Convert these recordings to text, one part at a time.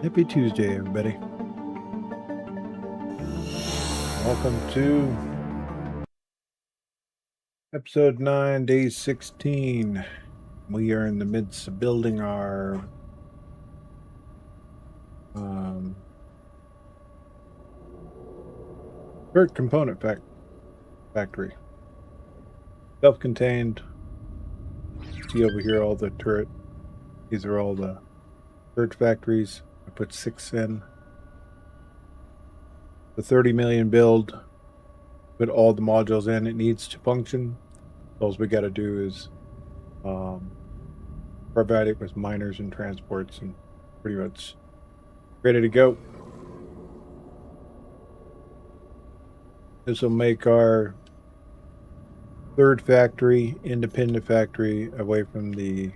Happy Tuesday, everybody. Welcome to episode 9, day 16. We are in the midst of building our third component factory. Self-contained. See over here all the turret. These are all the turret factories. I put 6 in. The 30 million build. Put all the modules in it needs to function. All we got to do is provide it with miners and transports, and pretty much ready to go. This will make our third factory, independent factory, away from the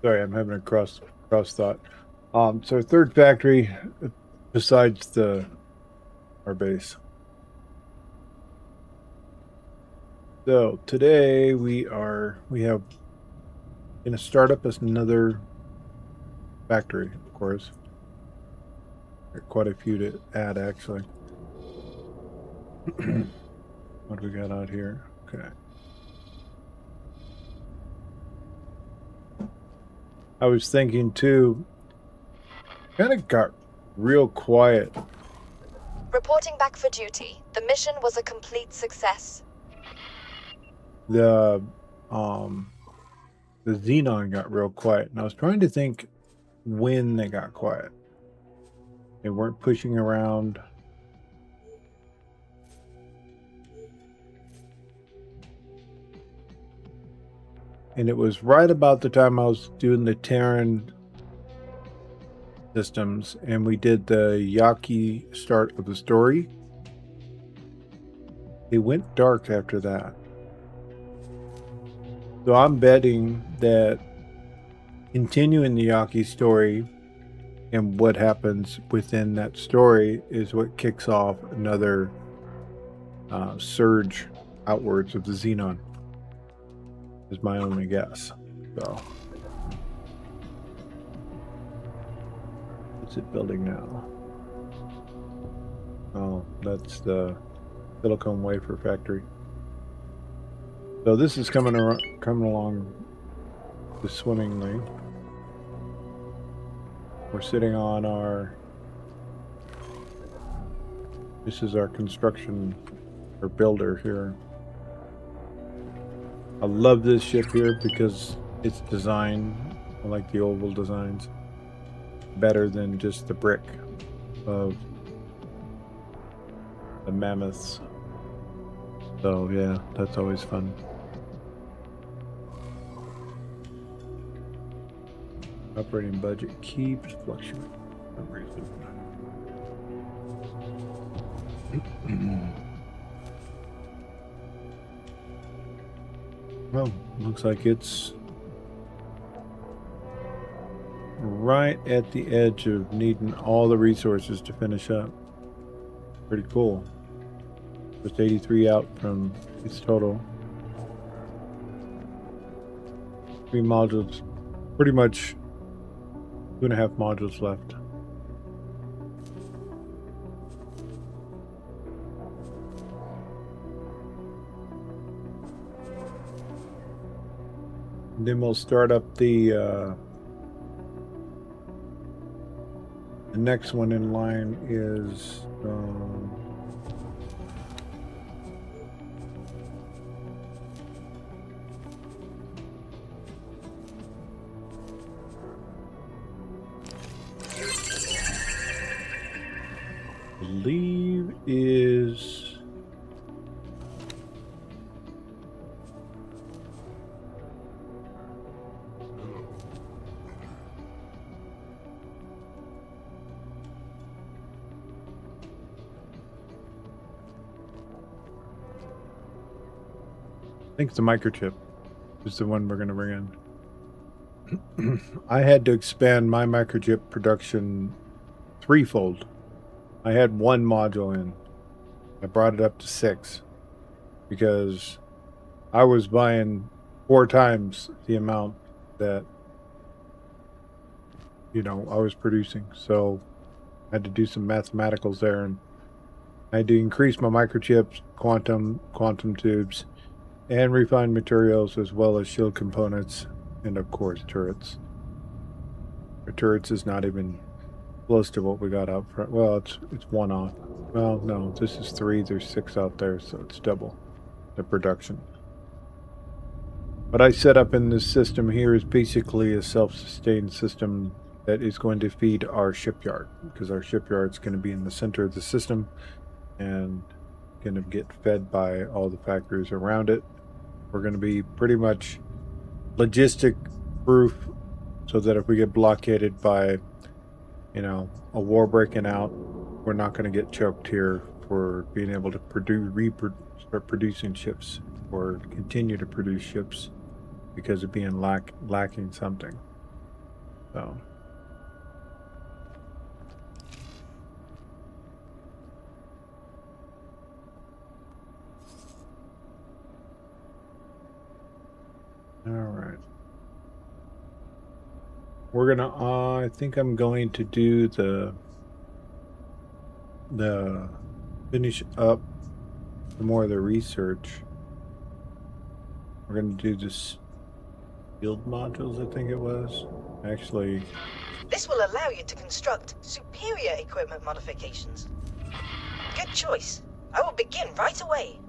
sorry, I'm having a cross thought. So third factory besides our base. So today we have going to start up as another factory, of course. There are quite a few to add, actually. What do we got out here? Okay. I was thinking too, kind of got real quiet. Reporting back for duty. The mission was a complete success. The Xenon got real quiet, and I was trying to think when they got quiet. They weren't pushing around. And it was right about the time I was doing the Terran systems, and we did the Yaki start of the story. It went dark after that. So I'm betting that continuing the Yaki story and what happens within that story is what kicks off another surge outwards of the Xenon. Is my only guess. So, what's it building now? Oh, that's the silicone wafer factory. So this is coming along just swimmingly. We're sitting on our. This is our construction or builder here. I love this ship here because its design, I like the oval designs, better than just the brick of the mammoths. So yeah, that's always fun. Operating budget keeps fluctuating for some reason. Well, looks like it's right at the edge of needing all the resources to finish up. Pretty cool. Just 83 out from its total. 3 modules, pretty much 2.5 modules left. And then we'll start up the next one in line is I believe is I think the microchip is the one we're going to bring in. I had to expand my microchip production threefold. I had 1 module in. I brought it up to 6 because I was buying 4 times the amount that, you know, I was producing. So I had to do some mathematicals there, and I had to increase my microchips, quantum tubes, and refined materials, as well as shield components, and of course turrets. The turrets is not even close to what we got out front. Well, it's one off. Well, no, this is 3. There's 6 out there, so it's double the production. What I set up in this system here is basically a self-sustained system that is going to feed our shipyard, because our shipyard is going to be in the center of the system and going to get fed by all the factories around it. We're going to be pretty much logistic proof, so that if we get blockaded by, you know, a war breaking out, we're not going to get choked here for being able to start producing ships or continue to produce ships because of being lacking something. So all right, we're gonna I think I'm going to do the finish up more of the research. We're gonna do this field modules, I think it was. Actually, This will allow you to construct superior equipment modifications. Good choice. I will begin right away.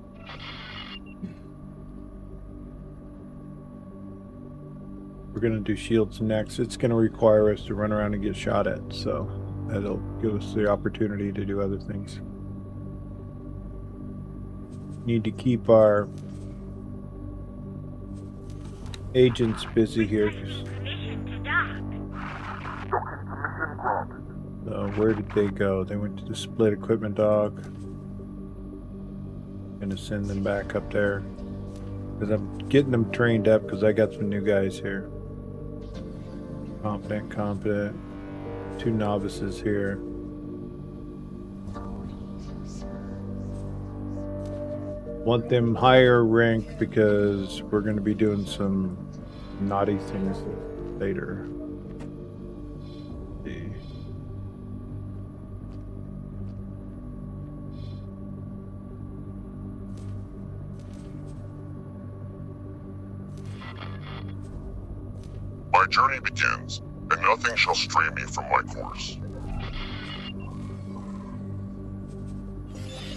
we're gonna do shields next. It's gonna require us to run around and get shot at, so that'll give us the opportunity to do other things. Need to keep our agents busy here. So where did they go? They went to the split equipment dock. Gonna send them back up there, because I'm getting them trained up, because I got some new guys here. Competent. 2 novices here. Want them higher ranked because we're going to be doing some naughty things later. My journey begins, and nothing shall stray me from my course.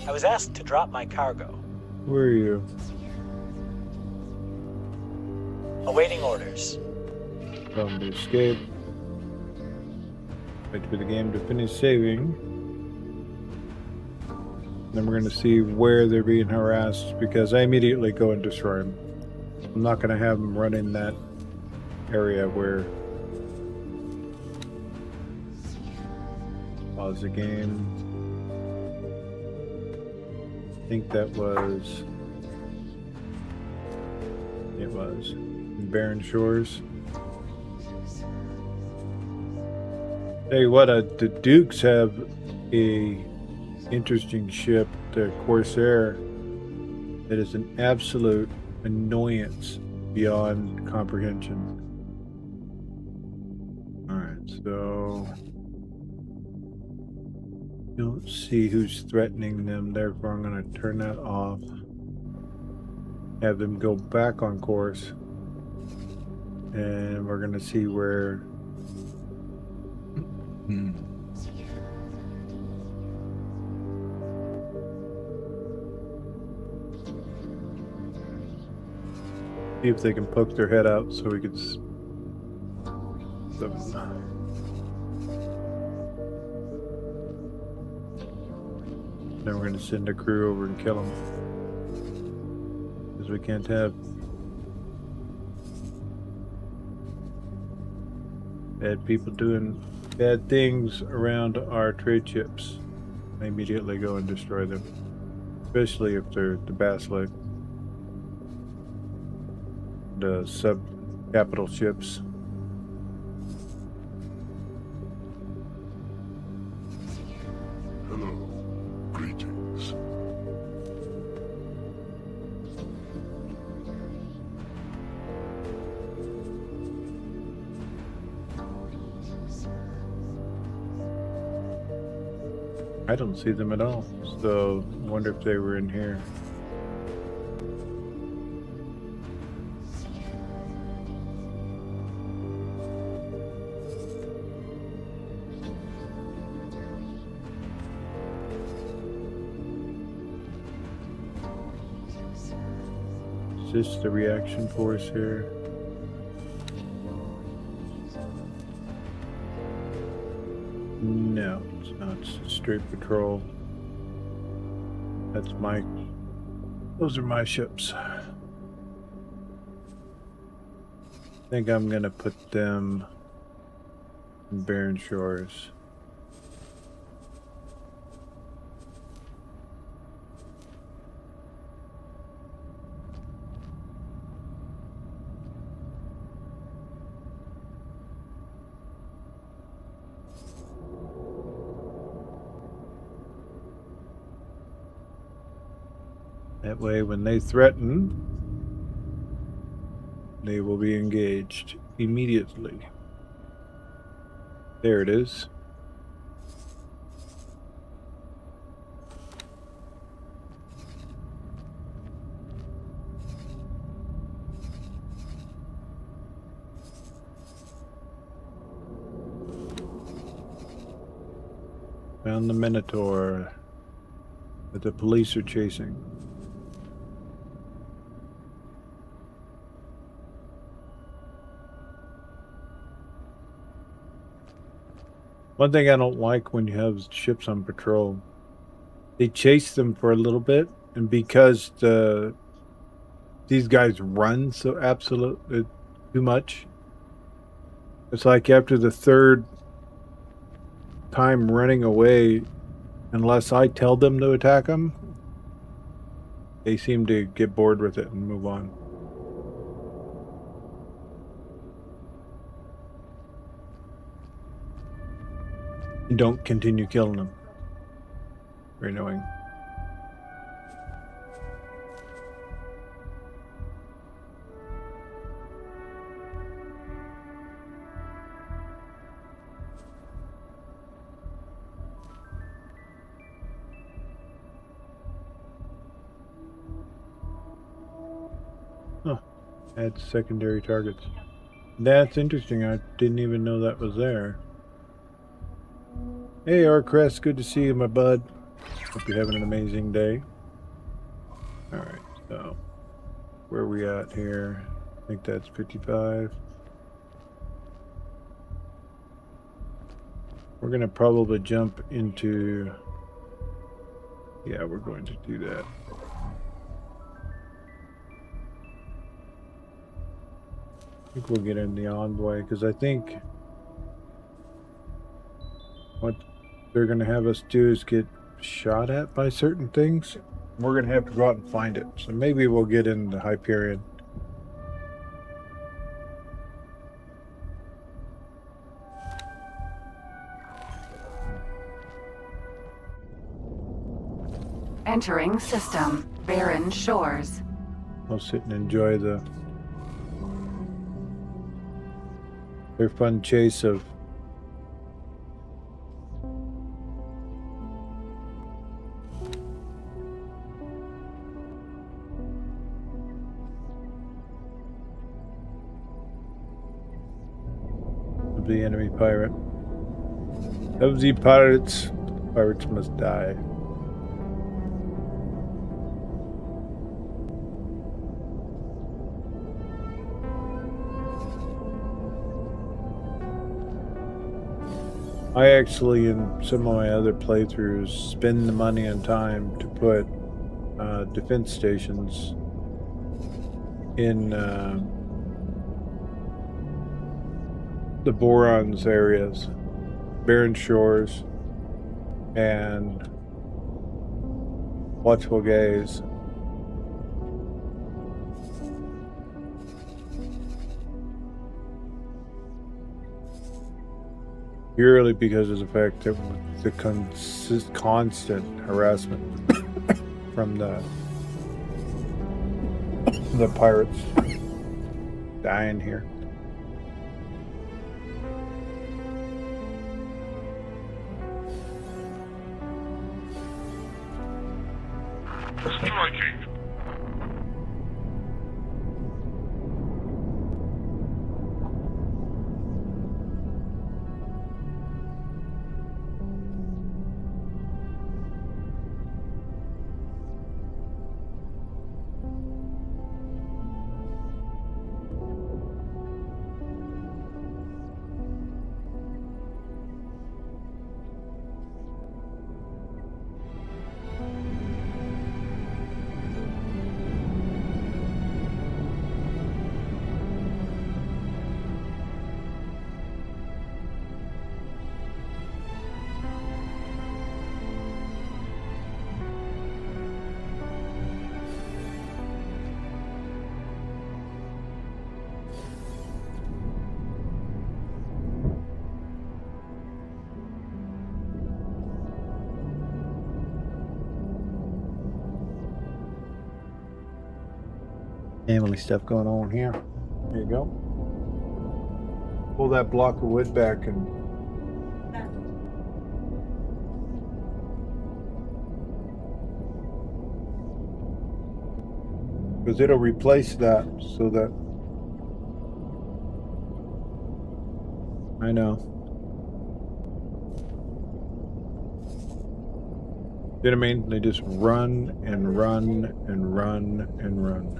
I was asked to drop my cargo. Where are you? Awaiting orders. Tell them to escape. Wait for the game to finish saving. Then we're going to see where they're being harassed, because I immediately go and destroy them. I'm not going to have them run in that area where... Pause the game. I think that was... It was. In Barren Shores. Tell you what, the Dukes have a interesting ship, the Corsair, that is an absolute annoyance beyond comprehension. Alright, so don't see who's threatening them, therefore I'm going to turn that off. Have them go back on course. And we're going to see where... See if they can poke their head out so we could... Then we're going to send a crew over and kill them. Because we can't have bad people doing bad things around our trade ships. I immediately go and destroy them. Especially if they're the Basilisk. The sub-capital ships. Hello. Greetings. I don't see them at all. So I wonder if they were in here. Is this the reaction force here? No, it's not. It's a straight patrol. That's my... Those are my ships. I think I'm gonna put them in barren shores. That way, when they threaten, they will be engaged immediately. There it is. Found the Minotaur that the police are chasing. One thing I don't like when you have ships on patrol, they chase them for a little bit, and because these guys run so absolutely too much, it's like after the third time running away, unless I tell them to attack them, they seem to get bored with it and move on. Don't continue killing them. Very annoying. Huh. Add secondary targets. That's interesting. I didn't even know that was there. Hey, Arcrest, good to see you, my bud. Hope you're having an amazing day. Alright, so where are we at here? I think that's 55. We're gonna probably jump into... Yeah, we're going to do that. I think we'll get in the envoy, because I think what they're going to have us do is get shot at by certain things. We're going to have to go out and find it. So maybe we'll get in the Hyperion. Entering system. Barren shores. I'll sit and enjoy their fun chase of the enemy pirate. Of the pirates, pirates must die. I actually, in some of my other playthroughs, spend the money and time to put defense stations in the Borons areas, barren shores, and watchful gaze. Purely because of the fact that the constant harassment from the pirates dying here. Striking. Family stuff going on here. There you go. Pull that block of wood back and because it'll replace that so that I know. You know what I mean? They just run and run and run and run.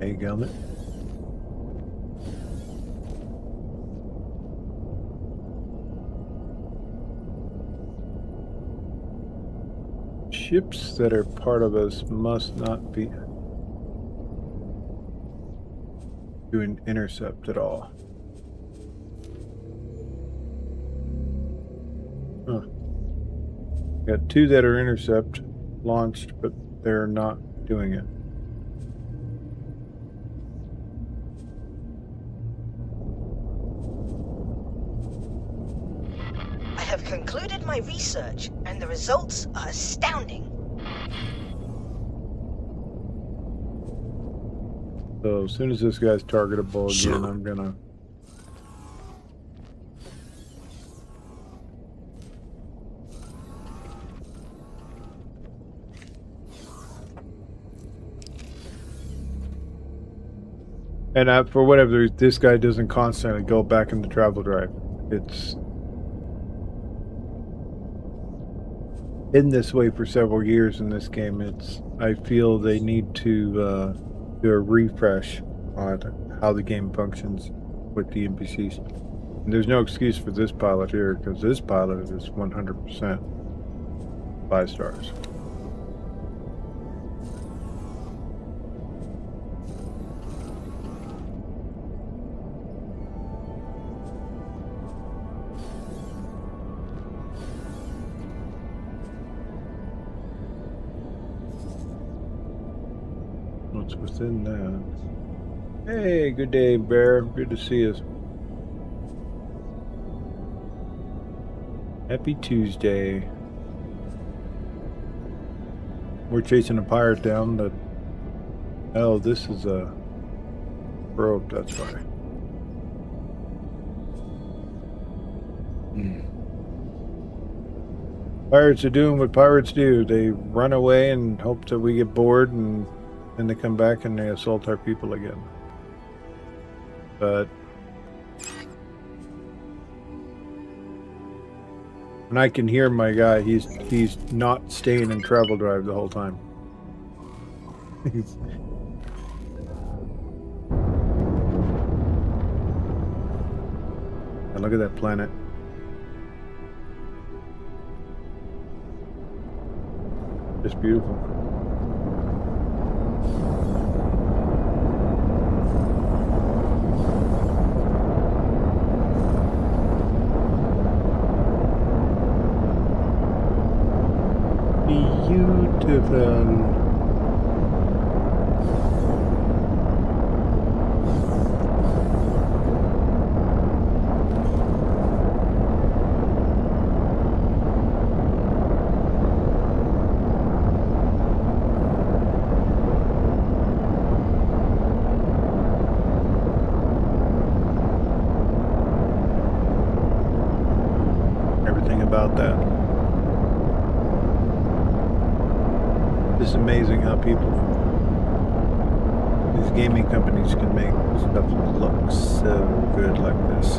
Hey, Gummit. Ships that are part of us must not be doing intercept at all. Huh. Got two that are intercept launched, but they're not doing it. I have concluded my research, and the results are astounding. So as soon as this guy's targetable again, I'm gonna and for whatever, this guy doesn't constantly go back in the travel drive. It's been this way for several years in this game. I feel they need to do a refresh on how the game functions with the NPCs. And there's no excuse for this pilot here, because this pilot is 100% 5 stars. What's within that? Hey, good day, Bear. Good to see you. Happy Tuesday. We're chasing a pirate down that... Oh, this is a probe, that's why. Pirates are doing what pirates do. They run away and hope that we get bored, and then they come back and they assault our people again. But and I can hear my guy, he's not staying in travel drive the whole time. And look at that planet. Just beautiful. Beautiful. about that. It's amazing how these gaming companies can make stuff look so good like this.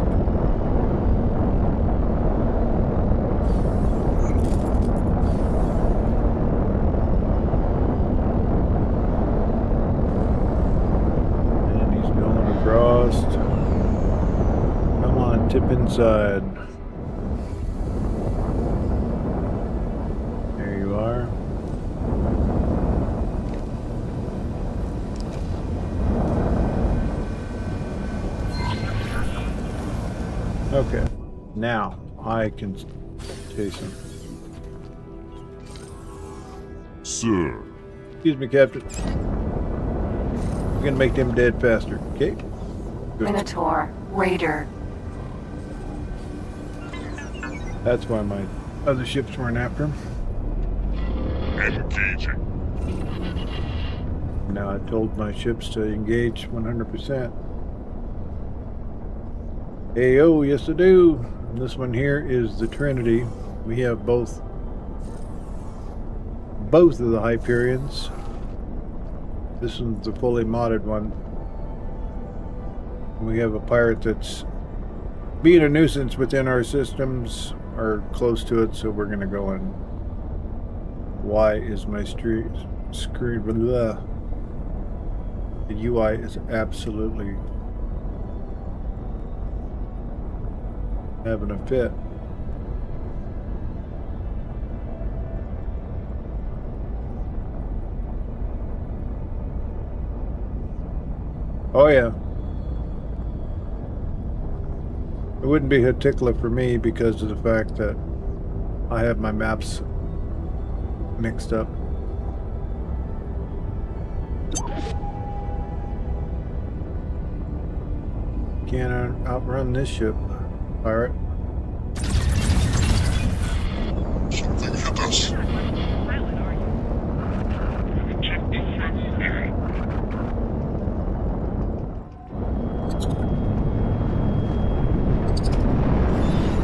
And he's going across. Come on, tip inside. There you are. Okay, now I can chase him. Sir, Excuse me, Captain. We're gonna make them dead faster, okay? Good. Minotaur. Raider. That's why my other ships weren't after him. engaging. Now I told my ships to engage 100%. Ayo, yes I do. This one here is the Trinity. We have both of the Hyperions. This one's the fully modded one. We have a pirate that's being a nuisance within our systems or close to it, so we're gonna go and why is my screen blah. The UI is absolutely having a fit. Oh yeah. It wouldn't be a tickler for me because of the fact that I have my maps mixed up. Can't outrun this ship, pirate. Something hit us.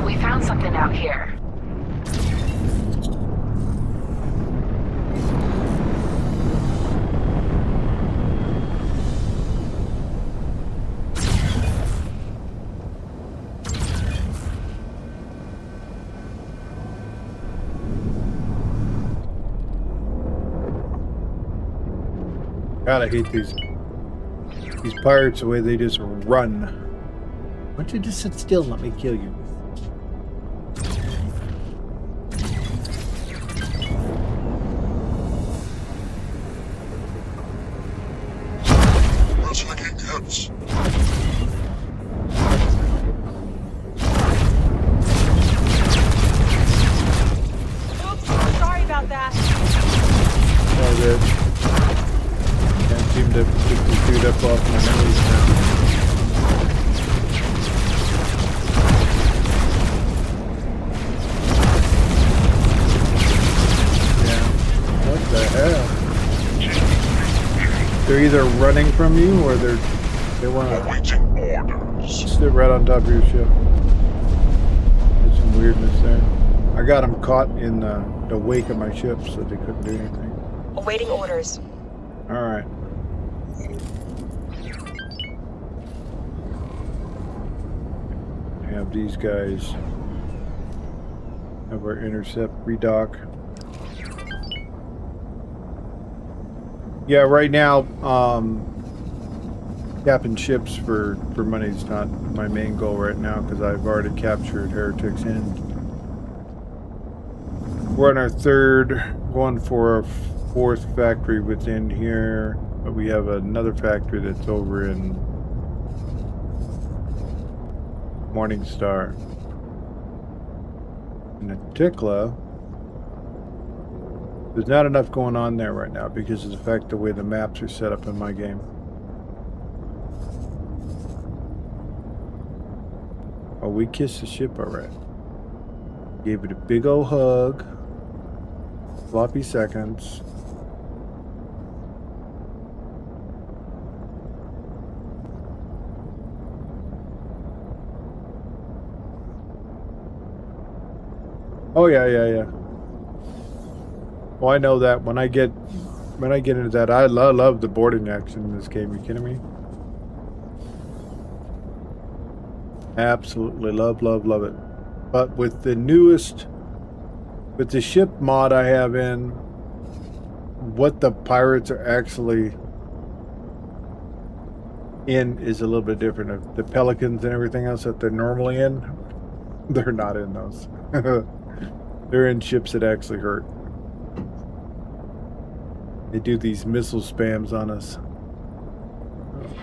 We found something out here. God, I hate these pirates, the way they just run. Why don't you just sit still and let me kill you? Resonating hits. Oops, sorry about that. All good. Can't seem to pick the dude up off my nose now. Yeah. What the hell? They're either running from you or they want to Awaiting orders. sit right on top of your ship. There's some weirdness there. I got them caught in the wake of my ship, so they couldn't do anything. Awaiting orders. All right. Have these guys have our intercept redock. Yeah, right now, capping ships for money is not my main goal right now because I've already captured Heretics End. We're on our third, going for our fourth factory within here, but we have another factory that's over in Morningstar. And at Tikla, there's not enough going on there right now because of the fact the way the maps are set up in my game. Oh, we kissed the ship alright. Gave it a big old hug. Floppy seconds. Oh yeah, yeah, yeah. Well, I know that when I get into that, I love the boarding action in this game. You kidding me? Absolutely love it. But with the ship mod I have in, what the pirates are actually in is a little bit different. The Pelicans and everything else that they're normally in, they're not in those. They're in ships that actually hurt. They do these missile spams on us.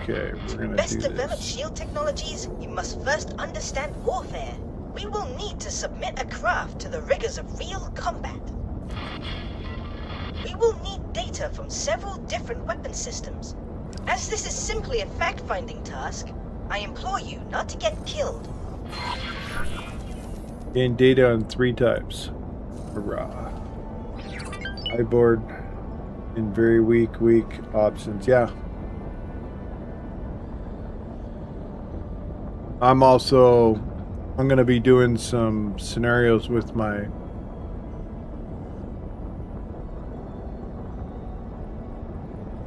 Okay, we're gonna Best do develop this. shield technologies, you must first understand warfare. We will need to submit a craft to the rigors of real combat. We will need data from several different weapon systems. As this is simply a fact-finding task, I implore you not to get killed. Gain data on 3 types. Hurrah. High board and very weak options. Yeah. I'm going to be doing some scenarios with my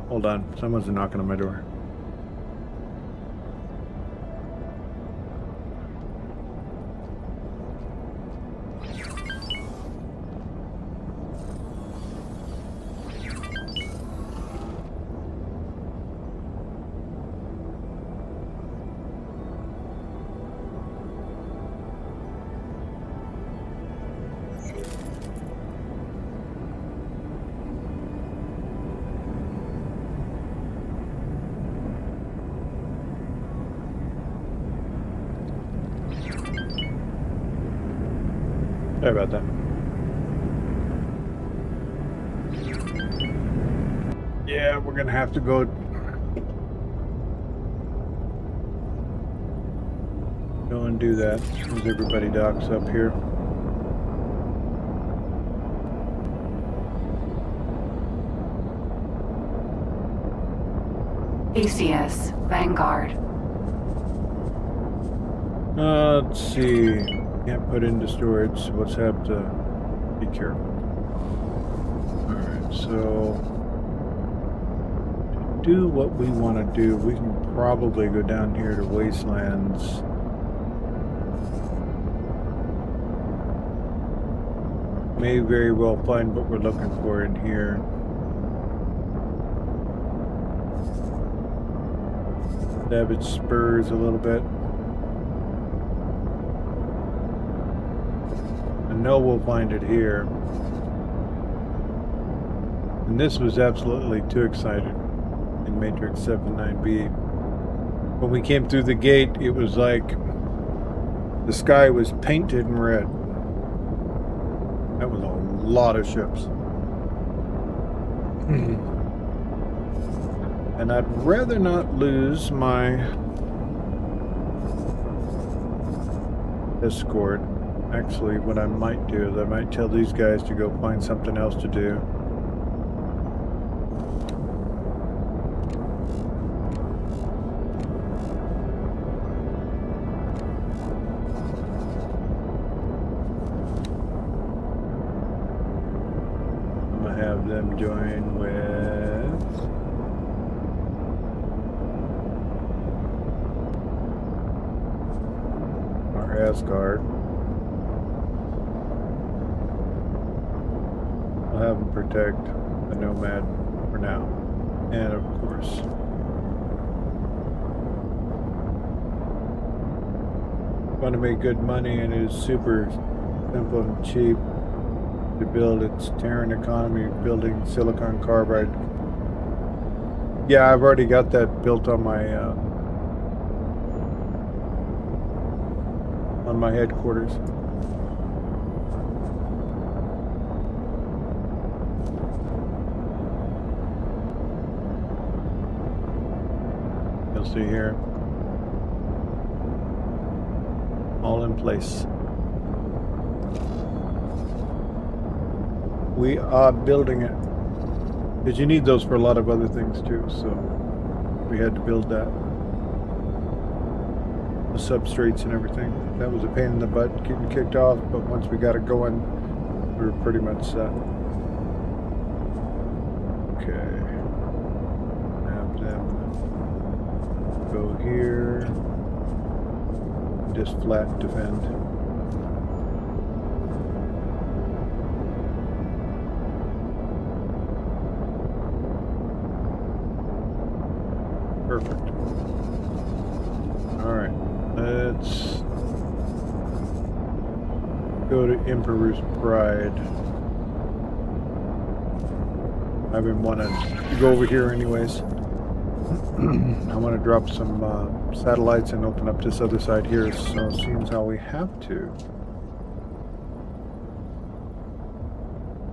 Hold on, someone's knocking on my door. Sorry about that. Yeah, we're gonna have to go. Go and do that as everybody docks up here. ACS, Vanguard. Let's see. Can't put into storage, so let's have to be careful. Alright, so to do what we want to do, we can probably go down here to Wastelands. May very well find what we're looking for in here. Savage Spurs a little bit. I know we'll find it here. And this was absolutely too exciting in Matrix 79B. When we came through the gate, it was like the sky was painted in red. That was a lot of ships. And I'd rather not lose my escort. Actually, what I might do is I might tell these guys to go find something else to do. I'm gonna have them join with our Asgard. I'll have them protect the Nomad for now. And of course, want to make good money, and it is super simple and cheap to build. It's Terran economy building silicon carbide. Yeah, I've already got that built on my headquarters. You'll see here, all in place. We are building it, because you need those for a lot of other things too, so we had to build that. the substrates and everything. That was a pain in the butt getting kicked off, but once we got it going, we were pretty much set. Okay. Have them go here. Just flat defend. Perfect. Alright, let's go to Emperor's Pride. I've been wanting to go over here anyways. I want to drop some satellites and open up this other side here, so it seems how we have to.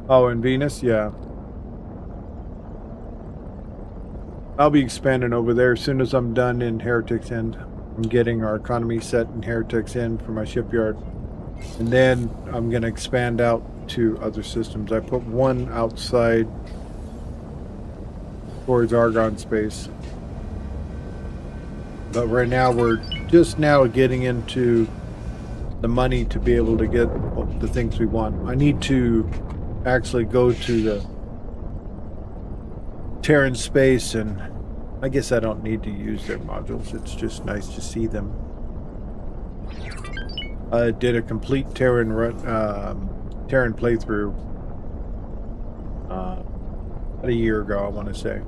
Oh, and Venus? Yeah. I'll be expanding over there as soon as I'm done in Heretics End. I'm getting our economy set in Heretics End for my shipyard. And then I'm going to expand out to other systems. I put one outside towards Argon space. But right now we're just now getting into the money to be able to get the things we want. I need to actually go to the Terran space, and I guess I don't need to use their modules. It's just nice to see them. I did a complete Terran playthrough about a year ago, I want to say.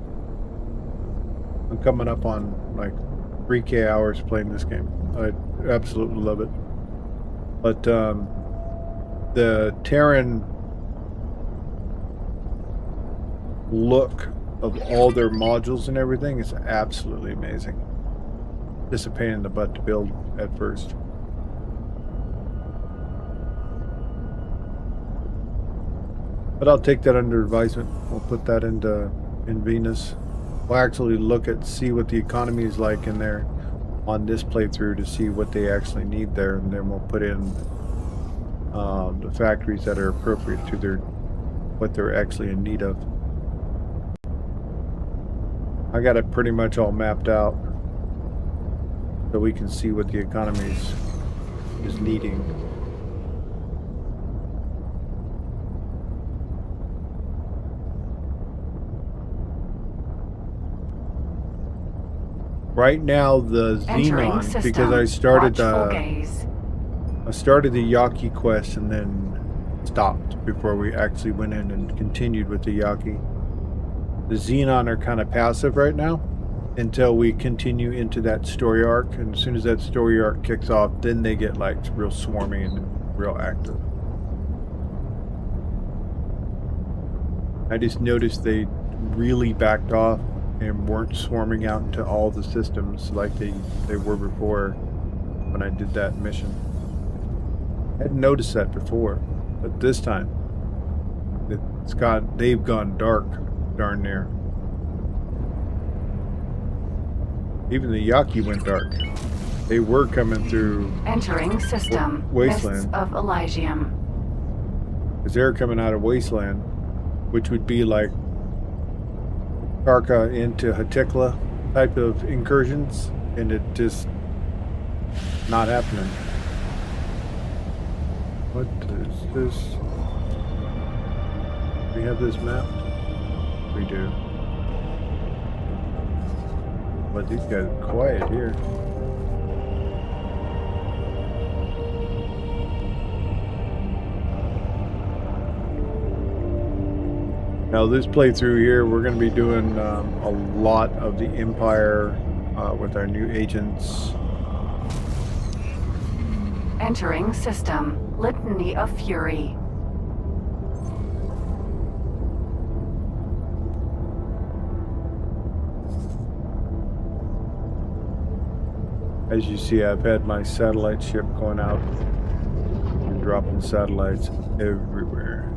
I'm coming up on like 3K hours playing this game. I absolutely love it. But the Terran look of all their modules and everything is absolutely amazing. Just a pain in the butt to build at first. But I'll take that under advisement. We'll put that in Venus. We'll actually see what the economy is like in there on this playthrough to see what they actually need there, and then we'll put in the factories that are appropriate to what they're actually in need of. I got it pretty much all mapped out so we can see what the economy is needing. Right now, the Xenon, because I started the Yaki quest and then stopped before we actually went in and continued with the Yaki. The Xenon are kind of passive right now until we continue into that story arc, and as soon as that story arc kicks off, then they get like real swarmy and real active. I just noticed they really backed off and weren't swarming out into all the systems like they were before when I did that mission. I hadn't noticed that before, but this time they've gone dark darn near. Even the Yaki went dark. They were coming through Entering system. Wasteland. Mists of Elysium. Because they're coming out of Wasteland, which would be like Karka into Hatikla type of incursions, and it just not happening. What is this? We have this map? We do. But these guys are quiet here. Now this playthrough here, we're going to be doing a lot of the Empire with our new agents. Entering system. Litany of Fury. As you see, I've had my satellite ship going out and dropping satellites everywhere.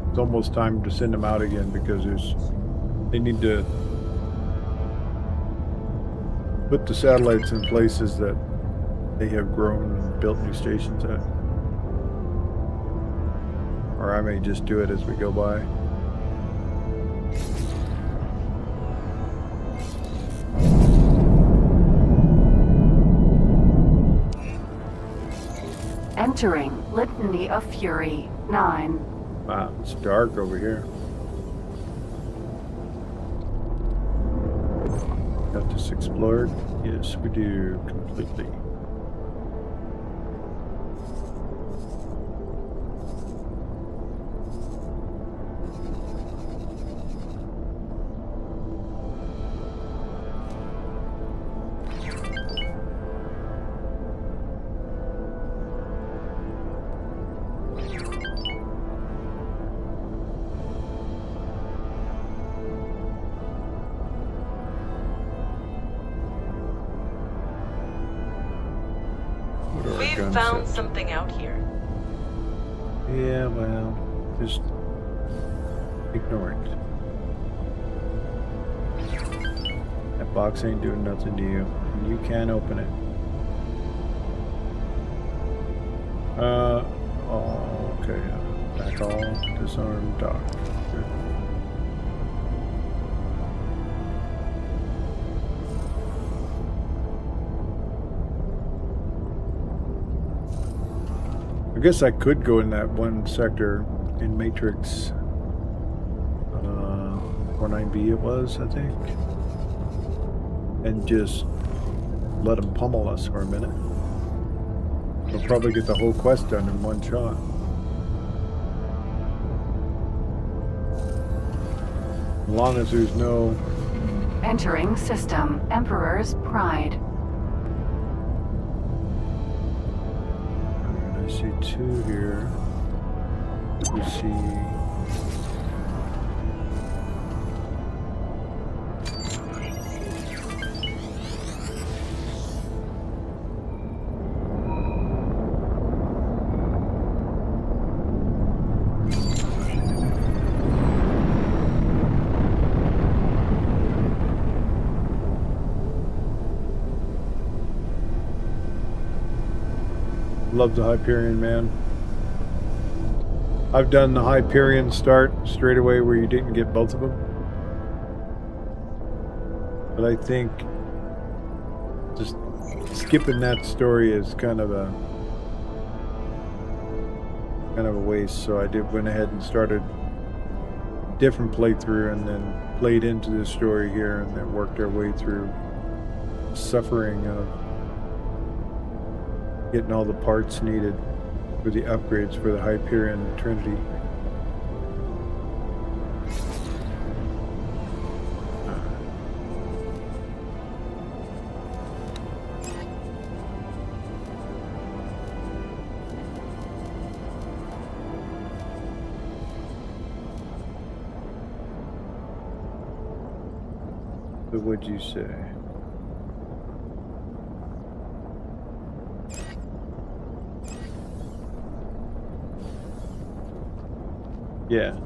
It's almost time to send them out again because they need to put the satellites in places that they have grown and built new stations at. Or I may just do it as we go by. Entering Litany of Fury 9. Wow, it's dark over here. Got this explored? Yes, we do, completely. We've found something out here. Yeah, well, just ignore it. That box ain't doing nothing to you, and you can't open it. Oh, okay. Back all, disarm, dock. Good. I guess I could go in that one sector in Matrix 49B it was, I think, and just let them pummel us for a minute. We'll probably get the whole quest done in one shot. As long as there's no... Entering system. Emperor's Pride. I see two here. We see... Love the Hyperion, man. I've done the Hyperion start straight away where you didn't get both of them. But I think just skipping that story is kind of a waste. So I went ahead and started a different playthrough and then played into this story here and then worked our way through suffering of getting all the parts needed for the upgrades for the Hyperion Trinity. So what'd you say? Yeah.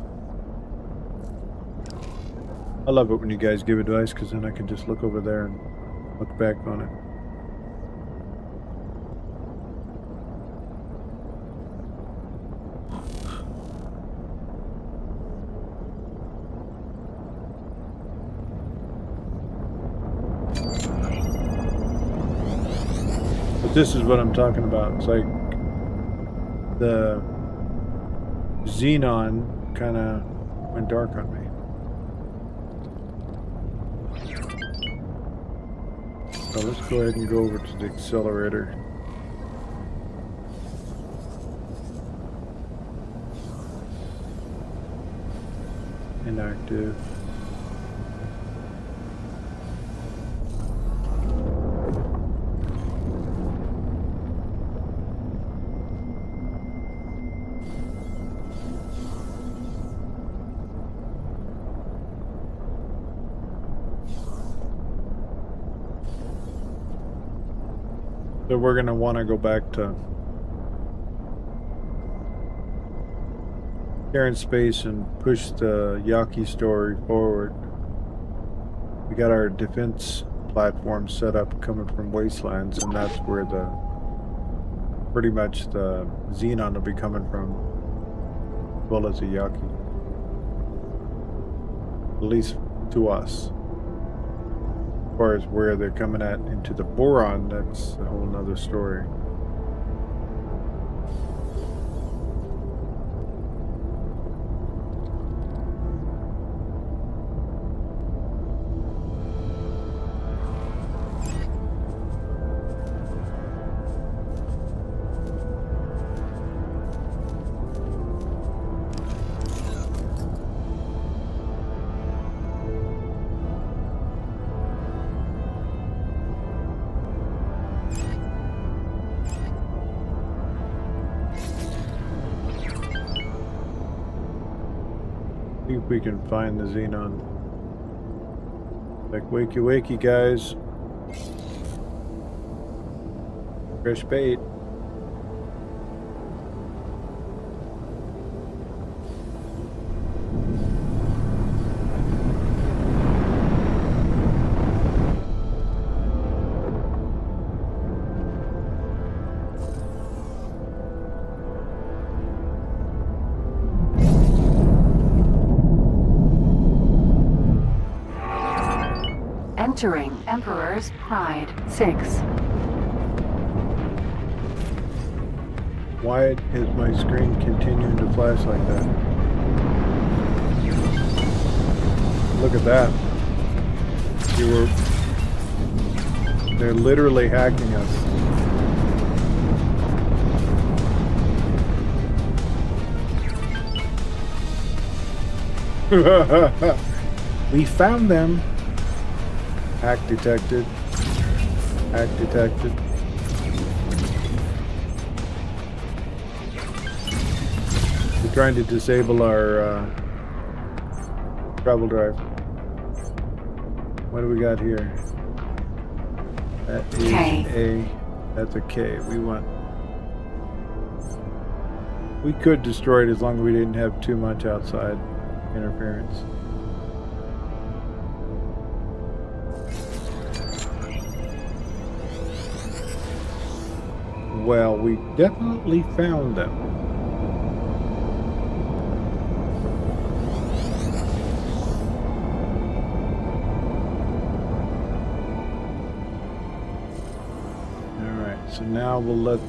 I love it when you guys give advice because then I can just look over there and look back on it. But this is what I'm talking about. It's like the Xenon kind of went dark on me. So let's go ahead and go over to the accelerator. Inactive. So we're going to want to go back to here in space and push the Yaki story forward. We got our defense platform set up coming from Wastelands, and that's where pretty much the Xenon will be coming from, as well as the Yaki. At least to us. As far as where they're coming at into the boron, that's a whole nother story. See if we can find the xenon. Like, wakey wakey, guys. Fresh bait. Entering Emperor's Pride 6. Why is my screen continuing to flash like that? Look at that. They're literally hacking us. We found them. Hack detected. Hack detected. We're trying to disable our travel drive. What do we got here? That is K. A. That's a K. We could destroy it as long as we didn't have too much outside interference. Well, we definitely found them. Alright, so now we'll let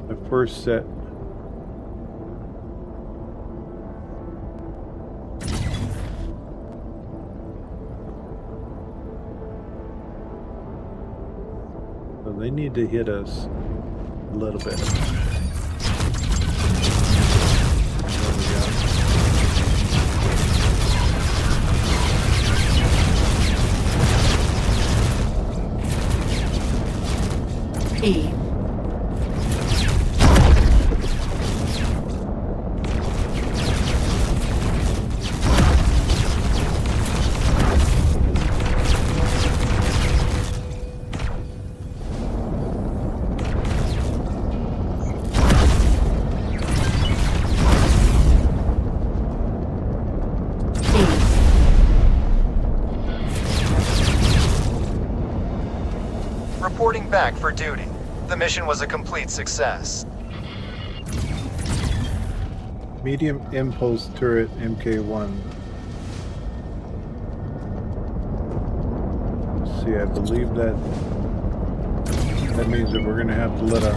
the first set they need to hit us a little bit. There we go. E. Reporting back for duty. The mission was a complete success. Medium impulse turret MK1. Let's see, I believe that means that we're going to have to let a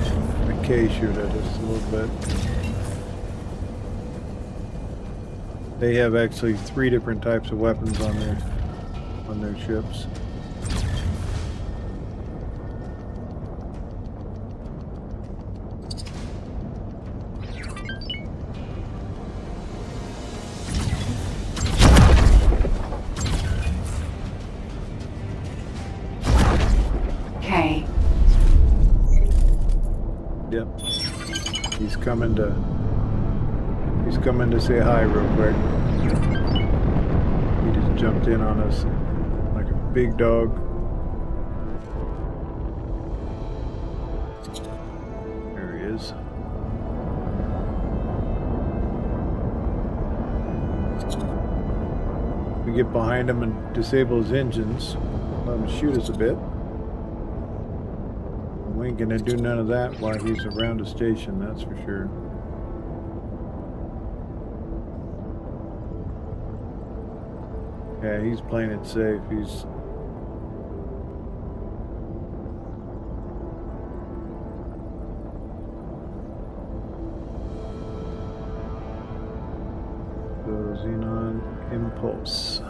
K shoot at us a little bit. They have actually 3 different types of weapons on their ships. K. Yep. He's coming to say hi real quick. He just jumped in on us like a big dog. There he is. We get behind him and disable his engines. Let him shoot us a bit. We ain't gonna do none of that while he's around the station, that's for sure. Yeah, he's playing it safe. He's... So, Xenon Impulse.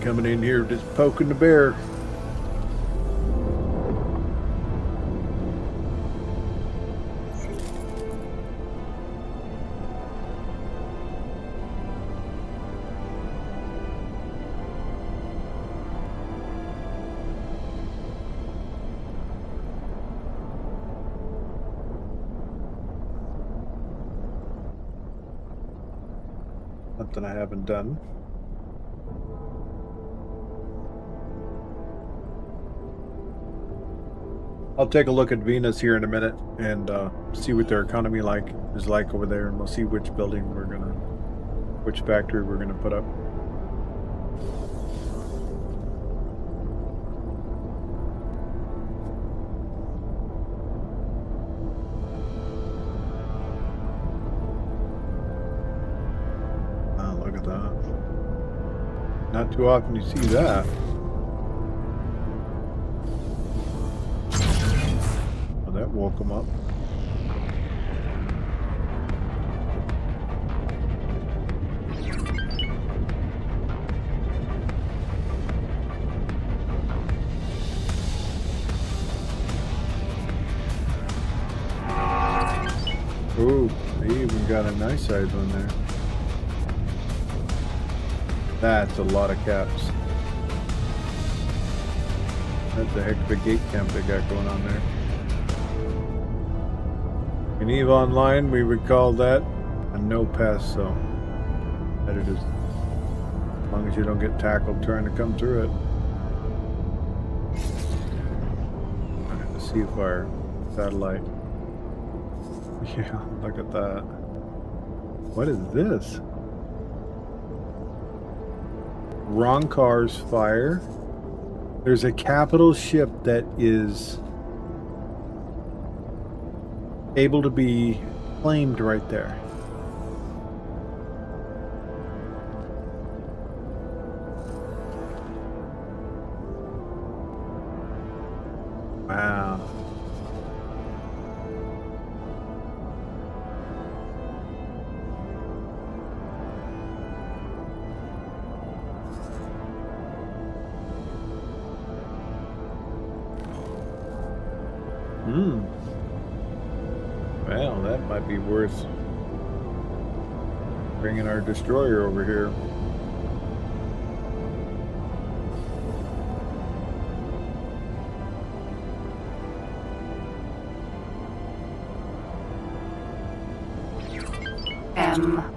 Coming in here, just poking the bear. Something I haven't done. I'll take a look at Venus here in a minute and see what their economy is like over there, and we'll see which building which factory we're gonna put up. Ah, look at that. Not too often you see that. That woke him up. Ooh, they even got a nice size one there. That's a lot of caps. That's a heck of a gate camp they got going on there. In EVE Online, we would call that a no-pass zone. That it is, as long as you don't get tackled trying to come through it. I'm going to see if our satellite. Yeah, look at that. What is this? Wrong cars fire. There's a capital ship that is able to be claimed right there. Wow. Well, that might be worth bringing our destroyer over here. M.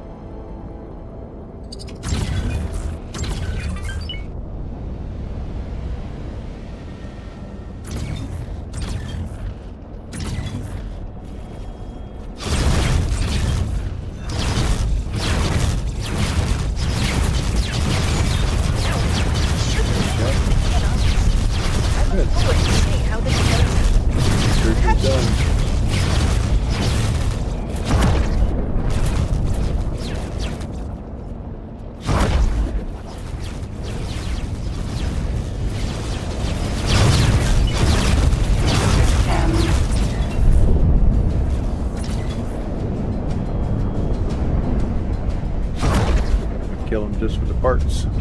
Kill him just for the parts. We're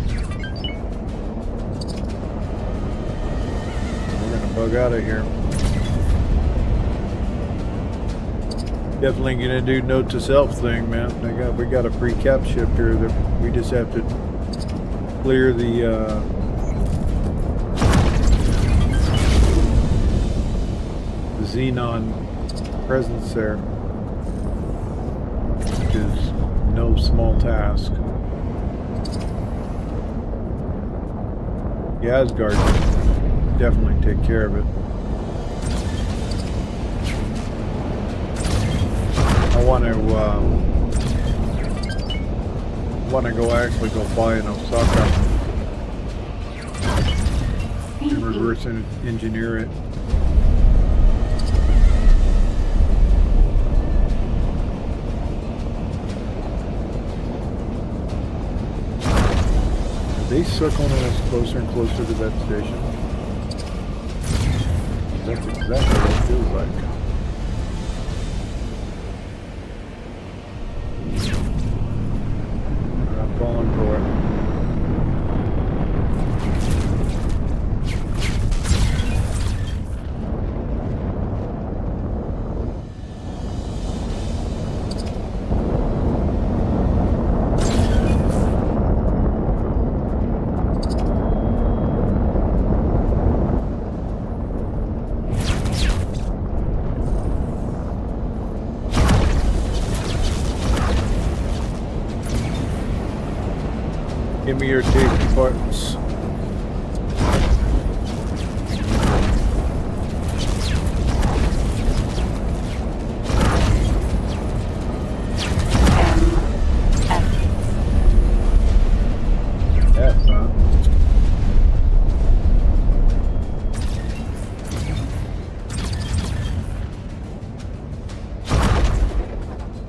gonna bug out of here. Definitely gonna do note to self thing, man. We got a free cap ship here that we just have to clear the xenon presence there, which is no small task. The Asgard definitely take care of it. I want to actually go buy an Osaka and reverse engineer it. Are they circling us closer and closer to that station? That's exactly what it feels like. I'm falling for it. Give me your tasty parts. F, huh?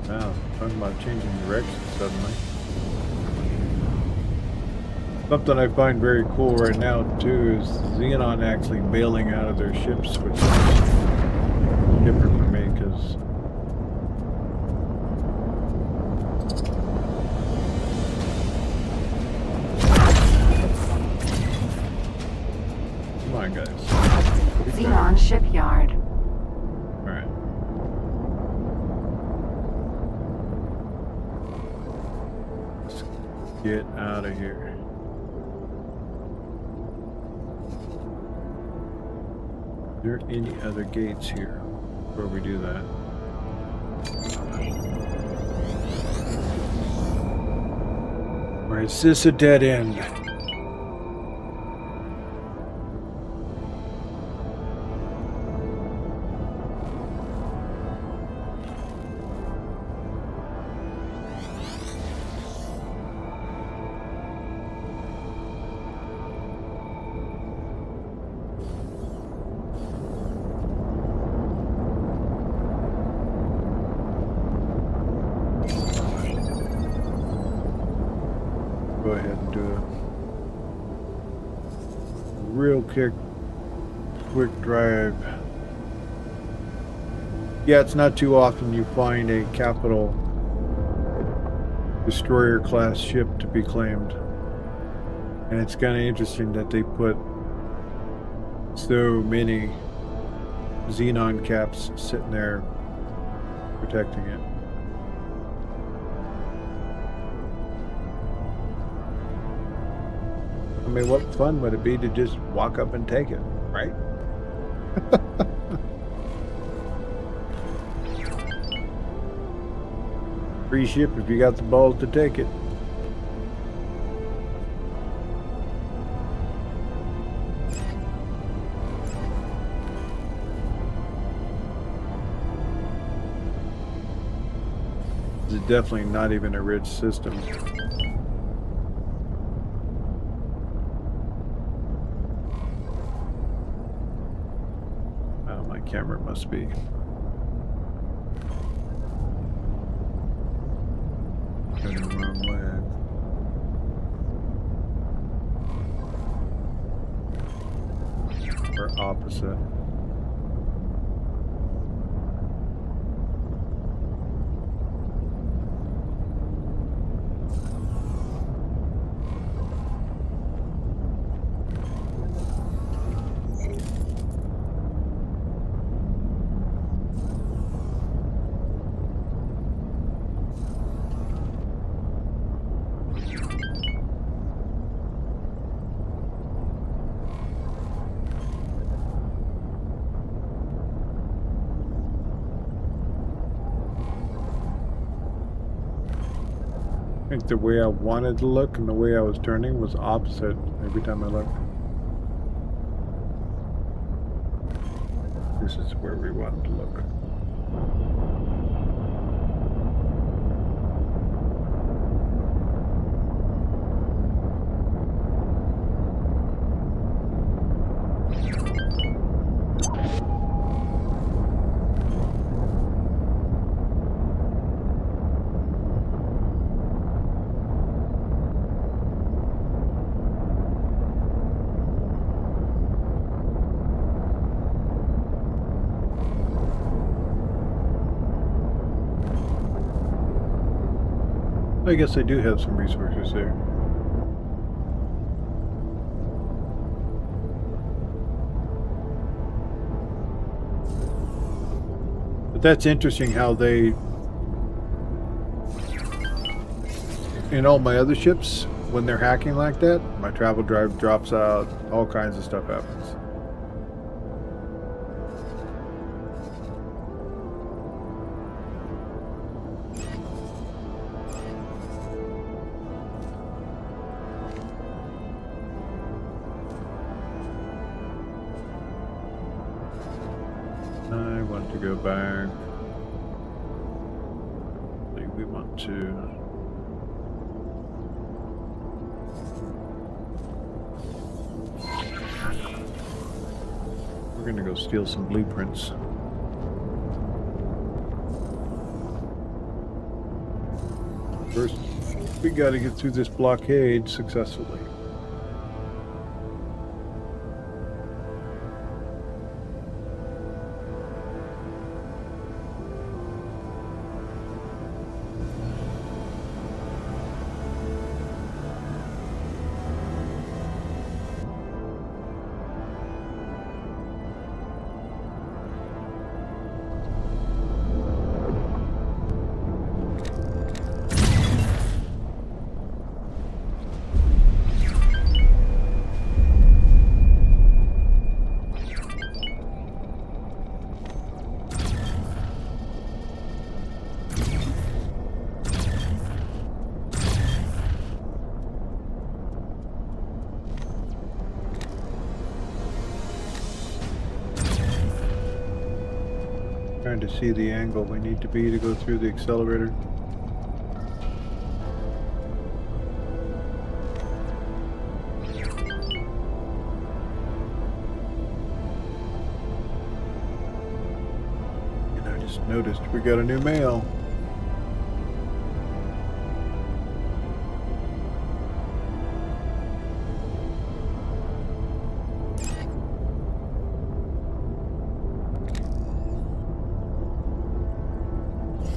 Wow, talking about changing direction suddenly. Something I find very cool right now too is Xenon actually bailing out of their ships, which is different for me because come on, guys. Xenon shipyard. All right. Let's get out of here. Are there any other gates here before we do that? Or is this a dead end? Go ahead and do a real quick drive. Yeah, it's not too often you find a capital destroyer class ship to be claimed. And it's kind of interesting that they put so many Xenon caps sitting there protecting it. I mean, what fun would it be to just walk up and take it, right? Free ship if you got the balls to take it. It's definitely not even a rich system. Camera must be going the wrong way. Or opposite. I think the way I wanted to look and the way I was turning was opposite every time I looked. This is where we wanted to look. I guess I do have some resources there. But that's interesting how they, in all my other ships, when they're hacking like that, my travel drive drops out, all kinds of stuff happens. to go back. I think we want to. We're gonna go steal some blueprints. First, we got to get through this blockade successfully. Trying to see the angle we need to be to go through the accelerator. And I just noticed we got a new mail.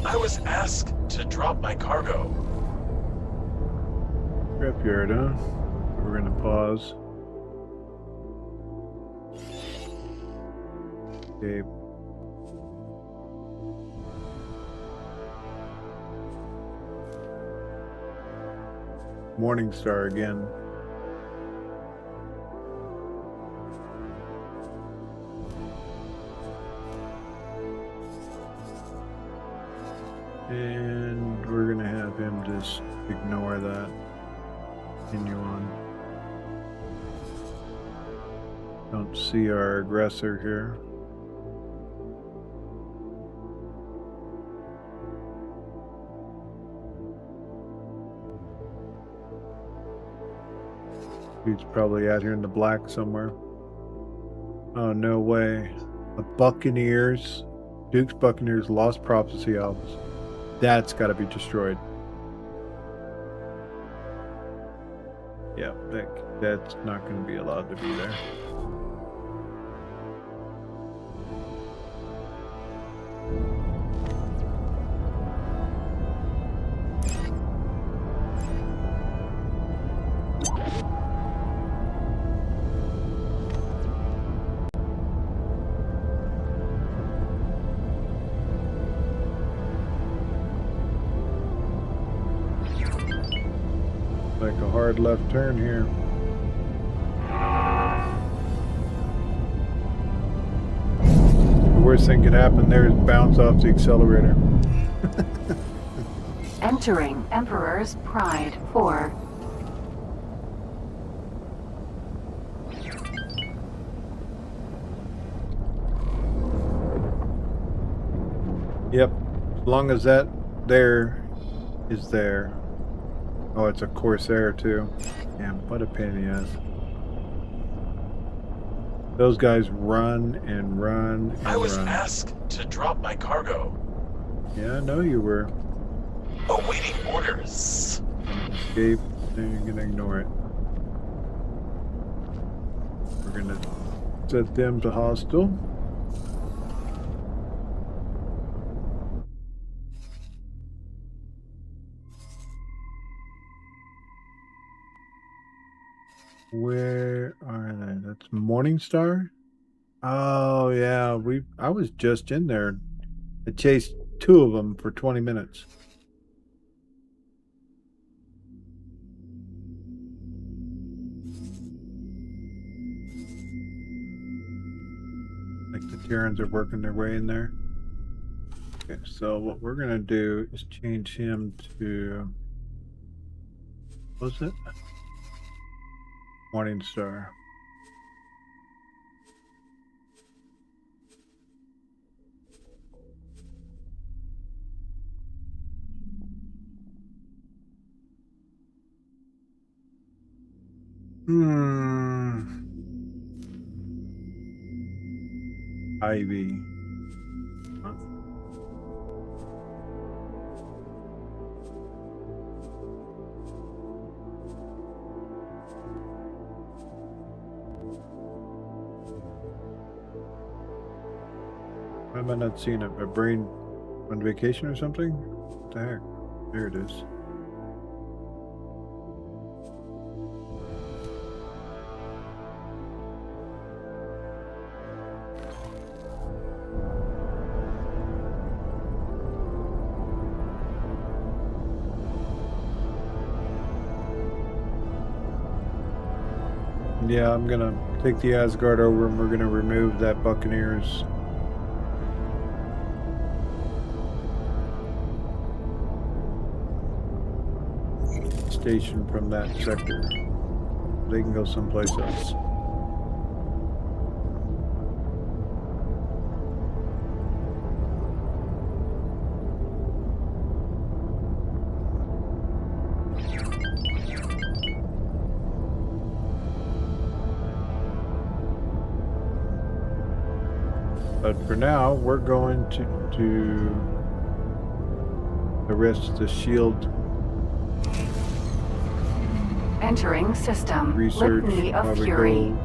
I was asked to drop my cargo. Scrapyard, huh? We're gonna pause. Okay. Morningstar again. And we're gonna have him just ignore that. Continue on. Don't see our aggressor here. Dude's probably out here in the black somewhere. Oh, no way. The Buccaneers, Duke's Buccaneers Lost Prophecy Office. That's got to be destroyed. Yeah, that's not going to be allowed to be there. Like a hard left turn here. The worst thing could happen there is bounce off the accelerator. Entering Emperor's Pride 4. Yep, as long as that there is there. Oh, it's a Corsair too. Damn, what a pain in the ass. Those guys run and run and I was run. asked to drop my cargo. Yeah, I know you were. Awaiting orders. Escape, and you're gonna ignore it. We're gonna set them to hostile. Where are they? That's Morningstar? Oh yeah, I was just in there. I chased two of them for 20 minutes. Like the Terrans are working their way in there. Okay, so what we're gonna do is change him to, what was it? Morningstar. Ivy. Huh? Why am I not seeing it? My brain on vacation or something? What the heck? There it is. Yeah, I'm gonna take the Asgard over and we're gonna remove that Buccaneers station from that sector. They can go someplace else. But for now, we're going to arrest the shield Entering system. research Litany while of we Fury. go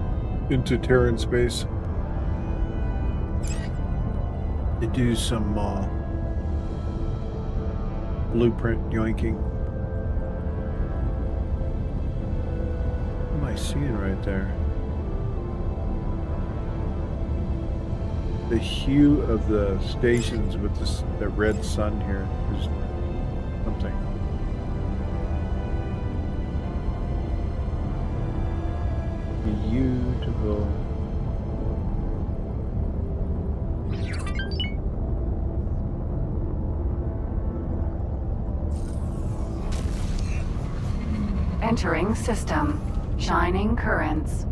into Terran space to do some blueprint yoinking. What am I seeing right there? The hue of the stations with the red sun here is something. Beautiful. Entering system. Shining currents.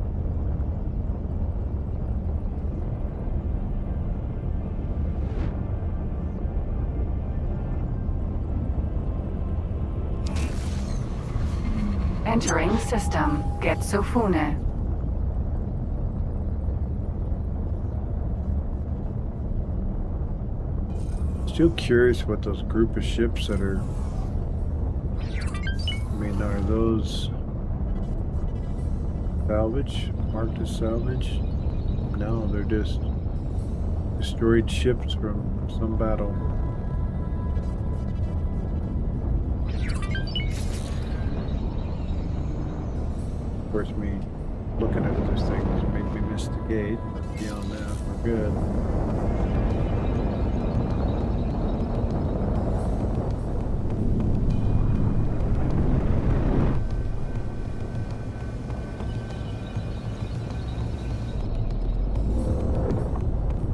Entering system. Getsofune. Still curious what those group of ships that are. I mean, are those salvage? Marked as salvage? No, they're just destroyed ships from some battle. Of course, me looking at this thing has made me miss the gate, but beyond that, we're good.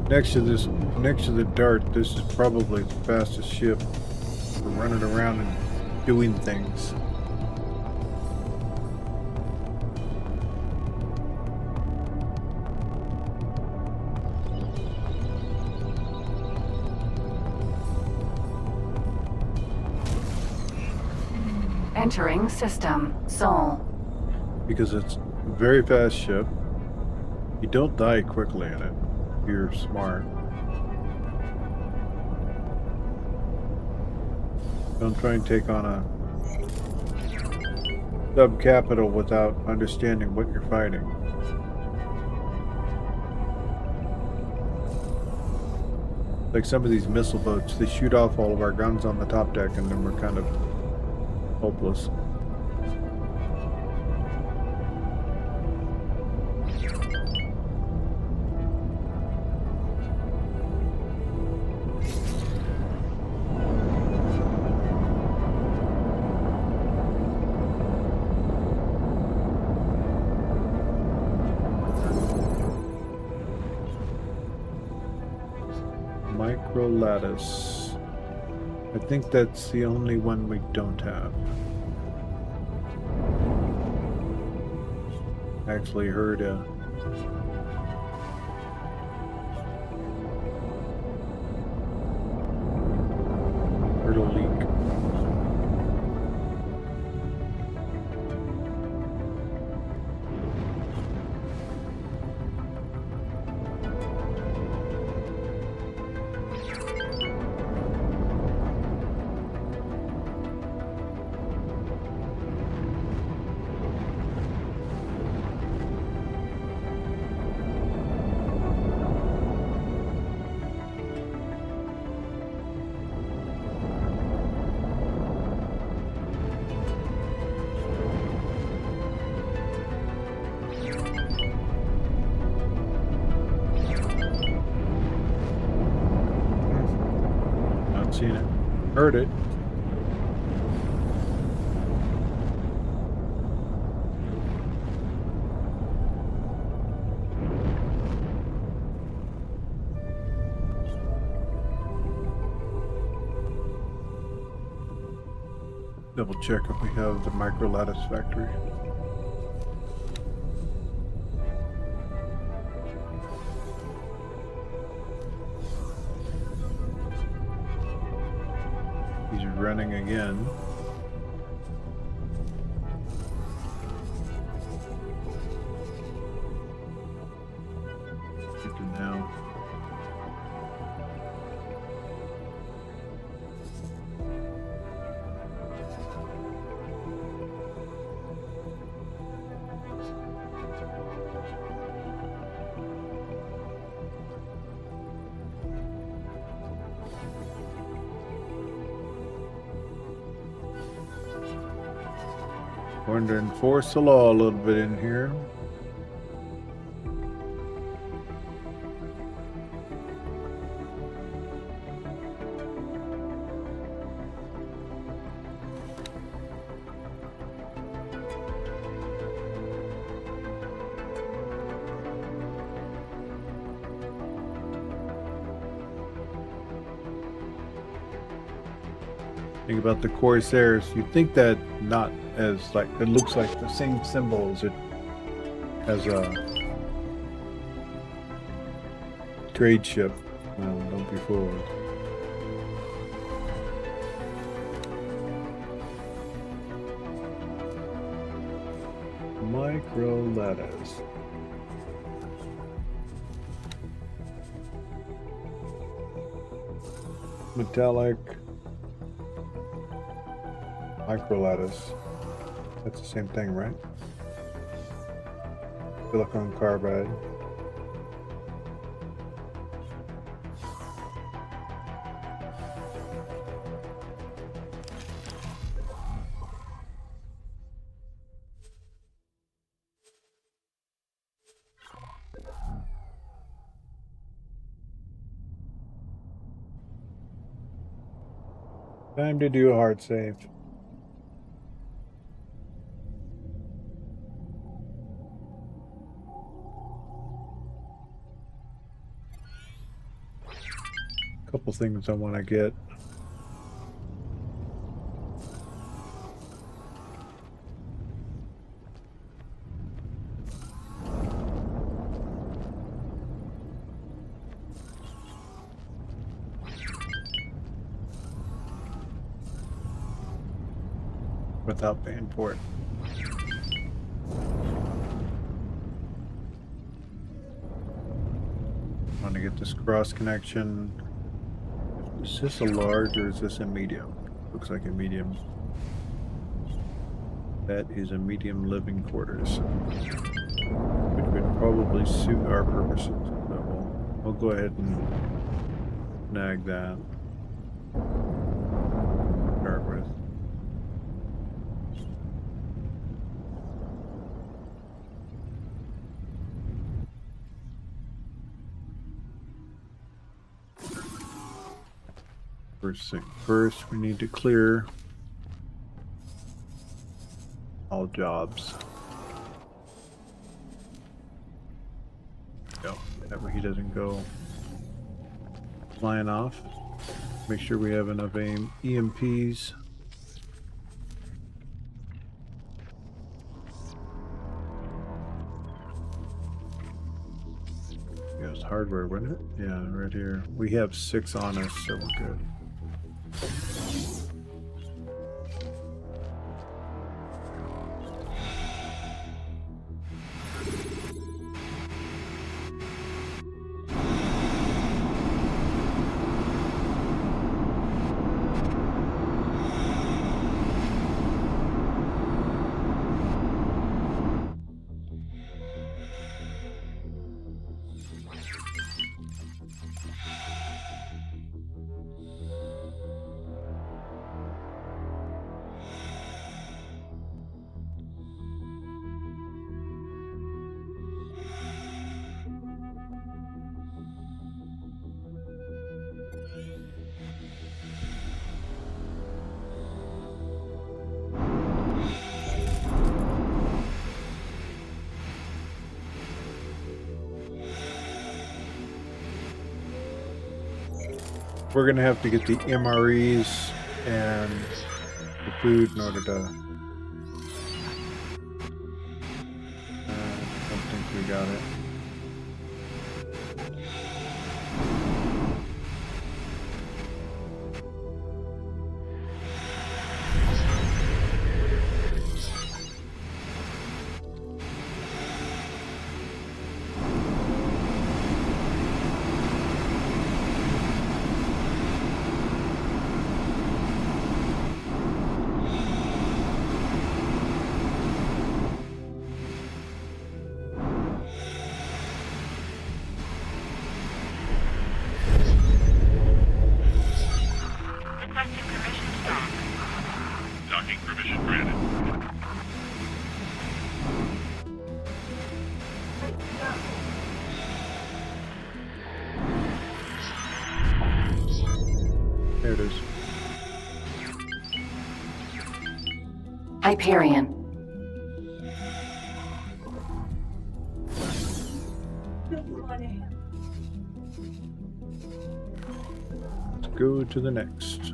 Next to the Dart, this is probably the fastest ship for running around and doing things. Entering system. Sol. Because it's a very fast ship. You don't die quickly in it. You're smart. Don't try and take on a sub-capital without understanding what you're fighting. Like some of these missile boats, they shoot off all of our guns on the top deck and then we're kind of hopeless. Microlattice. I think that's the only one we don't have. Actually heard a leak. heard it. Double check if we have the micro lattice factory. He's running again. Thinking now. Going to enforce the law a little bit in here. Think about the Corsairs. You think that not as like it looks like the same symbol as it as a trade ship. No, don't be fooled. Micro lattice. Metallic. Microlattice. That's the same thing, right? Silicon carbide. Time to do a hard save. Couple things I want to get. Without paying for it. Want to get this cross connection. Is this a large or is this a medium? Looks like a medium. That is a medium living quarters, which would probably suit our purposes. So we'll go ahead and snag that. Start with. First thing first, we need to clear all jobs. Go. That way he doesn't go flying off. Make sure we have enough EMPs. Yeah, it's hardware, wasn't it? Yeah, right here. We have 6 on us, so we're good. we're gonna have to get the MREs and the food in order to. I don't think we got it. Docking permission granted. There it is. Hyperion. Let's go to the next.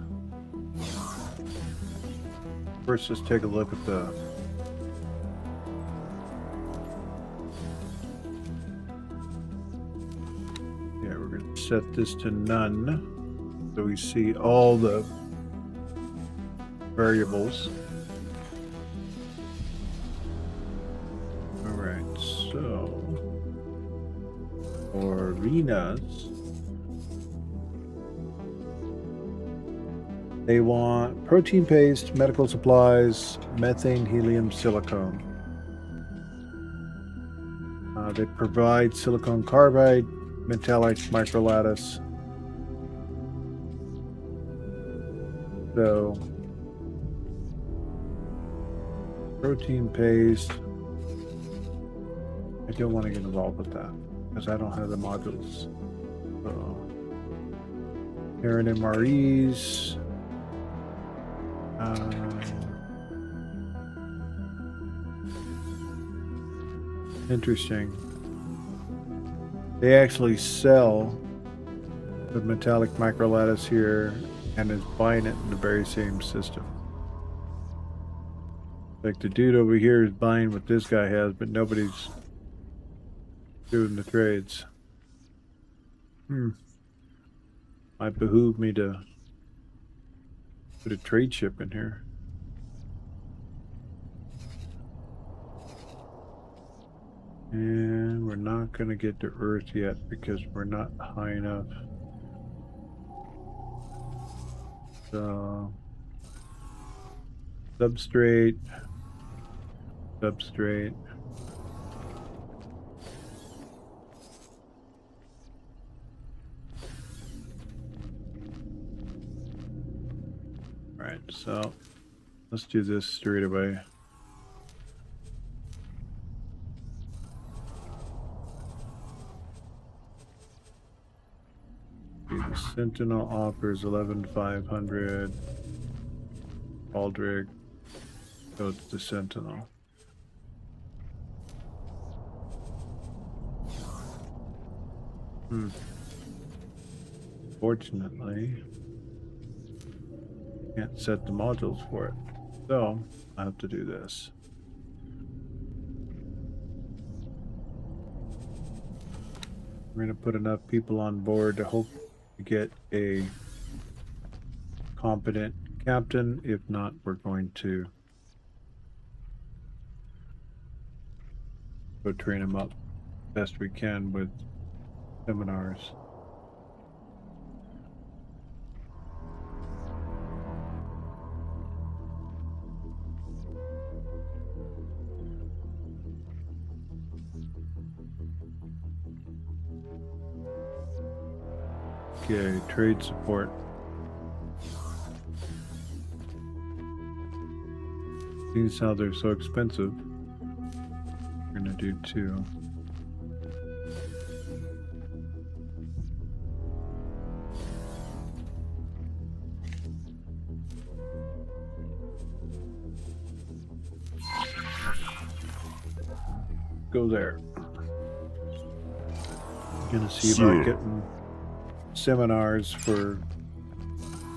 First, let's take a look at the we're going to set this to none so we see all the variables. All right, so for arenas, they want protein paste, medical supplies, methane, helium, silicone. They provide silicon carbide, metallic microlattice. So, protein paste. I don't want to get involved with that because I don't have the modules. So, here in MREs. Interesting. They actually sell the metallic microlattice here and is buying it in the very same system. Like the dude over here is buying what this guy has, but nobody's doing the trades. Might behoove me to put a trade ship in here. And we're not going to get to Earth yet because we're not high enough. So, substrate. Alright, so let's do this straight away. The Sentinel offers 11,500. Aldrich. So it's the Sentinel. Fortunately, can't set the modules for it. So I have to do this. We're going to put enough people on board to hope to get a competent captain. If not, we're going to go train them up best we can with seminars. Okay, trade support. Seeing how they're so expensive, we're gonna do 2. Go there. Gonna see about getting seminars for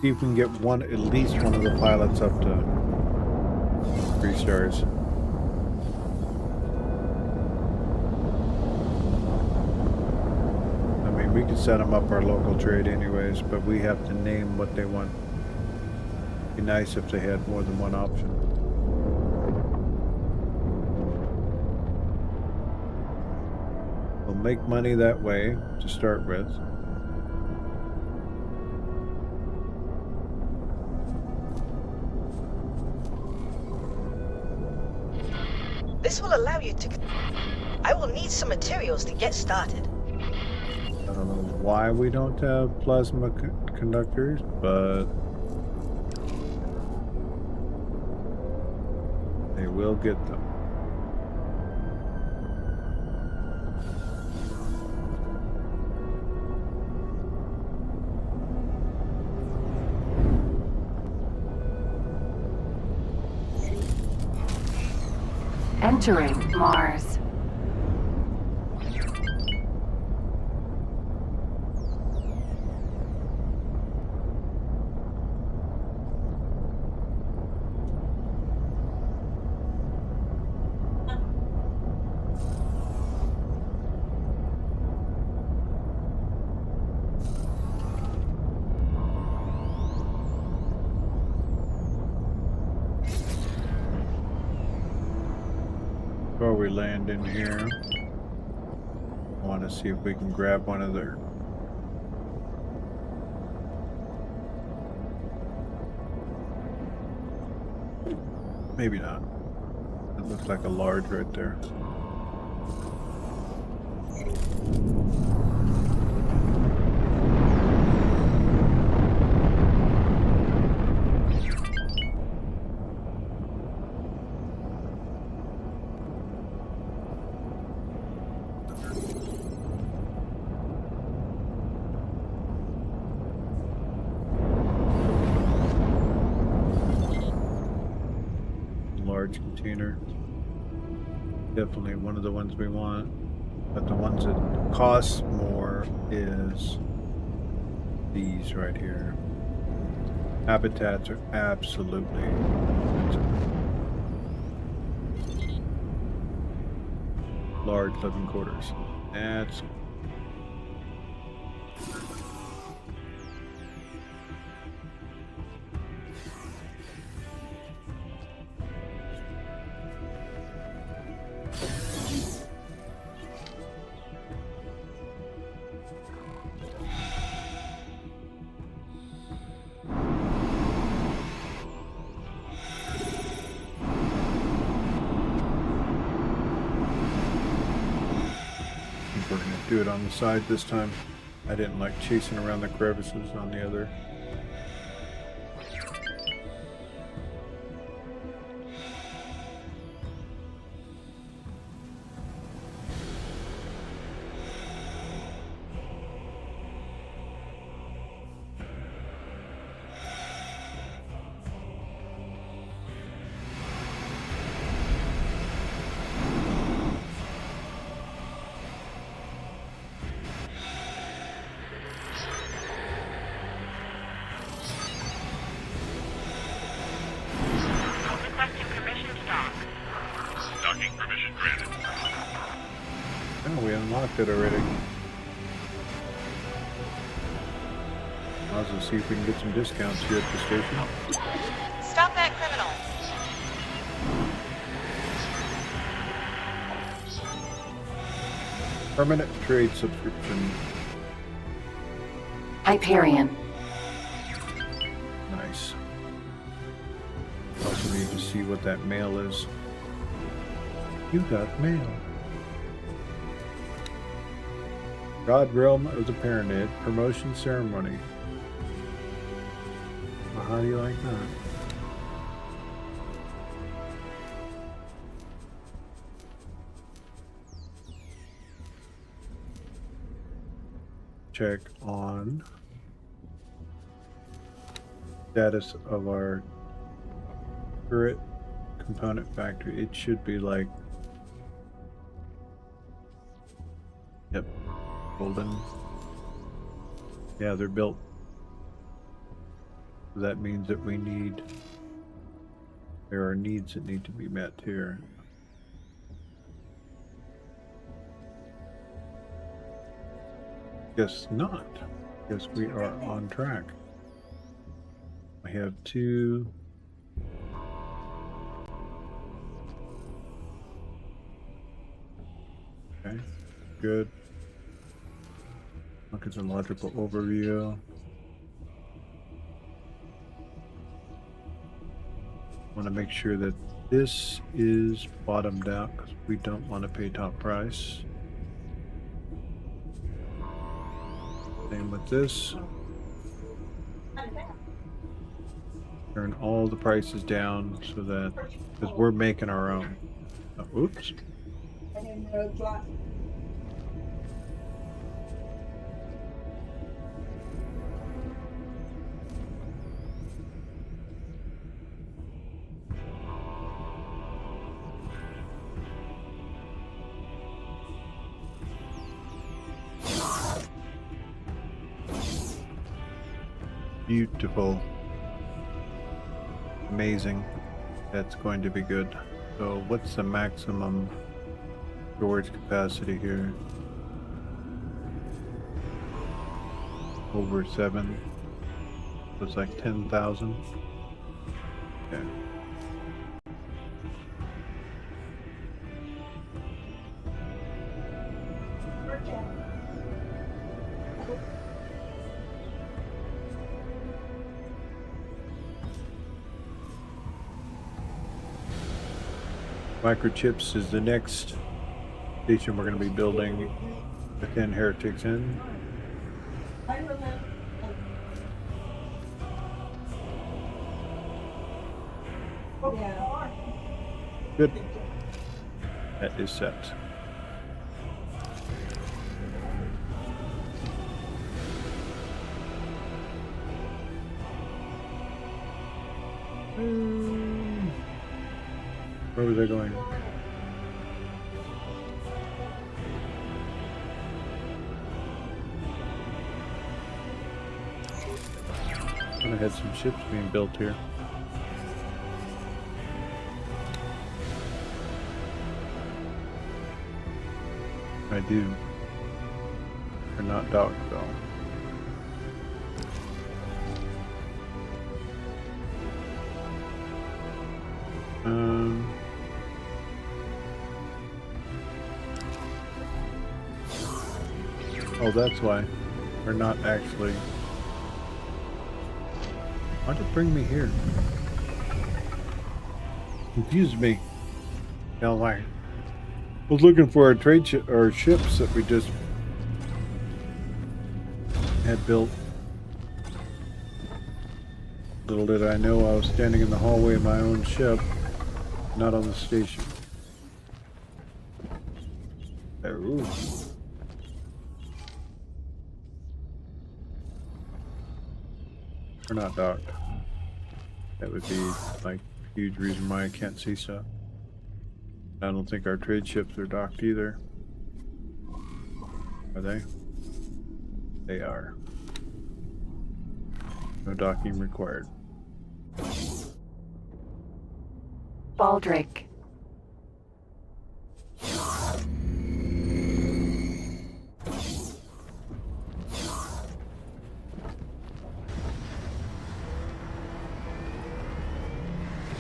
See if we can get at least one of the pilots up to 3 stars. I mean, we could set them up our local trade anyways, but we have to name what they want. It'd be nice if they had more than one option. We'll make money that way to start with. This will allow you to... I will need some materials to get started. I don't know why we don't have plasma conductors, but they will get them. Entering Mars. Before we land in here, I want to see if we can grab one of their... Maybe not. It looks like a large right there. Large container. Definitely one of the ones we want. But the ones that cost more is these right here. Habitats are absolutely expensive. Large living quarters. That's we're gonna do it on the side this time. I didn't like chasing around the crevices on the other. Requesting permission to dock. Docking permission granted. Oh, we unlocked it already. I'll just see if we can get some discounts here at the station. Stop that criminal. Permanent trade subscription. Hyperion. Nice. Also need to see what that mail is. You got mail. God Realm of the Pyramid promotion ceremony. Well, how do you like that? Check on status of our turret component factory. It should be like, yep, golden. Yeah, they're built. That means that we need, there are needs that need to be met here. Guess not. Guess we are on track. I have 2. Okay, good. Look at the logical overview. Want to make sure that this is bottomed out because we don't want to pay top price. Same with this. Turn all the prices down so that, because we're making our own. Oh, oops. Beautiful. Amazing. That's going to be good. So what's the maximum storage capacity here? Over 7. So it's like 10,000. Okay. Microchips is the next station we're going to be building within Heretics End. Good. That is set. Where was I going? I had some ships being built here. I do. They're not docked though. Oh, that's why. They're not actually. Why'd it bring me here? Confused me. Hell, I was looking for our trade ship or ships that we just had built. Little did I know I was standing in the hallway of my own ship, not on the station. Ooh. We're not docked. That would be like a huge reason why I can't see stuff. I don't think our trade ships are docked either. Are they? They are. No docking required. Baldric.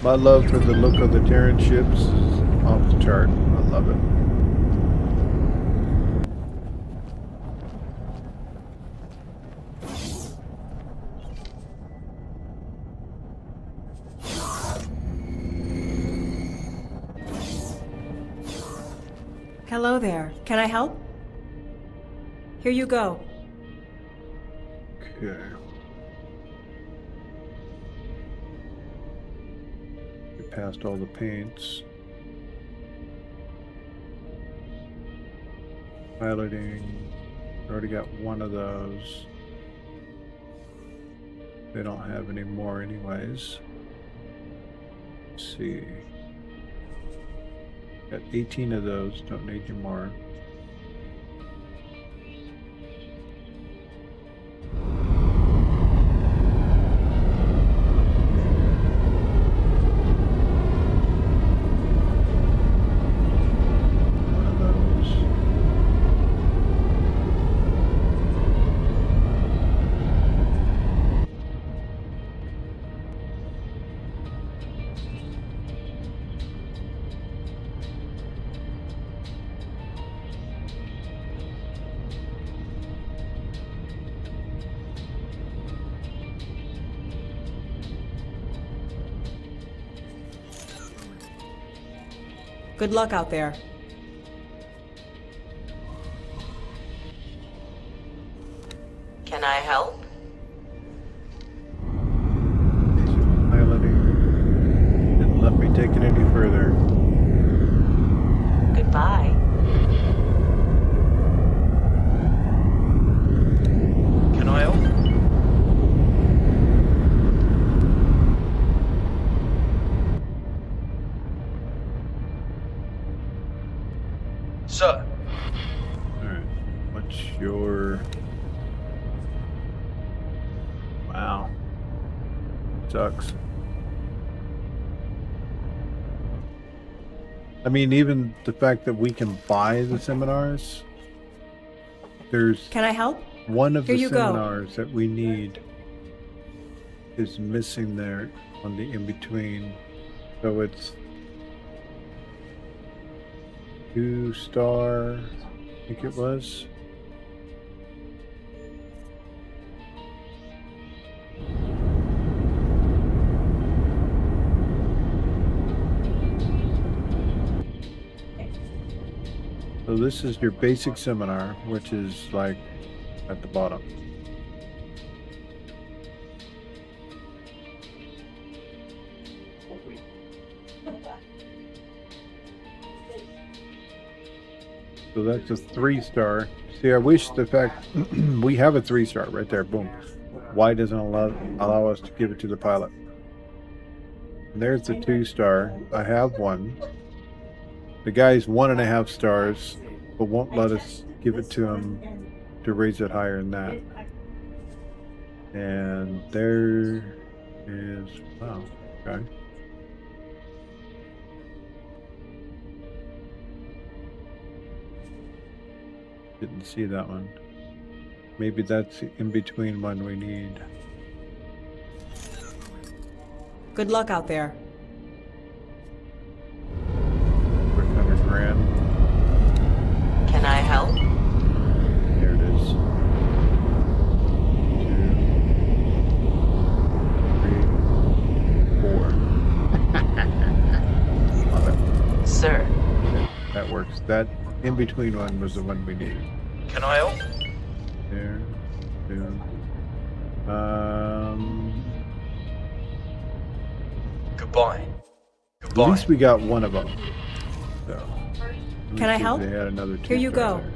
My love for the look of the Terran ships is off the chart. I love it. Hello there. Can I help? Here you go. Okay. We passed all the paints. Piloting. Already got one of those. They don't have any more anyways. Let's see. Got 18 of those, don't need any more. Good luck out there. Can I help? Piloting didn't let me take it any further. Goodbye. Can I help? Sir, Alright. What's your... Wow. Sucks. I mean, even the fact that we can buy the seminars, there's Can I help? one of Here the you go. seminars that we need is missing there on the in-between. So it's 2-star, I think it was. So this is your basic seminar, which is like at the bottom. So that's a 3-star. See, I wish the fact we have a 3-star right there. Boom. Why doesn't allow us to give it to the pilot? And there's the 2-star. I have one. The guy's 1.5 stars, but won't let us give it to him to raise it higher than that. And there is, wow, okay. Didn't see that one. Maybe that's the in-between one we need. Good luck out there. Quick 100 grand. Can I help? There it is. 2, 3, 4. Love it. Sir. That works. That in-between one was the one we needed. can I help? There. There. Goodbye. At Goodbye. least we got one of them. So. let me Can I see if help? They had another Here you 2-star go. there.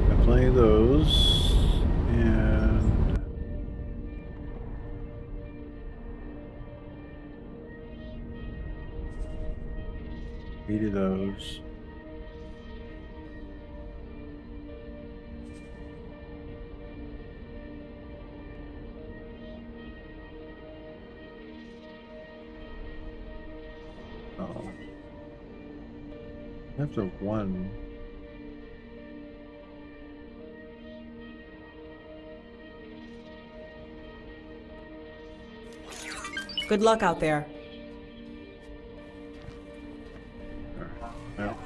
Got plenty of those, and 8 of those. Oh, that's a 1. Good luck out there. Well,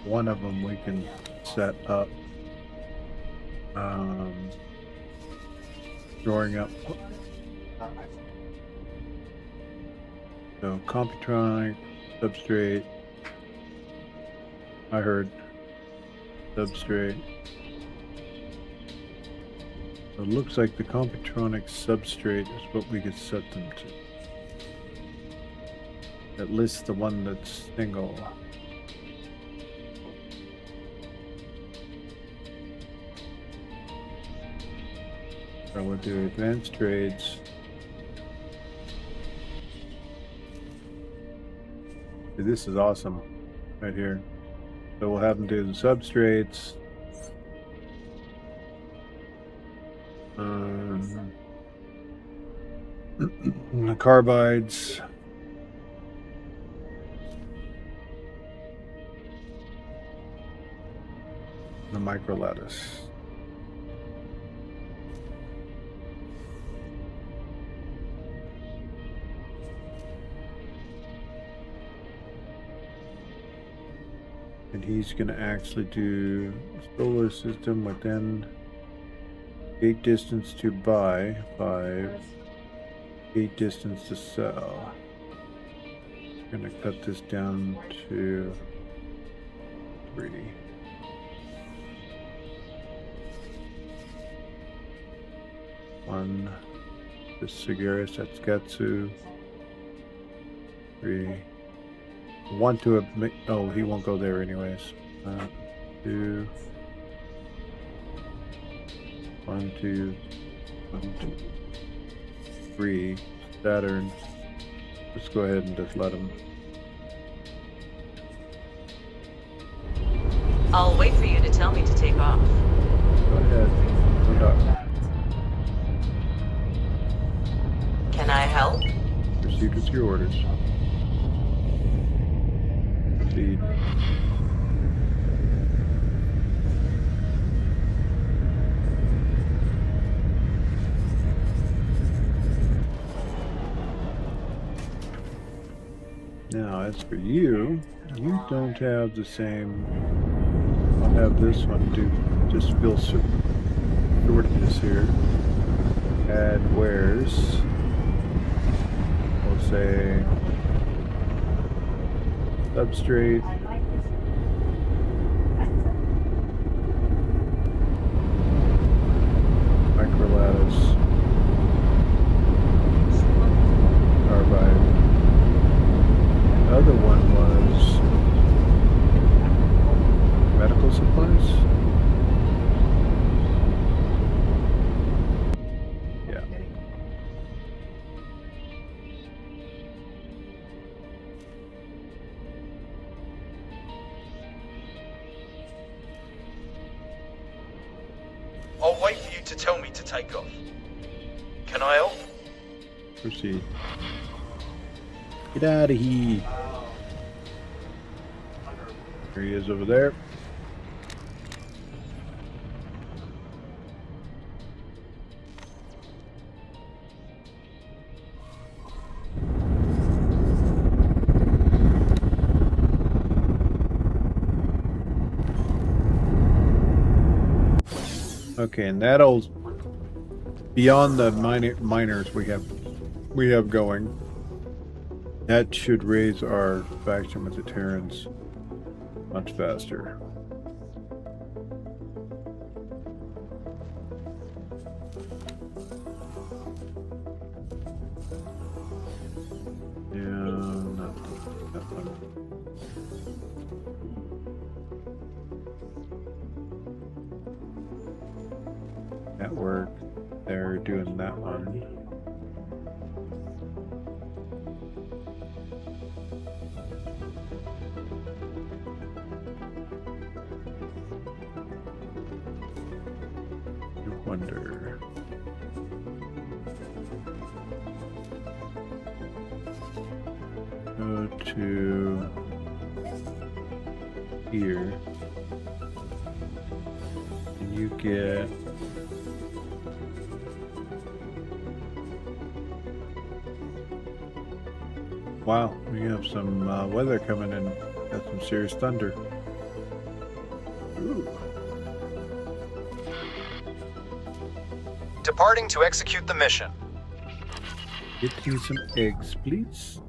one of them we can set up. Drawing up. So Computronic, substrate. I heard substrate. So it looks like the Computronic substrate is what we could set them to. It lists the one that's single. So we'll do advanced trades. See, this is awesome right here. So we'll have them do the substrates. The carbides. The micro lattice. And he's going to actually do solar system within 8 distance to buy, 5, 8 distance to sell. I'm going to cut this down to 3. One, this Sagaris, that's Gatsu. 3. 1 to a, oh, he won't go there anyways. 2. 1, 2, 1, 2, 3. Saturn. Let's go ahead and just let him. I'll wait for you to tell me to take off. Go ahead. No dock. Can I help? Proceed with your orders. Proceed. Now, as for you, you don't have the same. I'll have this one do just fill shortages here. Add wares. We'll say substrate. Microlattice. Carbide. The other one was medical supplies. Yeah. I'll wait for you to tell me to take off. Can I help? Proceed. Get out of here. There he is over there. Okay, and that'll beyond the miners we have going. That should raise our faction with the Terrans much faster. Yeah, not that one. Network, they're doing that one. Wonder. Go to here, and you get wow. We have some weather coming in. Got some serious thunder. Ooh. Departing to execute the mission. Get me some eggs, please.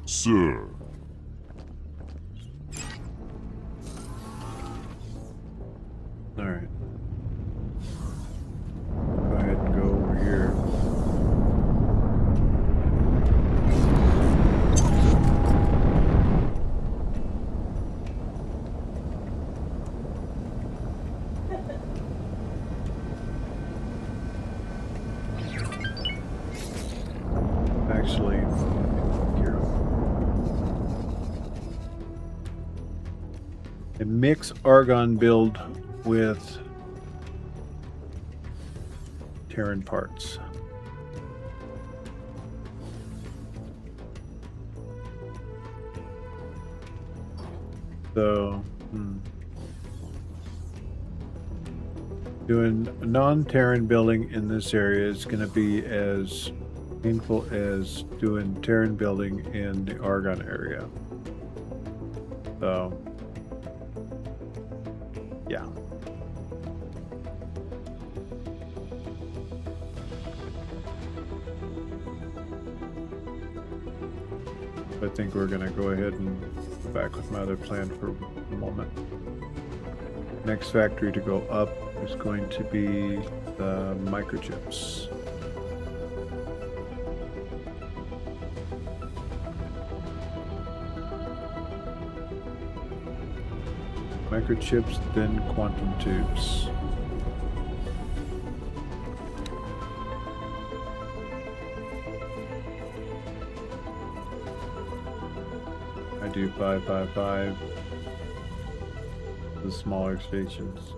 Sir. Alright. Go ahead and go over here. Actually, here. A mix Argon build with Terran parts. So, Doing a non-Terran building in this area is going to be as painful as doing Terran building in the Argon area. So, yeah. I think we're going to go ahead and go back with my other plan for a moment. Next factory to go up is going to be the microchips. Microchips, then quantum tubes. I do 555. The smaller stations.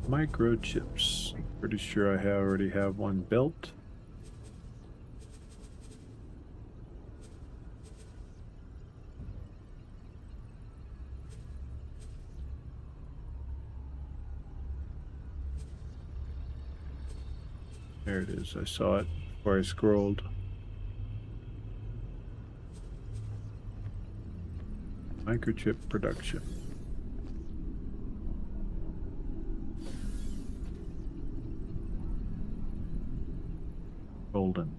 Microchips. Pretty sure I already have one built. There it is. I saw it before I scrolled. Microchip production. Golden.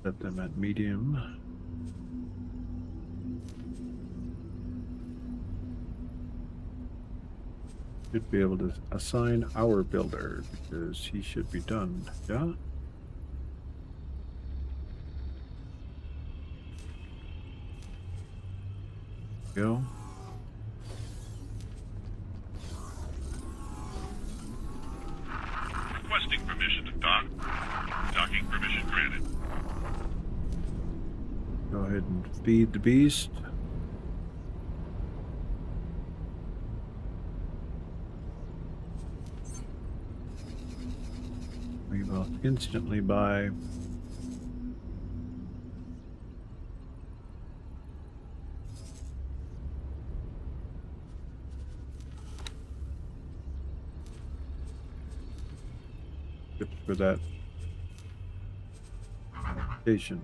Set them at medium. Should be able to assign our builder because he should be done. Yeah. Go. Requesting permission to dock. Docking permission granted. Go ahead and feed the beast. We will instantly buy chips for that station.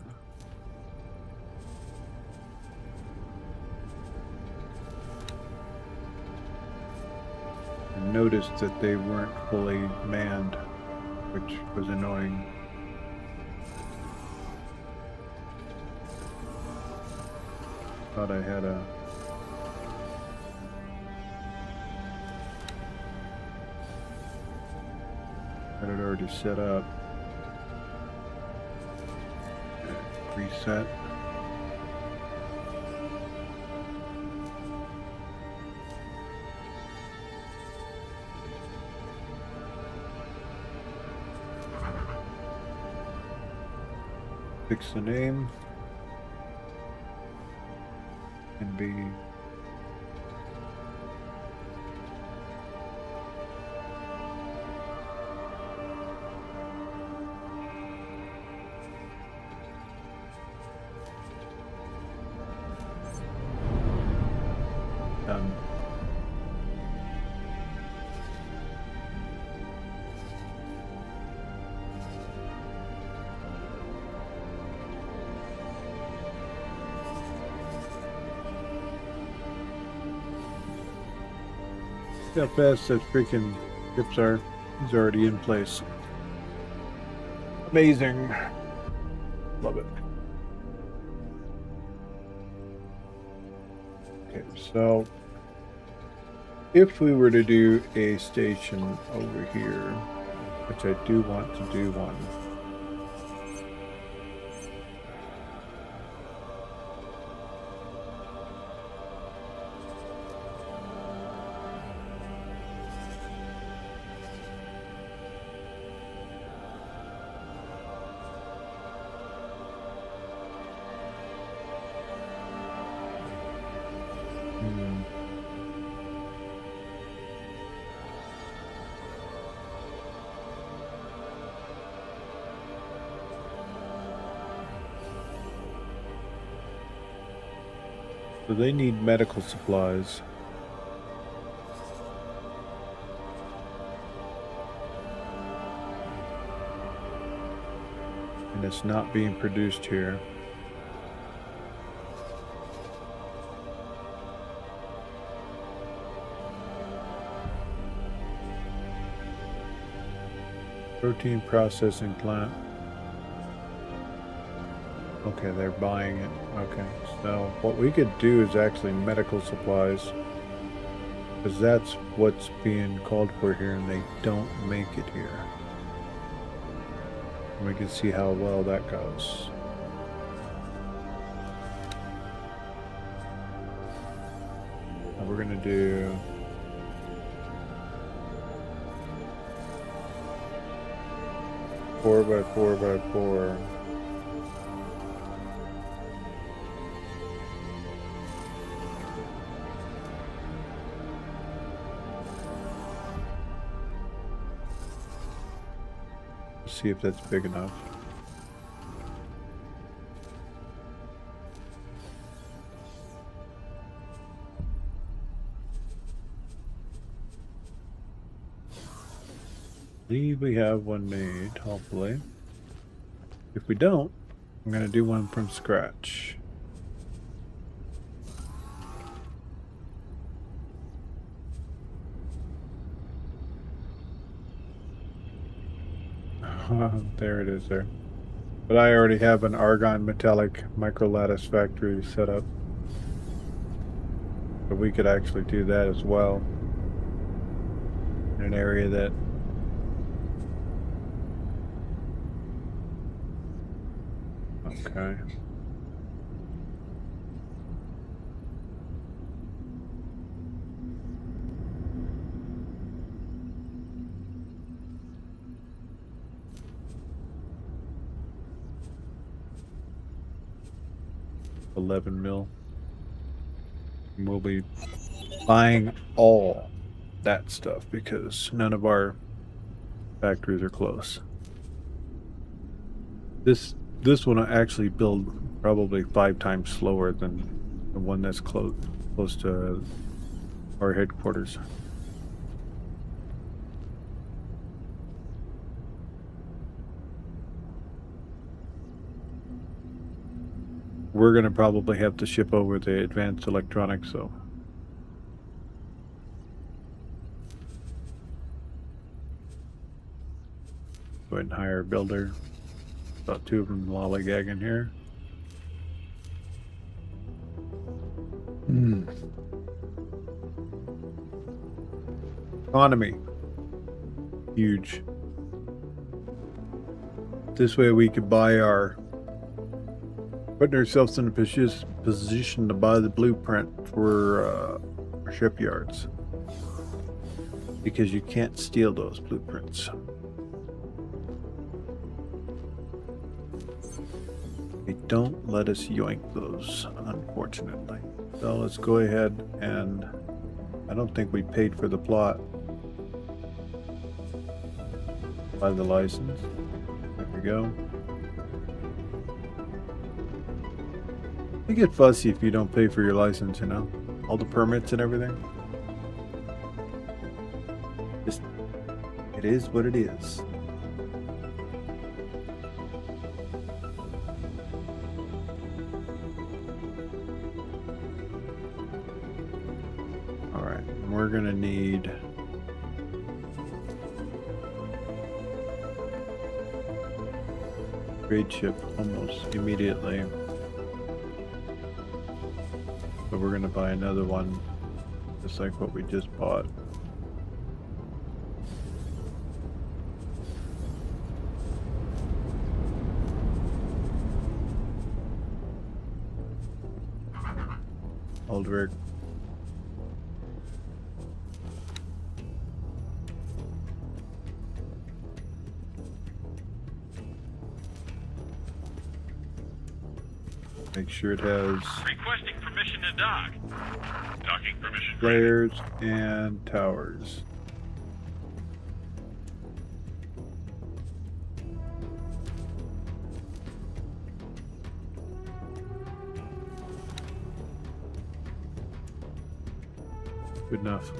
I noticed that they weren't fully manned, which was annoying. Thought I had a had it already set up. Reset. Fix the name and be done. See how fast those freaking chips are. He's already in place. Amazing. Love it. Okay, so if we were to do a station over here, which I do want to do one. So they need medical supplies. And it's not being produced here. Protein processing plant. Okay, they're buying it. Okay, so what we could do is actually medical supplies. Because that's what's being called for here, and they don't make it here. And we can see how well that goes. And we're gonna do 4 by 4 by 4. See if that's big enough. I believe we have one made, hopefully. If we don't, I'm going to do one from scratch. There it is there. But I already have an argon metallic microlattice factory set up. But we could actually do that as well. In an area that okay. $11 mil. And we'll be buying all that stuff because none of our factories are close. This one will actually build probably 5 times slower than the one that's close to our headquarters. We're gonna probably have to ship over the advanced electronics, so. Go ahead and hire a builder. About 2 of them lollygagging here. Economy. Huge. This way we could buy our... Putting ourselves in a position to buy the blueprint for our shipyards. Because you can't steal those blueprints. They don't let us yoink those, unfortunately. So let's go ahead and... I don't think we paid for the plot. Buy the license. There we go. You get fussy if you don't pay for your license, you know? All the permits and everything. Just, it is what it is. Alright, we're gonna need... trade ship almost immediately. So we're going to buy another one, just like what we just bought. Aldrich. Make sure it has Requesting permission to dock. Docking permission. flares and towers. Good enough.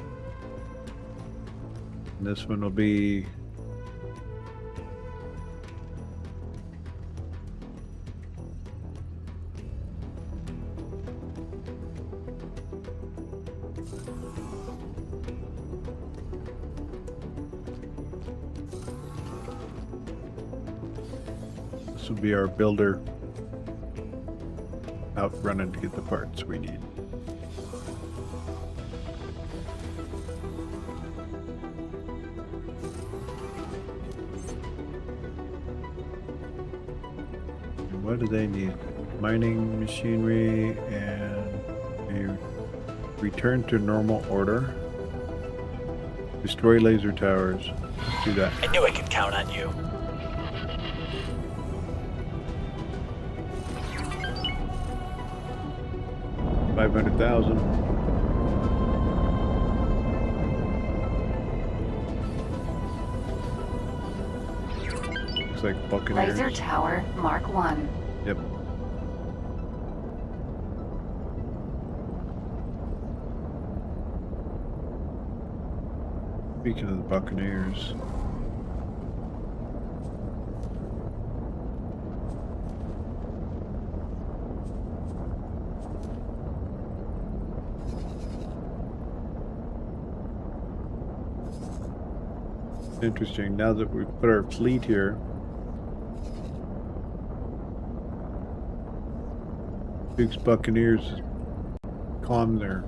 And this one will be this will be our builder out running to get the parts we need. What do they need? Mining machinery and a return to normal order. Destroy laser towers. Let's do that. I knew I could count on you. $500,000. Looks like Buccaneers. Laser Tower Mark 1. Yep. Speaking of the Buccaneers, interesting. Now that we put our fleet here, Duke's Buccaneers calm their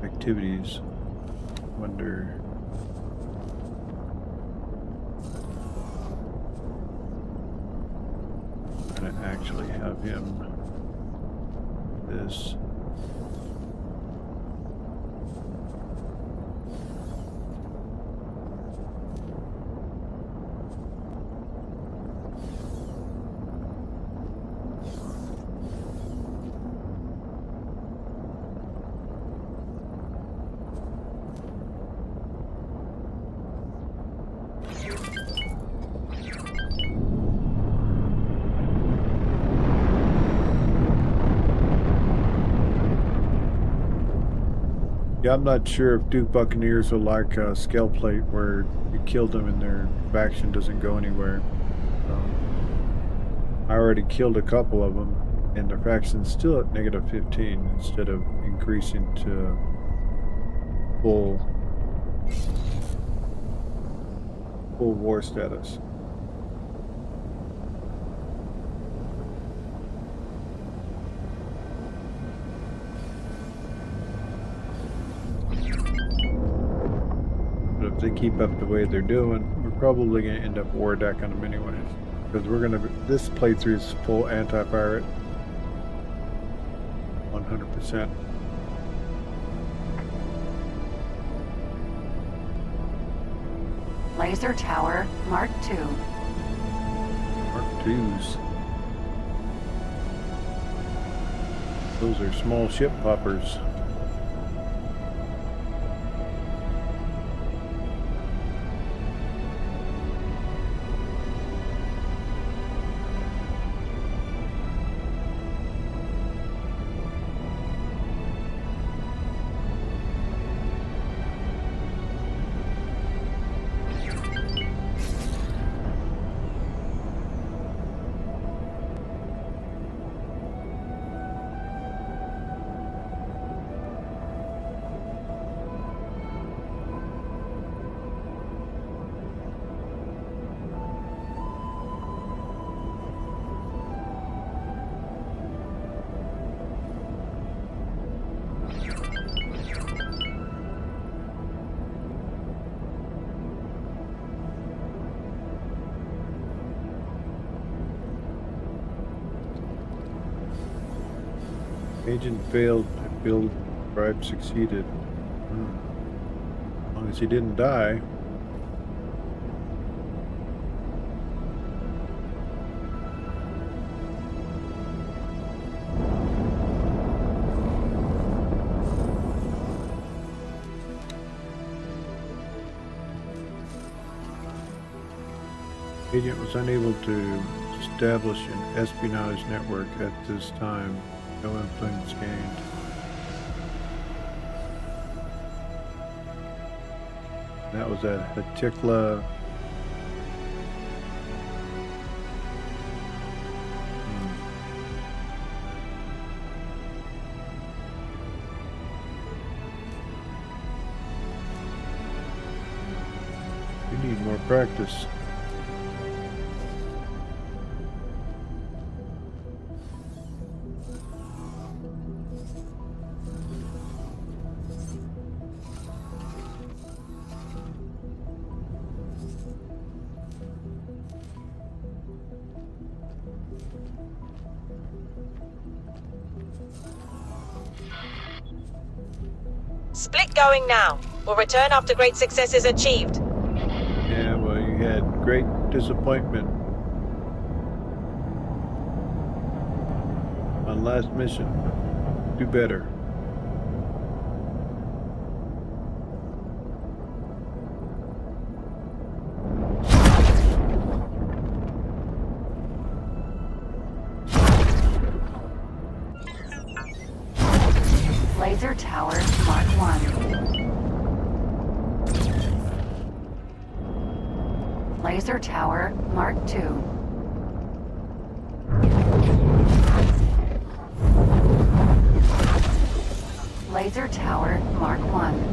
activities. Wonder. I'm gonna actually have him this. Yeah, I'm not sure if Duke Buccaneers are like a scale plate where you killed them and their faction doesn't go anywhere. I already killed a couple of them and their faction's still at -15 instead of increasing to full war status. If they keep up the way they're doing, we're probably going to end up war deck on them anyways. Because we're going to, this playthrough is full anti-pirate. 100%. Laser Tower Mark 2. Mark 2s. Those are small ship poppers. Agent failed to build, bribe succeeded. As long as he didn't die. Agent was unable to establish an espionage network at this time. No influence gained. That was at Hatikla. We need more practice. Split going now. We'll return after great success is achieved. Yeah, well, you had great disappointment on last mission. Do better. Laser Tower Mark 1. Laser Tower Mark 2. Laser Tower Mark 1.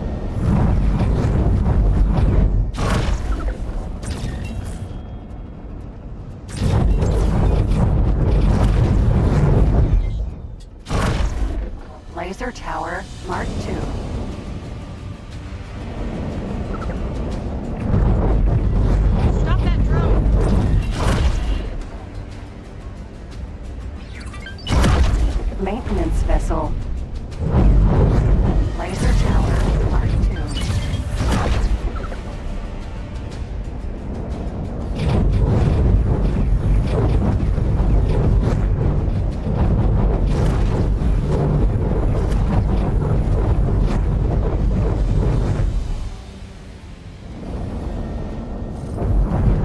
Laser Tower Mark 2. Stop that drone. Maintenance vessel. Laser Tower Mark 2.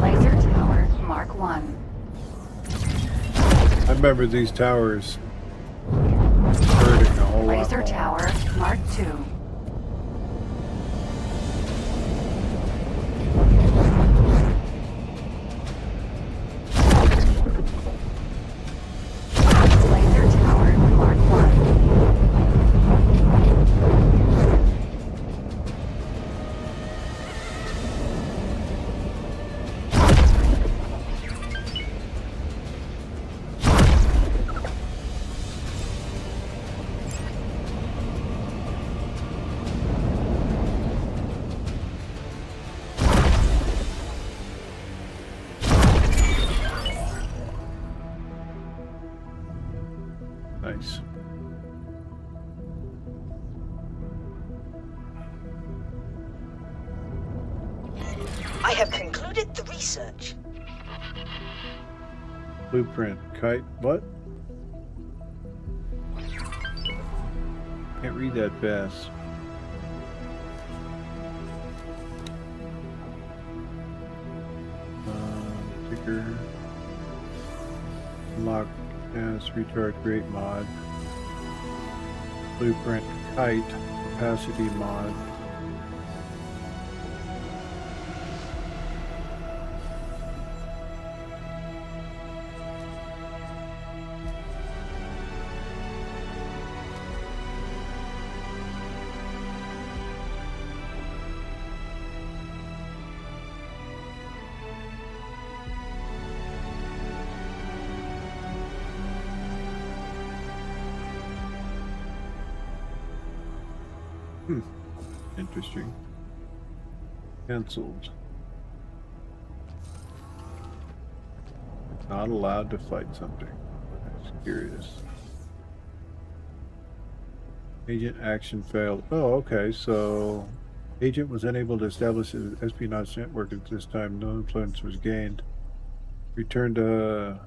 Laser Tower Mark 1. I remember these towers hurting a whole lot Laser more. Tower Mark 2. Laser Tower Mark 1. Nice. I have concluded the research. Blueprint. Kite. What? Can't read that fast. Ticker. Lock as recharge rate mod. Blueprint kite capacity mod. Interesting. Cancelled. Not allowed to fight something. That's curious. Agent action failed. Oh, okay. So, agent was unable to establish an espionage network at this time. No influence was gained. Returned to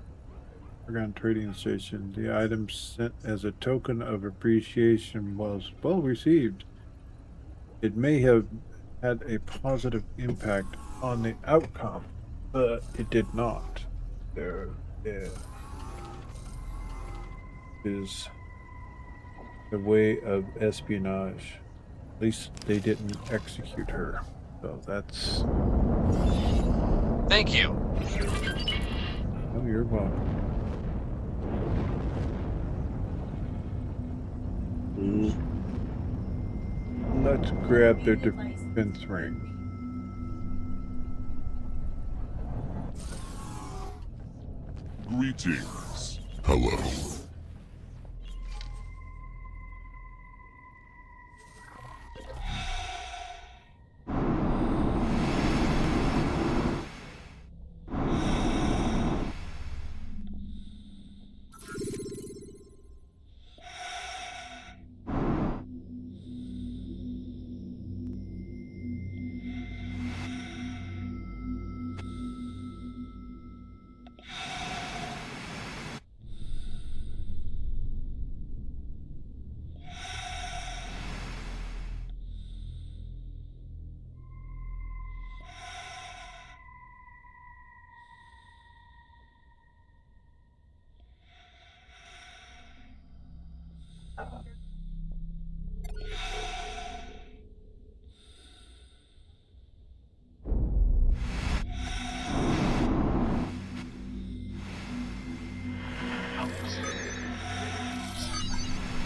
Argon Trading Station. The item sent as a token of appreciation was well received. It may have had a positive impact on the outcome, but it did not. There is the way of espionage. At least they didn't execute her. So that's... Thank you. Oh, you're welcome. Let's grab their defense ring. Greetings. Hello.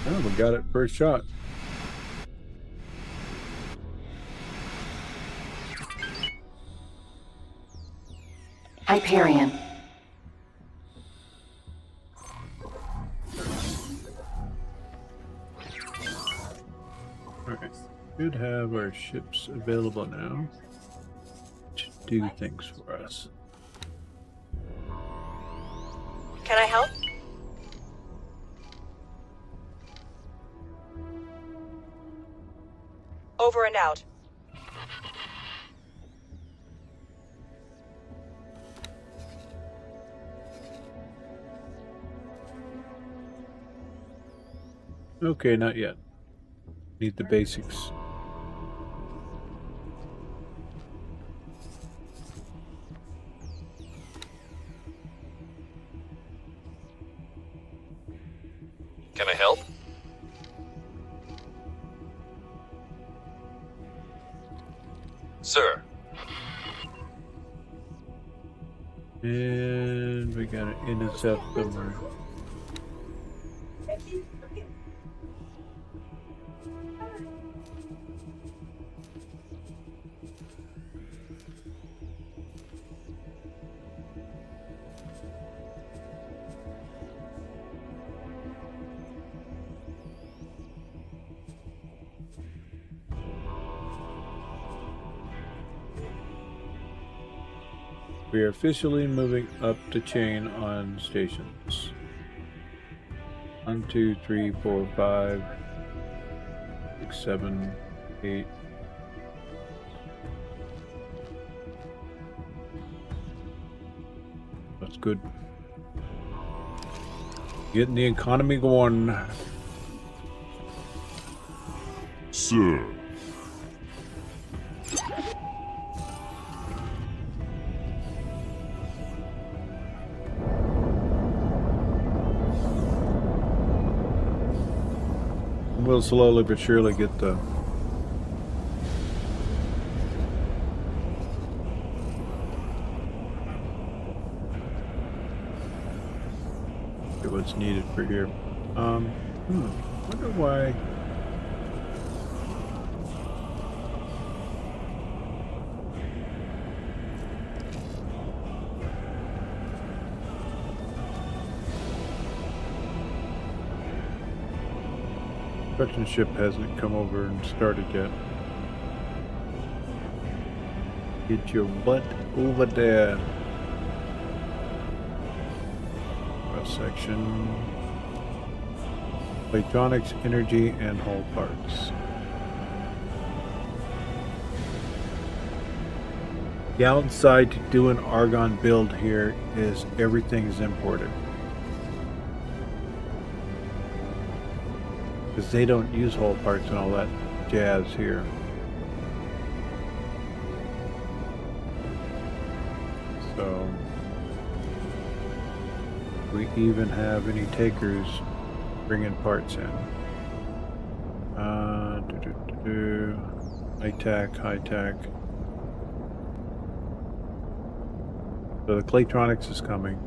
Oh, we got it first shot. Hyperion. Alright. Should have our ships available now to do things for us. Can I help? Over and out. Okay, not yet. Need the basics. Can I help? Sir. And we gotta intercept somewhere. We are officially moving up the chain on stations. 1, 2, 3, 4, 5, 6, 7, 8. That's good. Getting the economy going. Sir. We'll slowly but surely get the get what's needed for here. Wonder why. Construction ship hasn't come over and started yet. Get your butt over there. Cross section. Electronics, energy, and hull parts. The downside to doing Argon build here is everything's imported. Because they don't use hull parts and all that jazz here. So, we even have any takers bringing parts in. High tech, high tech. So the Claytronics is coming.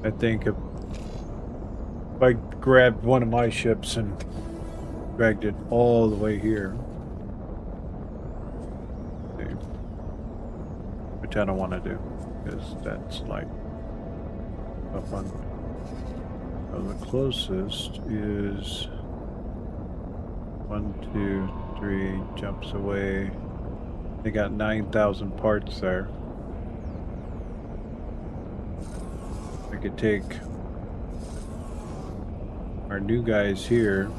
I think if I grabbed one of my ships and dragged it all the way here, which I don't want to do, because that's like up on. So the closest is 1, 2, 3 jumps away. They got 9,000 parts there. I could take our new guys here.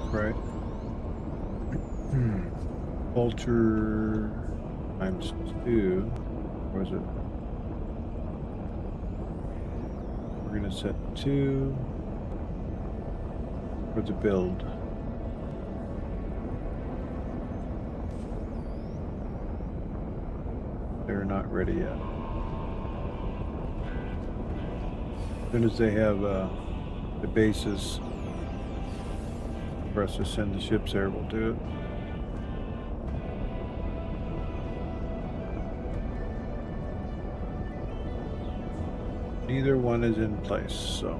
Right. Vulture times 2. Or is it? We're gonna set 2. Where's the build? They're not ready yet. As soon as they have the bases for us to send the ships there, we'll do it. Neither one is in place, so.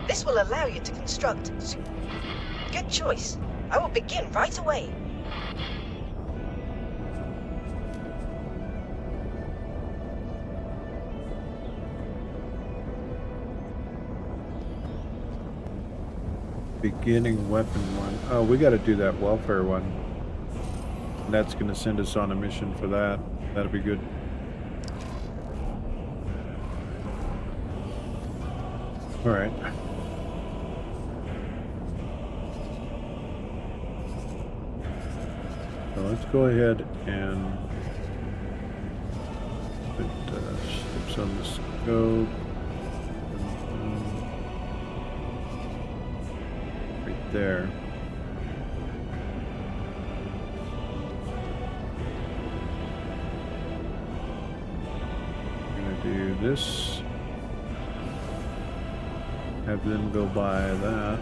This will allow you to construct. Good choice. I will begin right away. Beginning weapon one. Oh, we got to do that welfare one. And that's going to send us on a mission for that. That'll be good. All right. So let's go ahead and put ships on the scope. Right there. I'm gonna do this. Have them go by that.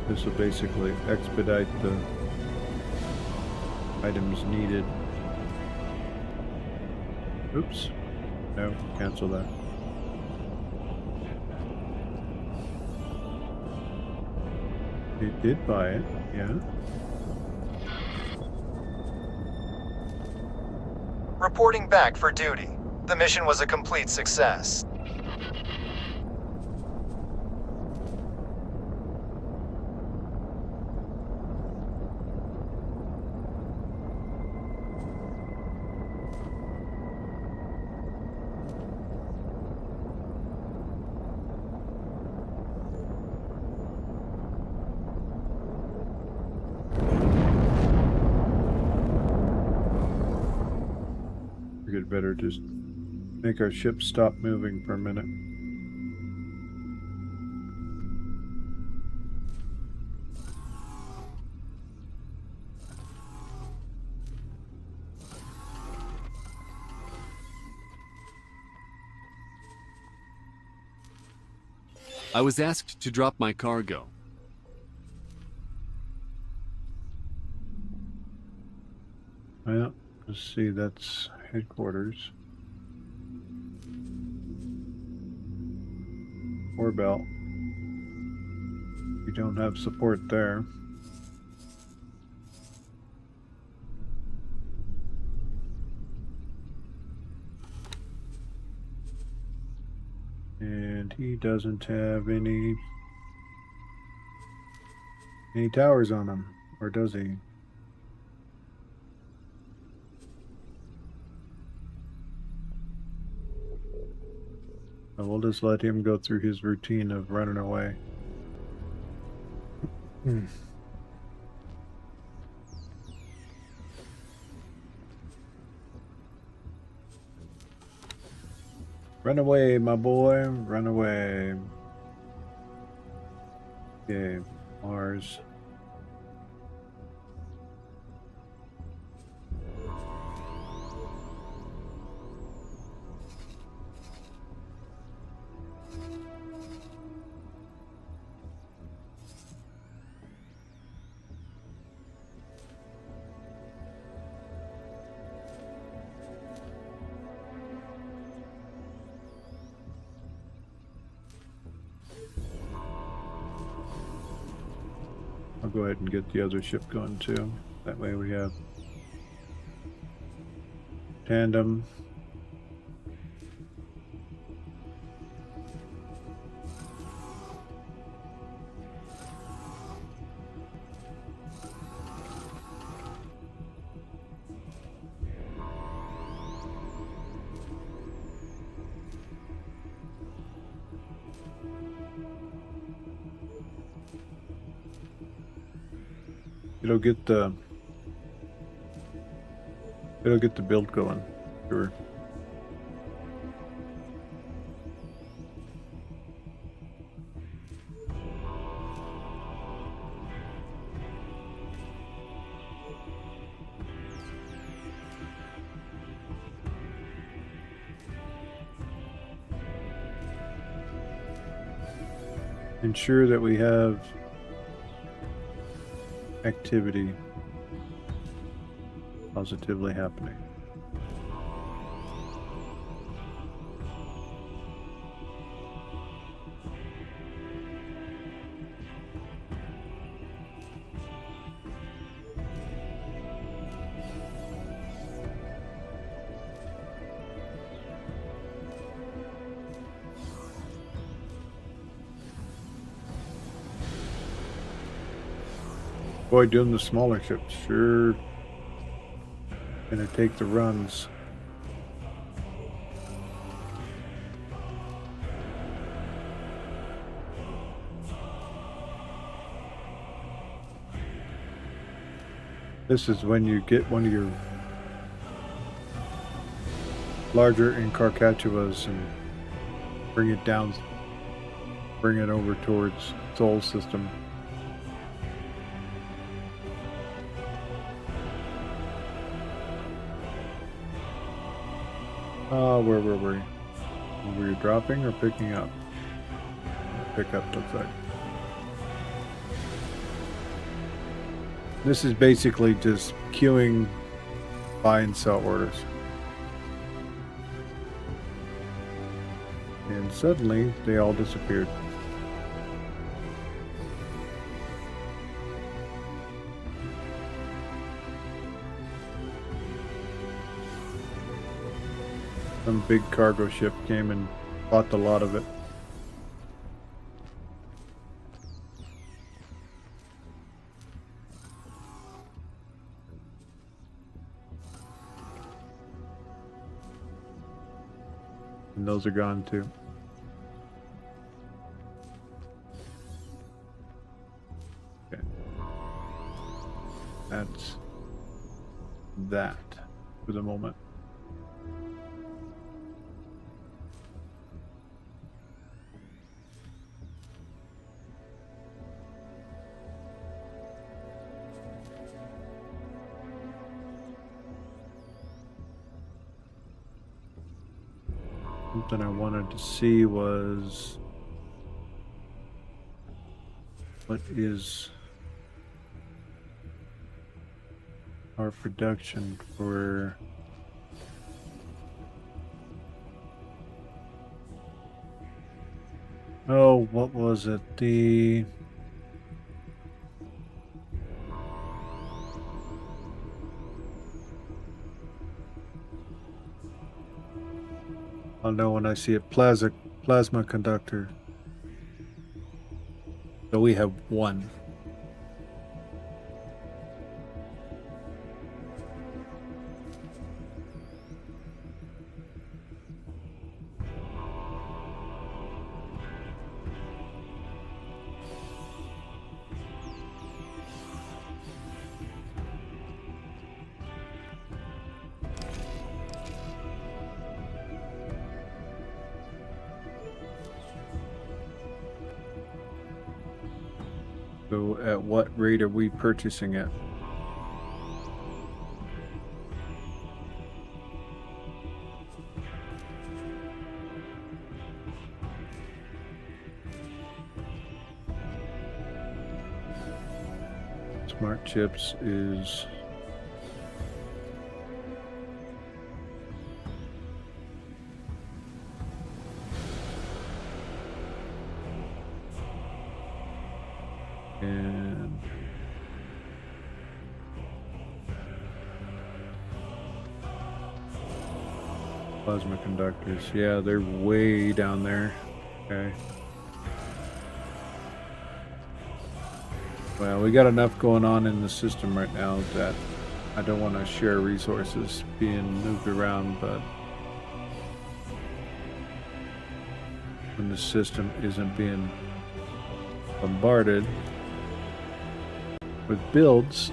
This will basically expedite the items needed. Oops. No, cancel that. It did buy it, yeah. Reporting back for duty. The mission was a complete success. We'd better just make our ship stop moving for a minute. I was asked to drop my cargo. Well, let's see, that's headquarters. Or belt. We don't have support there. And And he doesn't have any towers on him, or does he? So we'll just let him go through his routine of running away. Run away, my boy. Run away. Okay, Mars. I'll go ahead and get the other ship going too. That way we have tandem. It'll get the build going. Sure. Ensure that we have activity positively happening. Boy, doing the smaller ships sure gonna take the runs. This is when you get one of your larger Incarcatuas and bring it down, bring it over towards Sol system. Where were we? Were we dropping or picking up? Pick up, looks like. This is basically just queuing buy and sell orders. And suddenly, they all disappeared. Some big cargo ship came and bought the lot of it. And those are gone too. Okay. That's that for the moment. Something I wanted to see was what is our production for what was it? I'll know when I see it. plasma conductor. So we have one. So at what rate are we purchasing it? Smart chips is and plasma conductors. Yeah, they're way down there. Okay. Well, we got enough going on in the system right now that I don't want to share resources being moved around, but when the system isn't being bombarded with builds,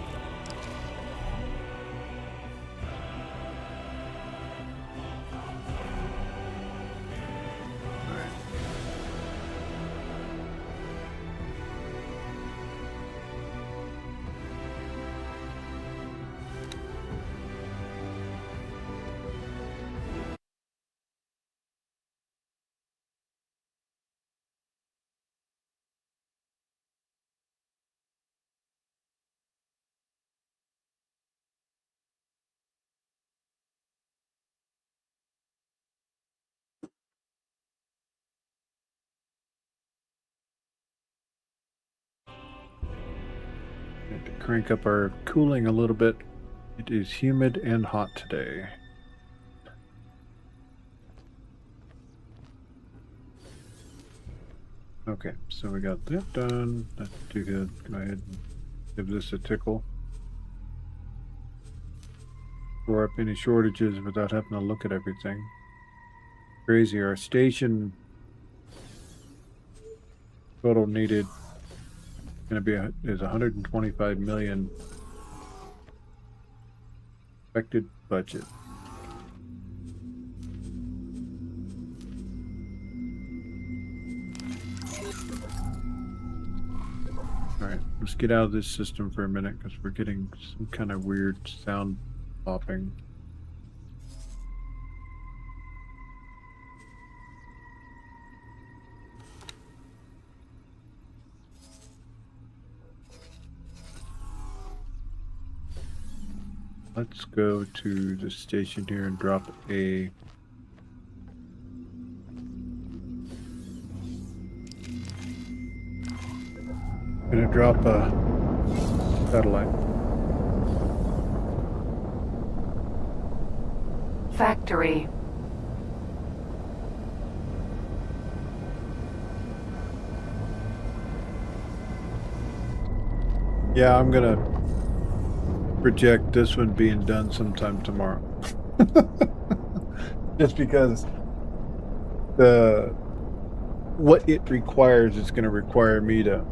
we have to crank up our cooling a little bit. It is humid and hot today. Okay, so we got that done. That's too good. Go ahead and give this a tickle. Throw up any shortages without having to look at everything. Crazy. Our station total needed going to be is 125 million expected budget. All right, let's get out of this system for a minute because we're getting some kind of weird sound popping. Let's go to the station here and drop a gonna drop a satellite. Factory. Yeah, I'm gonna project this one being done sometime tomorrow. Just because what it requires is going to require me to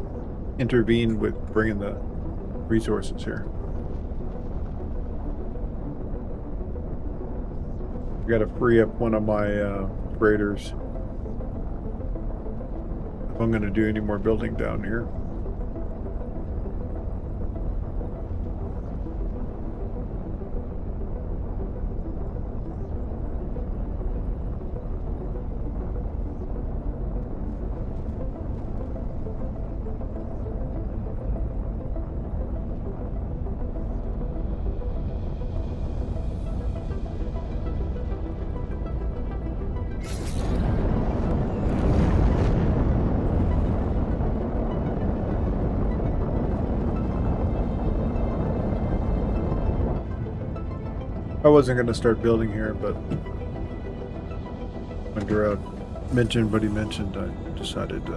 intervene with bringing the resources here. I got to free up one of my freighters if I'm going to do any more building down here. I wasn't going to start building here, but when Gerard mention what he mentioned, I decided to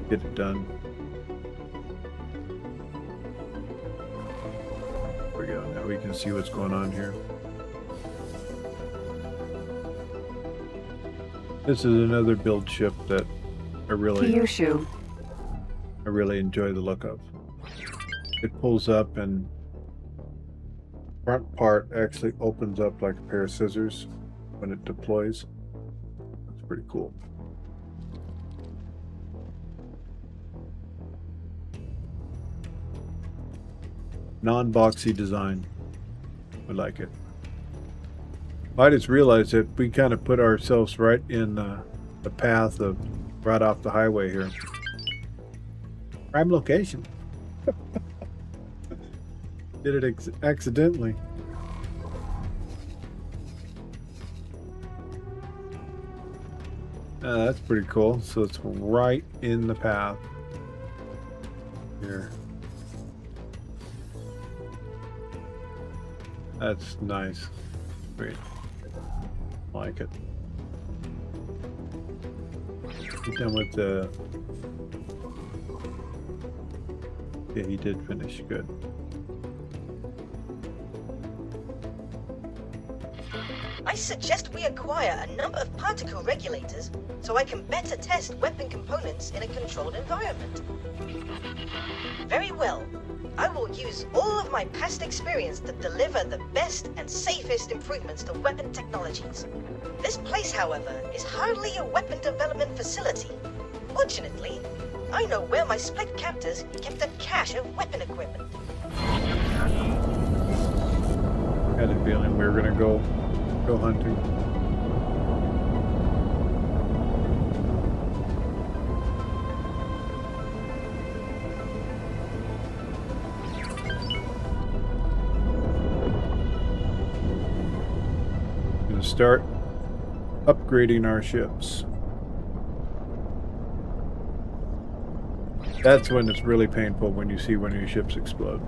get it done. There we go. Now we can see what's going on here. This is another build ship that I really enjoy the look of. It pulls up and front part actually opens up like a pair of scissors when it deploys. That's pretty cool. Non-boxy design. I like it. I just realized that we kind of put ourselves right in the path of right off the highway here. Prime location. Did it accidentally. That's pretty cool. So it's right in the path here. That's nice. Great. Like it. Get done with the... Yeah, he did finish. Good. I suggest we acquire a number of particle regulators so I can better test weapon components in a controlled environment. Very well. I will use all of my past experience to deliver the best and safest improvements to weapon technologies. This place, however, is hardly a weapon development facility. Fortunately, I know where my split captors kept a cache of weapon equipment. Had a feeling we were gonna go hunting. Gonna start upgrading our ships. That's when it's really painful, when you see one of your ships explode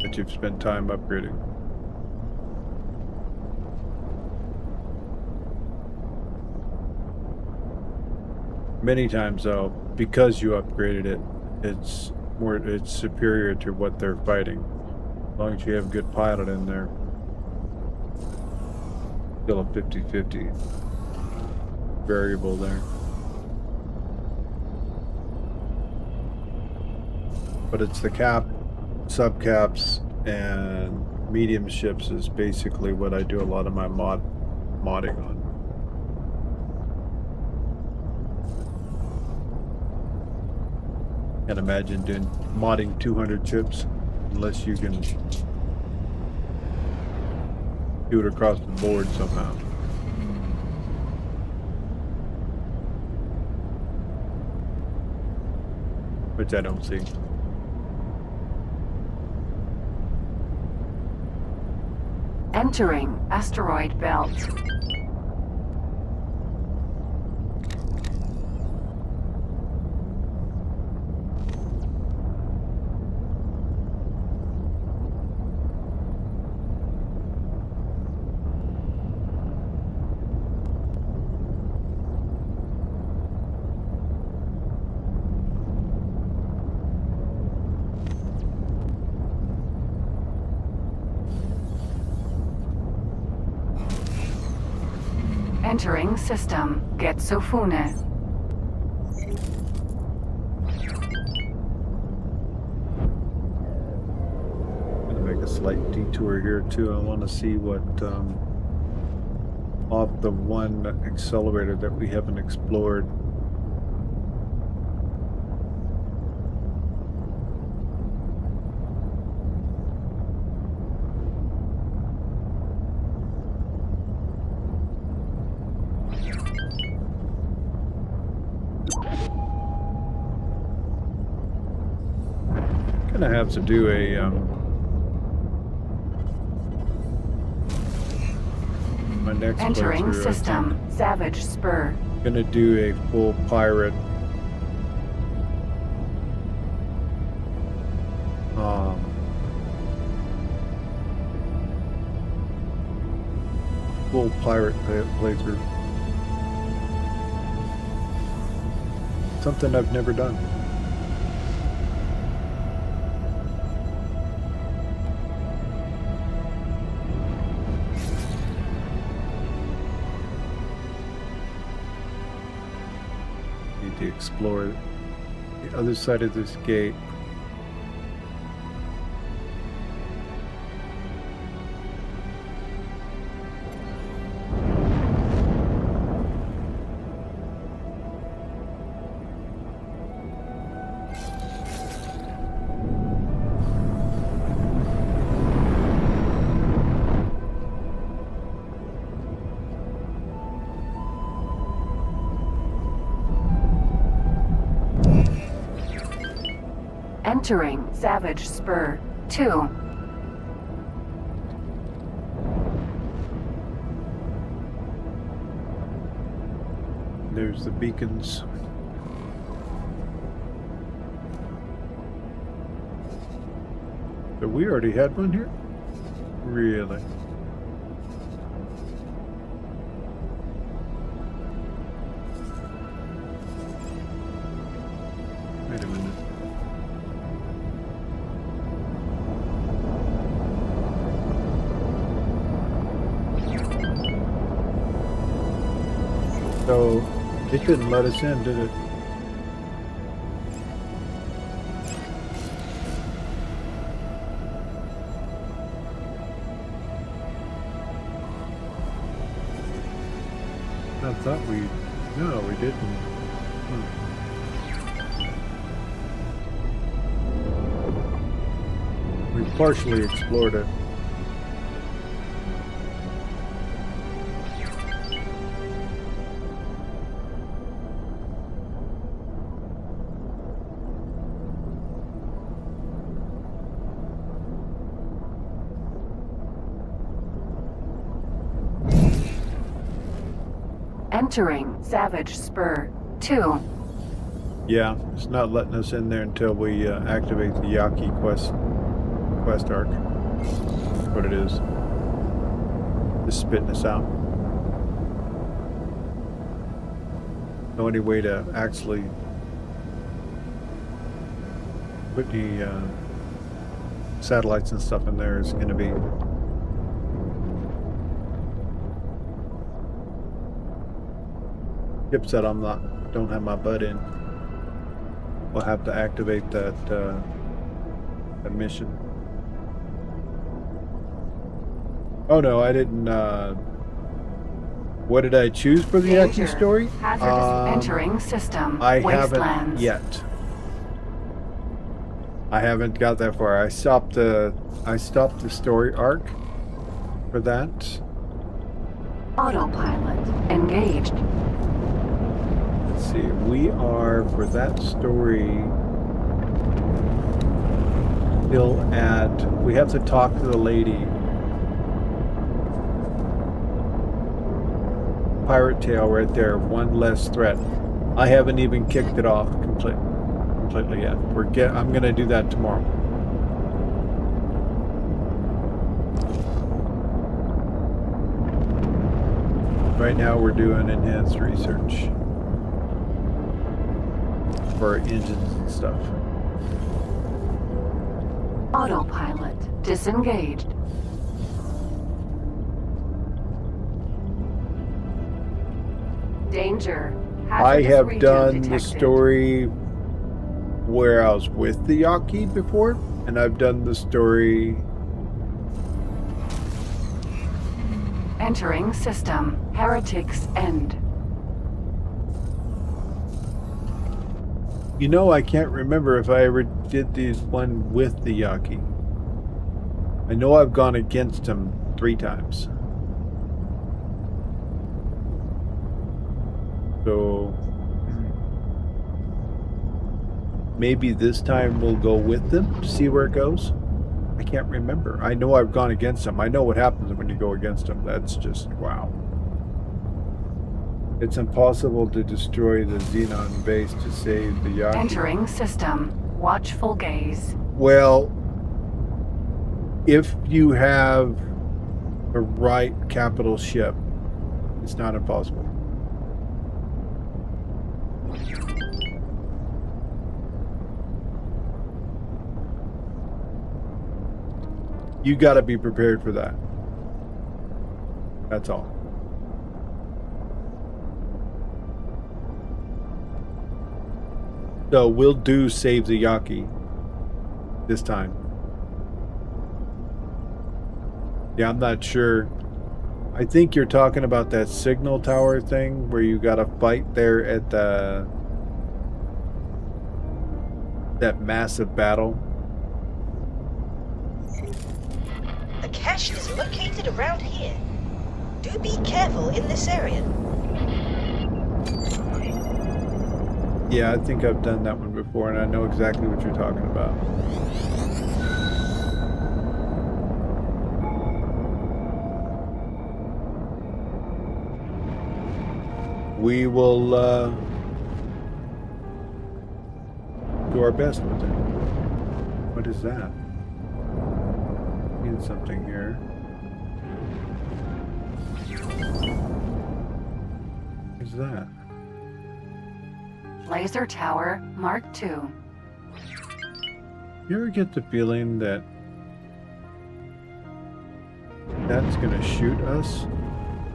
that you've spent time upgrading. Many times though, because you upgraded it, it's superior to what they're fighting. As long as you have a good pilot in there. Still a 50-50 variable there. But it's the cap, subcaps, and medium ships is basically what I do a lot of my modding on. Can't imagine doing modding 200 ships unless you can do it across the board somehow. Which I don't see. Entering asteroid belt. Entering system. Getsofune. I'm gonna make a slight detour here too. I want to see what off the one accelerator that we haven't explored. Gonna have to do a my next Entering playthrough, system. Savage Spur. Gonna do a full pirate full pirate playthrough. Something I've never done. Need to explore the other side of this gate. Entering Savage Spur 2. There's the beacons. So we already had one here? Really? Wait a minute. So it didn't let us in, did it? I thought no, we didn't. We partially explored it. Entering Savage Spur 2. Yeah, it's not letting us in there until we activate the Yaki quest arc. That's what it is. Just spitting us out. No any way to actually put the satellites and stuff in there is going to be Chip said don't have my butt in. We'll have to activate that mission. Oh no, I didn't. What did I choose for the Danger. Yaki story? Hazardous entering system. I Wastelands. haven't yet. I haven't got that far. I stopped the story arc for that. Autopilot engaged. Let's see. We are for that story still at. We have to talk to the lady. Pirate Tail right there. One less threat. I haven't even kicked it off completely yet. I'm gonna do that tomorrow. Right now we're doing enhanced research for engines and stuff. Autopilot disengaged. Danger. I Hazardous have region done the detected. story where I was with the Yaki before, and I've done the story. Entering system. Heretics End. You know, I can't remember if I ever did this one with the Yaki. I know I've gone against him 3 times. So maybe this time we'll go with them to see where it goes. I can't remember. I know I've gone against them. I know what happens when you go against them. That's just wow. It's impossible to destroy the Xenon base to save the Yaki. Entering system. Watchful gaze. Well, if you have the right capital ship, It's not impossible. You got to be prepared for that. That's all. So we'll do save the Yaki this time. Yeah, I'm not sure. I think you're talking about that signal tower thing where you got to fight there at that massive battle. The cache is located around here. Do be careful in this area. Yeah, I think I've done that one before, and I know exactly what you're talking about. We will do our best with it. What is that? Need something here. What is that? Laser Tower Mark II. You ever get the feeling that that's gonna shoot us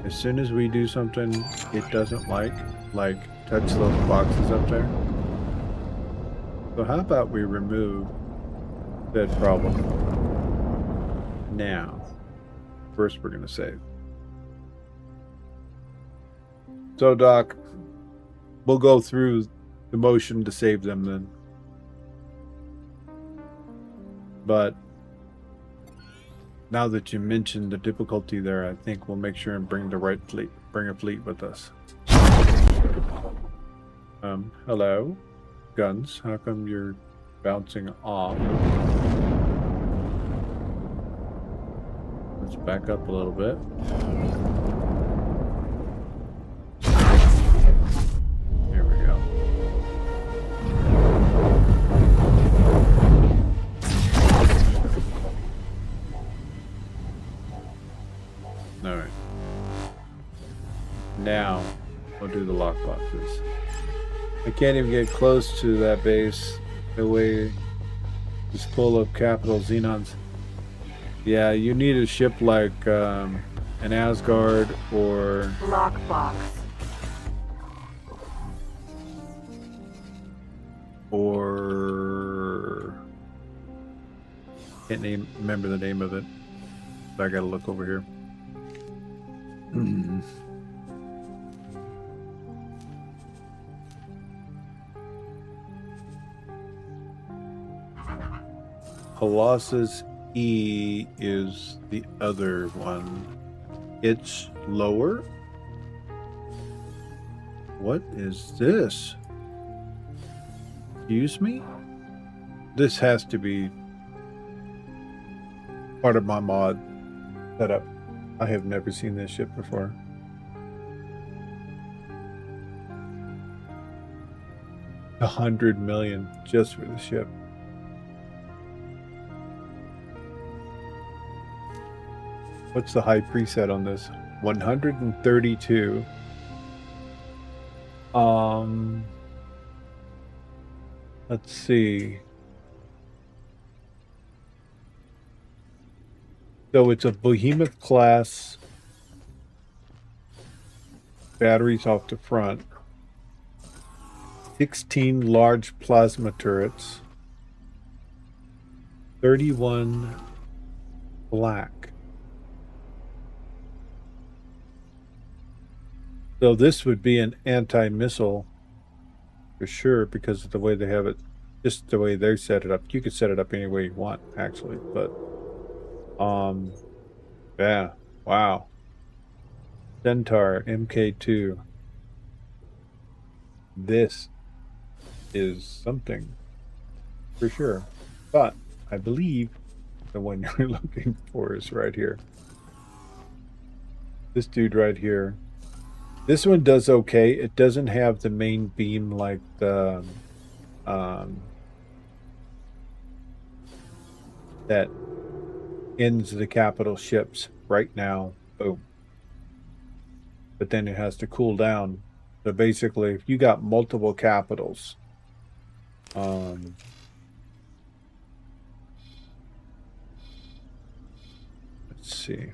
as soon as we do something it doesn't like touch those boxes up there? So how about we remove that problem? Now, first we're gonna save. So Doc, we'll go through the motion to save them then. But now that you mentioned the difficulty there, I think we'll make sure and bring the right fleet. Bring a fleet with us. Hello? Guns, how come you're bouncing off? Let's back up a little bit. Here we go. All right. Now we'll do the lockboxes. I can't even get close to that base the way it's full of capital Xenons. Yeah, you need a ship like an Asgard or Lockbox. can't remember the name of it. So I gotta look over here. Colossus E is the other one. It's lower. What is this? Excuse me? This has to be part of my mod setup. I have never seen this ship before. $100 million just for the ship. What's the high preset on this? 132. Let's see. So it's a Behemoth class. Batteries off the front. 16 large plasma turrets. 31 black. So this would be an anti-missile for sure because of the way they have it, just the way they set it up. You could set it up any way you want, actually, but yeah, wow. Centaur MK2. This is something for sure, but I believe the one you're looking for is right here. This dude right here. This one does okay. It doesn't have the main beam like the that ends the capital ships right now. Boom. but then it has to cool down. So basically, if you got multiple capitals, let's see.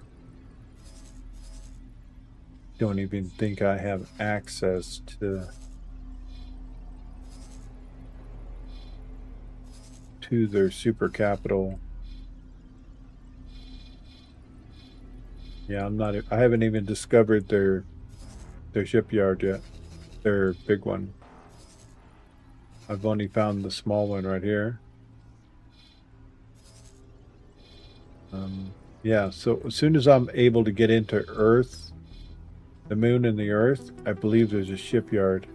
Don't even think I have access to their super capital. Yeah, I haven't even discovered their shipyard yet. Their big one. I've only found the small one right here. Yeah, so as soon as I'm able to get into Earth, the moon and the Earth, I believe there's a shipyard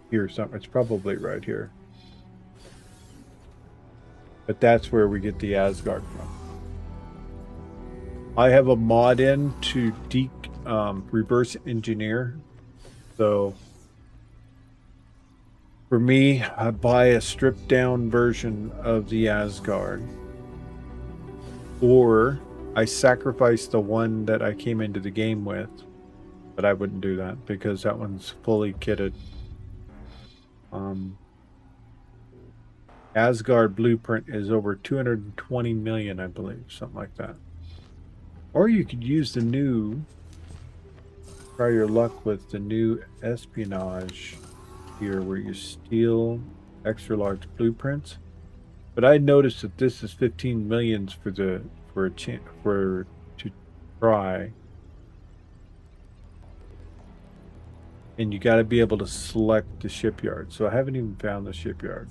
here somewhere. It's probably right here. But that's where we get the Asgard from. I have a mod in to reverse engineer. So for me, I buy a stripped down version of the Asgard. Or I sacrifice the one that I came into the game with. But I wouldn't do that because that one's fully kitted. Asgard blueprint is over 220 million, I believe, something like that. Or you could use the new, try your luck with the new espionage here where you steal extra large blueprints. But I noticed that this is 15 millions to try. And you got to be able to select the shipyard. So I haven't even found the shipyard.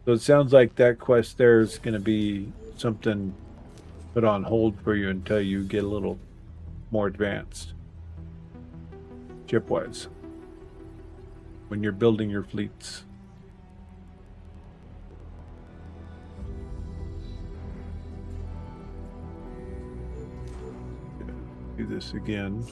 So it sounds like that quest there is going to be something put on hold for you until you get a little more advanced. Ship-wise. When you're building your fleets. Do this again.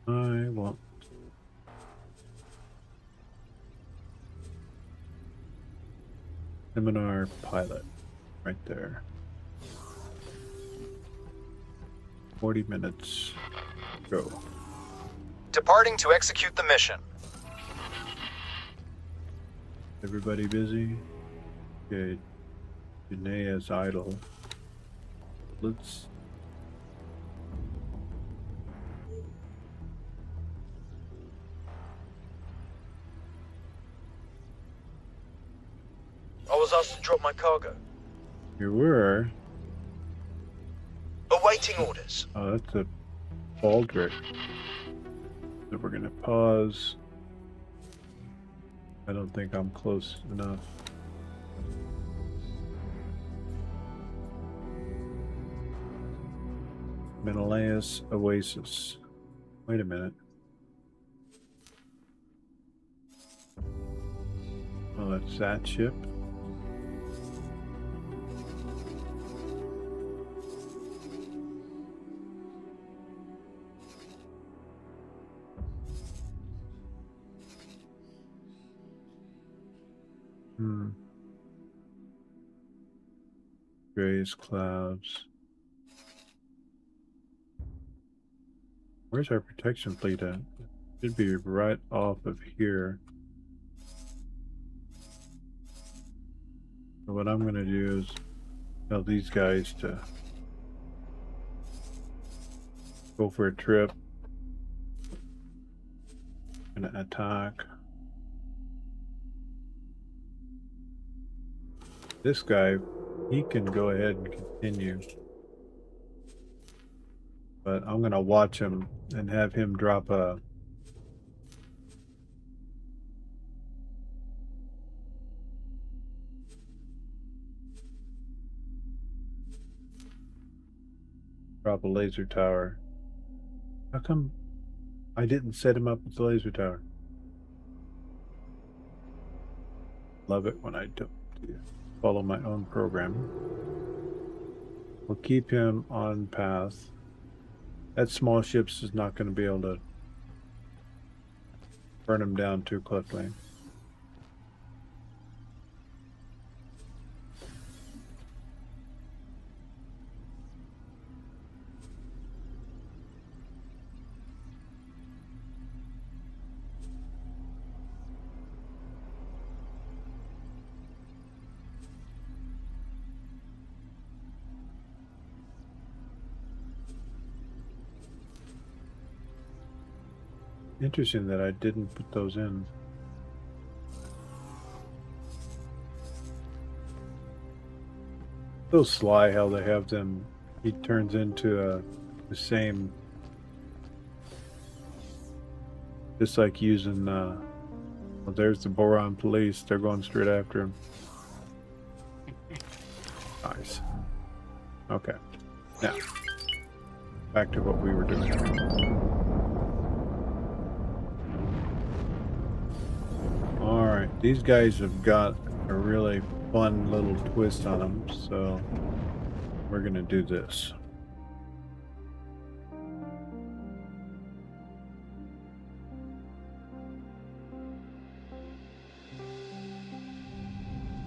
I want seminar pilot right there. 40 minutes. Go. Departing to execute the mission. Everybody busy? Okay. Janae is idle. Let's I was asked to drop my cargo. You were. Awaiting orders. Oh, that's a baldric. So we're gonna pause. I don't think I'm close enough. Menelaus Oasis. Wait a minute. Oh, that's that ship. Grays, clouds. Where's our protection fleet at? Should be right off of here. So what I'm going to do is tell these guys to go for a trip. Gonna attack. This guy, he can go ahead and continue. But I'm gonna watch him and have him drop a laser tower. How come I didn't set him up with the laser tower? Love it when I don't do. follow my own program. We'll keep him on path. That small ships is not going to be able to burn him down too quickly. Interesting that I didn't put those in. So sly how they have them. He turns into the same, just like using. Well, there's the Boron police. They're going straight after him. Nice. Okay. Now back to what we were doing. Alright, these guys have got a really fun little twist on them, so we're gonna do this.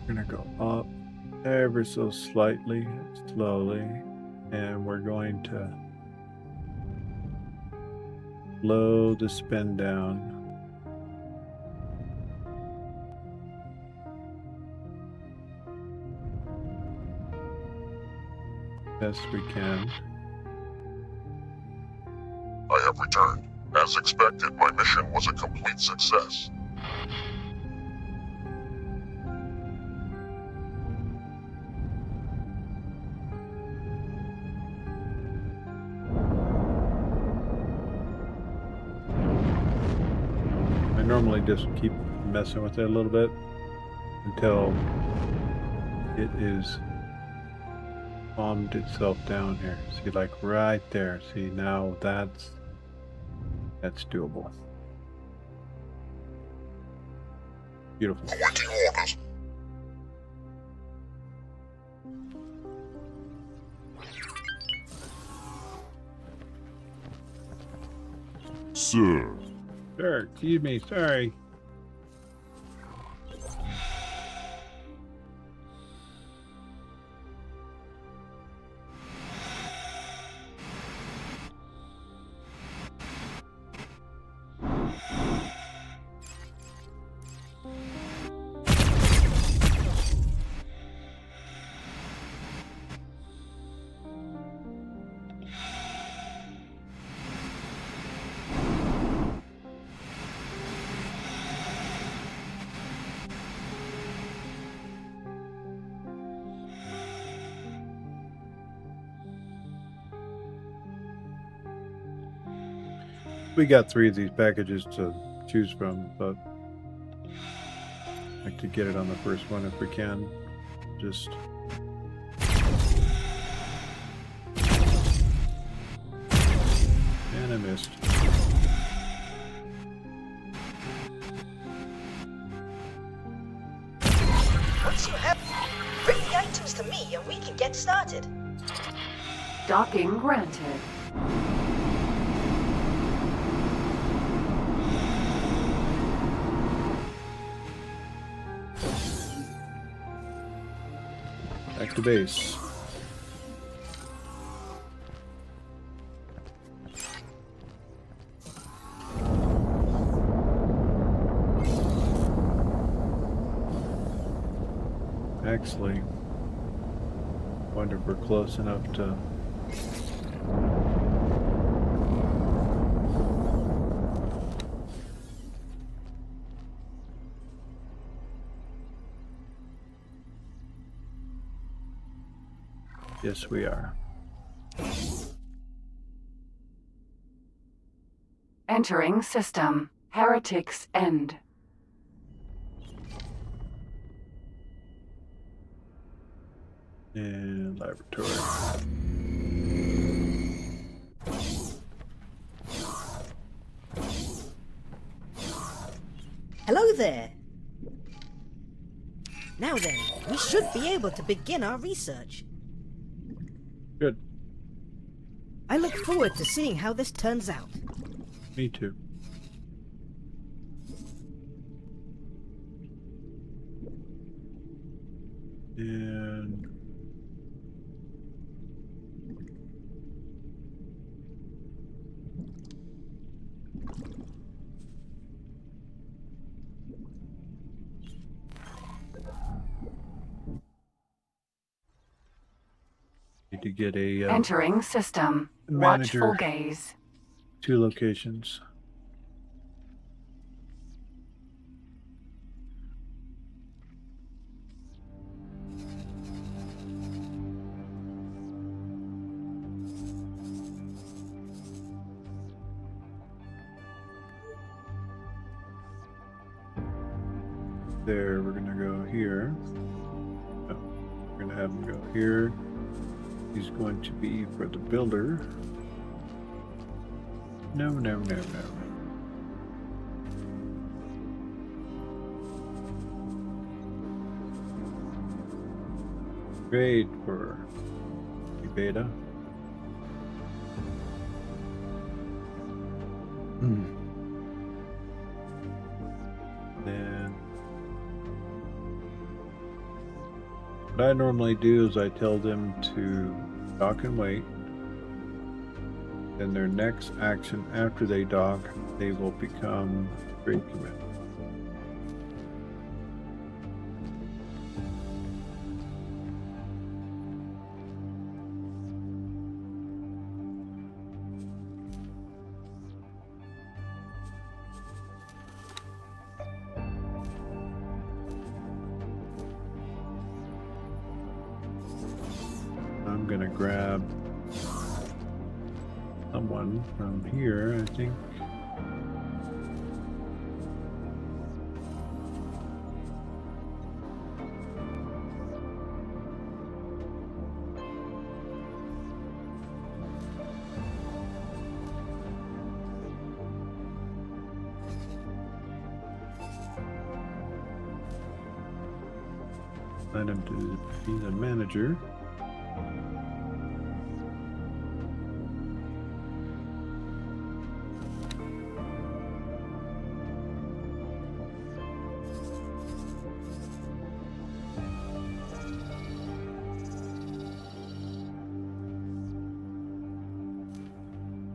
We're gonna go up ever so slightly, slowly, and we're going to slow the spin down. Best we can. I have returned. As expected, my mission was a complete success. I normally just keep messing with it a little bit until it is calmed itself down here. See, like right there. See, now that's doable. Beautiful. Awaiting orders. Sir. Sure, excuse me, sorry. We got 3 of these packages to choose from, but I'd like to get it on the first one if we can. Just and I missed. Once you have, bring the items to me and we can get started. Docking granted. Back to base. Actually, wonder if we're close enough to yes, we are. Entering system. Heretics End. And laboratory. Hello there. Now then, we should be able to begin our research. Good. I look forward to seeing how this turns out. Me too. And need to get a Entering system. manager. Watchful gaze. 2 locations. There, we're gonna go here. Oh, we're gonna have him go here. He's going to be for the builder. No, no, no, no. Trade for beta. Then what I normally do is I tell them to dock and wait. Then their next action after they dock, they will become trade commit. I'm gonna grab someone from here, I think. Let him to be the manager.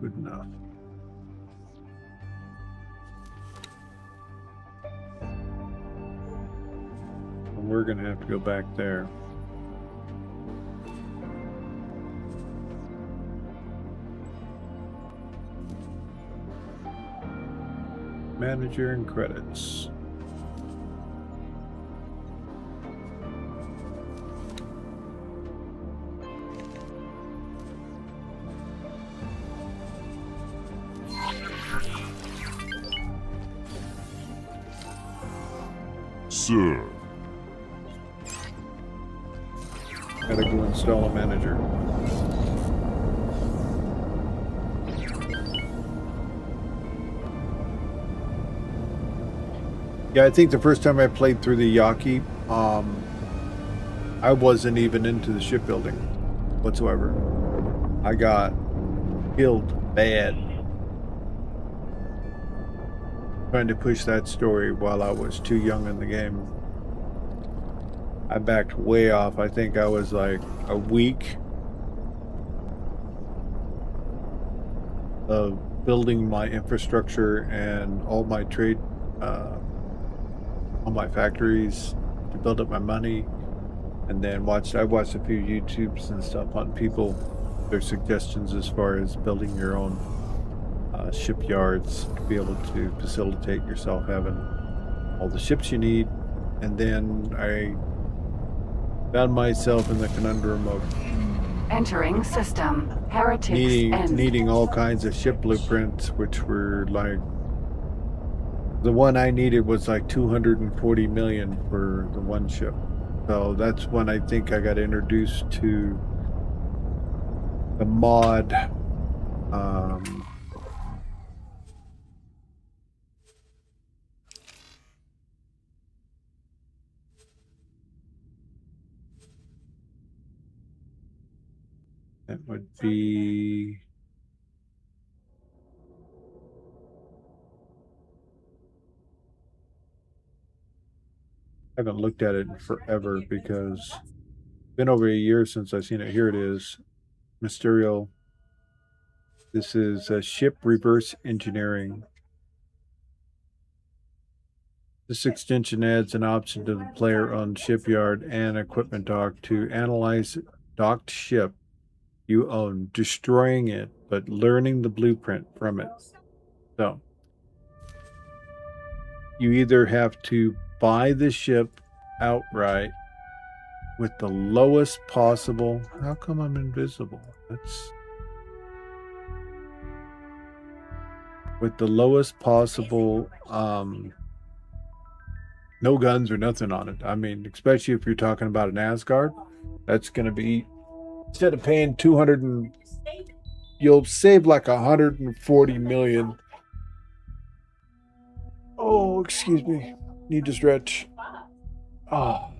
Good enough. And we're gonna have to go back there. Manager and credits. Sir. Gotta go install a manager. Yeah, I think the first time I played through the Yaki, I wasn't even into the shipbuilding whatsoever. I got killed bad trying to push that story while I was too young in the game. I backed way off. I think I was like a week of building my infrastructure and all my trade, all my factories to build up my money, and then I watched a few YouTubes and stuff on people, their suggestions as far as building your own shipyards to be able to facilitate yourself having all the ships you need. And then I found myself in the conundrum of Entering system. Heretics End. needing all kinds of ship blueprints, which were like, the one I needed was like 240 million for the one ship. So that's when I think I got introduced to the mod That would be... I haven't looked at it in forever because it's been over a year since I've seen it. Here it is. Mysterio. This is a ship reverse engineering. This extension adds an option to the player on shipyard and equipment dock to analyze docked ship you own, destroying it, but learning the blueprint from it. So you either have to buy the ship outright with the lowest possible... How come I'm invisible? That's... With the lowest possible... no guns or nothing on it. I mean, especially if you're talking about an Asgard, that's going to be... Instead of paying 200 and... You'll save like 140 million. Oh, excuse me. Need to stretch. Oh.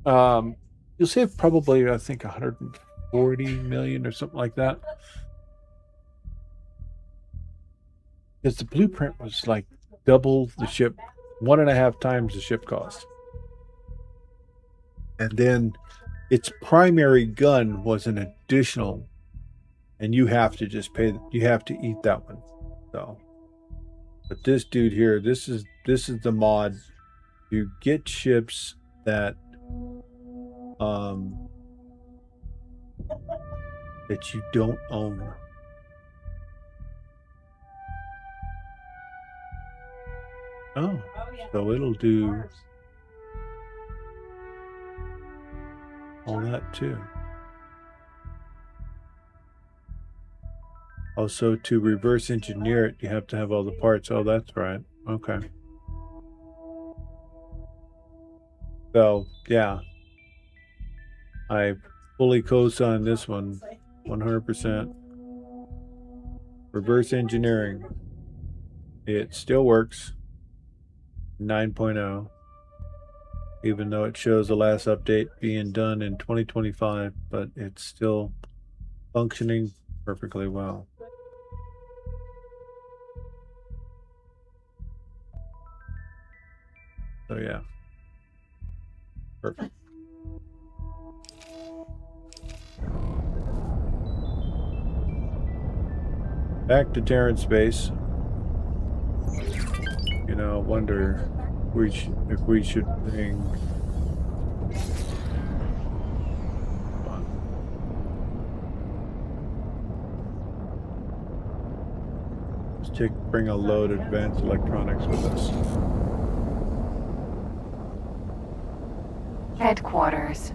You'll save probably, I think, 140 million or something like that. Because the blueprint was like double the ship, 1.5 times the ship cost. And then its primary gun was an additional, and you have to just pay, you have to eat that one. So, but this dude here, this is the mod. You get ships that that you don't own. Oh, so it'll do all that too. Also, to reverse engineer it, you have to have all the parts. Oh, that's right. Okay. So, yeah. I fully co-sign this one. 100%. Reverse engineering. It still works. 9.0. Even though it shows the last update being done in 2025, but it's still functioning perfectly well. So yeah. Perfect. Back to Terran space. You know, I wonder if we should bring... Let's bring a load of advanced electronics with us. Headquarters.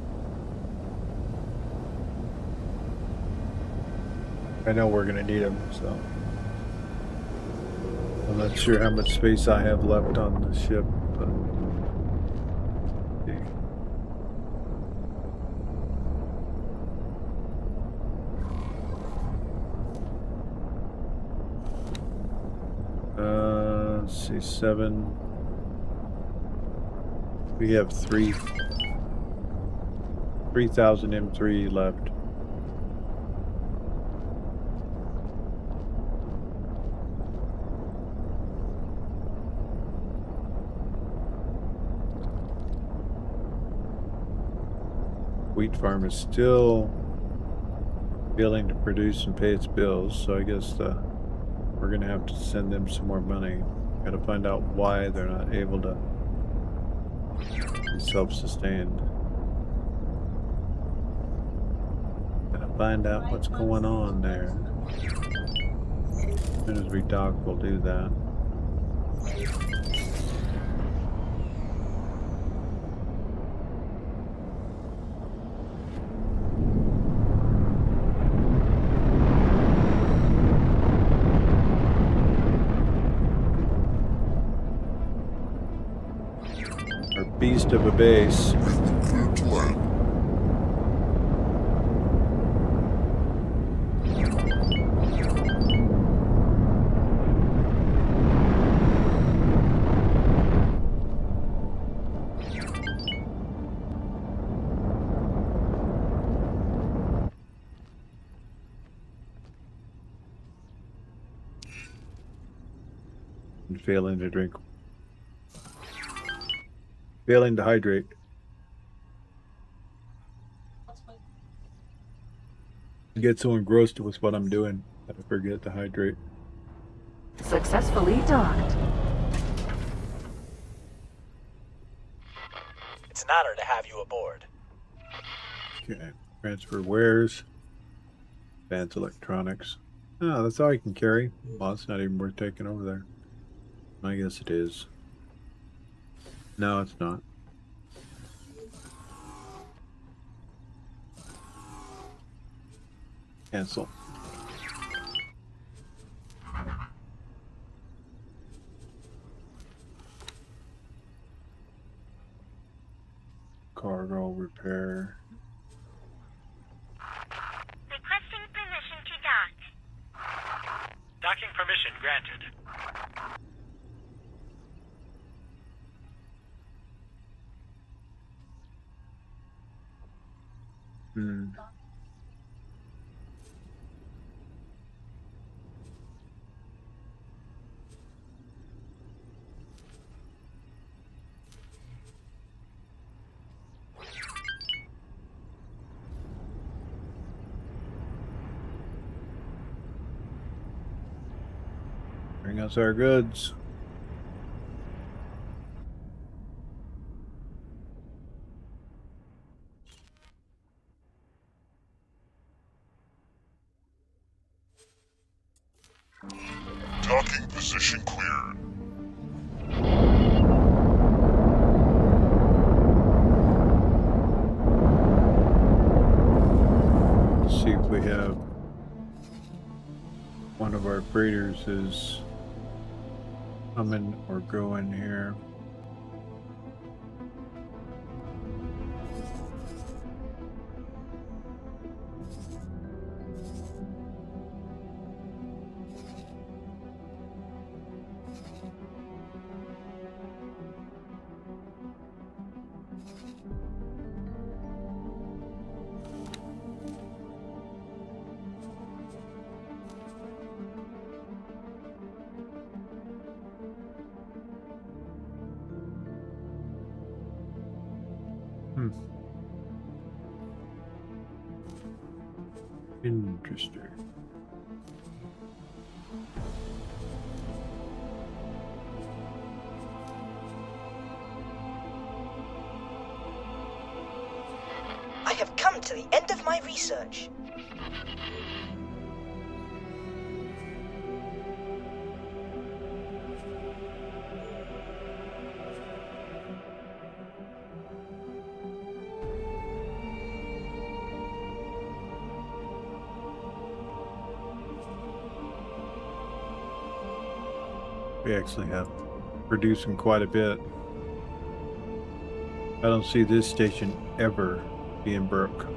I know we're going to need them, so... I'm not sure how much space I have left on the ship, but... Let's see, 7... We have 3,000 M3 left. Wheat farm is still failing to produce and pay its bills, so I guess we're gonna have to send them some more money. Gotta find out why they're not able to be self-sustained. Gotta find out what's going on there. As soon as we dock, we'll do that. Beast of a base. Cleared to land. And failing to drink. Failing to hydrate. I get so engrossed with what I'm doing that I forget to hydrate. Successfully docked. It's an honor to have you aboard. Okay. Transfer wares. Advanced electronics. Oh, that's all I can carry. Well, it's not even worth taking over there. I guess it is. No, it's not. Cancel. Cargo repair. Requesting permission to dock. Docking permission granted. Bring us our goods. Docking position cleared. Let's see if we have one of our freighters is coming or going here. Interesting. I have come to the end of my research. We actually have producing quite a bit. I don't see this station ever being broke.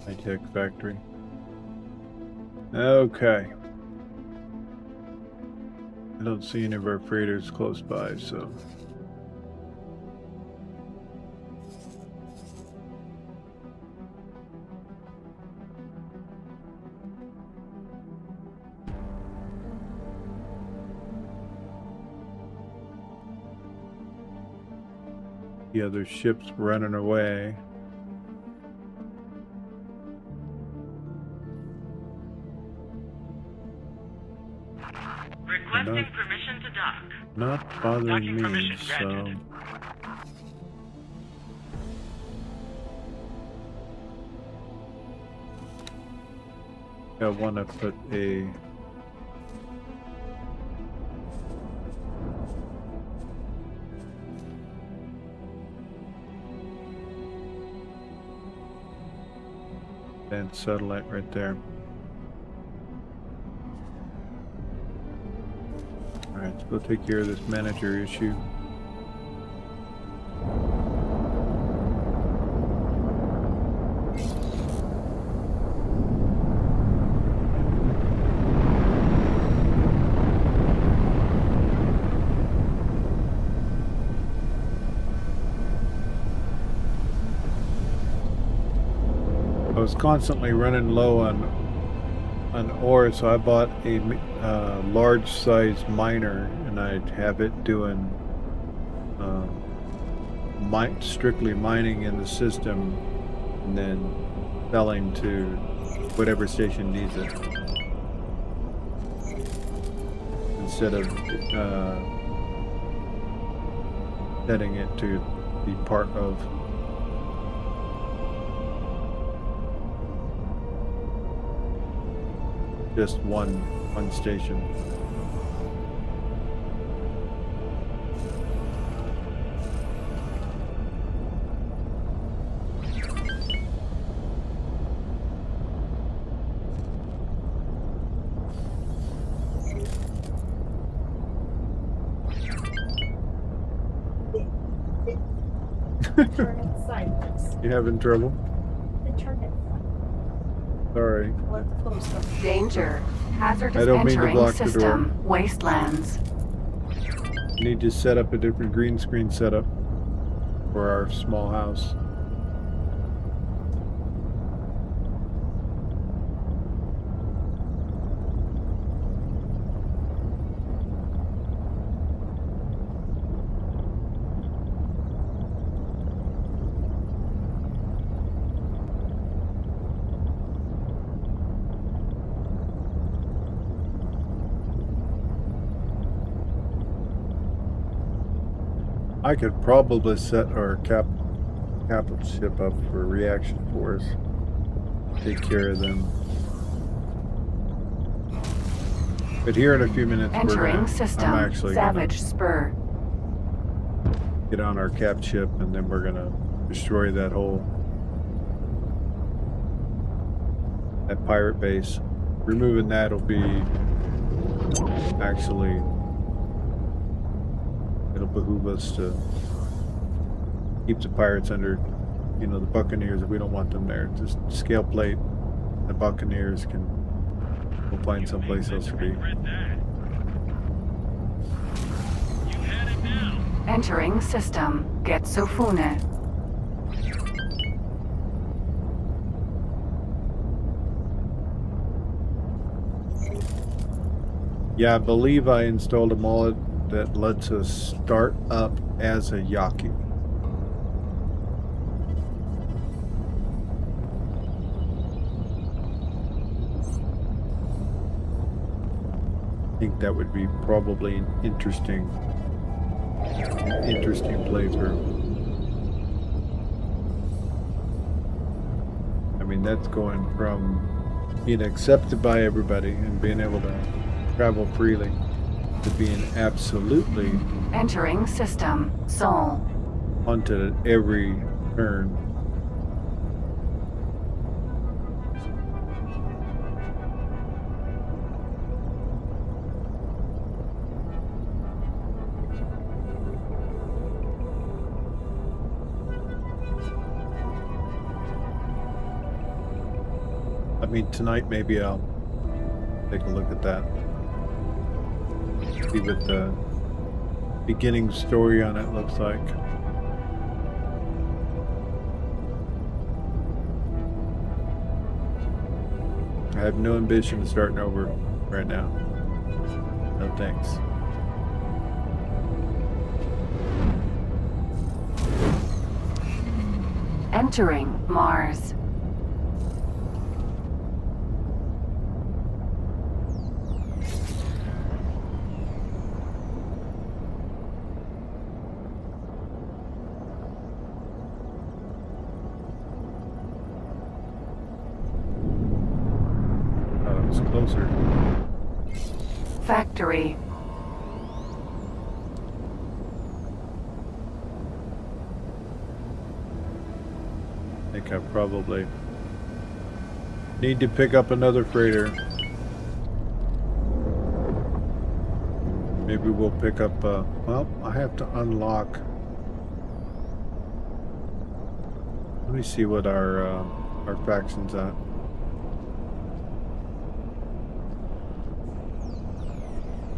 High-tech factory. Okay. I don't see any of our freighters close by, so... The other ships running away. Requesting permission to dock. Not bothering Docking me, permission so... granted. I want to put a... advanced satellite right there. Alright, let's go take care of this manager issue. was constantly running low on ore, so I bought a large size miner, and I'd have it doing strictly mining in the system, and then selling to whatever station needs it, instead of setting it to be part of just one station. You having trouble? Sorry. Danger. Hazardous I don't mean to entering block the door. system. Wastelands. Need to set up a different green screen setup for our small house. I could probably set our capital ship up for reaction force. Take care of them. But here in a few minutes, Entering system. I'm actually Savage Spur. get on our cap ship, and then we're gonna destroy that pirate base. Removing that will be actually. It'll behoove us to keep the pirates under, the Buccaneers. If we don't want them there, just scale plate. The Buccaneers we'll find someplace else to be. Entering system. Getsofune. Yeah, I believe I installed a mullet that lets us start up as a Yaki. I think that would be probably an interesting playthrough. I mean, that's going from being accepted by everybody and being able to travel freely to being absolutely Entering system. Sol. hunted at every turn. I mean, tonight maybe I'll take a look at that. See what the beginning story on it looks like. I have no ambition of starting over right now. No thanks. Entering Mars. Closer. Factory. I think I probably need to pick up another freighter. Maybe we'll pick up, well, I have to unlock. Let me see what our faction's at.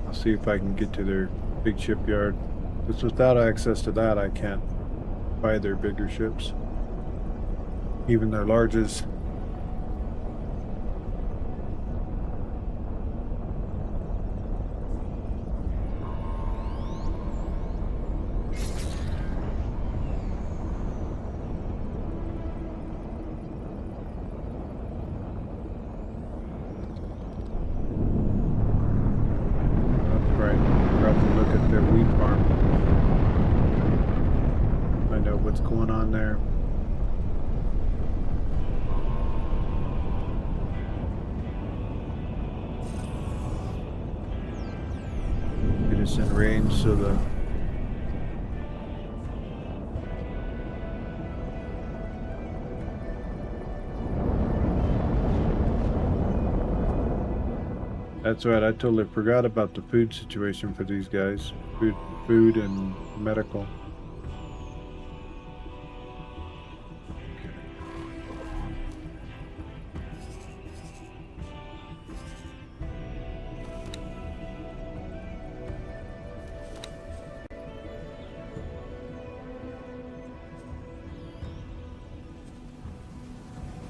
I'll see if I can get to their big shipyard. Because without access to that, I can't buy their bigger ships. Even their largest what's going on there. It is in range, so the that's right, I totally forgot about the food situation for these guys. Food and medical.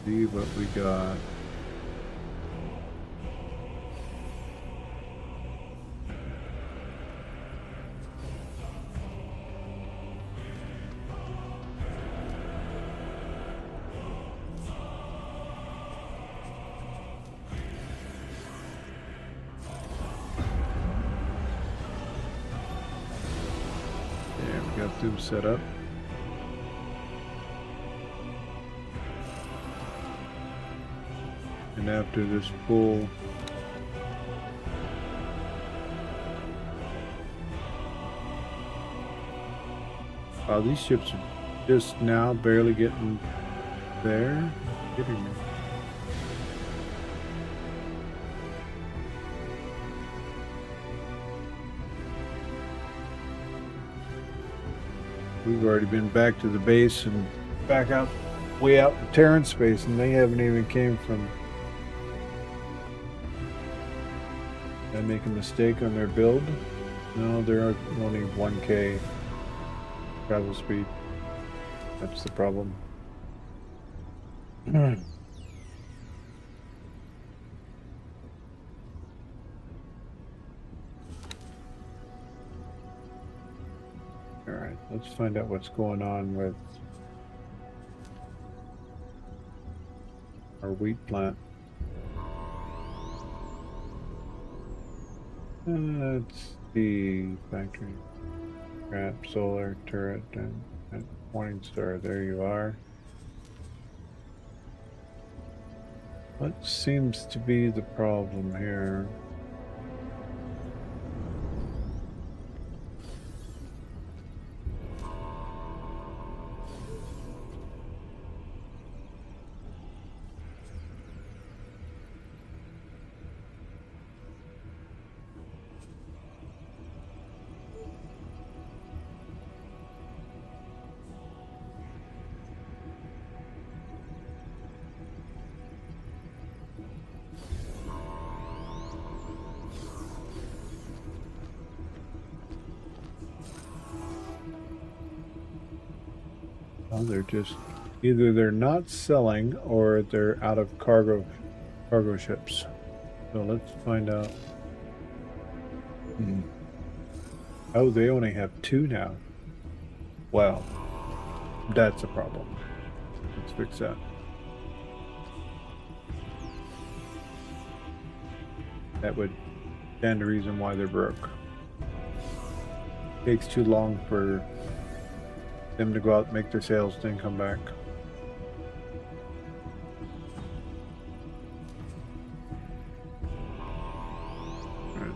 See what we got. Yeah, we got them set up. And after this full these ships are just now barely getting there. Kidding me. We've already been back to the base and back out, way out in Terran space, and they haven't even came from. Did I make a mistake on their build? No, they're only 1K travel speed. That's the problem. Alright, let's find out what's going on with our wheat plant. Let's see, factory, scrap, solar, turret, and Morning Star. There you are. What seems to be the problem here? They're just either they're not selling or they're out of cargo ships. So let's find out. Oh, they only have 2 now. Well, that's a problem. Let's fix that. That would stand the reason why they're broke. Takes too long for them to go out and make their sales, then come back. Right.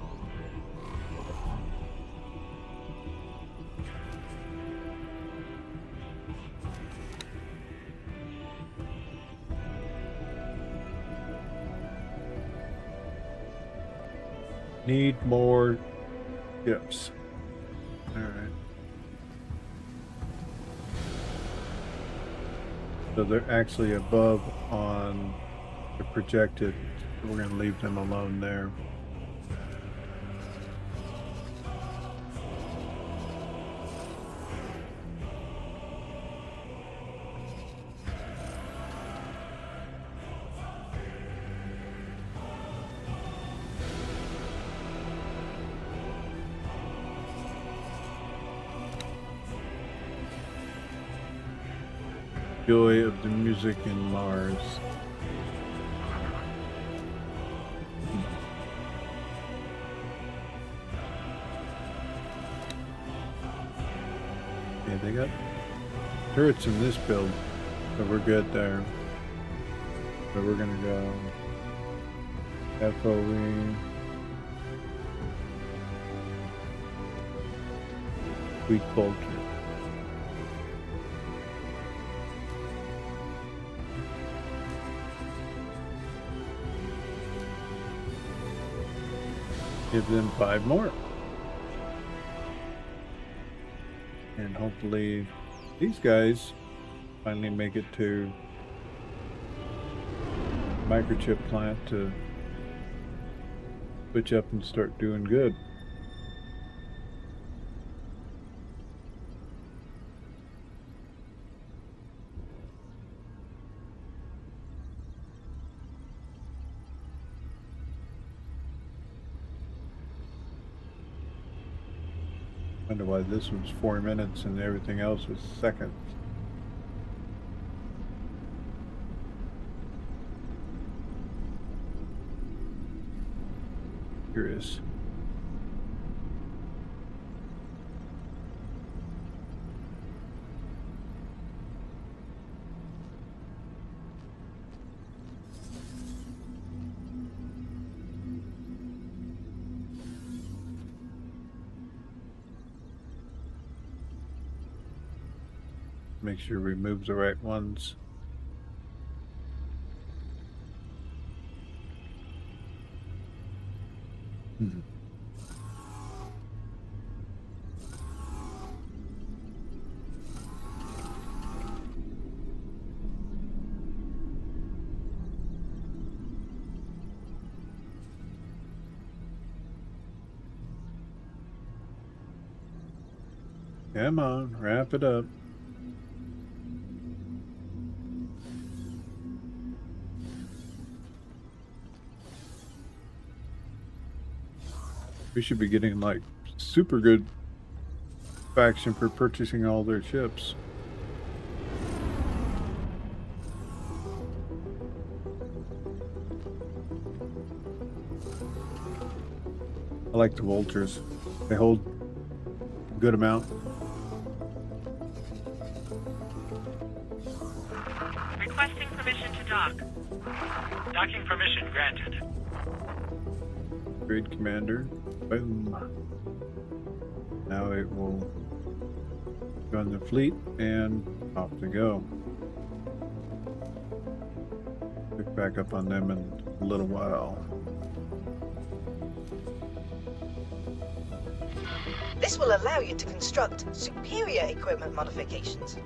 Need more ships. All right. So they're actually above on the projected. We're going to leave them alone there. Joy of the music in Mars. Yeah, they got turrets in this build, so we're good there. So we're gonna go FOE. Weak vulture. Give them 5 more. And hopefully these guys finally make it to microchip plant to switch up and start doing good. Wonder why this was 4 minutes and everything else was seconds. Curious. Make sure we move the right ones. Come on, wrap it up. We should be getting like super good faction for purchasing all their ships. I like the vultures. They hold a good amount. Requesting permission to dock. Docking permission granted. Grade commander. Boom. Now it will join the fleet and off to go. Pick back up on them in a little while. This will allow you to construct superior equipment modifications.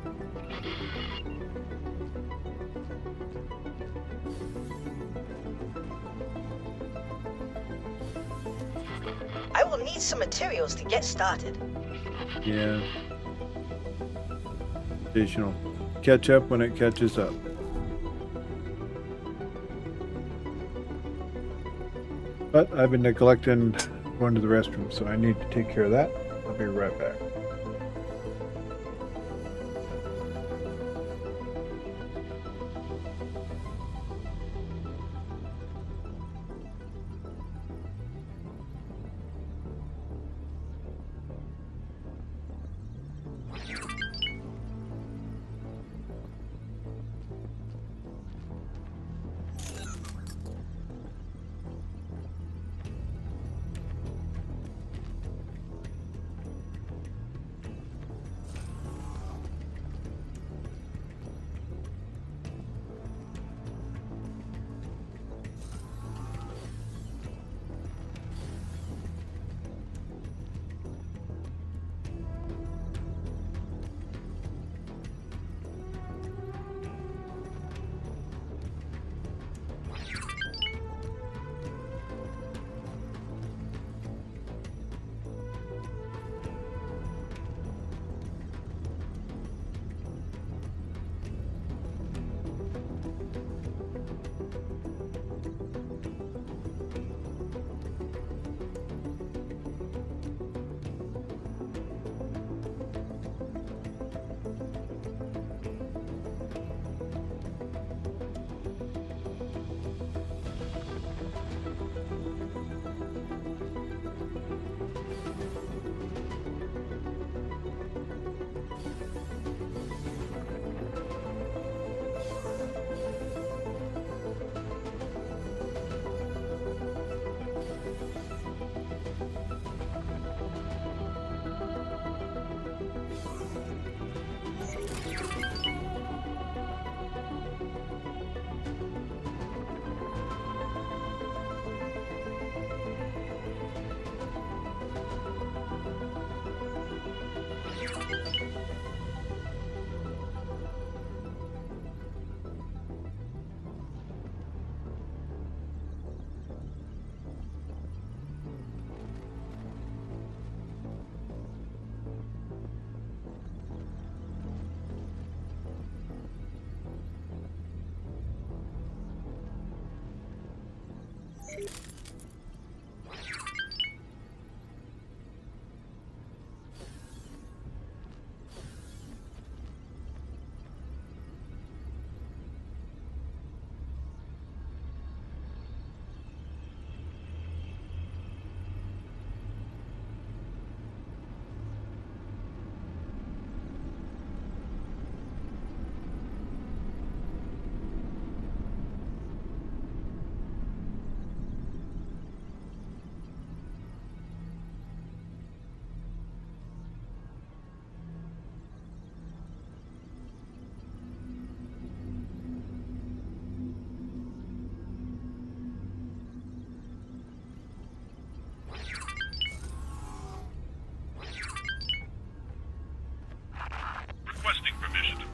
I will need some materials to get started. Yeah. Additional. Catch up when it catches up. But I've been neglecting going to the restroom, so I need to take care of that. I'll be right back.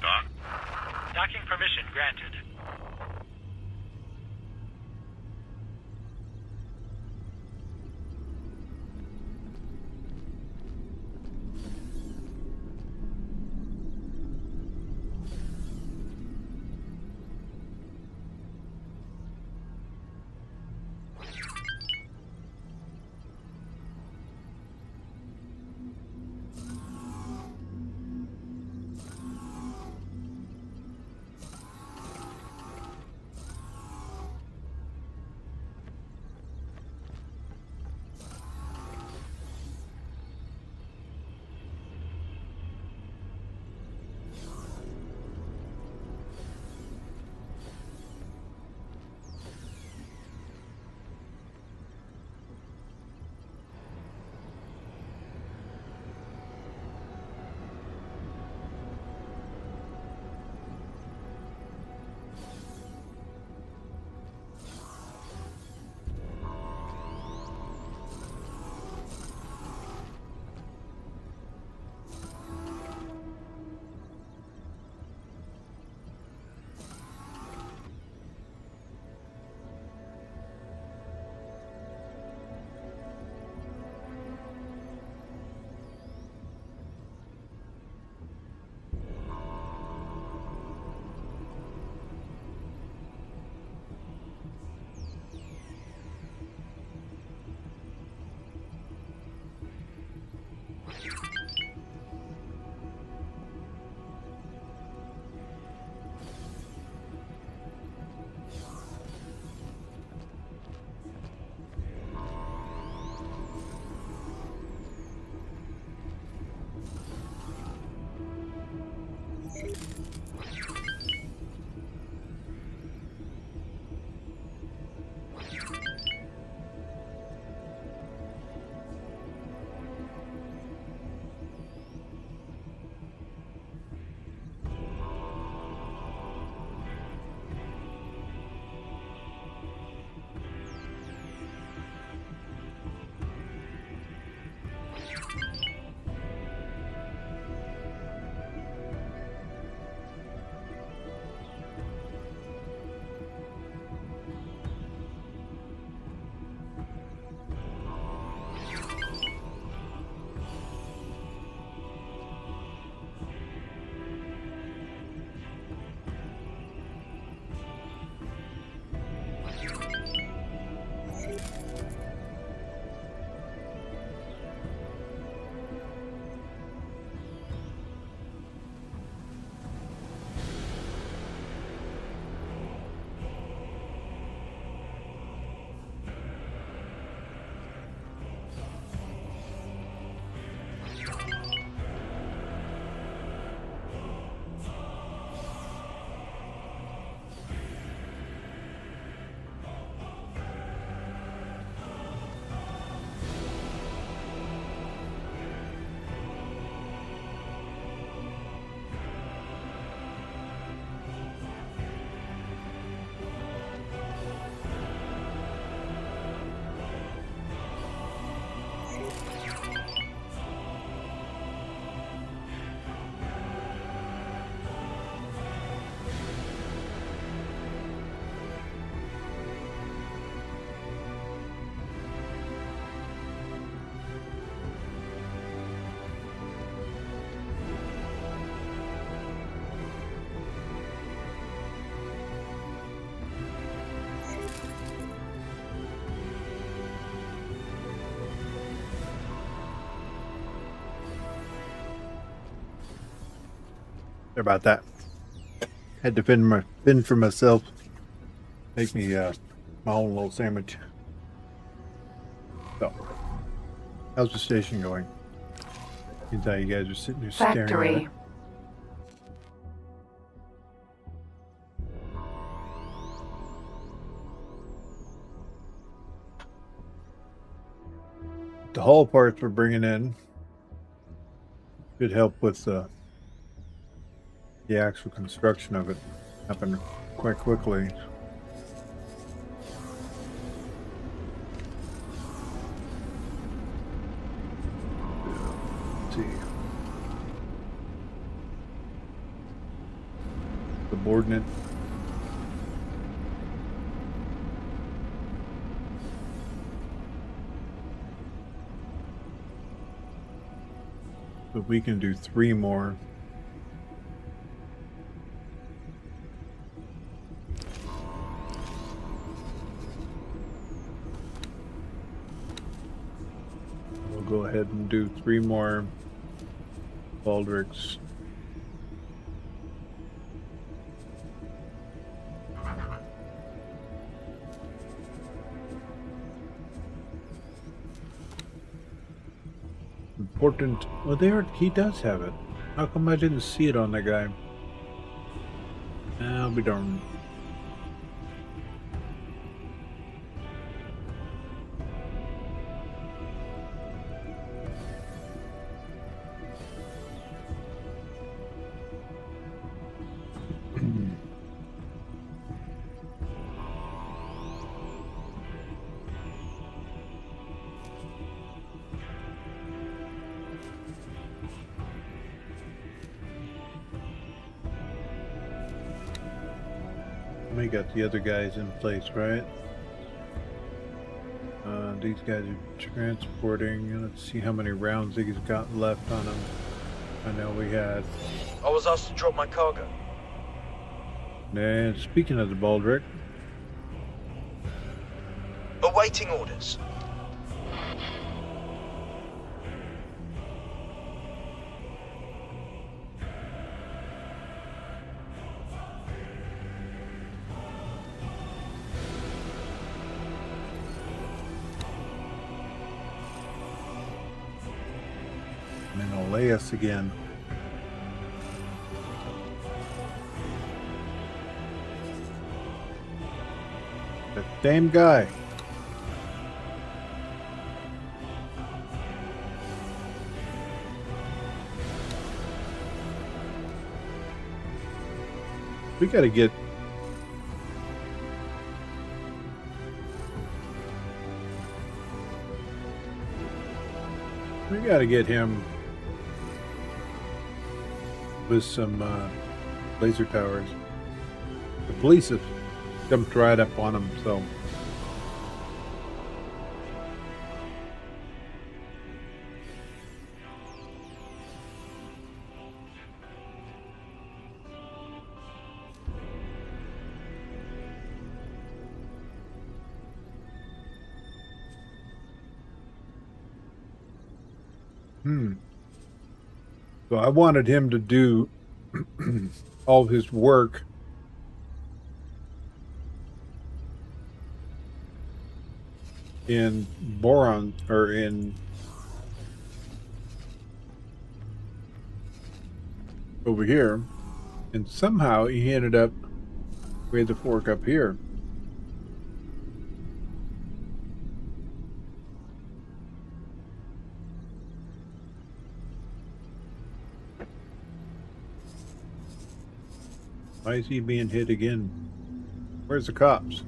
Doc? Docking permission granted. Sorry about that. Had to fend for myself. Make me my own little sandwich. So, how's the station going? You thought you guys are sitting there staring at Factory. it. The hull parts we're bringing in should help with the actual construction of it happen quite quickly. Let's see. subordinate. But we can do 3 more. We'll go ahead and do 3 more Baldricks. Important. Well, there he does have it. How come I didn't see it on that guy? I'll be darned. We got the other guys in place, right? These guys are transporting. Let's see how many rounds he's got left on them. I know we had. I was asked to drop my cargo. And speaking of the Baldric, Awaiting orders. Menelaus again. The same guy. We gotta get him with some laser towers. The police have jumped right up on him, so So I wanted him to do all his work in Boron, or in over here, and somehow he ended up with the fork up here. Why is he being hit again? Where's the cops?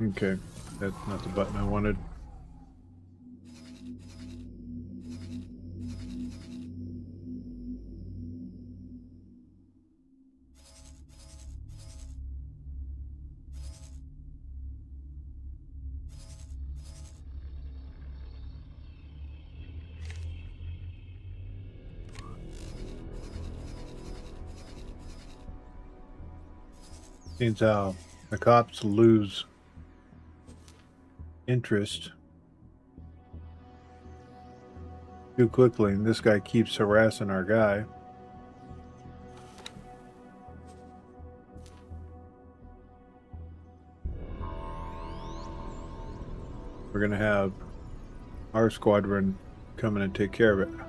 Okay, that's not the button I wanted. Seems how the cops lose interest too quickly, and this guy keeps harassing our guy. We're gonna have our squadron come in and take care of it.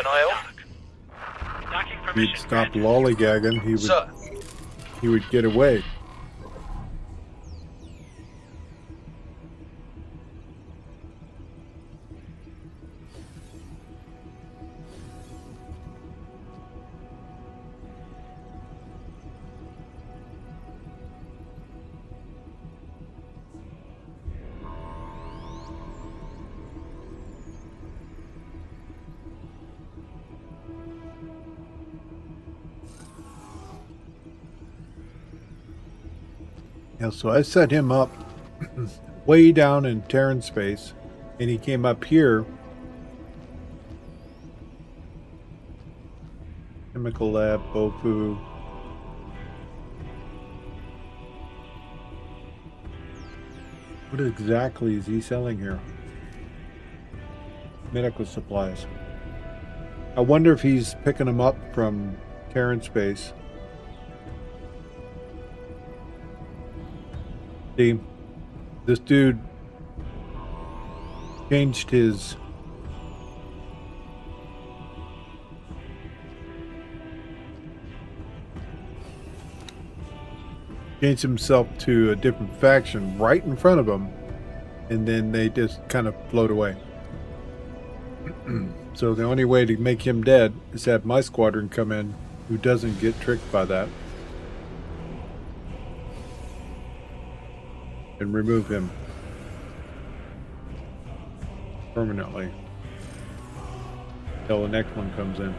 I help? Doc. Docking If permission he'd stop granted. lollygagging, Sir, he would get away. Yeah, so I set him up way down in Terran space, and he came up here. Chemical lab, Bofu. What exactly is he selling here? Medical supplies. I wonder if he's picking them up from Terran space. See, this dude changed his himself to a different faction right in front of him, and then they just kind of float away. So the only way to make him dead is have my squadron come in who doesn't get tricked by that and remove him permanently until the next one comes in.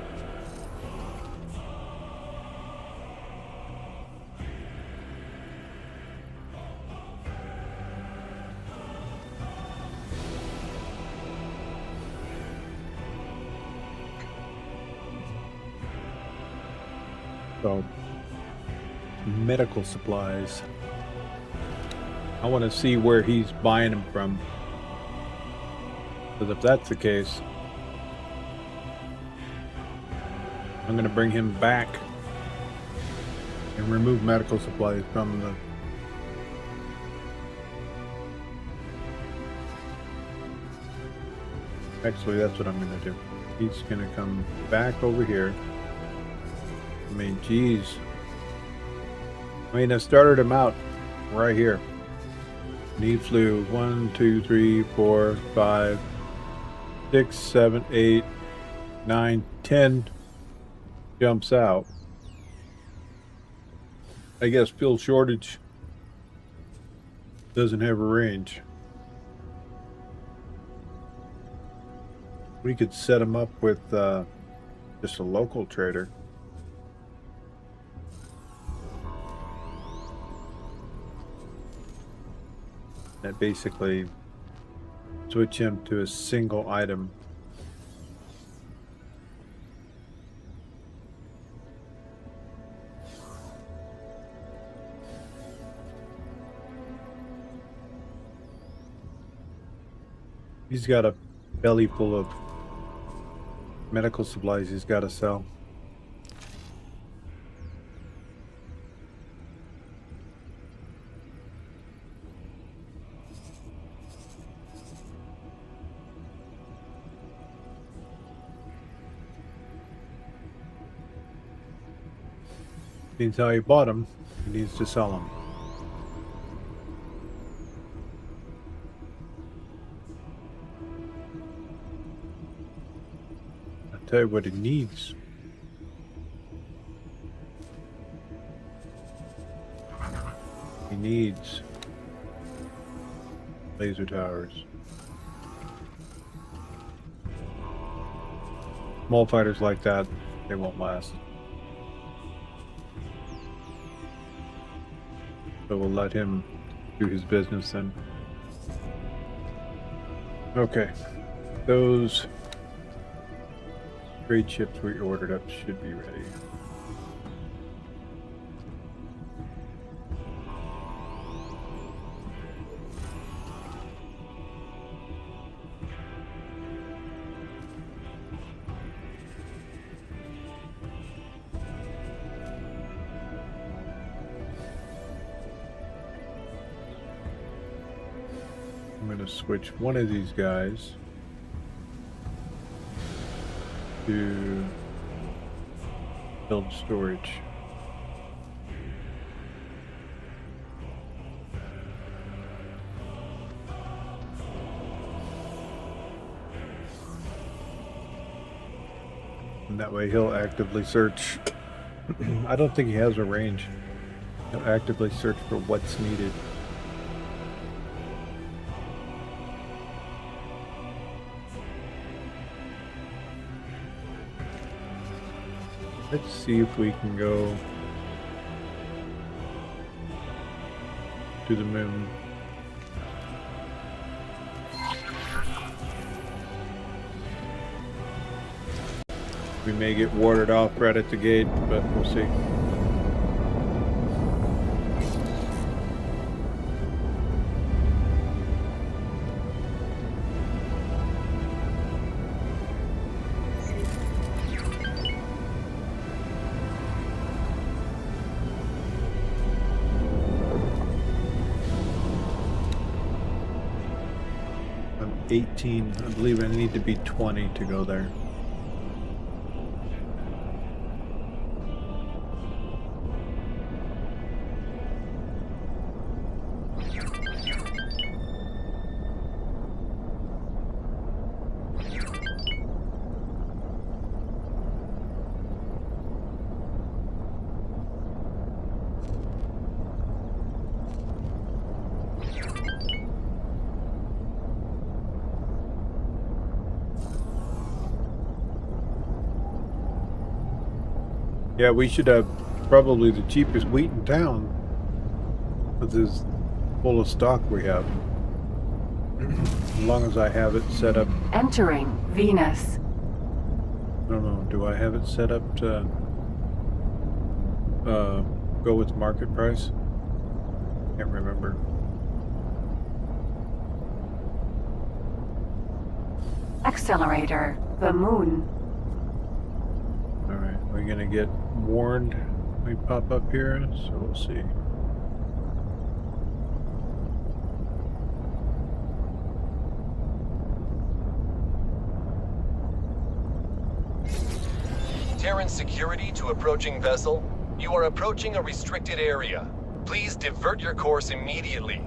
So, medical supplies. I want to see where he's buying them from. Because if that's the case, I'm going to bring him back and remove medical supplies from the... Actually, that's what I'm going to do. He's going to come back over here. I mean, geez. I mean, I started him out right here. And he flew 1, 2, 3, 4, 5, 6, 7, 8, 9, 10 jumps out. I guess fuel shortage doesn't have a range. We could set him up with just a local trader. That basically switch him to a single item. He's got a belly full of medical supplies he's got to sell. Means how he bought them, he needs to sell them. I'll tell you what he needs. He needs laser towers. Small fighters like that, they won't last. So we'll let him do his business then. Okay. Those trade ships we ordered up should be ready. I'm going to switch one of these guys to build storage. And that way he'll actively search. I don't think he has a range. He'll actively search for what's needed. Let's see if we can go to the moon. We may get warded off right at the gate, but we'll see. I'm 18. I believe I need to be 20 to go there. Yeah, we should have probably the cheapest wheat in town. With this full of stock we have. As long as I have it set up. Entering Venus. I don't know, do I have it set up to go with market price? Can't remember. Accelerator. The moon. Alright, we're gonna get warned when we pop up here, so we'll see. Terran security to approaching vessel. You are approaching a restricted area. Please divert your course immediately.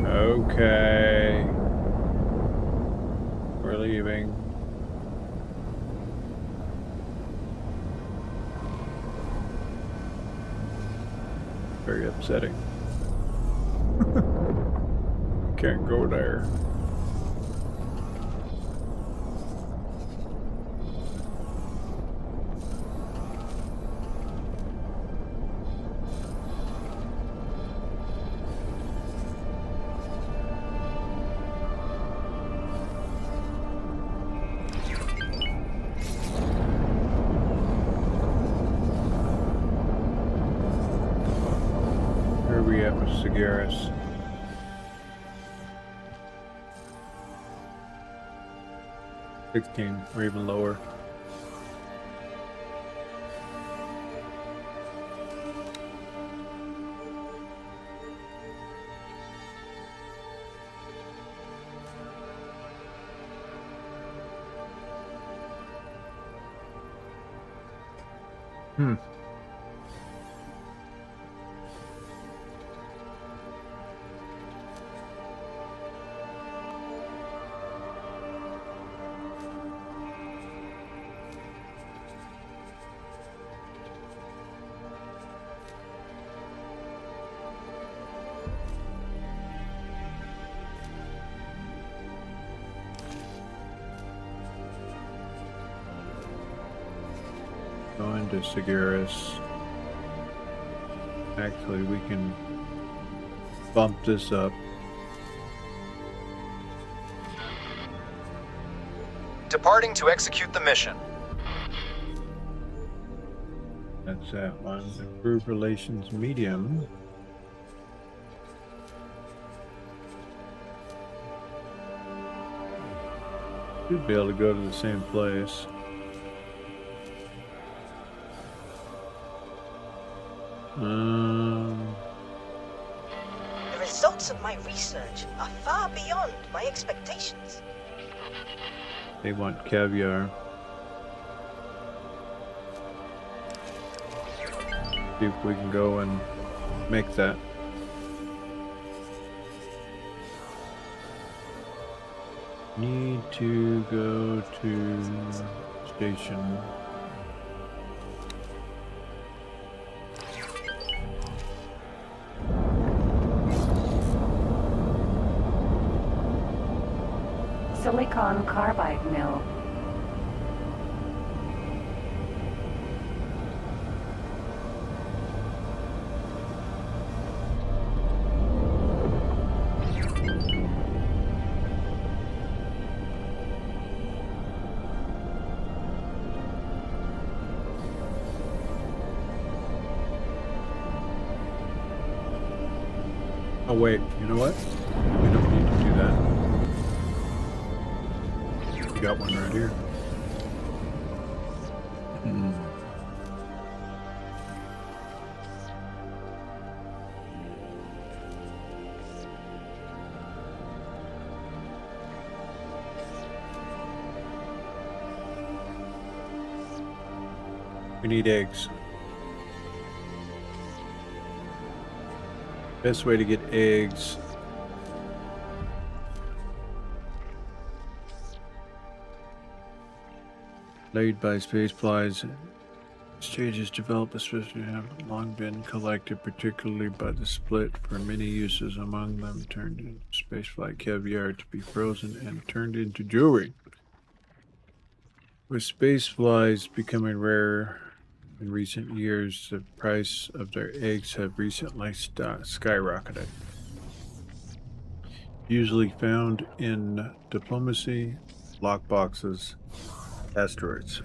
Okay. We're leaving. Very upsetting. Can't go there. Where are we at with Sagaris? $16 or even lower. Going to Sagaris. Actually, we can bump this up. Departing to execute the mission. That's that one. Improve relations medium. Should be able to go to the same place. The results of my research are far beyond my expectations. They want caviar. See if we can go and make that. Need to go to station. Silicon carbide mill. Oh wait, you know what? We don't need to do that. We got one right here. We need eggs. Best way to get eggs. Laid by space flies. Stages developed especially have long been collected, particularly by the split, for many uses. Among them, turned into spaceflight caviar to be frozen and turned into jewelry. With space flies becoming rarer in recent years, the price of their eggs have recently skyrocketed. Usually found in diplomacy, lockboxes, asteroids.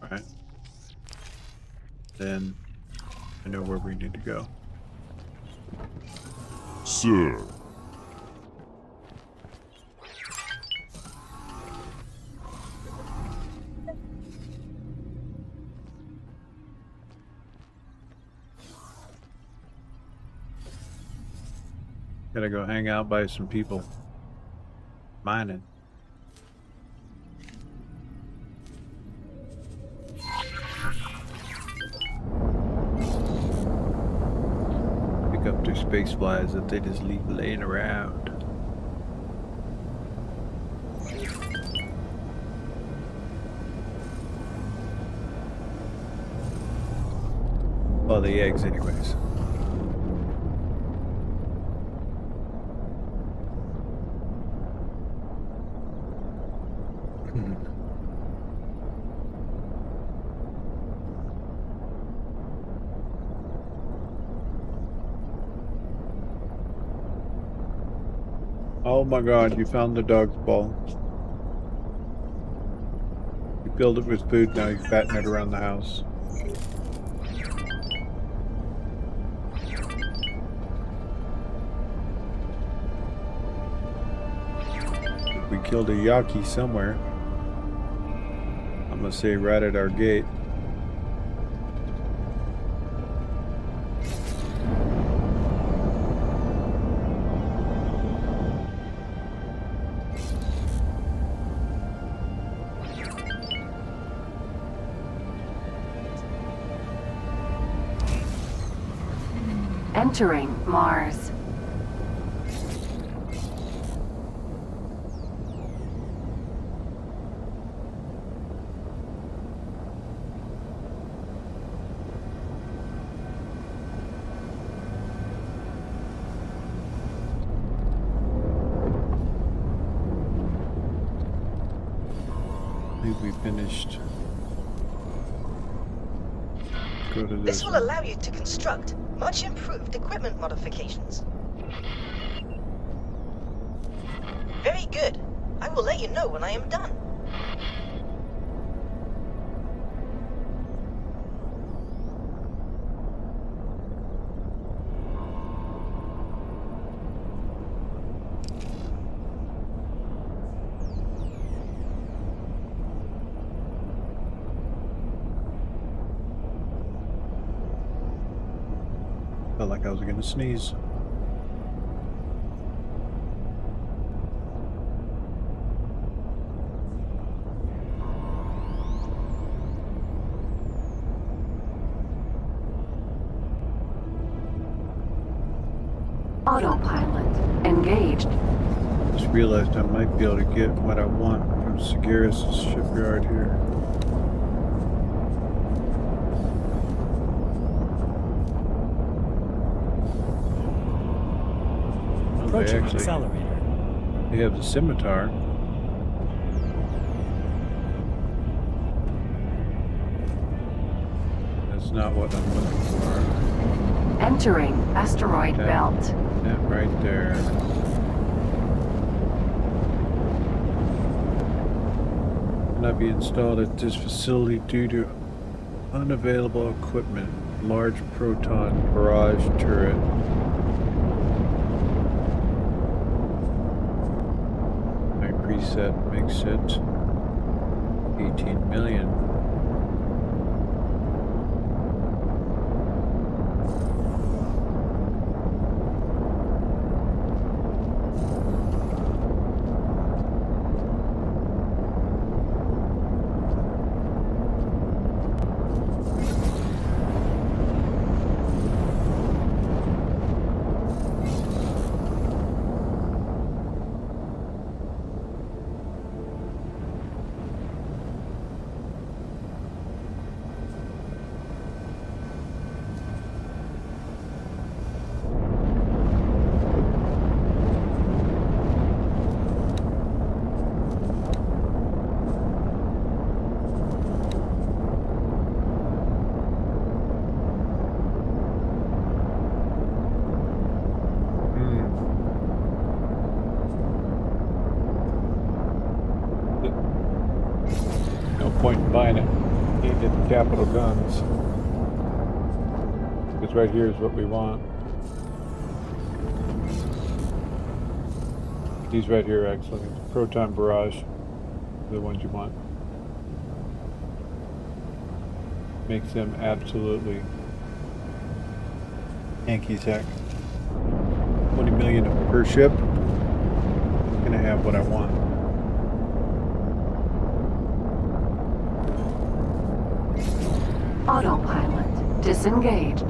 Alright. Then I know where we need to go. Sir. Gotta go hang out by some people mining. Pick up their space flies that they just leave laying around. Well, the eggs anyways. Oh my god, you found the dog's ball. You filled it with food, now you fatten it around the house. We killed a Yaki somewhere. I'm gonna say right at our gate. Entering Mars. I think we finished. Go to This will allow you to construct much improved equipment modifications. Very good. I will let you know when I am done. Felt like I was gonna sneeze. Autopilot engaged. Just realized I might be able to get what I want from Sagaris' shipyard here. Oh, Approaching accelerator. They have the scimitar. That's not what I'm looking for. Entering asteroid belt. That right there. Cannot be installed at this facility due to unavailable equipment. Large proton barrage turret. My preset makes it 18 million. Point in buying it. You can't get the capital guns. Because right here is what we want. These right here are excellent. Proton barrage. The ones you want. Makes them absolutely Yankees heck. 20 million per ship. I'm gonna have what I want. Autopilot disengaged.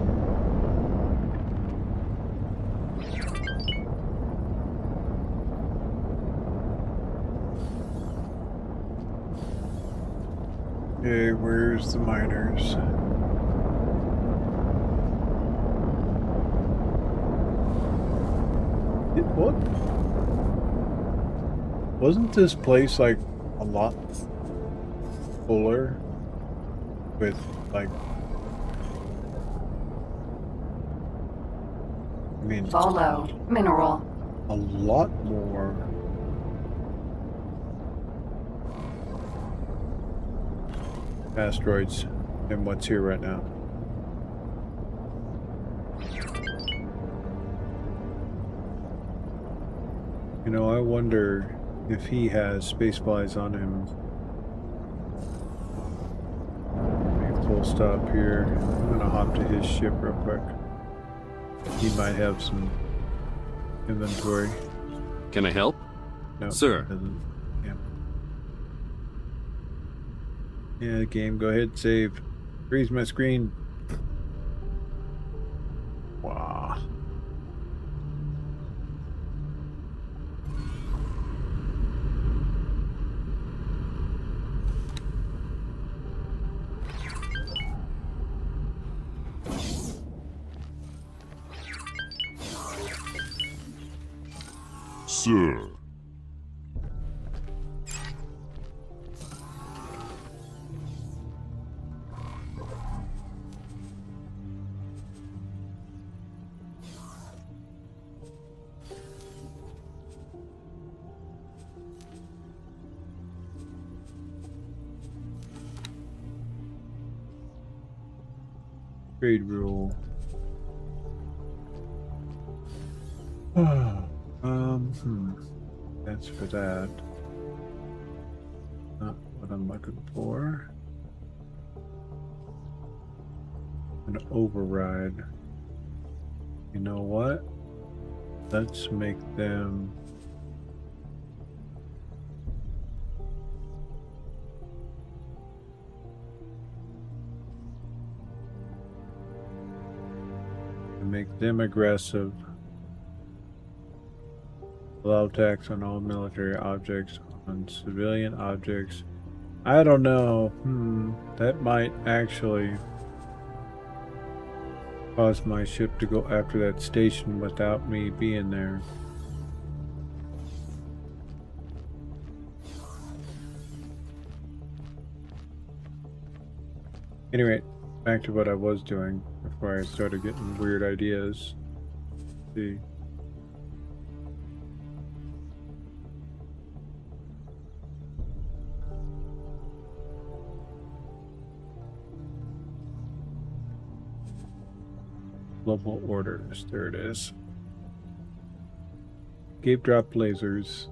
Okay, where's the miners? What? Wasn't this place like a lot fuller with like, I mean, Follow mineral. a lot more asteroids than what's here right now. You know, I wonder if he has space flies on him. Full stop here. I'm gonna hop to his ship real quick. He might have some inventory. Can I help? No, Sir. he doesn't. Yeah, game, go ahead, save. Freeze my screen. Wow. Sir. Trade rule. That's for that. Not what I'm looking for. An override. You know what? Let's make them aggressive. Allow attacks on all military objects, on civilian objects. I don't know. That might actually cause my ship to go after that station without me being there. Anyway, back to what I was doing before I started getting weird ideas. Let's see. Global orders. There it is. Escape drop lasers.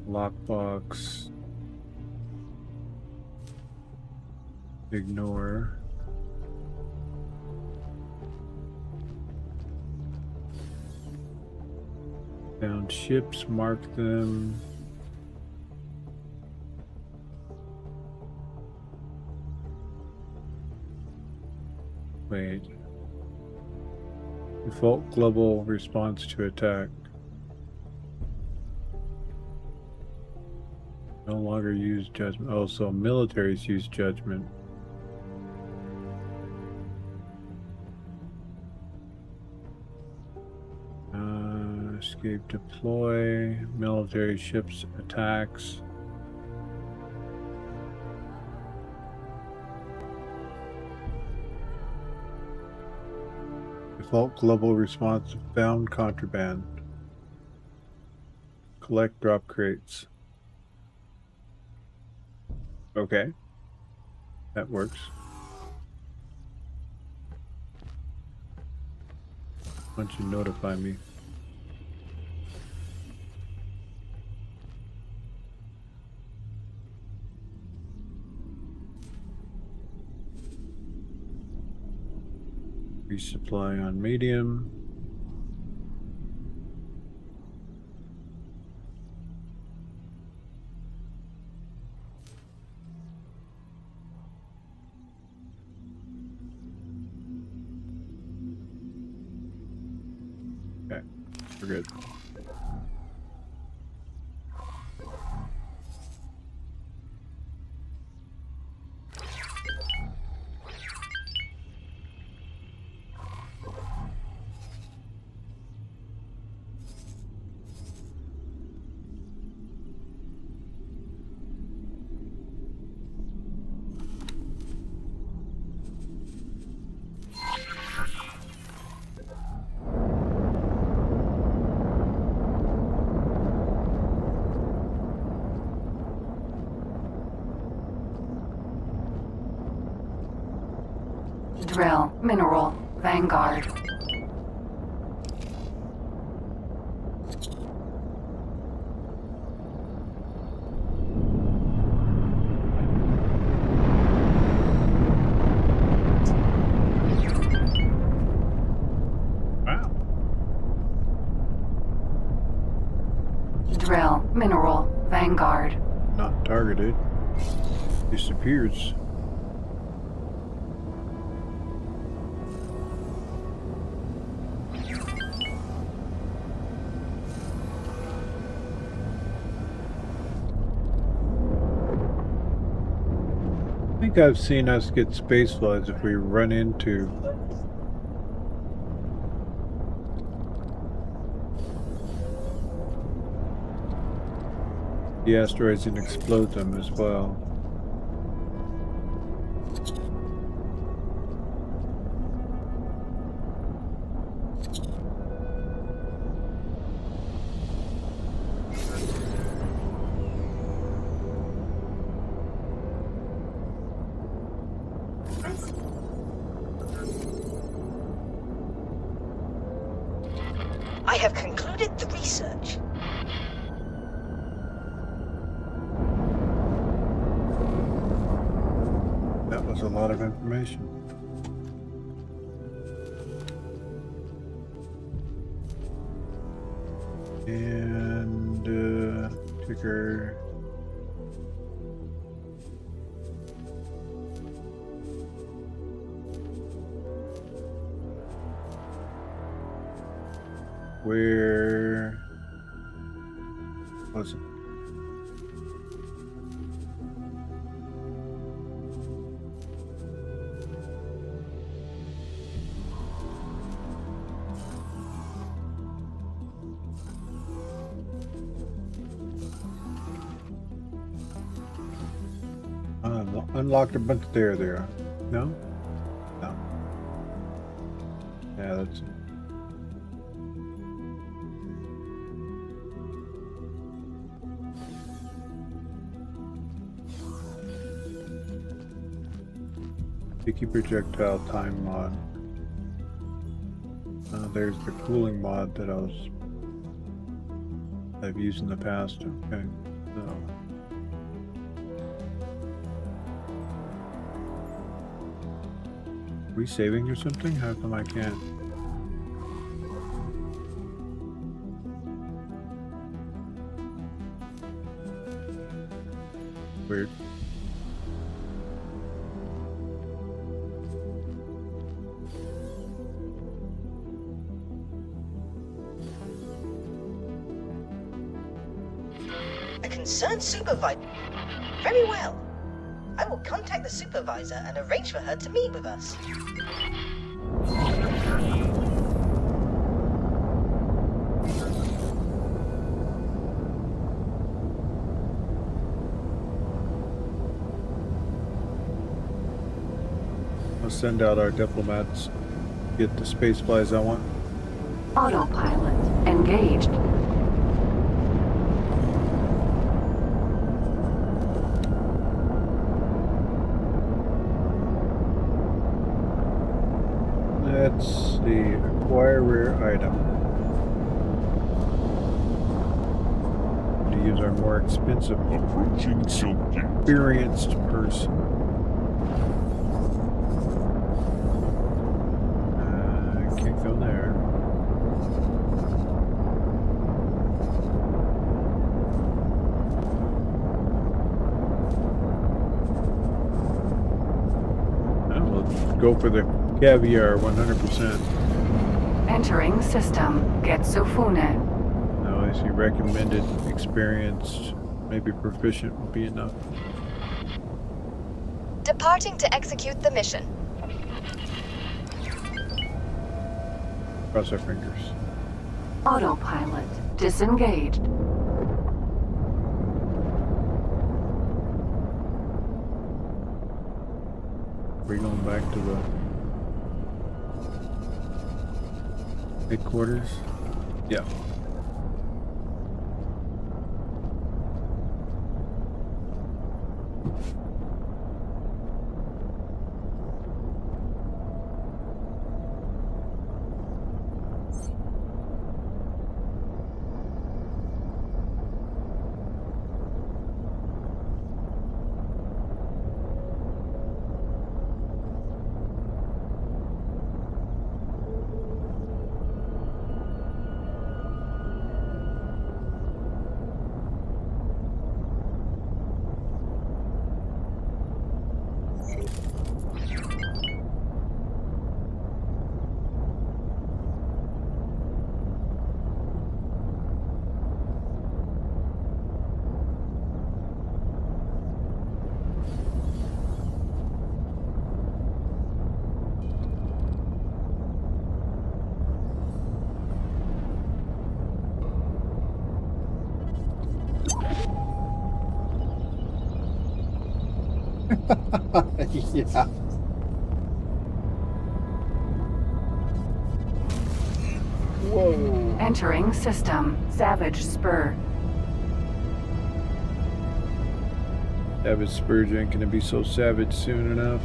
Lockbox. Ignore. Found ships, mark them. Wait. Default global response to attack. No longer use judgment. Oh, so militaries use judgment. Escape deploy. Military ships attacks. Default global response to found contraband. Collect drop crates. Okay. That works. Why don't you notify me? Resupply on medium. Okay, we're good. Drill, mineral, Vanguard. Wow. Drill, mineral, Vanguard. Not targeted. Disappears. I think I've seen us get space floods if we run into the asteroids and explode them as well. I have concluded the research. That was a lot of information. And ticker. where was it? Unlocked a bunch there. No? No. Yeah, that's. Sticky projectile time mod. There's the cooling mod that I've used in the past. Okay. So. Are we saving or something? How come I can't? Weird. A concerned supervisor. Very well. I will contact the supervisor and arrange for her to meet with us. Let's send out our diplomats. Get the space flies I want. Autopilot engaged. Let's see. Acquire rare item. To use our more expensive, experienced person. Can't go there. Let's go for the caviar 100%. Entering system. Getsufune. No, I see recommended, experienced, maybe proficient would be enough. Departing to execute the mission. Cross our fingers. Autopilot disengaged. We're going back to the headquarters. Yeah. Yeah. Whoa. Entering system. Savage Spur. Savage Spurge ain't gonna be so savage soon enough.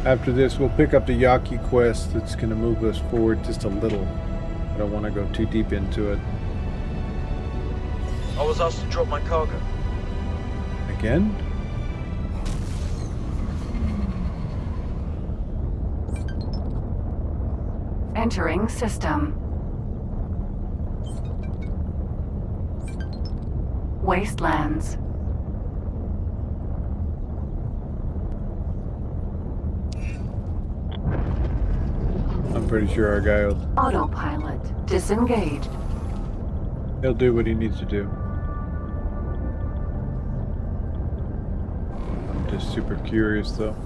After this, we'll pick up the Yaki quest that's going to move us forward just a little. I don't want to go too deep into it. I was asked to drop my cargo. Again? Entering system. Wastelands. I'm pretty sure our guy will... Autopilot disengaged. He'll do what he needs to do. I'm just super curious, though.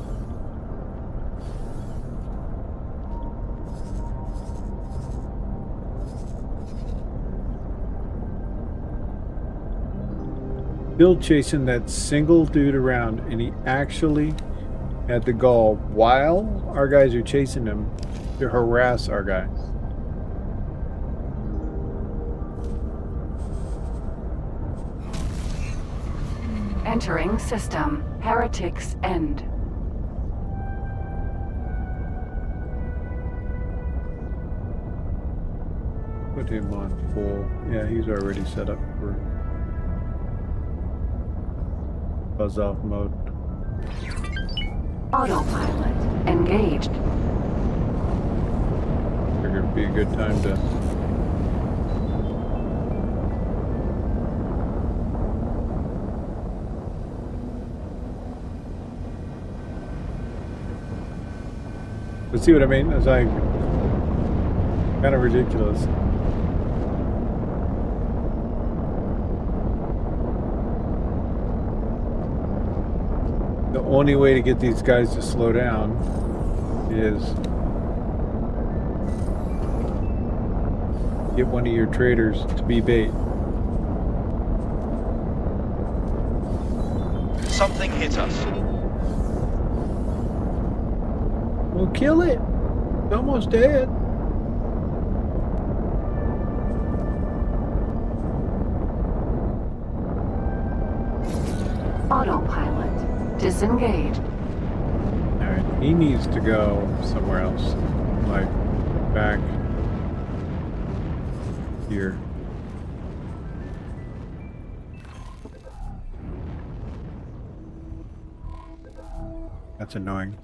Still chasing that single dude around, and he actually had the gall while our guys are chasing him to harass our guys. Entering system. Heretics End. Put him on full. Yeah, he's already set up for buzz off mode. Autopilot engaged. Figured it'd be a good time to but see what I mean? It's like kind of ridiculous. The only way to get these guys to slow down is get one of your traders to be bait. Something hit us. Well, kill it. It's almost dead. Autopilot disengaged. Alright, he needs to go somewhere else. Like back here. That's annoying.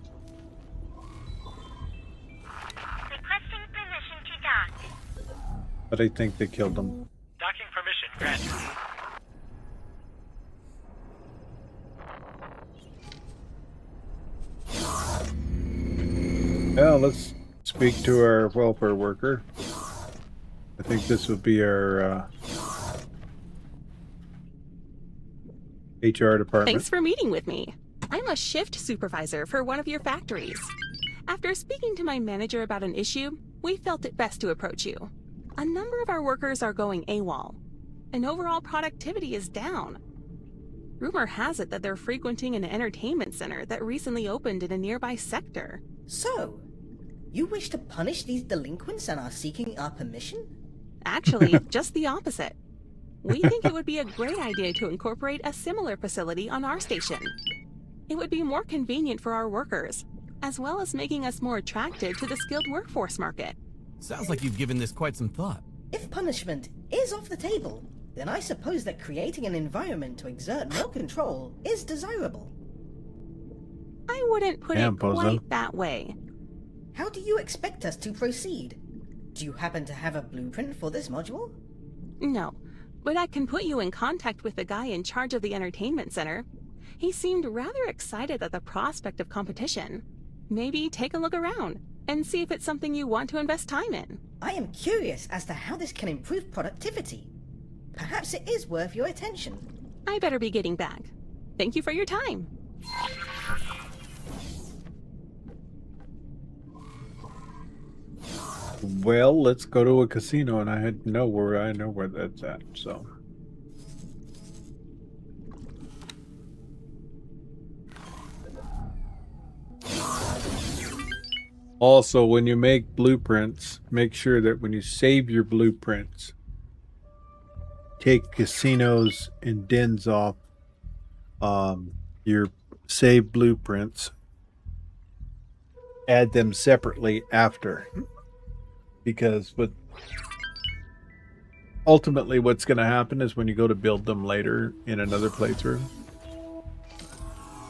Requesting permission to dock. But I think they killed him. Docking permission granted. Well, let's speak to our welfare worker. I think this would be our HR department. Thanks for meeting with me. I'm a shift supervisor for one of your factories. After speaking to my manager about an issue, we felt it best to approach you. A number of our workers are going AWOL, and overall productivity is down. Rumor has it that they're frequenting an entertainment center that recently opened in a nearby sector. So, you wish to punish these delinquents and are seeking our permission? Actually, just the opposite. We think it would be a great idea to incorporate a similar facility on our station. It would be more convenient for our workers, as well as making us more attractive to the skilled workforce market. Sounds like you've given this quite some thought. If punishment is off the table, then I suppose that creating an environment to exert more control is desirable. I wouldn't put it quite that way. How do you expect us to proceed? Do you happen to have a blueprint for this module? No, but I can put you in contact with the guy in charge of the entertainment center. He seemed rather excited at the prospect of competition. Maybe take a look around and see if it's something you want to invest time in. I am curious as to how this can improve productivity. Perhaps it is worth your attention. I better be getting back. Thank you for your time. Well, let's go to a casino, and I know where that's at, so. Also, when you make blueprints, make sure that when you save your blueprints, take casinos and dens off your saved blueprints. Add them separately after. Because ultimately what's going to happen is when you go to build them later in another playthrough,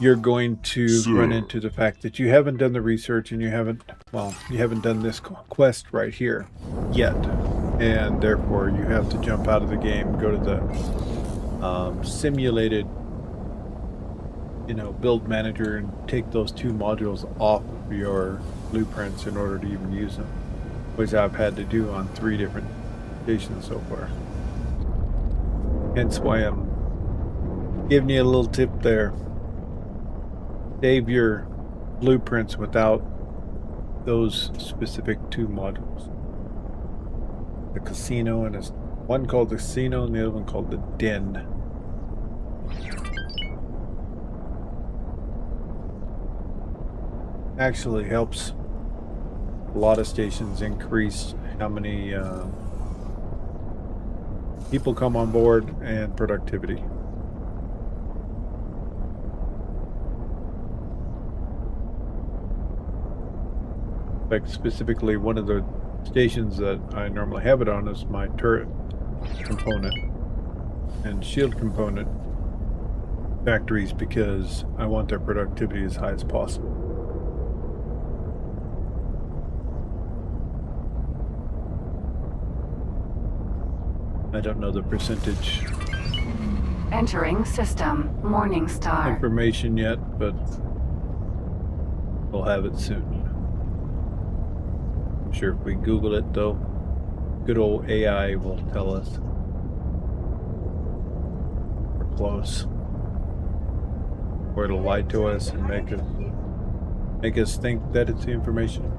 you're going to run into the fact that you haven't done the research and you haven't done this quest right here yet. And therefore you have to jump out of the game, go to the simulated, build manager and take those two modules off of your blueprints in order to even use them, which I've had to do on 3 different stations so far. Hence why I'm giving you a little tip there. Save your blueprints without those specific 2 modules. The casino, and it's one called the casino and the other one called the den. Actually helps a lot of stations increase how many people come on board and productivity. Like specifically one of the stations that I normally have it on is my turret component and shield component factories, because I want their productivity as high as possible. I don't know the percentage Entering system. Morningstar. information yet, but we'll have it soon. I'm sure if we Google it, though, good old AI will tell us. We're close. Or it'll lie to us and make us think that it's the information.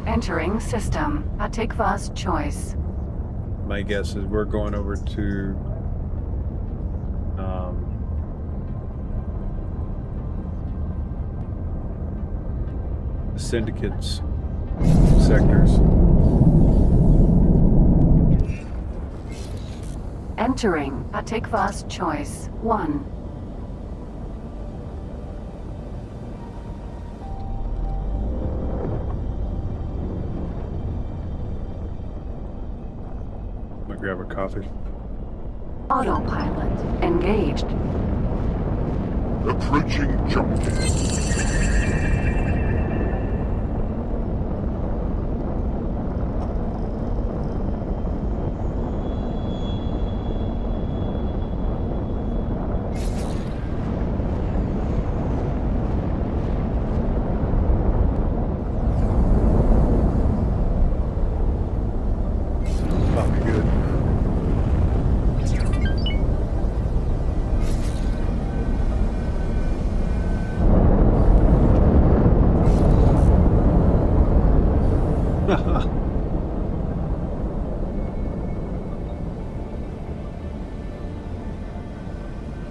Entering system. Atikva's choice. My guess is we're going over to the syndicate's sectors. Entering Atikva's choice. 1. Grab a coffee. Autopilot engaged. Approaching jump gate.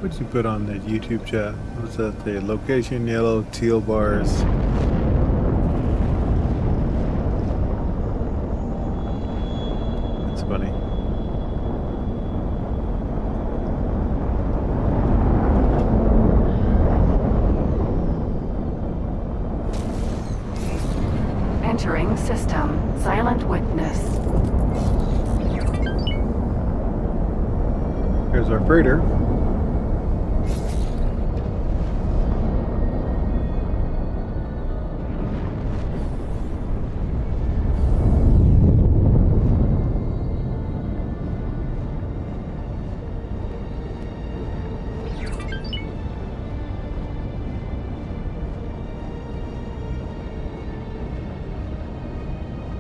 What'd you put on the YouTube chat? What's that? The location yellow teal bars. That's funny. Entering system. Silent witness. Here's our freighter.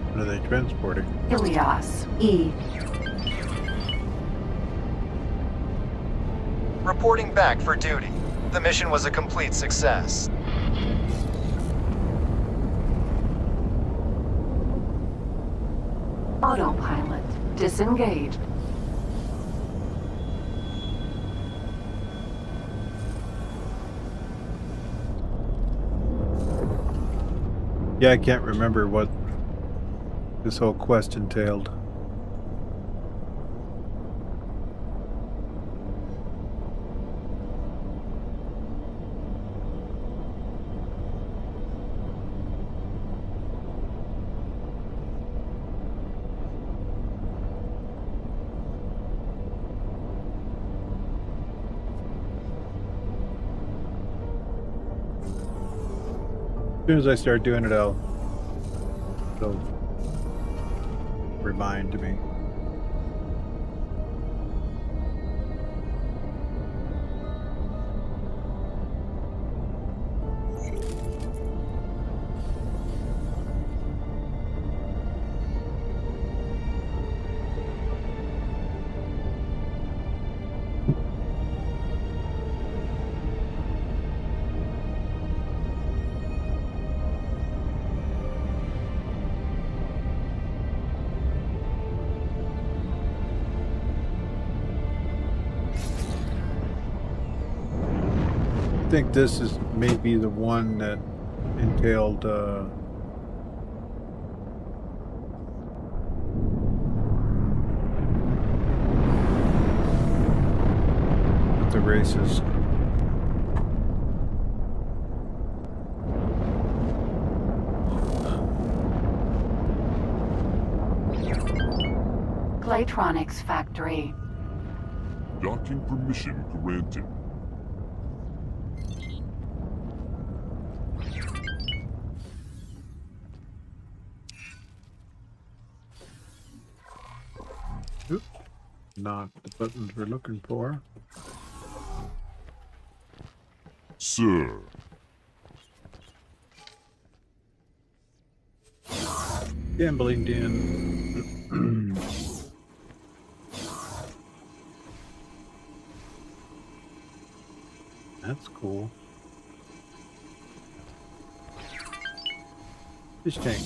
What are they transporting? Ilias. E. Reporting back for duty. The mission was a complete success. Autopilot disengaged. Yeah, I can't remember what this whole quest entailed. As soon as I start doing it, it'll remind me. I think this is maybe the one that entailed the races. Claytronics Factory. Docking permission granted. Oop. Not the buttons we're looking for. Sir. Gambling den. That's cool. Fish tank.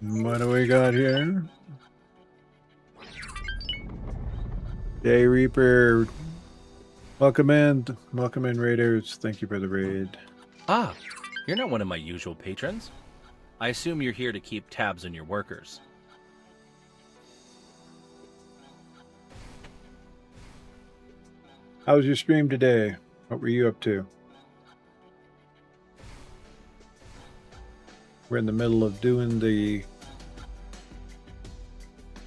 What do we got here? Day Reaper. Welcome in, raiders. Thank you for the raid. Ah, you're not one of my usual patrons. I assume you're here to keep tabs on your workers. How was your stream today? What were you up to? We're in the middle of doing the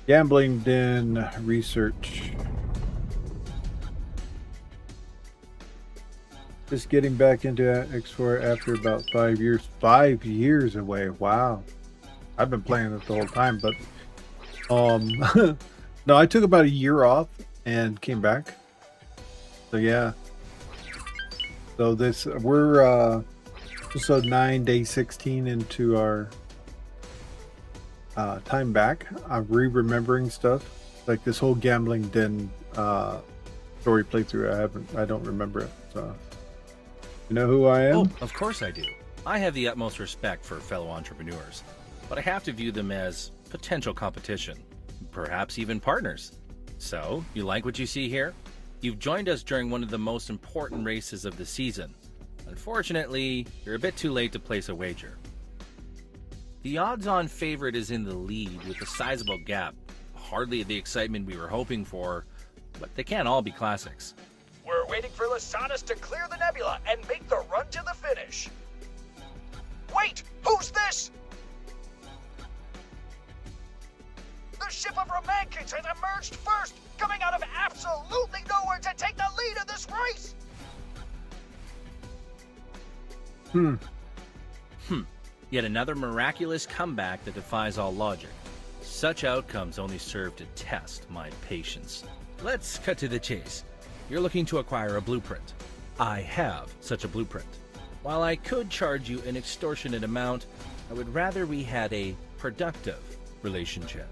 gambling den research. Just getting back into X4 after about 5 years. 5 years away. Wow. I've been playing it the whole time, but no, I took about a year off and came back. So yeah. So we're episode 9, day 16 into our time back. I'm remembering stuff. Like this whole gambling den story playthrough. I don't remember it. So you know who I am? Oh, of course I do. I have the utmost respect for fellow entrepreneurs, but I have to view them as potential competition, perhaps even partners. So, you like what you see here? You've joined us during one of the most important races of the season. Unfortunately, you're a bit too late to place a wager. The odds-on favorite is in the lead with a sizable gap. Hardly the excitement we were hoping for, but they can't all be classics. We're waiting for Lasanas to clear the nebula and make the run to the finish. Wait! Who's this? The ship of Romankins has emerged first, coming out of absolutely nowhere to take the lead in this race! Yet another miraculous comeback that defies all logic. Such outcomes only serve to test my patience. Let's cut to the chase. You're looking to acquire a blueprint. I have such a blueprint. While I could charge you an extortionate amount, I would rather we had a productive relationship.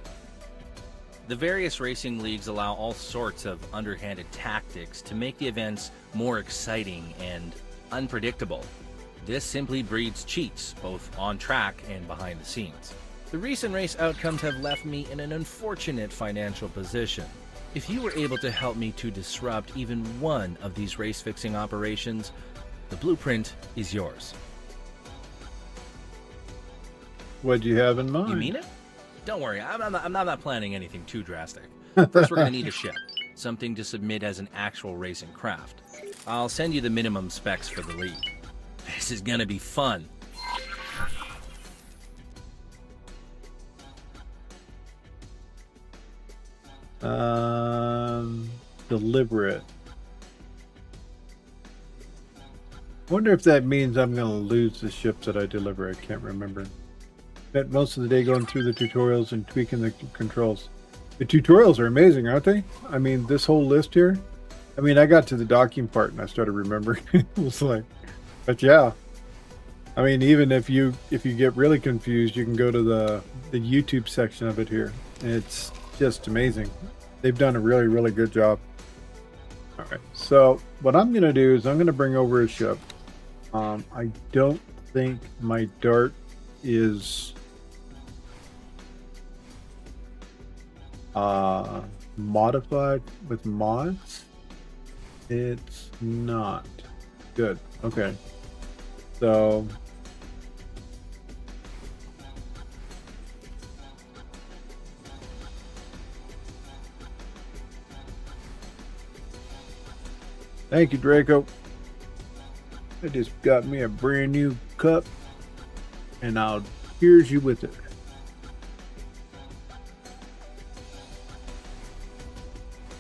The various racing leagues allow all sorts of underhanded tactics to make the events more exciting and unpredictable. This simply breeds cheats, both on track and behind the scenes. The recent race outcomes have left me in an unfortunate financial position. If you were able to help me to disrupt even one of these race-fixing operations, the blueprint is yours. What do you have in mind? You mean it? Don't worry, I'm not planning anything too drastic. First, we're going to need a ship, something to submit as an actual racing craft. I'll send you the minimum specs for the league. This is going to be fun. Deliberate. Wonder if that means I'm going to lose the ships that I deliver. I can't remember. Spent most of the day going through the tutorials and tweaking the controls. The tutorials are amazing, aren't they? I mean, this whole list here. I mean, I got to the docking part and I started remembering. It was like, but yeah. I mean, even if you get really confused, you can go to the YouTube section of it here. It's just amazing. They've done a really, really good job. All right. So what I'm going to do is I'm going to bring over a ship. I don't think my dart is modified with mods. It's not. Good. Okay. So thank you, Draco. I just got me a brand new cup and I'll cheers you with it.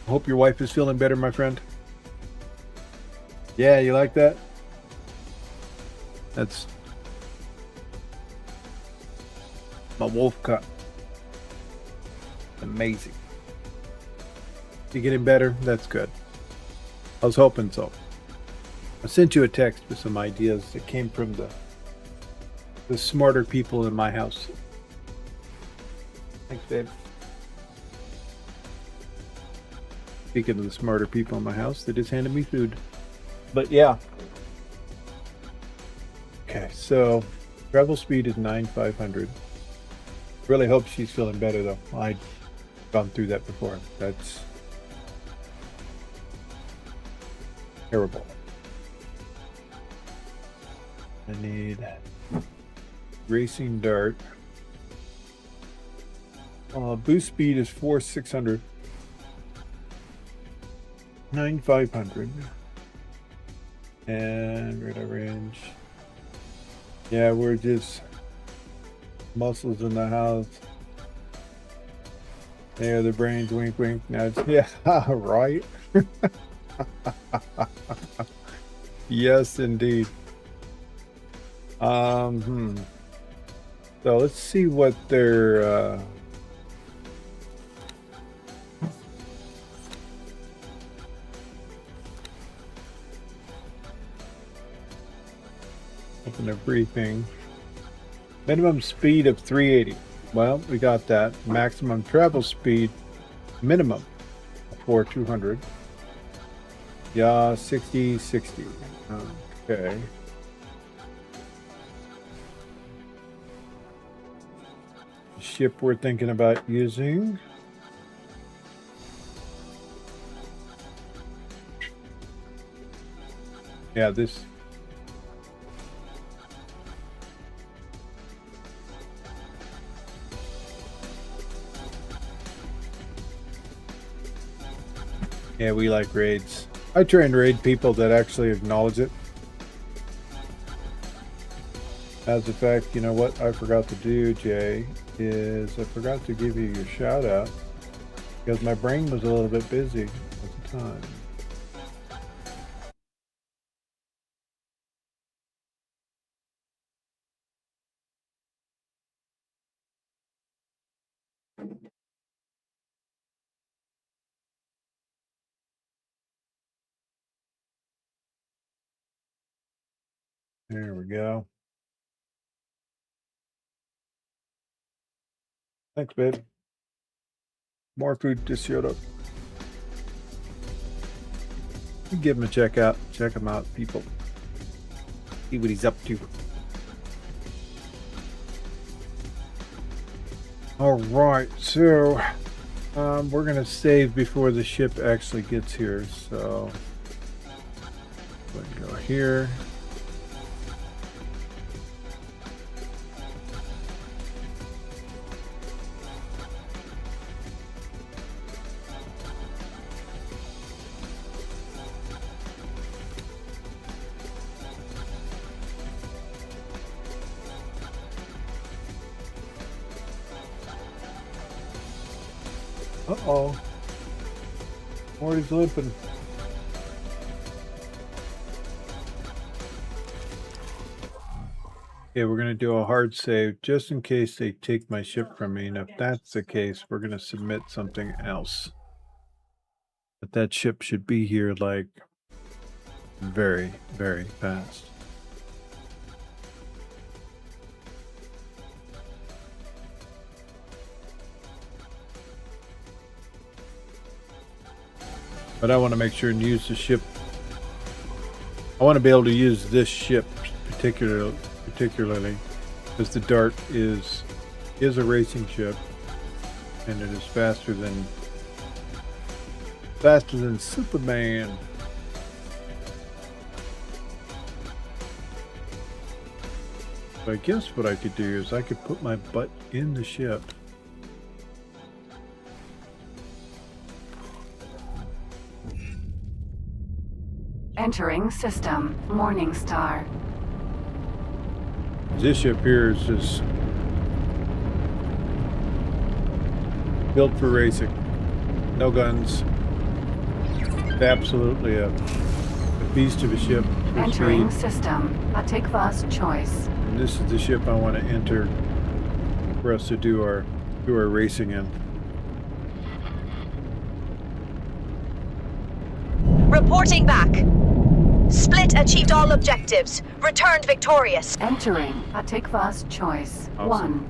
I hope your wife is feeling better, my friend. Yeah, you like that? That's my wolf cup. Amazing. You getting better? That's good. I was hoping so. I sent you a text with some ideas that came from the smarter people in my house. Thanks, babe. Speaking of the smarter people in my house, they just handed me food. But yeah. Okay, so travel speed is 9,500. Really hope she's feeling better though. I've gone through that before. That's terrible. I need racing dart. Boost speed is 4,600. 9,500. And radar range. Yeah, we're just muscles in the house. There, the brains, wink, wink, nudge. Yeah, right. Yes, indeed. So let's see what their open a briefing. Minimum speed of 380. Well, we got that. Maximum travel speed minimum for 200. Yeah, 60. Okay. Ship we're thinking about using. Yeah, this. Yeah, we like raids. I try and raid people that actually acknowledge it. As a fact, you know what I forgot to do, Jay, is I forgot to give you your shout out because my brain was a little bit busy at the time. There we go. Thanks, babe. More food just showed up. You give him a check out. Check him out, people. See what he's up to. All right, so we're gonna save before the ship actually gets here. So let me go here. Uh-oh. Morty's limping. Yeah, we're going to do a hard save just in case they take my ship from me. And if that's the case, we're going to submit something else. But that ship should be here like very, very fast. But I want to make sure and use the ship. I want to be able to use this ship particularly because the Dart is a racing ship and it is faster than Superman. So I guess what I could do is I could put my butt in the ship. Entering system. Morningstar. This ship here is just built for racing. No guns. It's absolutely a beast of a ship. Entering system. Atikva's choice. And this is the ship I want to enter for us to do our racing in. Reporting back. Split achieved all objectives. Returned victorious. Entering Atikva's choice. Awesome.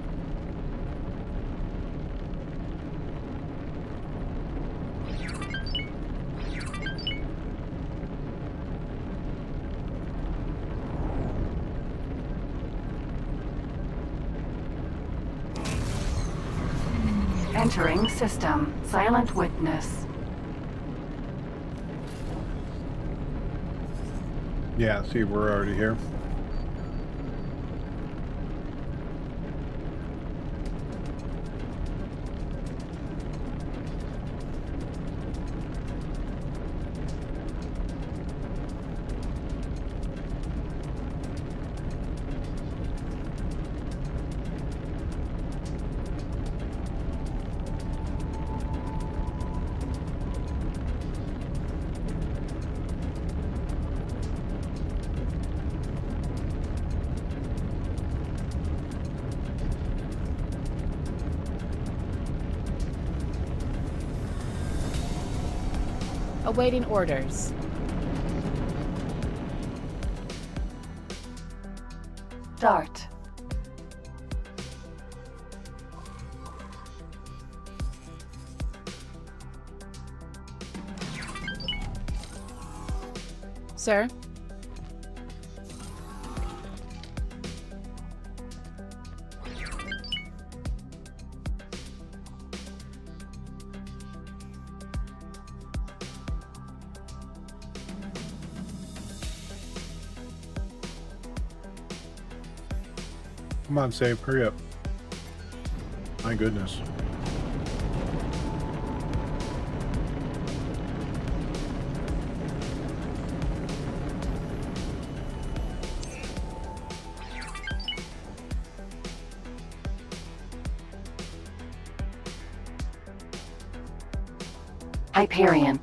1. Entering system. Silent witness. Yeah, see, we're already here. Awaiting orders. Dart. Sir? Come on, save, hurry up. My goodness. Hyperion.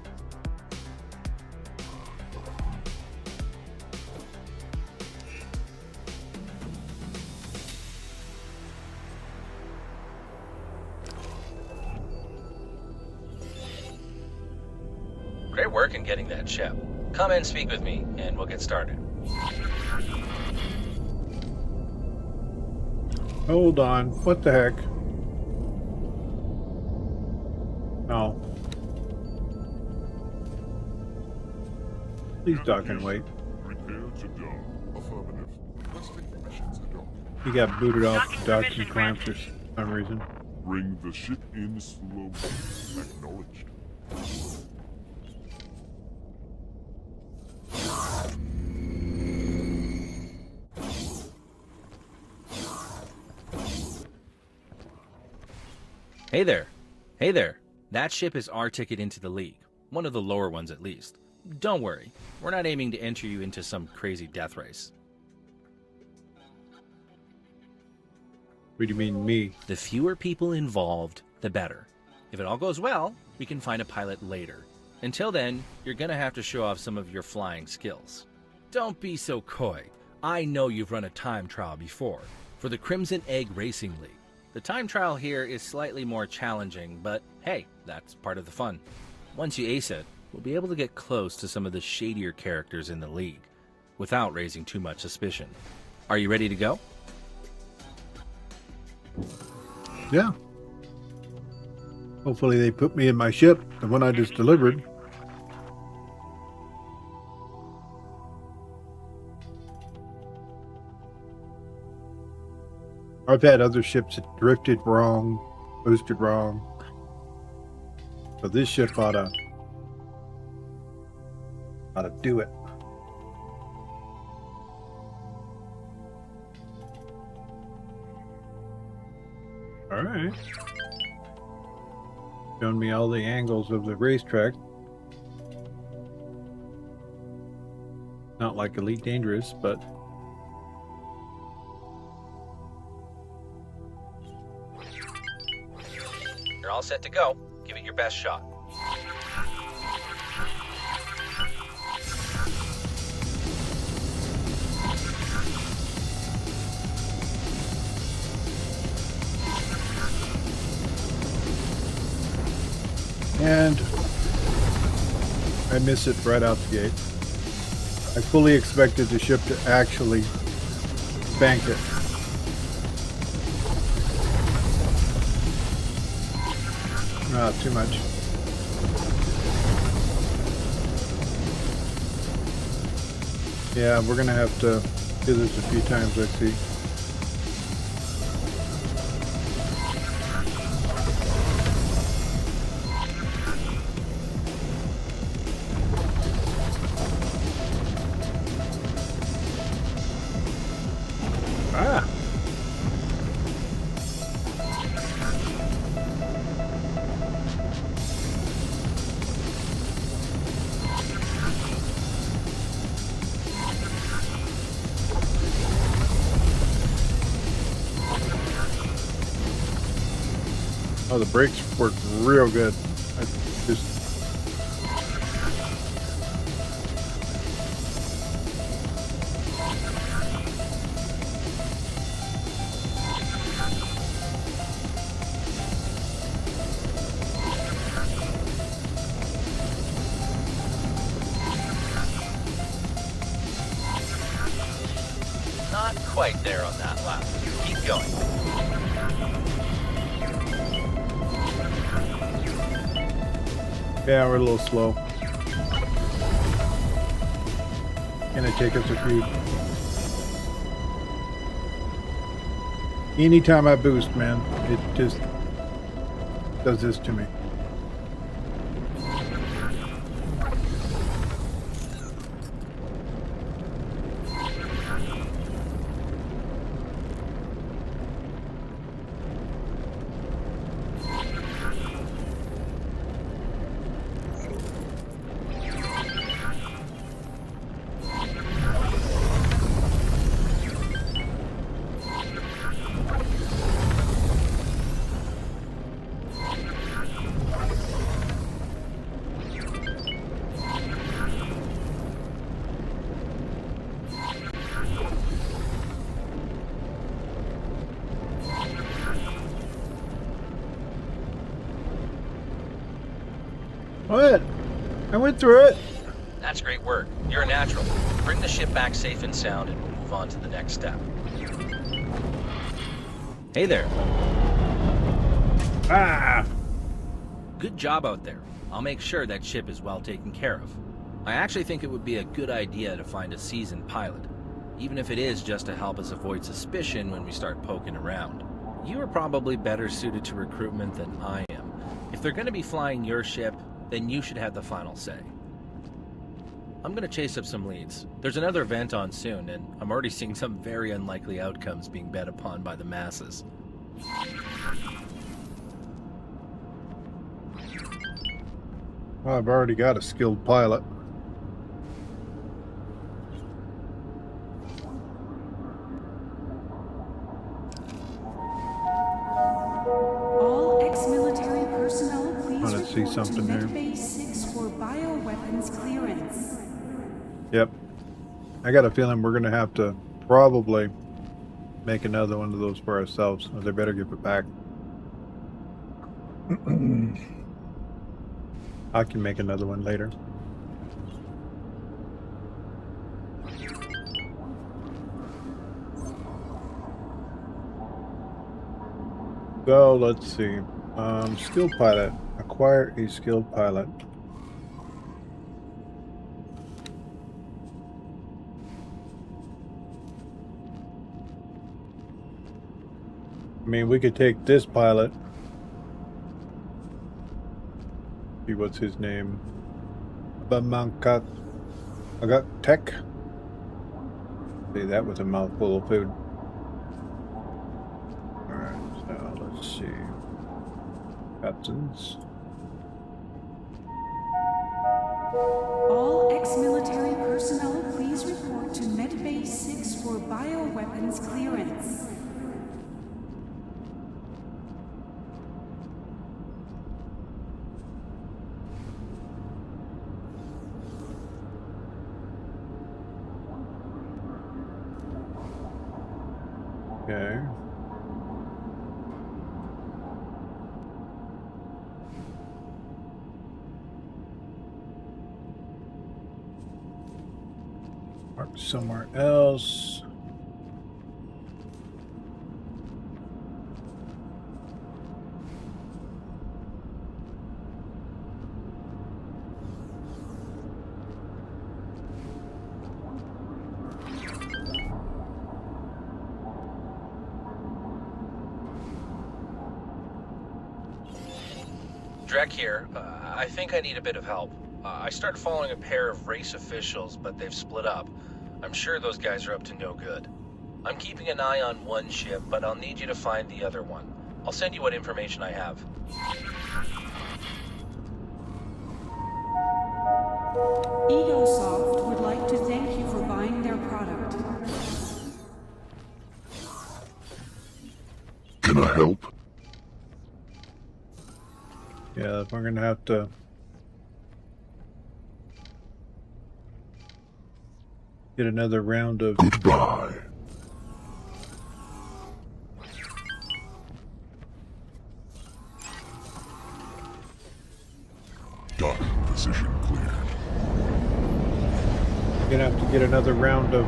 Great work in getting that ship. Come and speak with me, and we'll get started. Hold on. What the heck? Oh. Please dock and wait. He got booted off the docks and clamps for some reason. Bring the ship in slowly. Acknowledged. Hey there. Hey there. That ship is our ticket into the League. One of the lower ones, at least. Don't worry. We're not aiming to enter you into some crazy death race. What do you mean, me? The fewer people involved, the better. If it all goes well, we can find a pilot later. Until then, you're gonna have to show off some of your flying skills. Don't be so coy. I know you've run a time trial before, for the Crimson Egg Racing League. The time trial here is slightly more challenging, but hey, that's part of the fun. Once you ace it, we'll be able to get close to some of the shadier characters in the league, without raising too much suspicion. Are you ready to go? Yeah. Hopefully they put me in my ship, the one I just delivered. I've had other ships that drifted wrong, boosted wrong. So this ship ought to do it. All right. Showing me all the angles of the racetrack. Not like Elite Dangerous, but You're all set to go. Give it your best shot. and I miss it right out the gate. I fully expected the ship to actually bank it. Ah, too much. Yeah, we're gonna have to do this a few times, I see. Ah! Oh, the brakes work real good. I just Not quite there on that lap. Keep going. yeah, we're a little slow. Gonna take us a few. Anytime I boost, man, it just does this to me. What? I went through it. That's great work. You're a natural. Bring the ship back safe and sound and we'll move on to the next step. Hey there. Ah! Good job out there. I'll make sure that ship is well taken care of. I actually think it would be a good idea to find a seasoned pilot, even if it is just to help us avoid suspicion when we start poking around. You are probably better suited to recruitment than I am. If they're going to be flying your ship, then you should have the final say. I'm going to chase up some leads. There's another event on soon, and I'm already seeing some very unlikely outcomes being bet upon by the masses. Well, I've already got a skilled pilot. All ex-military personnel, please Want to see report something to there? Medbay 6 for bioweapons clearance. Yep. I got a feeling we're going to have to probably make another one of those for ourselves, or they better give it back. I can make another one later. So let's see. Skill pilot. Acquire a skilled pilot. I mean, we could take this pilot. See what's his name? Bamankat. I got tech. See, that was a mouthful of food. Alright, so let's see. Captains. All ex-military personnel, please report to Medbay 6 for bioweapons clearance. Okay. Mark somewhere else. Drek here. I think I need a bit of help. I started following a pair of race officials, but they've split up. I'm sure those guys are up to no good. I'm keeping an eye on one ship, but I'll need you to find the other one. I'll send you what information I have. Egosoft would like to thank you for buying their product. Can I help? Yeah, we're gonna have to get another round of goodbye. Docking position clear. We're gonna have to get another round of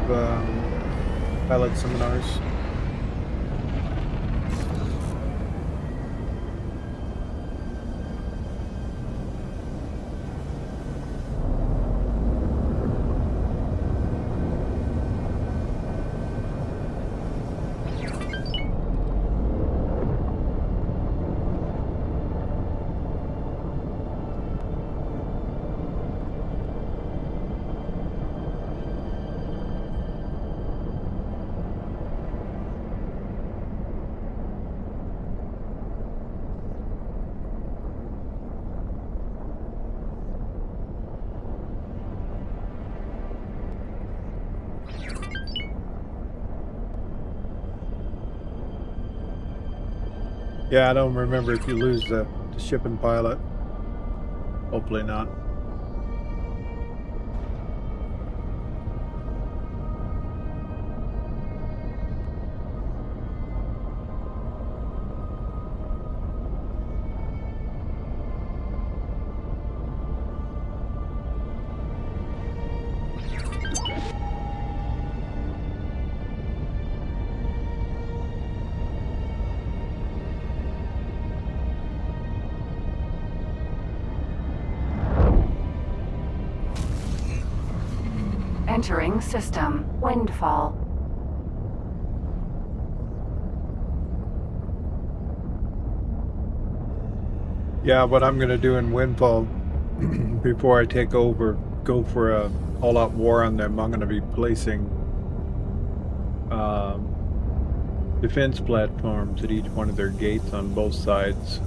pilot seminars. Yeah, I don't remember if you lose the shipping pilot. Hopefully not. Entering system. Windfall. Yeah, what I'm gonna do in Windfall before I take over, go for a all-out war on them. I'm gonna be placing defense platforms at each one of their gates on both sides.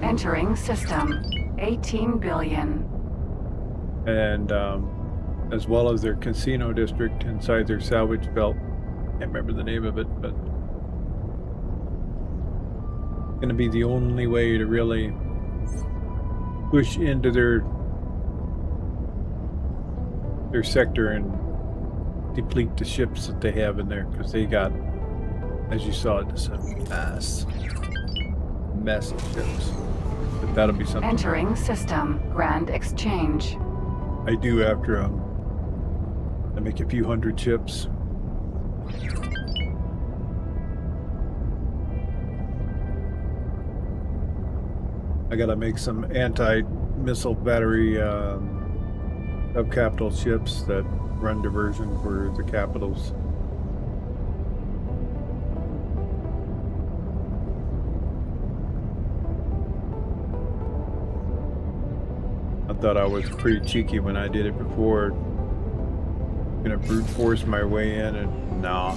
Entering system. 18 billion. And as well as their casino district inside their salvage belt. Can't remember the name of it, but it's gonna be the only way to really push into their their sector and deplete the ships that they have in there, because they got, as you saw, just a massive ships. But that'll be something Entering system. Grand exchange. I do after I make a few hundred ships. I gotta make some anti-missile battery sub-capital ships that run diversion for the capitals. I thought I was pretty cheeky when I did it before. Gonna brute force my way in, and nah,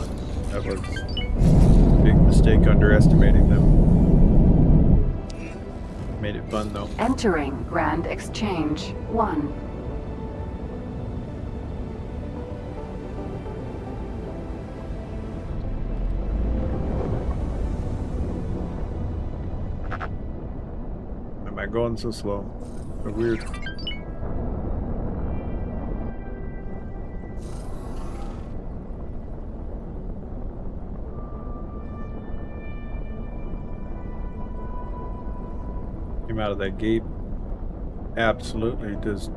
that was a big mistake underestimating them. Made it fun though. Entering Grand Exchange 1. Why am I going so slow? So weird. Came out of that gate. Absolutely just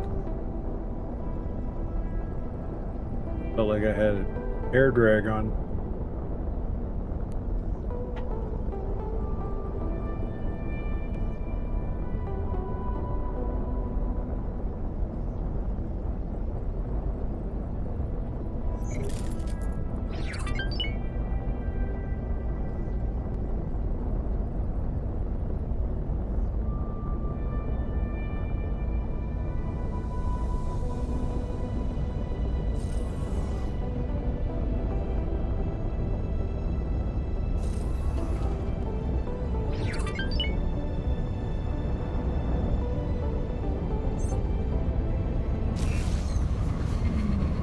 felt like I had a hair drag on.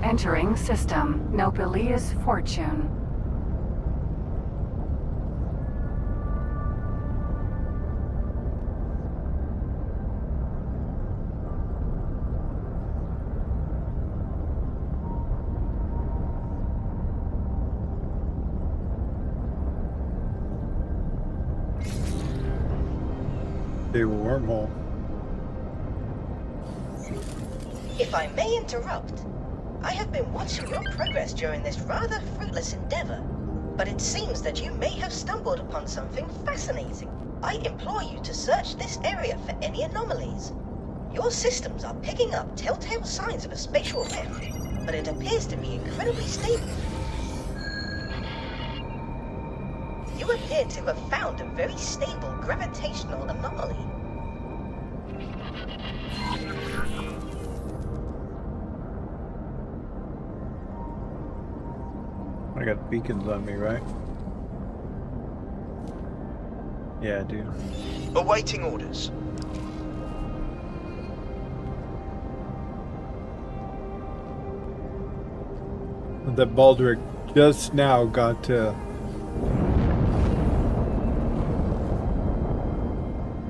Entering system. Nobelia's fortune. They were wormhole. If I may interrupt, I have been watching your progress during this rather fruitless endeavor, but it seems that you may have stumbled upon something fascinating. I implore you to search this area for any anomalies. Your systems are picking up telltale signs of a spatial theft, but it appears to be incredibly stable. You appear to have found a very stable gravitational anomaly. I got beacons on me, right? Yeah, I do. Awaiting orders. That Baldric just now got to...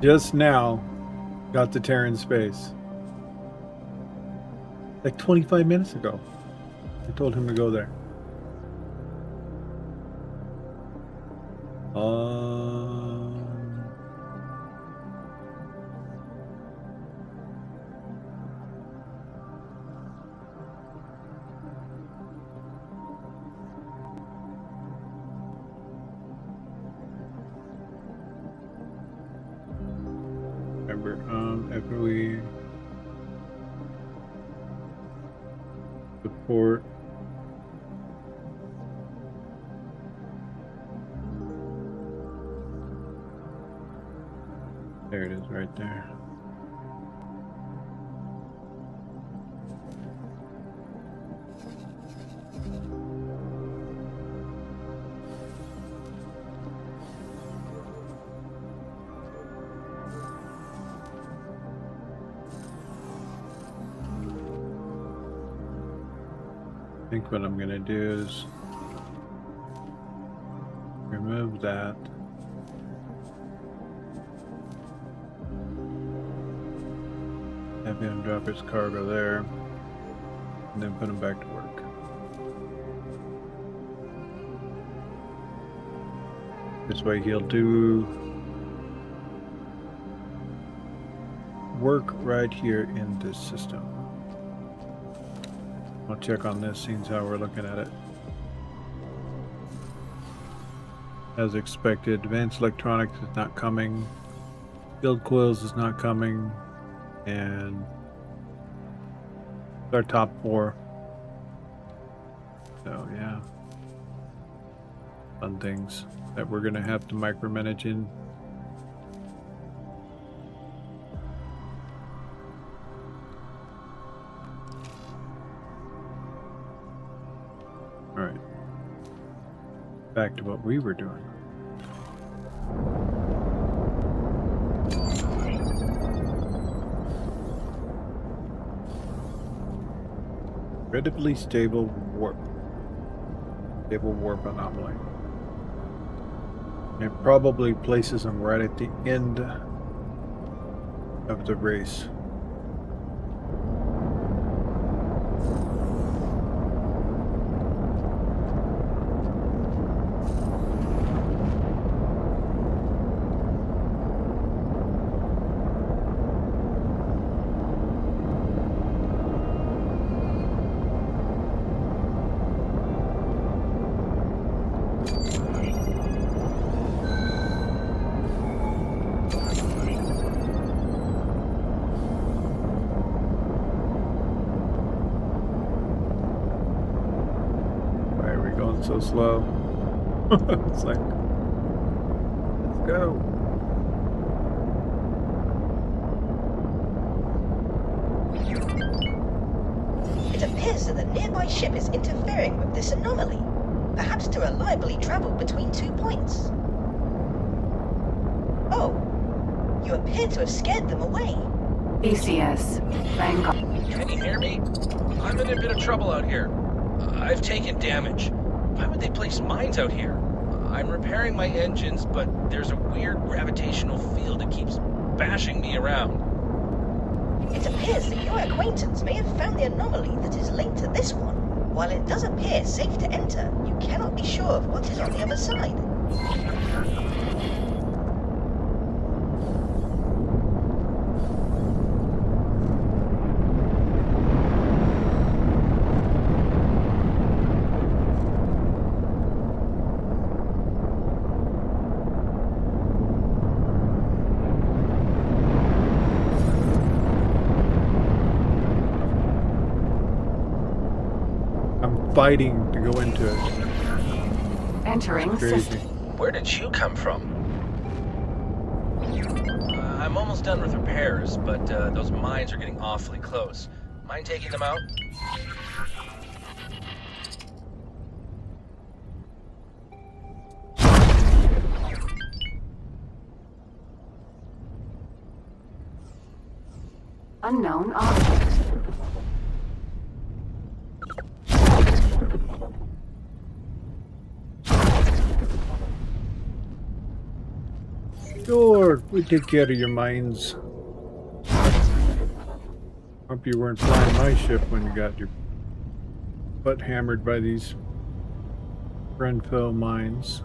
Just now got to Terran space. Like 25 minutes ago. I told him to go there. Remember, after we support there it is right there. I think what I'm gonna do is remove that. Have him drop his cargo there. and then put him back to work. This way he'll do work right here in this system. I'll check on this, seeing how we're looking at it. As expected, advanced electronics is not coming. Build coils is not coming. And our top 4. So yeah. Fun things that we're gonna have to micromanage in. All right. Back to what we were doing. Incredibly stable warp anomaly. It probably places them right at the end of the race. So slow. It's like, let's go. It appears that the nearby ship is interfering with this anomaly, perhaps to reliably travel between 2 points. Oh, you appear to have scared them away. Theseus, Vanguard. Can you hear me? I'm in a bit of trouble out here. I've taken damage. Why would they place mines out here? I'm repairing my engines, but there's a weird gravitational field that keeps bashing me around. It appears that your acquaintance may have found the anomaly that is linked to this one. While it does appear safe to enter, you cannot be sure of what is on the other side. Fighting to go into it. Entering system. Where did you come from? I'm almost done with repairs, but those mines are getting awfully close. Mind taking them out? Unknown object. Sure, we take care of your mines. Hope you weren't flying my ship when you got your butt hammered by these Grenfell mines.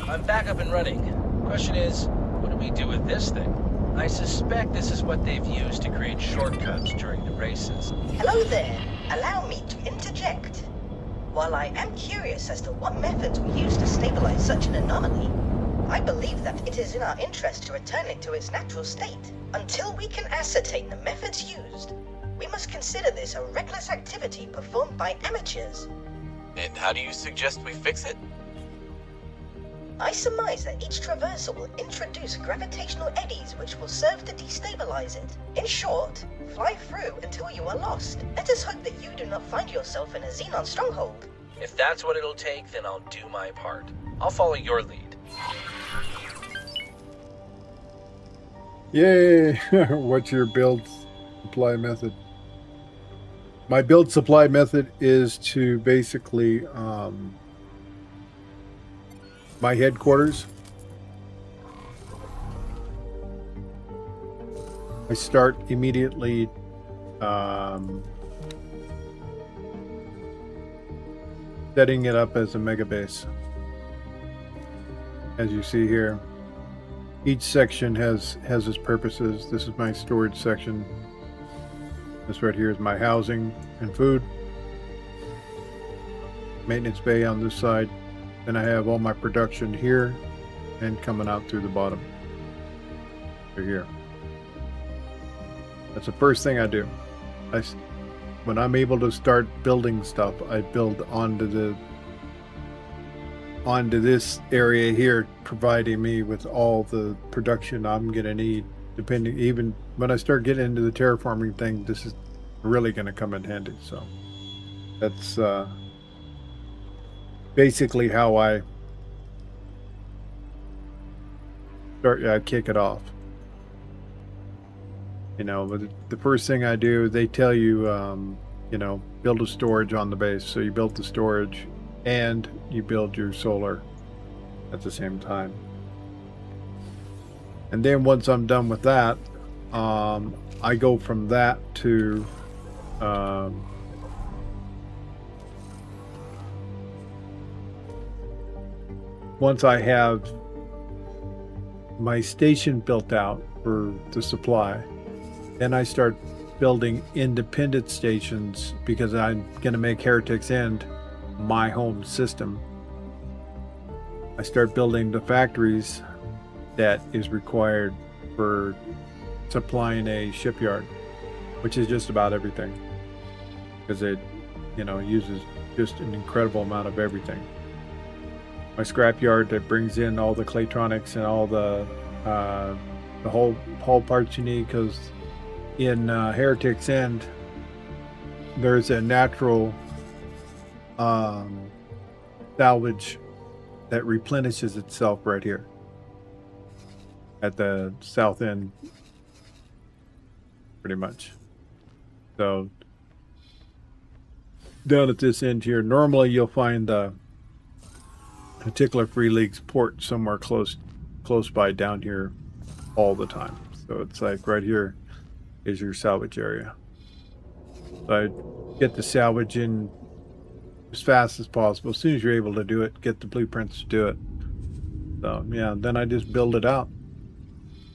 I'm back up and running. Question is, what do we do with this thing? I suspect this is what they've used to create shortcuts during the races. Hello there. Allow me to interject. While I am curious as to what methods were used to stabilize such an anomaly, I believe that it is in our interest to return it to its natural state. Until we can ascertain the methods used, we must consider this a reckless activity performed by amateurs. And how do you suggest we fix it? I surmise that each traversal will introduce gravitational eddies which will serve to destabilize it. In short, fly through until you are lost. Let us hope that you do not find yourself in a Xenon stronghold. If that's what it'll take, then I'll do my part. I'll follow your lead. Yay! What's your build Supply method. My build supply method is to basically my headquarters. I start immediately setting it up as a mega base. As you see here, each section has its purposes. This is my storage section. This right here is my housing and food. Maintenance bay on this side. Then I have all my production here and coming out through the bottom. Right here. That's the first thing I do. When I'm able to start building stuff, I build onto this area here, providing me with all the production I'm gonna need. Depending, even when I start getting into the terraforming thing, this is really gonna come in handy. So that's basically how I start. I kick it off. You know, but the first thing I do, they tell you, you know, build a storage on the base. So you build the storage and you build your solar at the same time. And then once I'm done with that, I go from that to once I have my station built out for the supply, then I start building independent stations because I'm going to make Heretics End my home system. I start building the factories that is required for supplying a shipyard, which is just about everything, because it, you know, uses just an incredible amount of everything. My scrapyard that brings in all the claytronics and all the whole parts you need, because in Heretics End there's a natural salvage that replenishes itself right here at the south end, pretty much. So down at this end here, normally you'll find the particular Free League's port somewhere close by down here all the time. So it's like right here is your salvage area. So I get the salvage in as fast as possible. As soon as you're able to do it, get the blueprints to do it. So yeah, then I just build it out.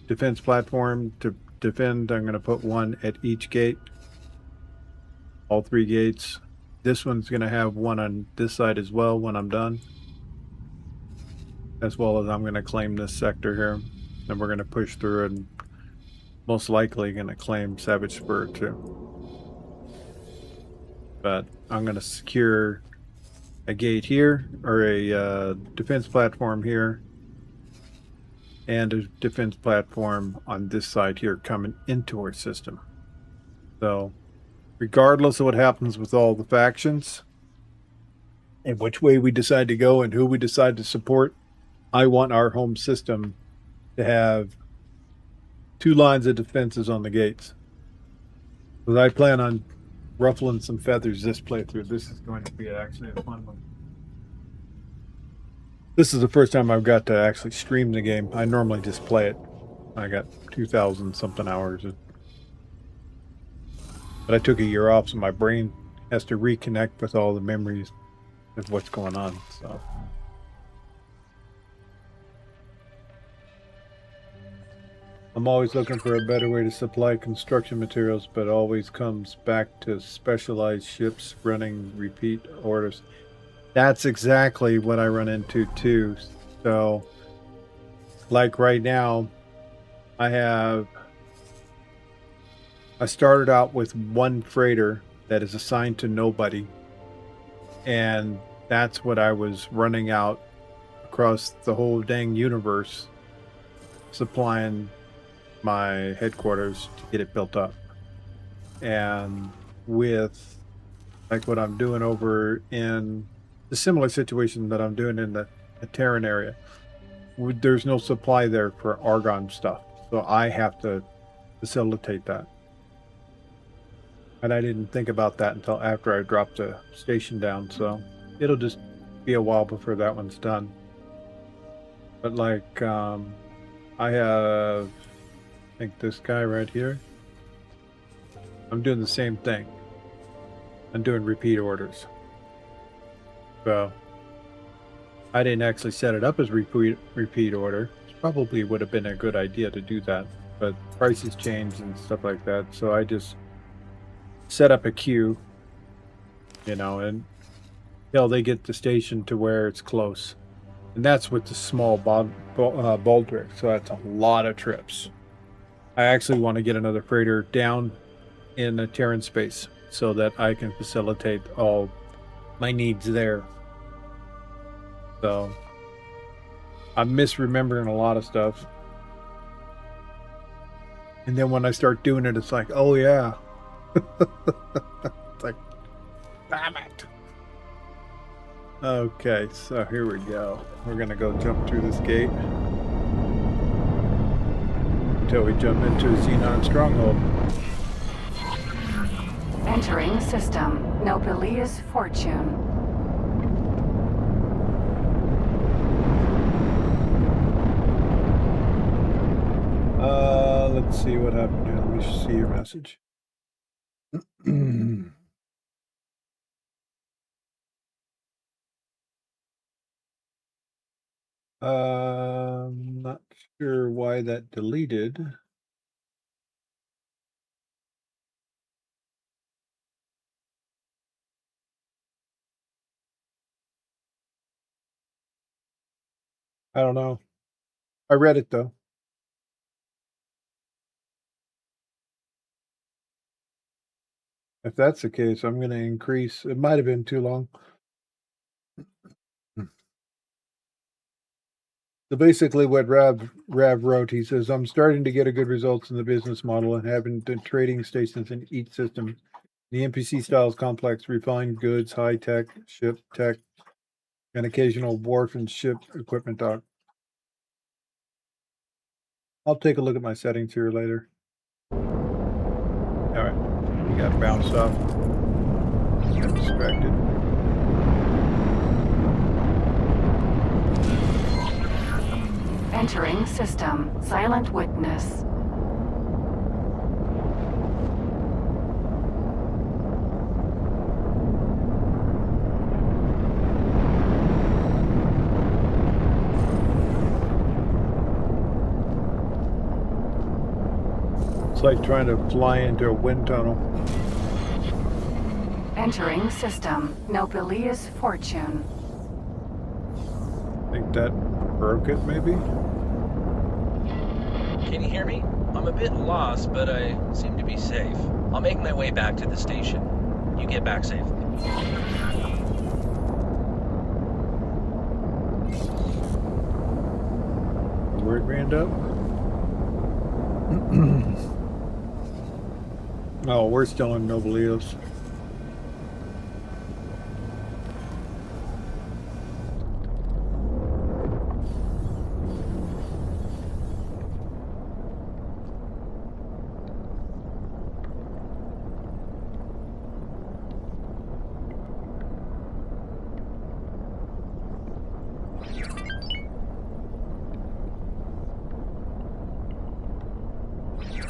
Defense platform to defend, I'm going to put one at each gate. All 3 gates. This one's going to have one on this side as well when I'm done. As well as I'm going to claim this sector here. Then we're going to push through and most likely going to claim Savage Spur too. But I'm going to secure a gate here, or a defense platform here, and a defense platform on this side here coming into our system. So regardless of what happens with all the factions and which way we decide to go and who we decide to support, I want our home system to have 2 lines of defenses on the gates. Because I plan on ruffling some feathers this playthrough. This is going to be actually a fun one. This is the first time I've got to actually stream the game. I normally just play it. I got 2,000 something hours. But I took a year off, so my brain has to reconnect with all the memories of what's going on. So I'm always looking for a better way to supply construction materials, but it always comes back to specialized ships running repeat orders. That's exactly what I run into too. So, like right now, I started out with 1 freighter that is assigned to nobody, and that's what I was running out across the whole dang universe, supplying my headquarters to get it built up. And with like what I'm doing over in the similar situation that I'm doing in the Terran area, there's no supply there for argon stuff, so I have to facilitate that. And I didn't think about that until after I dropped the station down, so it'll just be a while before that one's done. But like, I have, I think this guy right here. I'm doing the same thing. I'm doing repeat orders. So I didn't actually set it up as repeat order. Probably would have been a good idea to do that, but prices changed and stuff like that. So I just set up a queue, you know, and until they get the station to where it's close. And that's with the small Baldric, so that's a lot of trips. I actually want to get another freighter down in a Terran space so that I can facilitate all my needs there. So I'm misremembering a lot of stuff. And then when I start doing it, it's like, oh yeah. It's like, damn it. Okay, so here we go. We're gonna go jump through this gate until we jump into Xenon Stronghold. Entering system. Nobelius Fortune. Let's see what happened here. Let me see your message. Not sure why that deleted. I don't know. I read it though. If that's the case, I'm going to increase. It might have been too long. So basically what Rav wrote, he says, I'm starting to get a good results in the business model and having the trading stations in each system. The NPC style is complex, refined goods, high tech, ship tech, and occasional wharf and ship equipment dock. I'll take a look at my settings here later. All right, we got bounced off. Got distracted. Entering system. Silent witness. It's like trying to fly into a wind tunnel. Entering system. Nobelius Fortune. I think that broke it, maybe? Can you hear me? I'm a bit lost, but I seem to be safe. I'll make my way back to the station. You get back safely. Where'd we end up? Oh, we're still in Nobelius.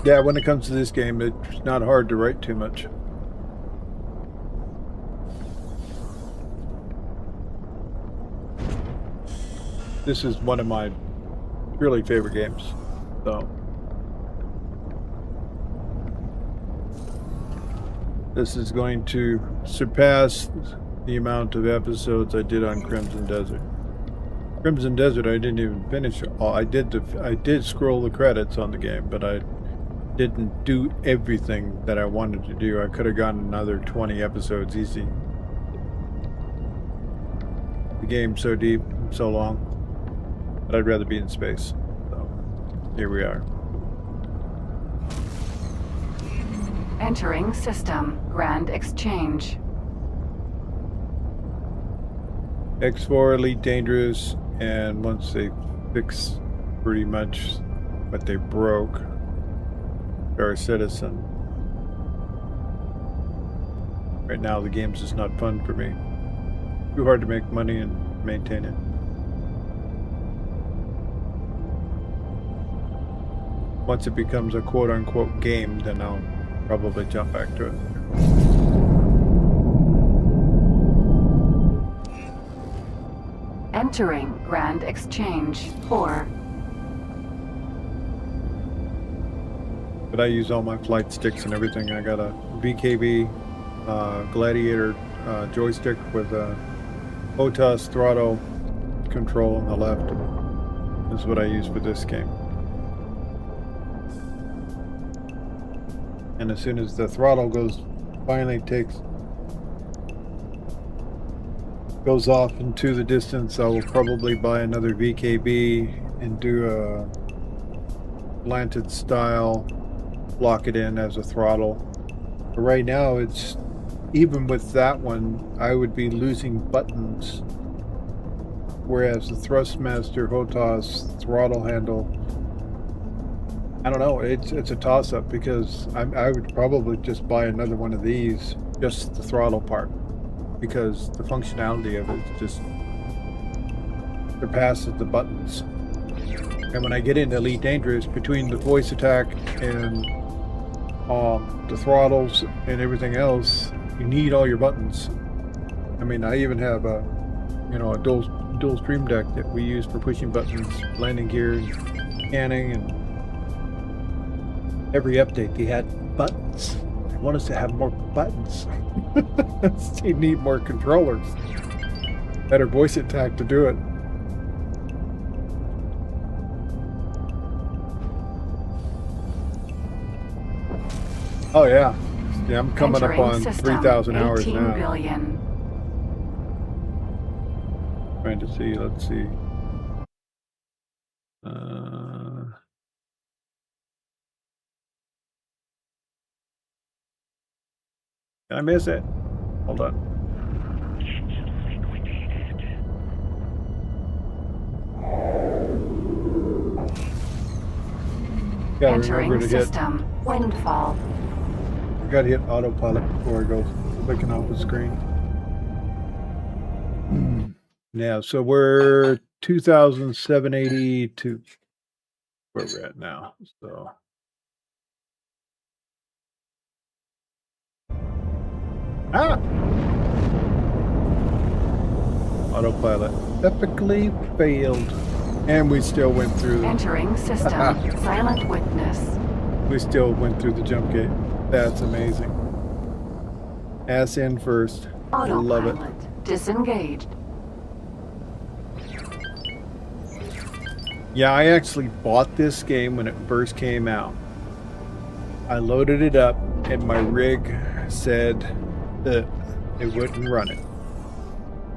Yeah, when it comes to this game, it's not hard to write too much. This is one of my really favorite games, so. This is going to surpass the amount of episodes I did on Crimson Desert. Crimson Desert, I didn't even finish all. I did scroll the credits on the game, but I didn't do everything that I wanted to do. I could have gotten another 20 episodes easy. The game's so deep, so long, but I'd rather be in space. So here we are. Entering system. Grand Exchange. X4 Elite Dangerous, and once they fix pretty much what they broke, our citizen. Right now, the game's just not fun for me. Too hard to make money and maintain it. Once it becomes a quote-unquote game, then I'll probably jump back to it. Entering Grand Exchange 4. But I use all my flight sticks and everything. I got a VKB Gladiator joystick with a HOTAS throttle control on the left. This is what I use for this game. And as soon as the throttle finally goes off into the distance, I will probably buy another VKB and do a slanted style, lock it in as a throttle. But right now, it's even with that one, I would be losing buttons, whereas the Thrustmaster HOTAS throttle handle, I don't know, it's a toss-up, because I would probably just buy another one of these, just the throttle part, because the functionality of it just surpasses the buttons. And when I get into Elite Dangerous, between the voice attack and the throttles and everything else, you need all your buttons. I mean, I even have a dual stream deck that we use for pushing buttons, landing gear, and scanning, and every update they had buttons. They want us to have more buttons. You need more controllers. Better voice attack to do it. Oh yeah. Yeah, I'm coming up on 3,000 hours now. Billion. Trying to see, let's see. Did I miss it? Hold on. Gotta Entering remember to system. Windfall. I gotta hit autopilot before I go clicking off the screen. Yeah, so we're 2,782 where we're at now. So autopilot epically failed, and we still went through. Entering system. Silent witness. We still went through the jump gate. That's amazing. Ass in first. I love it. Disengaged. Yeah, I actually bought this game when it first came out. I loaded it up, and my rig said that it wouldn't run it.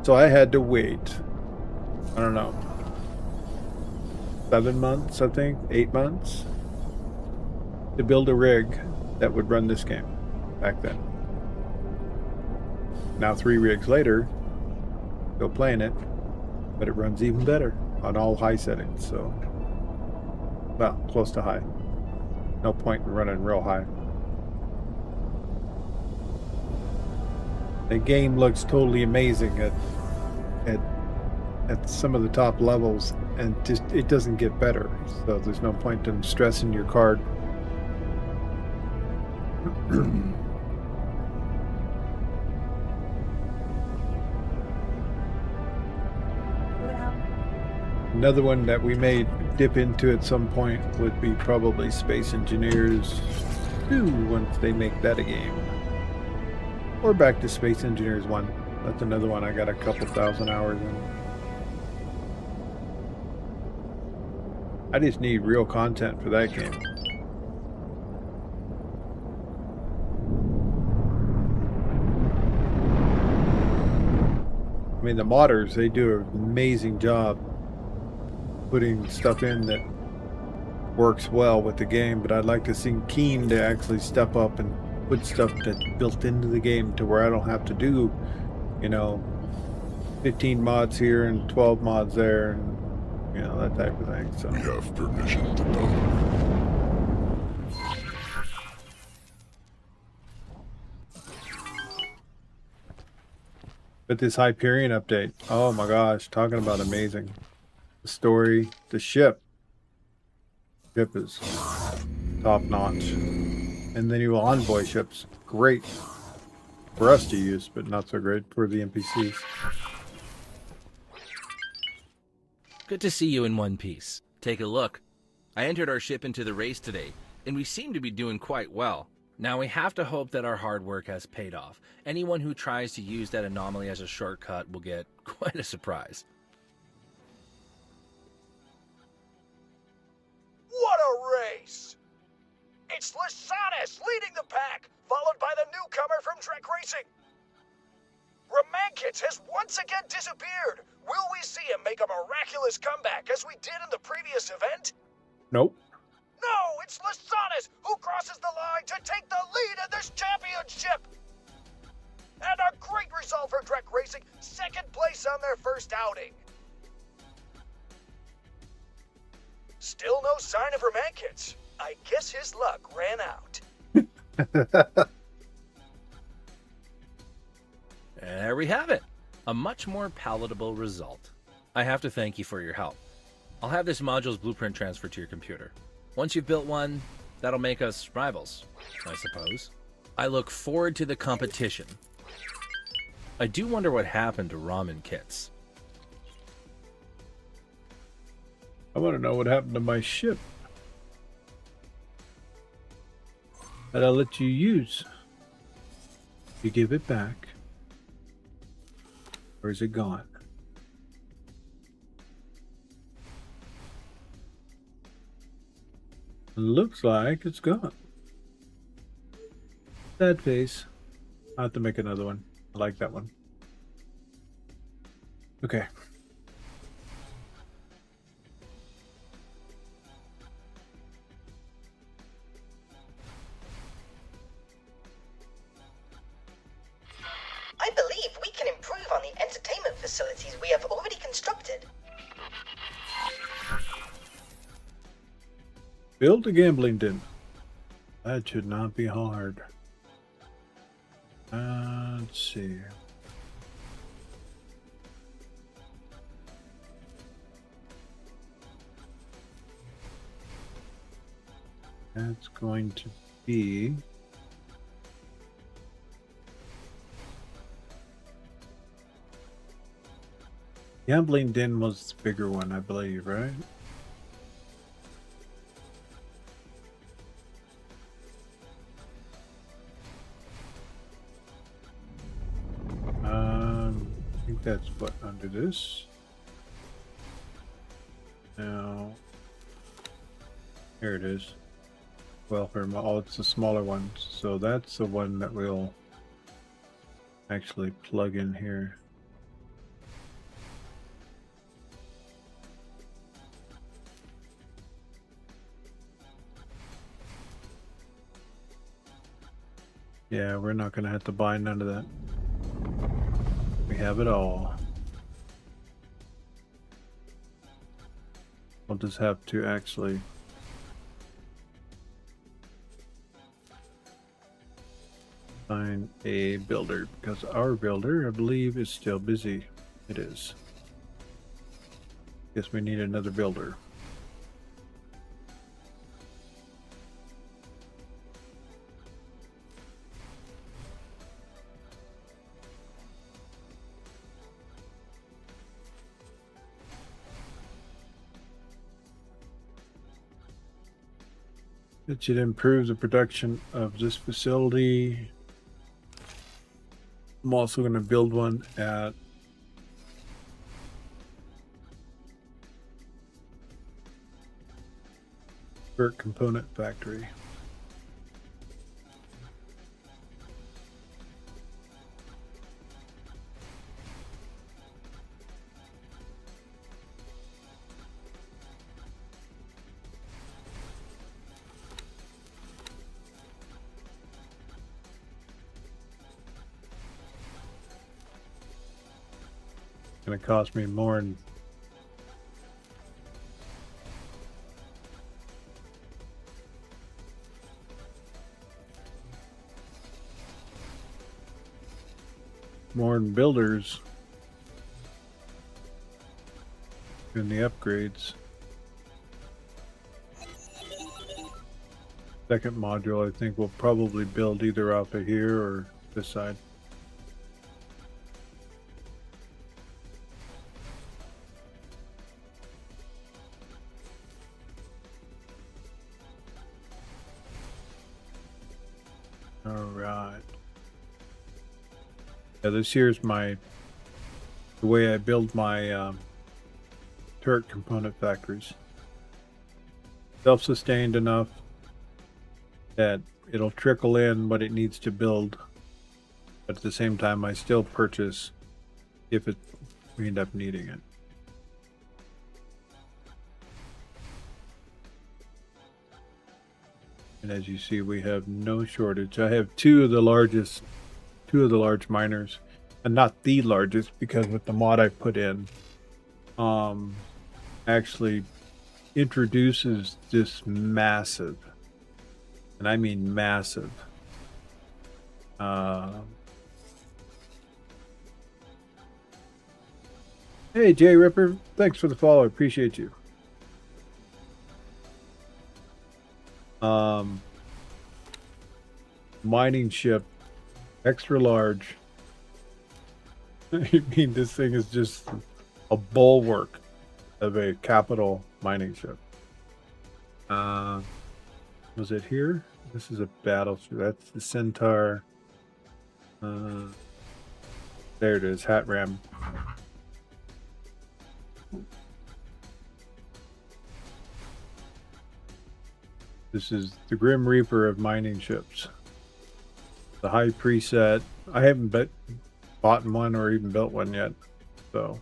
So I had to wait, I don't know, 7 months, I think, 8 months, to build a rig that would run this game back then. Now 3 rigs later, still playing it, but it runs even better on all high settings, so, well, close to high. No point in running real high. The game looks totally amazing at some of the top levels, and just it doesn't get better, so there's no point in stressing your card. Another one that we may dip into at some point would be probably Space Engineers 2 once they make that a game. Or back to Space Engineers 1. That's another one I got a couple thousand hours in. I just need real content for that game. I mean, the modders, they do an amazing job putting stuff in that works well with the game, but I'd like to see Keen to actually step up and put stuff that's built into the game to where I don't have to do, 15 mods here and 12 mods there, and that type of thing. So we have permission to dock. But this Hyperion update, oh my gosh, talking about amazing. The story, the ship. Ship is top notch. And the new envoy ships, great for us to use, but not so great for the NPCs. Good to see you in one piece. Take a look. I entered our ship into the race today, and we seem to be doing quite well. Now we have to hope that our hard work has paid off. Anyone who tries to use that anomaly as a shortcut will get quite a surprise. What a race! It's Lysanis leading the pack, followed by the newcomer from Trek Racing. Romankits has once again disappeared. Will we see him make a miraculous comeback as we did in the previous event? Nope. No, it's Lysanis who crosses the line to take the lead in this championship. And a great result for Trek Racing, second place on their first outing. Still no sign of Romankits. I guess his luck ran out. There we have it. A much more palatable result. I have to thank you for your help. I'll have this module's blueprint transferred to your computer. Once you've built one, that'll make us rivals, I suppose. I look forward to the competition. I do wonder what happened to ramen kits. I want to know what happened to my ship that I let you use. You give it back, or is it gone? Looks like it's gone. Sad face. I'll have to make another one. I like that one. Okay. I believe we can improve on the entertainment facilities we have already constructed. Build a gambling den. That should not be hard. Let's see. That's going to be gambling den was the bigger one, I believe, right? I think that's what under this. Now, here it is. Welfare. Oh, it's the smaller one. So that's the one that we'll actually plug in here. Yeah, we're not going to have to buy none of that. We have it all. We'll just have to actually find a builder, because our builder, I believe, is still busy. It is. Guess we need another builder. It should improve the production of this facility. I'm also going to build one at Burt Component Factory. Going to cost me more than more in builders in the upgrades. Second module, I think we'll probably build either off of here or this side. All right. Yeah, this here's the way I build my turret component factories. Self-sustained enough that it'll trickle in what it needs to build, but at the same time I still purchase if we end up needing it. And as you see, we have no shortage. I have two of the large miners, and not the largest, because with the mod I put in, actually introduces this massive, and I mean massive, hey Jay Ripper, thanks for the follow, I appreciate you. Mining ship, extra large. I mean, this thing is just a bulwark of a capital mining ship. Was it here? This is a battleship. That's the Centaur. There it is, Hat Ram. This is the Grim Reaper of mining ships. The high preset. I haven't bought one or even built one yet, so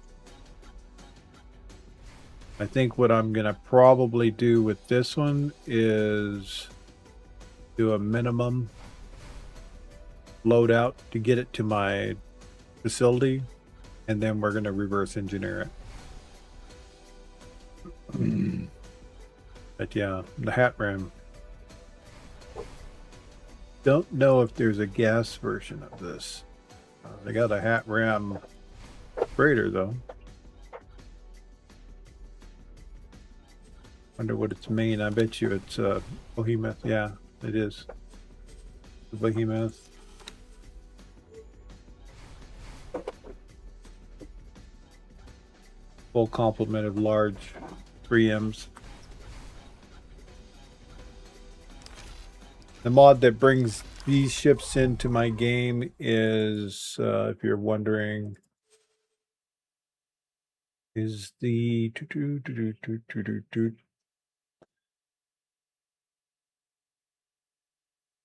I think what I'm gonna probably do with this one is do a minimum loadout to get it to my facility, and then we're gonna reverse engineer it. But yeah, the Hat Ram. Don't know if there's a gas version of this. They got a Hat Ram freighter though. Wonder what its main. I bet you it's Behemoth. Yeah, it is. The Behemoth. Full complement of large 3Ms. The mod that brings these ships into my game is, if you're wondering, is the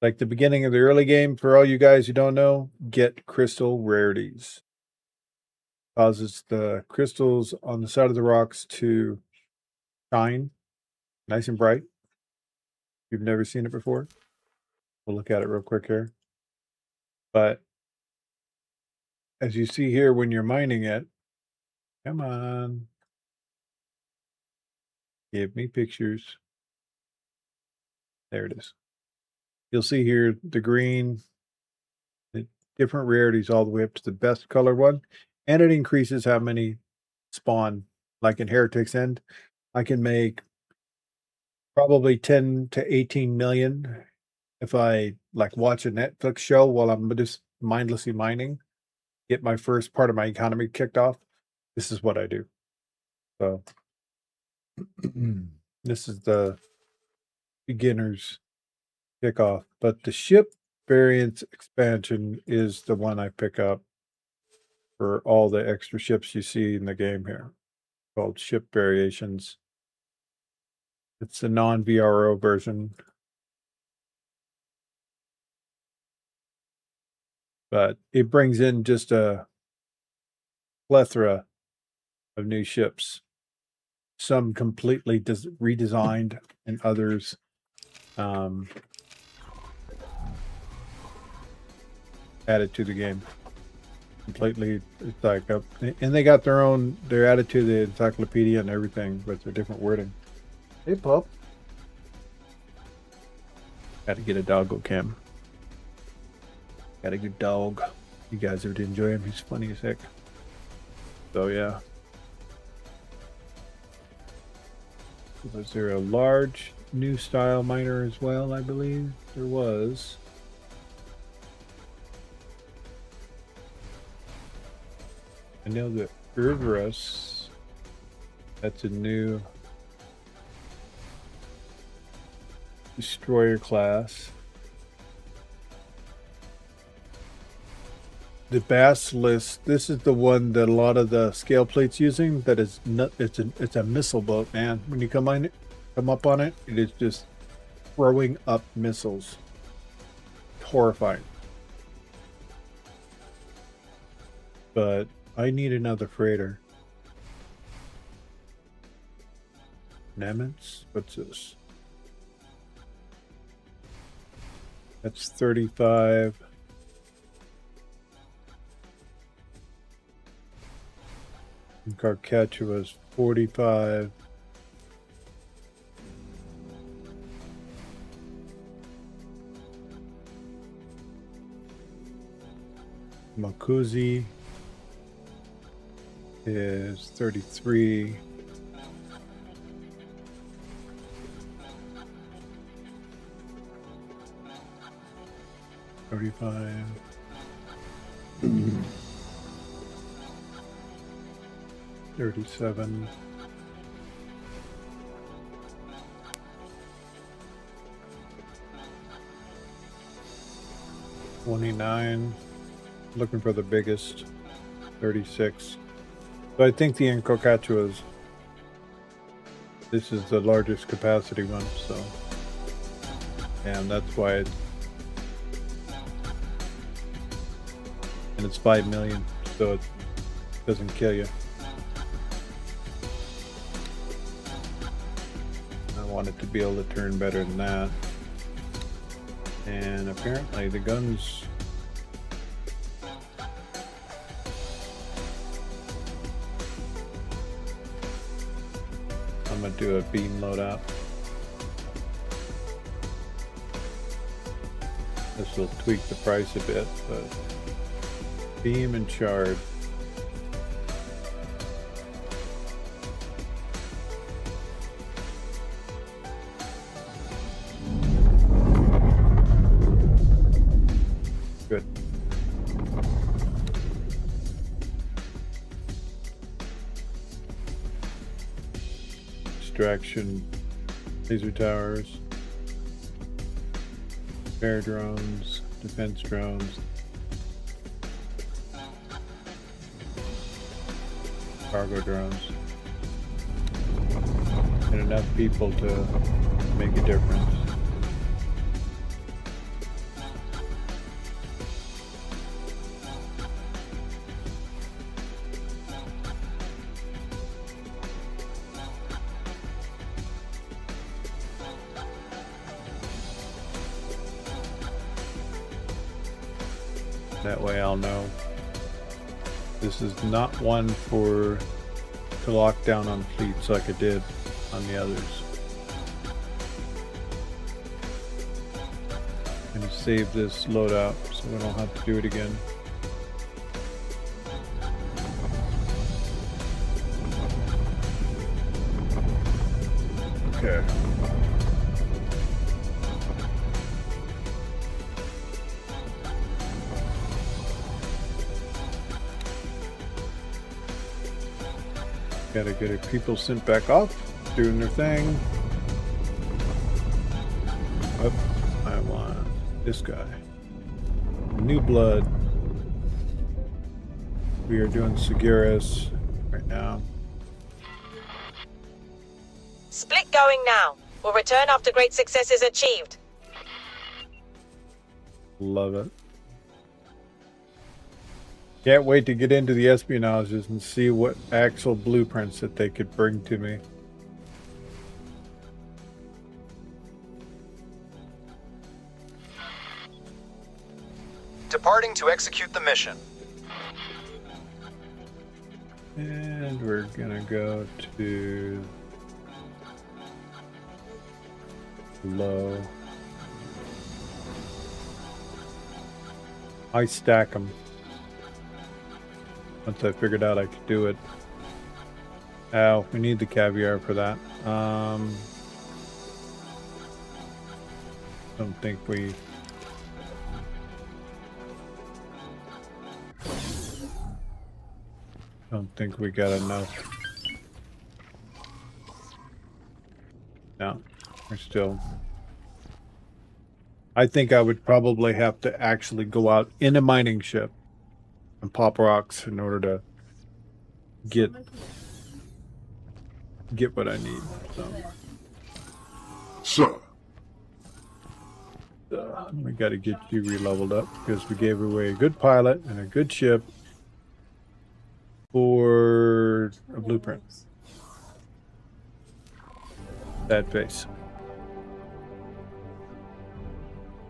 like the beginning of the early game. For all you guys who don't know, get crystal rarities. Causes the crystals on the side of the rocks to shine nice and bright. You've never seen it before. We'll look at it real quick here. But as you see here, when you're mining it, come on, give me pictures. There it is. You'll see here the green, the different rarities all the way up to the best color one. And it increases how many spawn. Like in Heretics End, I can make probably 10 to 18 million if I like watch a Netflix show while I'm just mindlessly mining, get my first part of my economy kicked off. This is what I do. So this is the beginner's kickoff, but the ship variants expansion is the one I pick up for all the extra ships you see in the game here, called Ship Variations. It's the non-VRO version. But it brings in just a plethora of new ships. Some completely redesigned and others added to the game. Completely, it's like, and they got they're added to the encyclopedia and everything, but they're different wording. Hey, pup. Got to get a doggo cam. Got a good dog. You guys would enjoy him. He's funny as heck. So yeah. Was there a large new style miner as well? I believe there was. I know that Urberus, that's a new destroyer class. The Basilisk, this is the one that a lot of the scale plates using. That is it's a missile boat, man. When you come up on it, it is just throwing up missiles. Horrifying. But I need another freighter. Nemitz? What's this? That's 35. And Carcatcha was 45. Makuzi is 33. $35. 37. $29. Looking for the biggest. 36. So I think the Incocachua is. This is the largest capacity one, so. And that's why it's. And it's 5 million, so it doesn't kill you. I want it to be able to turn better than that. And apparently the guns. I'm gonna do a beam loadout. This will tweak the price a bit, but beam and shard. Good. Extraction, laser towers, air drones, defense drones, cargo drones, and enough people to make a difference. That way I'll know. This is not one to lock down on fleets like I did on the others. I'm going to save this loadout so we don't have to do it again. Okay. Gotta get our people sent back off, doing their thing. Oh, I want this guy. New blood. We are doing Seguras right now. Split going now. We'll return after great success is achieved. Love it. Can't wait to get into the espionages and see what actual blueprints that they could bring to me. Departing to execute the mission. And we're gonna go to low. I stack them. Once I figured out I could do it. Oh, we need the caviar for that. Don't think we... Don't think we got enough. No, we're still... I think I would probably have to actually go out in a mining ship and pop rocks in order to get what I need. Sir. We got to get you re-leveled up because we gave away a good pilot and a good ship for a blueprint. That face.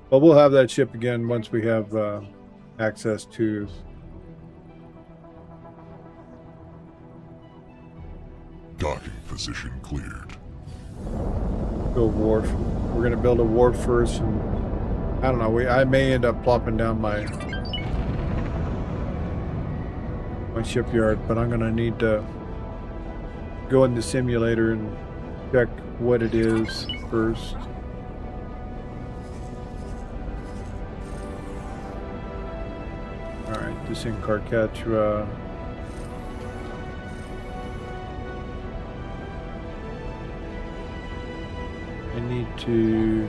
But we'll have that ship again once we have access to Docking position cleared. go wharf. We're gonna build a wharf first, and I don't know. I may end up plopping down my shipyard, but I'm gonna need to go in the simulator and check what it is first. All right, this in Carcatra. I need to...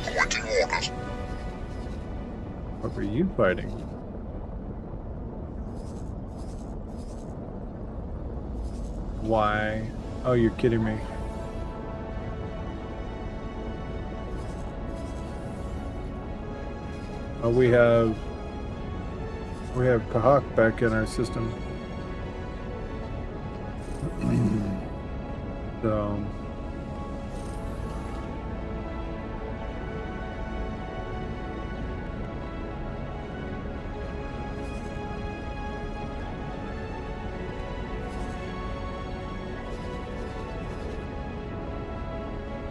Awaiting orders. What were you fighting? Why? Oh, you're kidding me. Oh, we have Kahak back in our system.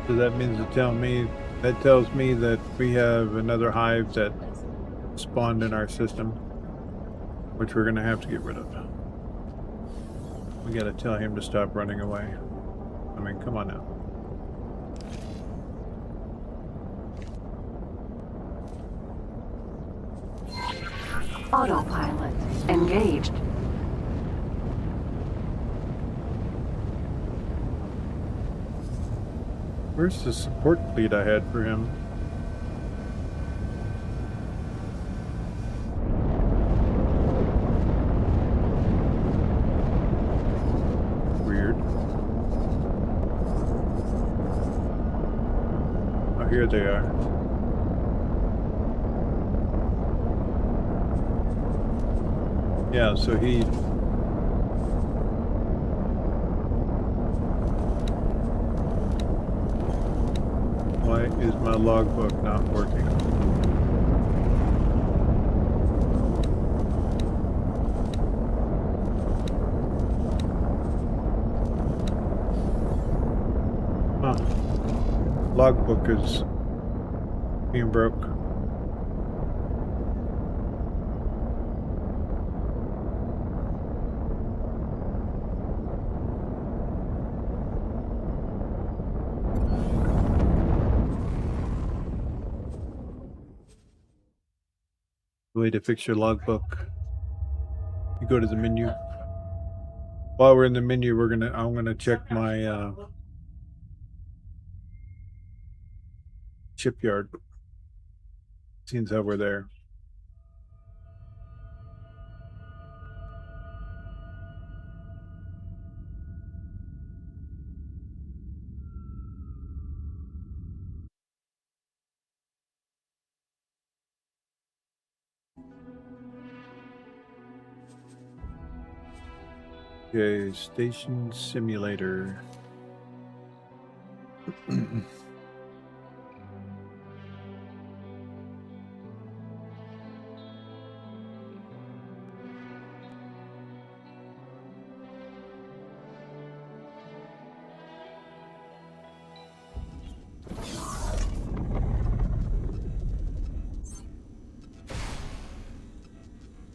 So that means that tells me that we have another hive that spawned in our system, which we're gonna have to get rid of. We gotta tell him to stop running away. I mean, come on now. Autopilot engaged. Where's the support fleet I had for him? Weird. Oh, here they are. Yeah, so he... Why is my logbook not working? Huh. Logbook is being broke. Way to fix your logbook. You go to the menu. While we're in the menu, I'm gonna check my shipyard. Seems how we're there. Okay, station simulator.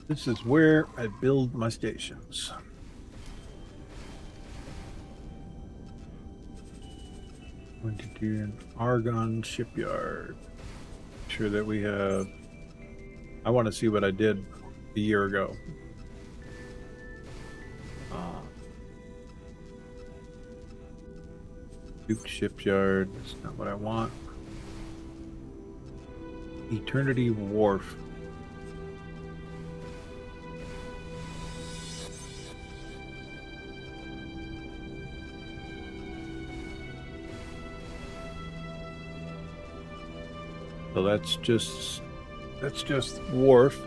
This is where I build my stations. Going to do an Argon shipyard. Make sure that we have. I want to see what I did a year ago. Duke shipyard. That's not what I want. Eternity Wharf. So that's just wharf.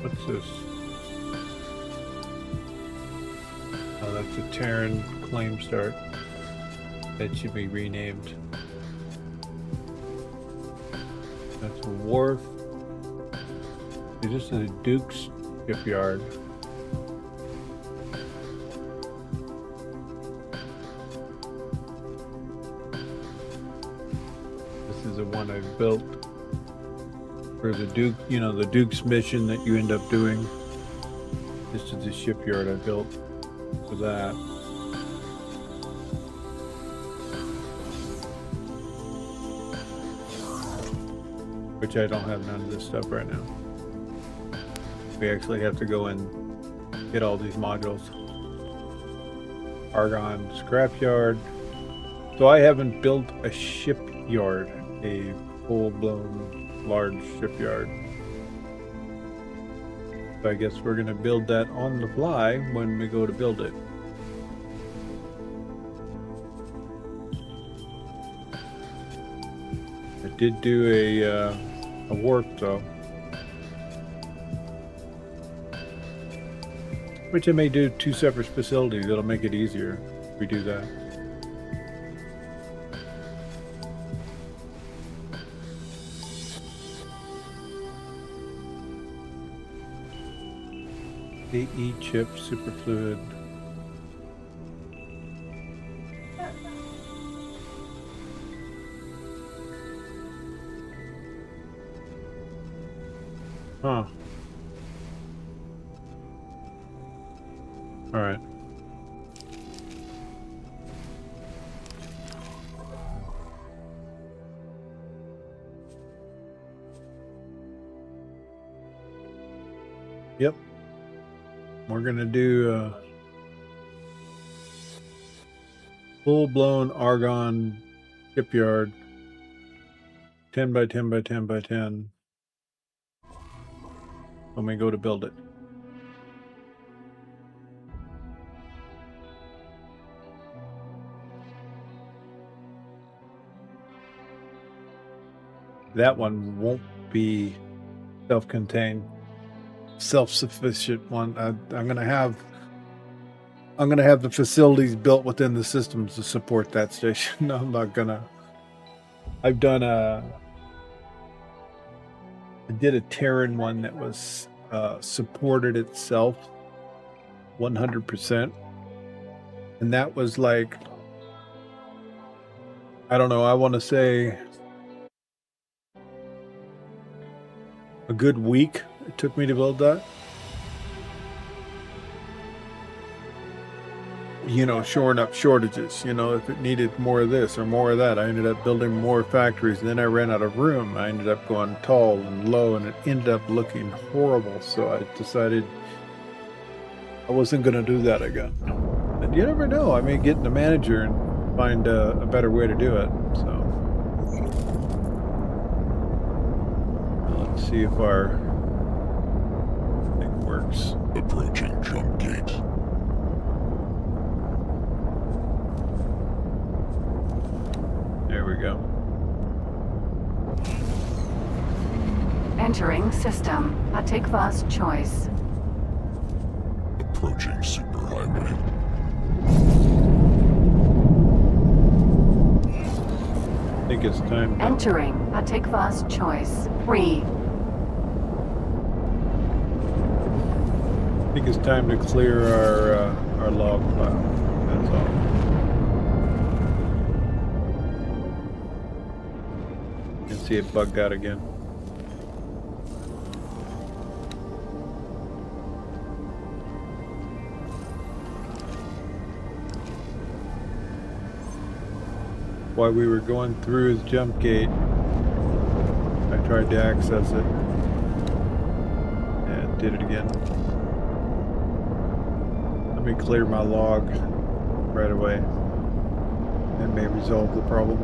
What's this? Oh, that's a Terran claim start. That should be renamed. That's a wharf. This is a Duke's shipyard. This is the one I built. For the Duke, you know, the Duke's mission that you end up doing. This is the shipyard I built for that. Which I don't have none of this stuff right now. We actually have to go and get all these modules. Argon scrapyard. So I haven't built a shipyard, a full-blown large shipyard. So I guess we're going to build that on the fly when we go to build it. I did do a wharf though, which I may do 2 separate facilities. That'll make it easier if we do that. AE chip, superfluid. Huh. All right. Yep. We're gonna do full-blown Argon shipyard, 10 by 10 by 10 by 10. When we go to build it. That one won't be self-contained, self-sufficient one. I'm gonna have the facilities built within the systems to support that station. No, I'm not gonna. I did a Terran one that was supported itself 100%, and that was like, I don't know, I want to say a good week it took me to build that. You know, shoring up shortages, you know, if it needed more of this or more of that. I ended up building more factories, and then I ran out of room. I ended up going tall and low, and it ended up looking horrible. So I decided I wasn't going to do that again. And you never know, I may get in the manager and find a better way to do it. So let's see if our thing works. Approaching jump gate. There we go. Entering system. Atikva's choice. Approaching superhighway. I think it's time to... Entering Atikva's choice. 3. I think it's time to clear our log file. That's all. You can see it bugged out again. While we were going through his jump gate, I tried to access it and did it again. Let me clear my log right away. That may resolve the problem.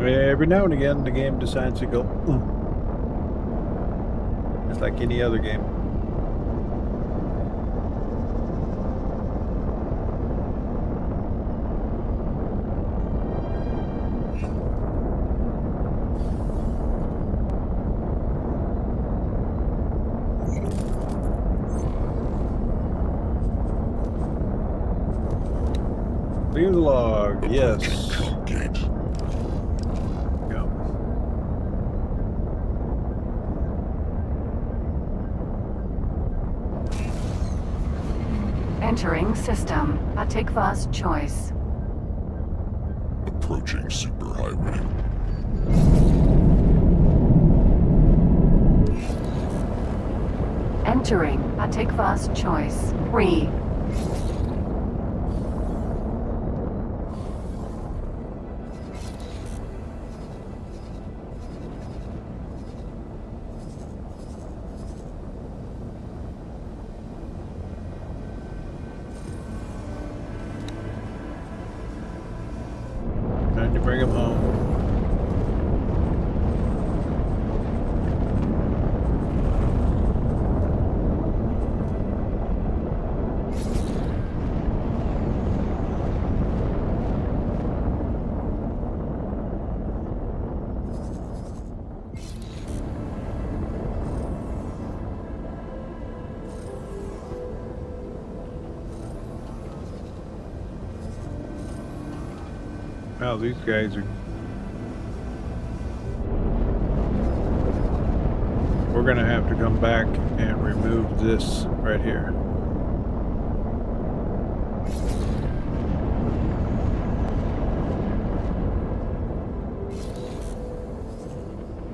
Every now and again, the game decides to go, It's like any other game. Clear the log, yes. Entering system. Atikva's choice. Approaching superhighway. Entering Atikva's choice. 3. Time to bring him home. Wow, these guys are... We're gonna have to come back and remove this right here.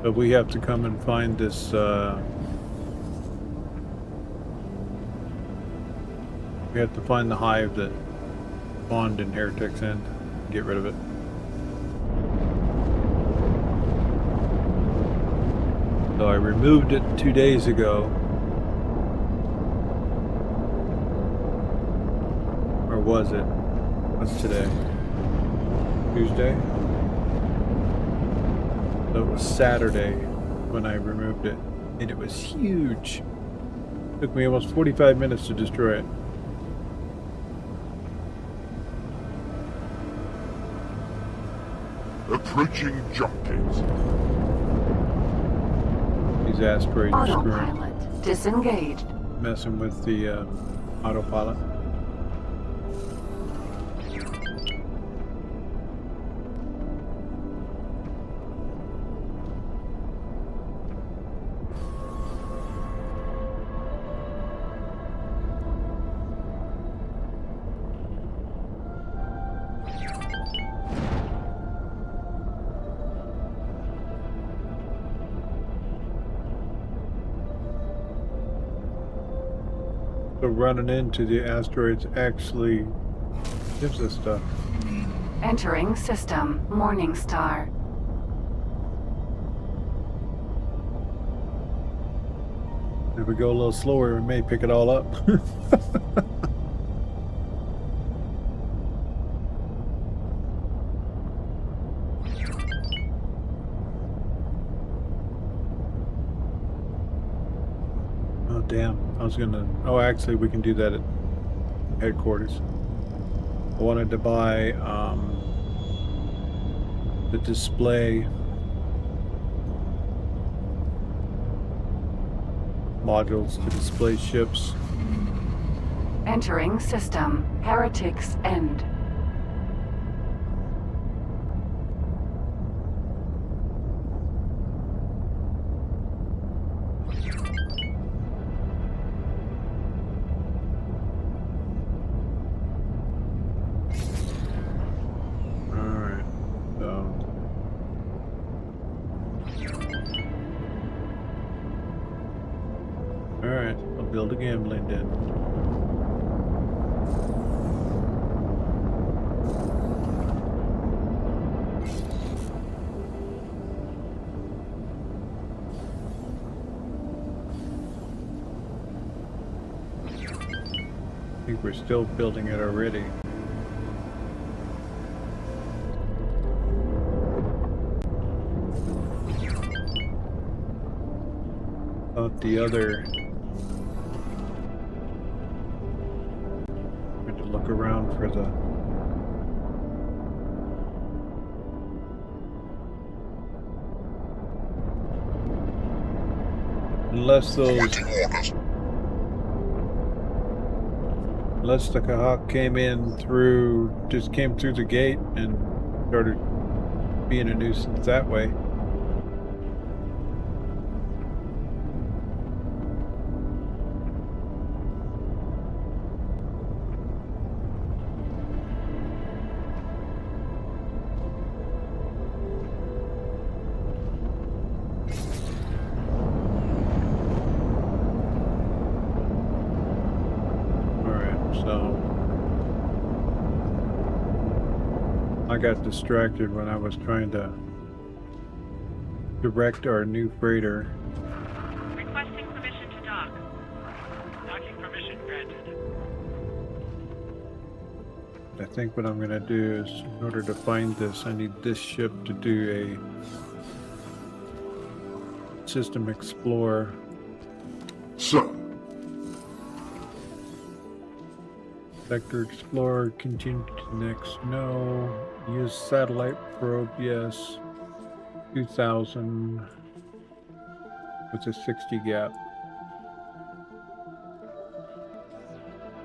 But we have to come and find this, we have to find the hive that spawned in Heretics End. Get rid of it. So I removed it 2 days ago. Or was it? What's today? Tuesday? So it was Saturday when I removed it. And it was huge. It took me almost 45 minutes to destroy it. Approaching jump gates. These asteroids are screwing. Autopilot disengaged. Messing with the autopilot. So running into the asteroids actually gives us stuff. Entering system. Morningstar. If we go a little slower, we may pick it all up. Oh, damn. I was gonna... Oh, actually, we can do that at headquarters. I wanted to buy the display modules to display ships. Entering system. Heretics End. Alright, so... Alright, I'll build a gambling den. I think we're still building it already. About the other... I had to look around for the... Unless those... Unless the Kahawk came in through... just came through the gate and started being a nuisance that way. I got distracted when I was trying to direct our new freighter. Requesting permission to dock. Docking permission granted. I think what I'm going to do is, in order to find this, I need this ship to do a system explorer. So, Vector Explorer, continue to next, no. Use satellite probe, yes. 2000 with a 60 gap.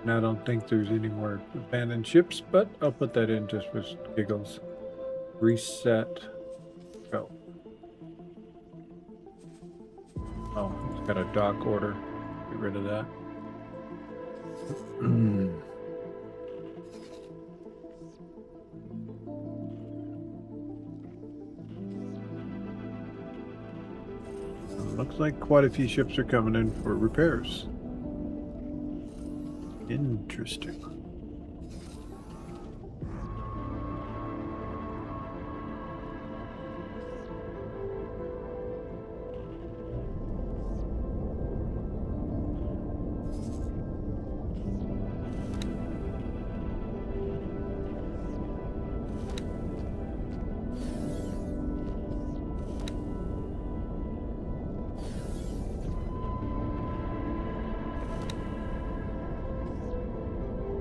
And I don't think there's any more abandoned ships, but I'll put that in just for giggles. Reset. Go. Oh, it's got a dock order. Get rid of that. Looks like quite a few ships are coming in for repairs. Interesting.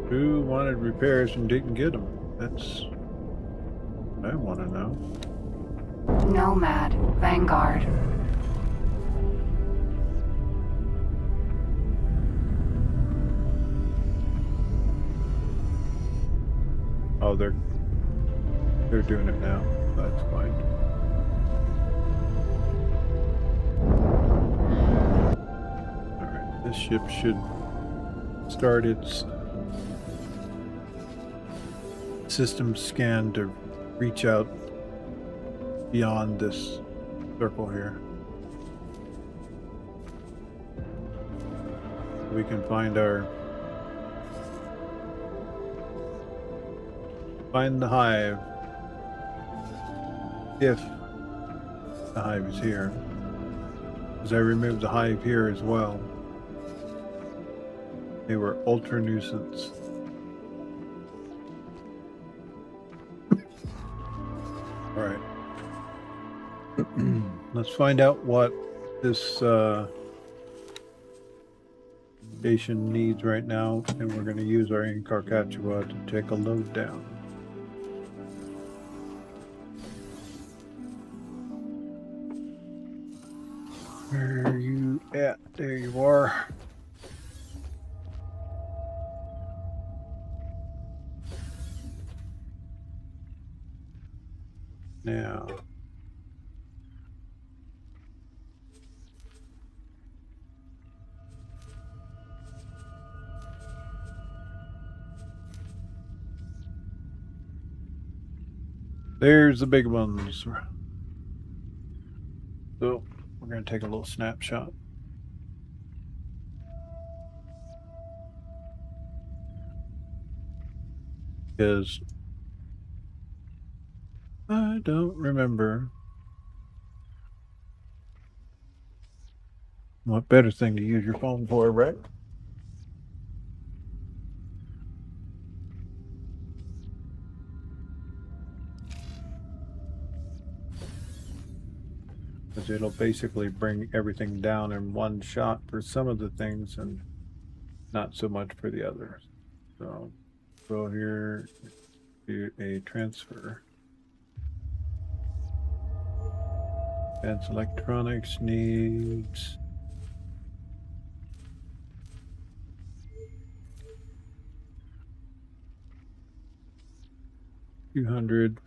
Who wanted repairs and didn't get them? That's what I want to know. Nomad. Vanguard. Oh, they're doing it now. That's fine. All right, this ship should start its system scan to reach out beyond this circle here. We can find our Find the hive. If the hive is here. Because I removed the hive here as well. They were ultra nuisance. Alright. Let's find out what this station needs right now, and we're going to use our Incarcachua to take a load down. Where are you at? There you are. Now. There's the big ones. So we're going to take a little snapshot. Because I don't remember what better thing to use your phone for, right? Because it'll basically bring everything down in one shot for some of the things and not so much for the others. So go here, do a transfer. Advanced electronics needs $200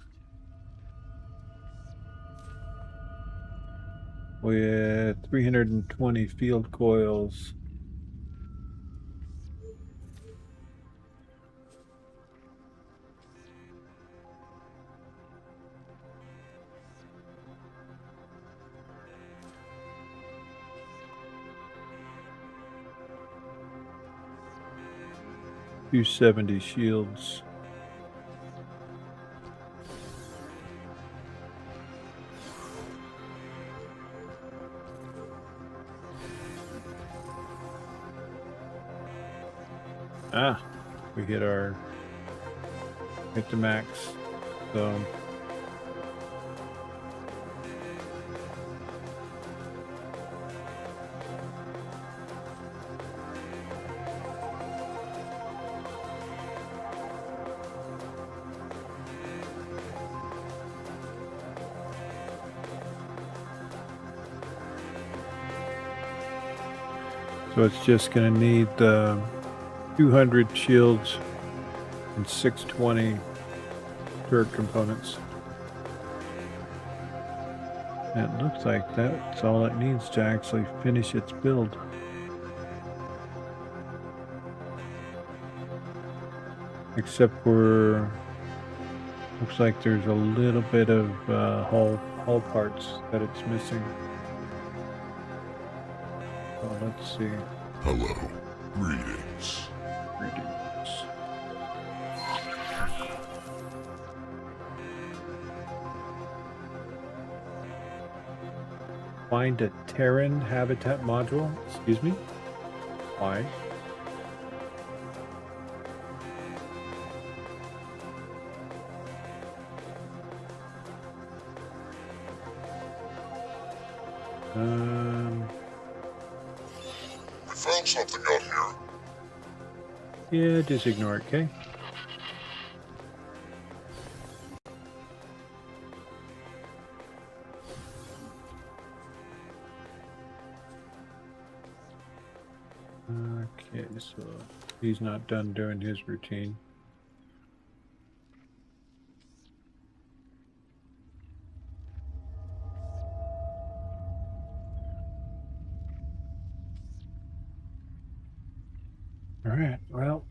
with 320 field coils. $270 shields. We hit the max. So it's just going to need 200 shields and 620 turret components. And it looks like that's all it needs to actually finish its build. Except for, looks like there's a little bit of hull parts that it's missing. So let's see. Hello. Greetings. Greetings. Find a Terran habitat module? Excuse me? Why? I found something out here. Yeah, just ignore it, okay? Okay, so he's not done doing his routine. All right, well.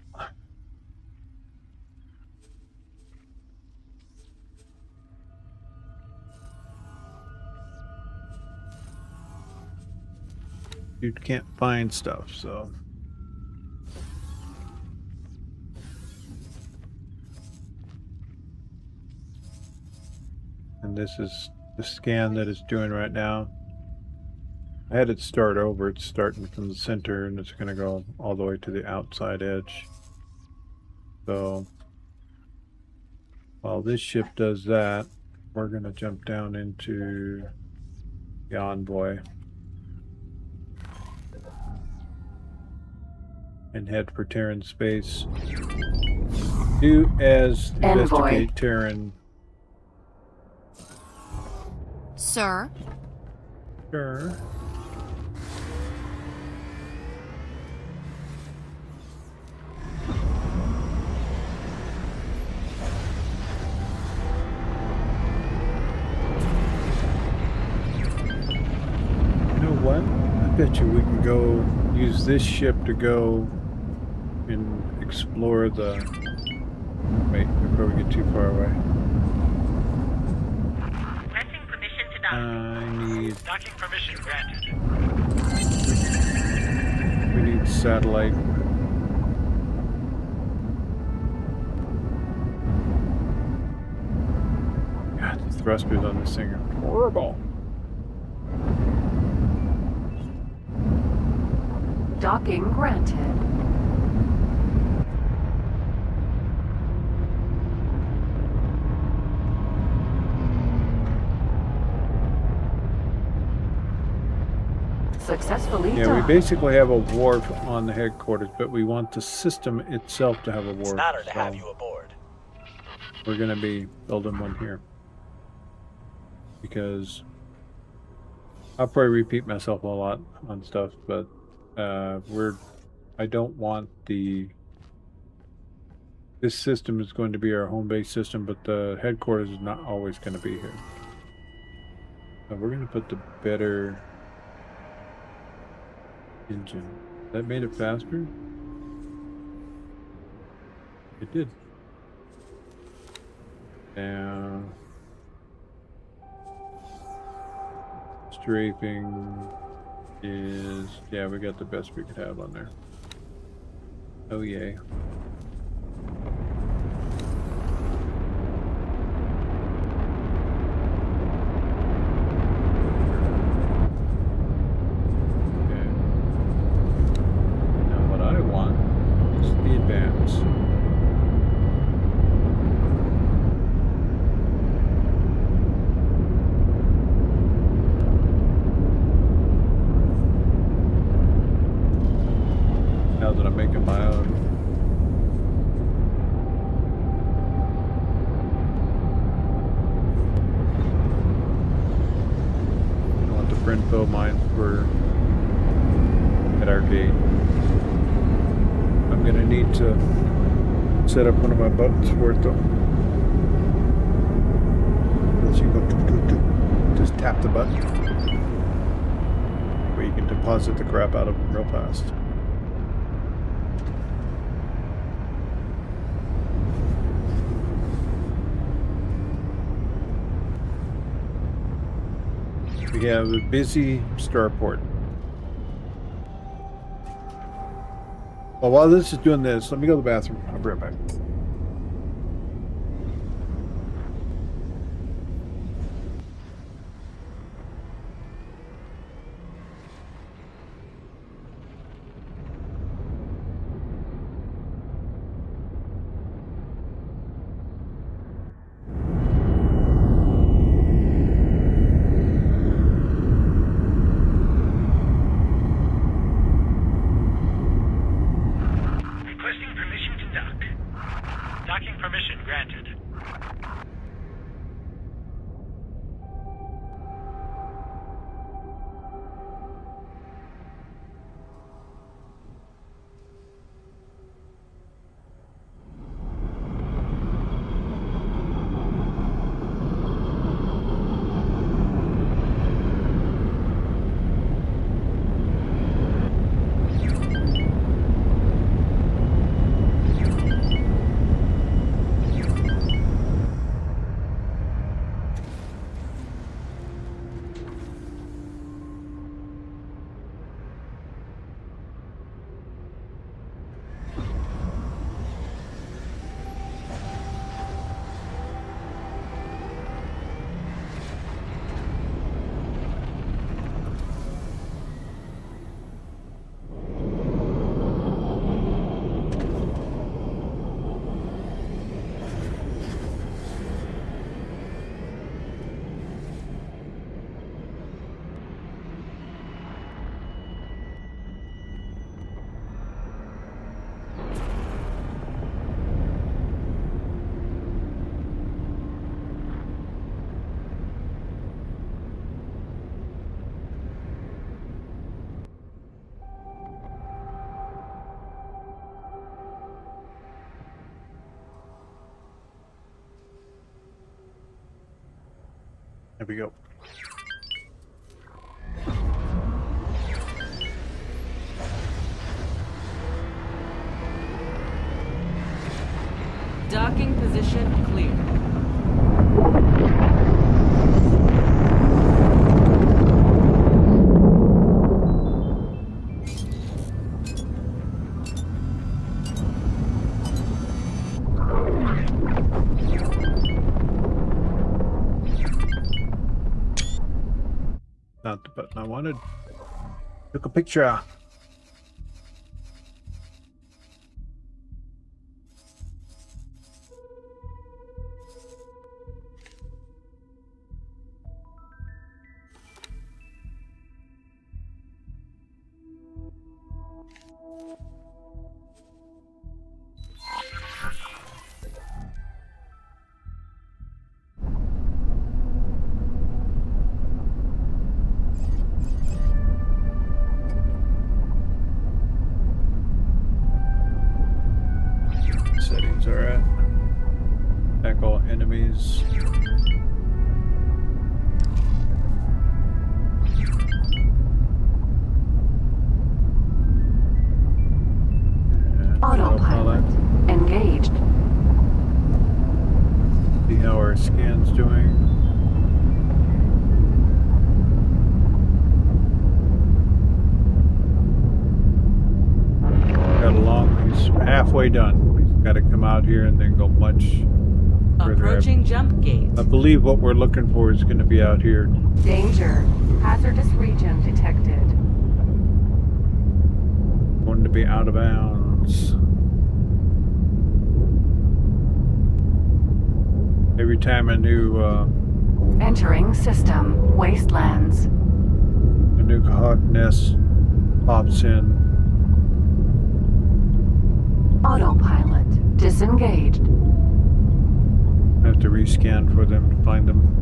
You can't find stuff, so. And this is the scan that it's doing right now. I had it start over. It's starting from the center and it's going to go all the way to the outside edge. So while this ship does that, we're going to jump down into the Envoy and head for Terran space. Do as investigate Terran. Sir? Sure. What? I bet you we can go use this ship to go and explore the... Wait, before we get too far away. Granting permission to dock. I need... Docking permission granted. We need satellite. God, the thrusters on this thing are horrible. Docking granted. Successfully Yeah, done. we basically have a wharf on the headquarters, but we want the system itself to have a wharf. It's an honor to have you aboard. We're going to be building one here. Because I'll probably repeat myself a lot on stuff, but I don't want this system is going to be our home base system, but the headquarters is not always going to be here. So we're going to put the better engine. That made it faster? It did. Now, strafing is, yeah, we got the best we could have on there. Oh yay. Okay. Now what I want is the advance. Now that I'm making my own. I want the Frinfo mine for at our gate. I'm gonna need to set up one of my buttons for it though. Let's you go just tap the button. Where you can deposit the crap out of them real fast. We have a busy starport. Well, while this is doing this, let me go to the bathroom. I'll be right back. Requesting permission to dock. Docking permission granted. There we go. Docking position clear. Not the button I wanted. Took a picture. Settings are at. Attack all enemies. Autopilot engaged. See how our scan's doing. Got along. He's halfway done. He's got to come out here and then go much further. Approaching jump gate. I believe what we're looking for is going to be out here. Danger. Hazardous region detected. Going to be out of bounds. Every time a new Entering system. Wastelands. a new hawk nest pops in, Autopilot disengaged. I have to rescan for them to find them.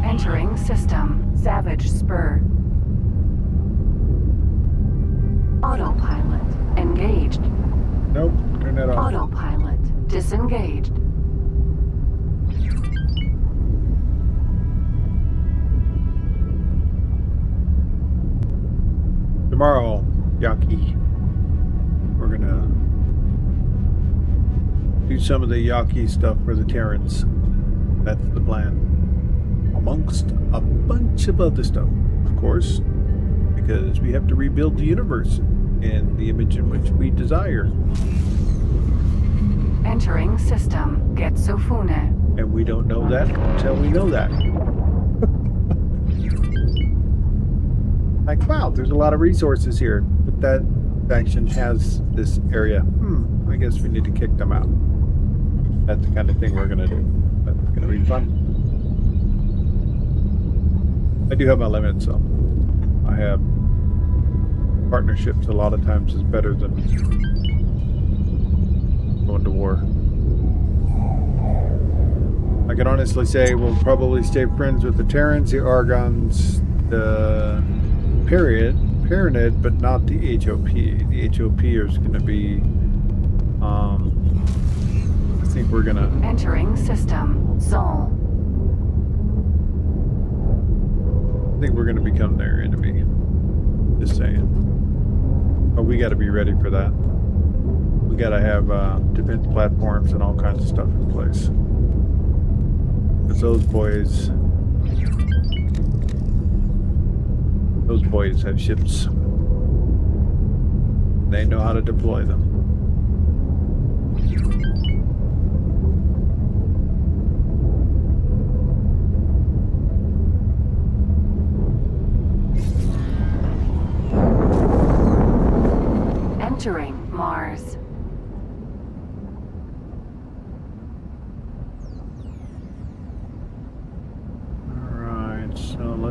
Entering system. Savage Spur. Autopilot engaged. Nope, turn that off. Autopilot disengaged. Tomorrow, Yaki, we're gonna do some of the Yaki stuff for the Terrans. That's the plan. Amongst a bunch of other stuff, of course, because we have to rebuild the universe in the image in which we desire. Entering system. Getsufune. And we don't know that until we know that. Like, wow, there's a lot of resources here, but that faction has this area. I guess we need to kick them out. That's the kind of thing we're gonna do. That's gonna be fun. I do have my limits, so I have partnerships a lot of times is better than going to war. I can honestly say we'll probably stay friends with the Terrans, the Argons, the Pyramid, but not the HOP. The HOP is going to be, I think we're going to... Entering system. Sol. I think we're going to become their enemy. Just saying. But we got to be ready for that. We got to have defense platforms and all kinds of stuff in place. Because those boys have ships. They know how to deploy them. Entering Mars.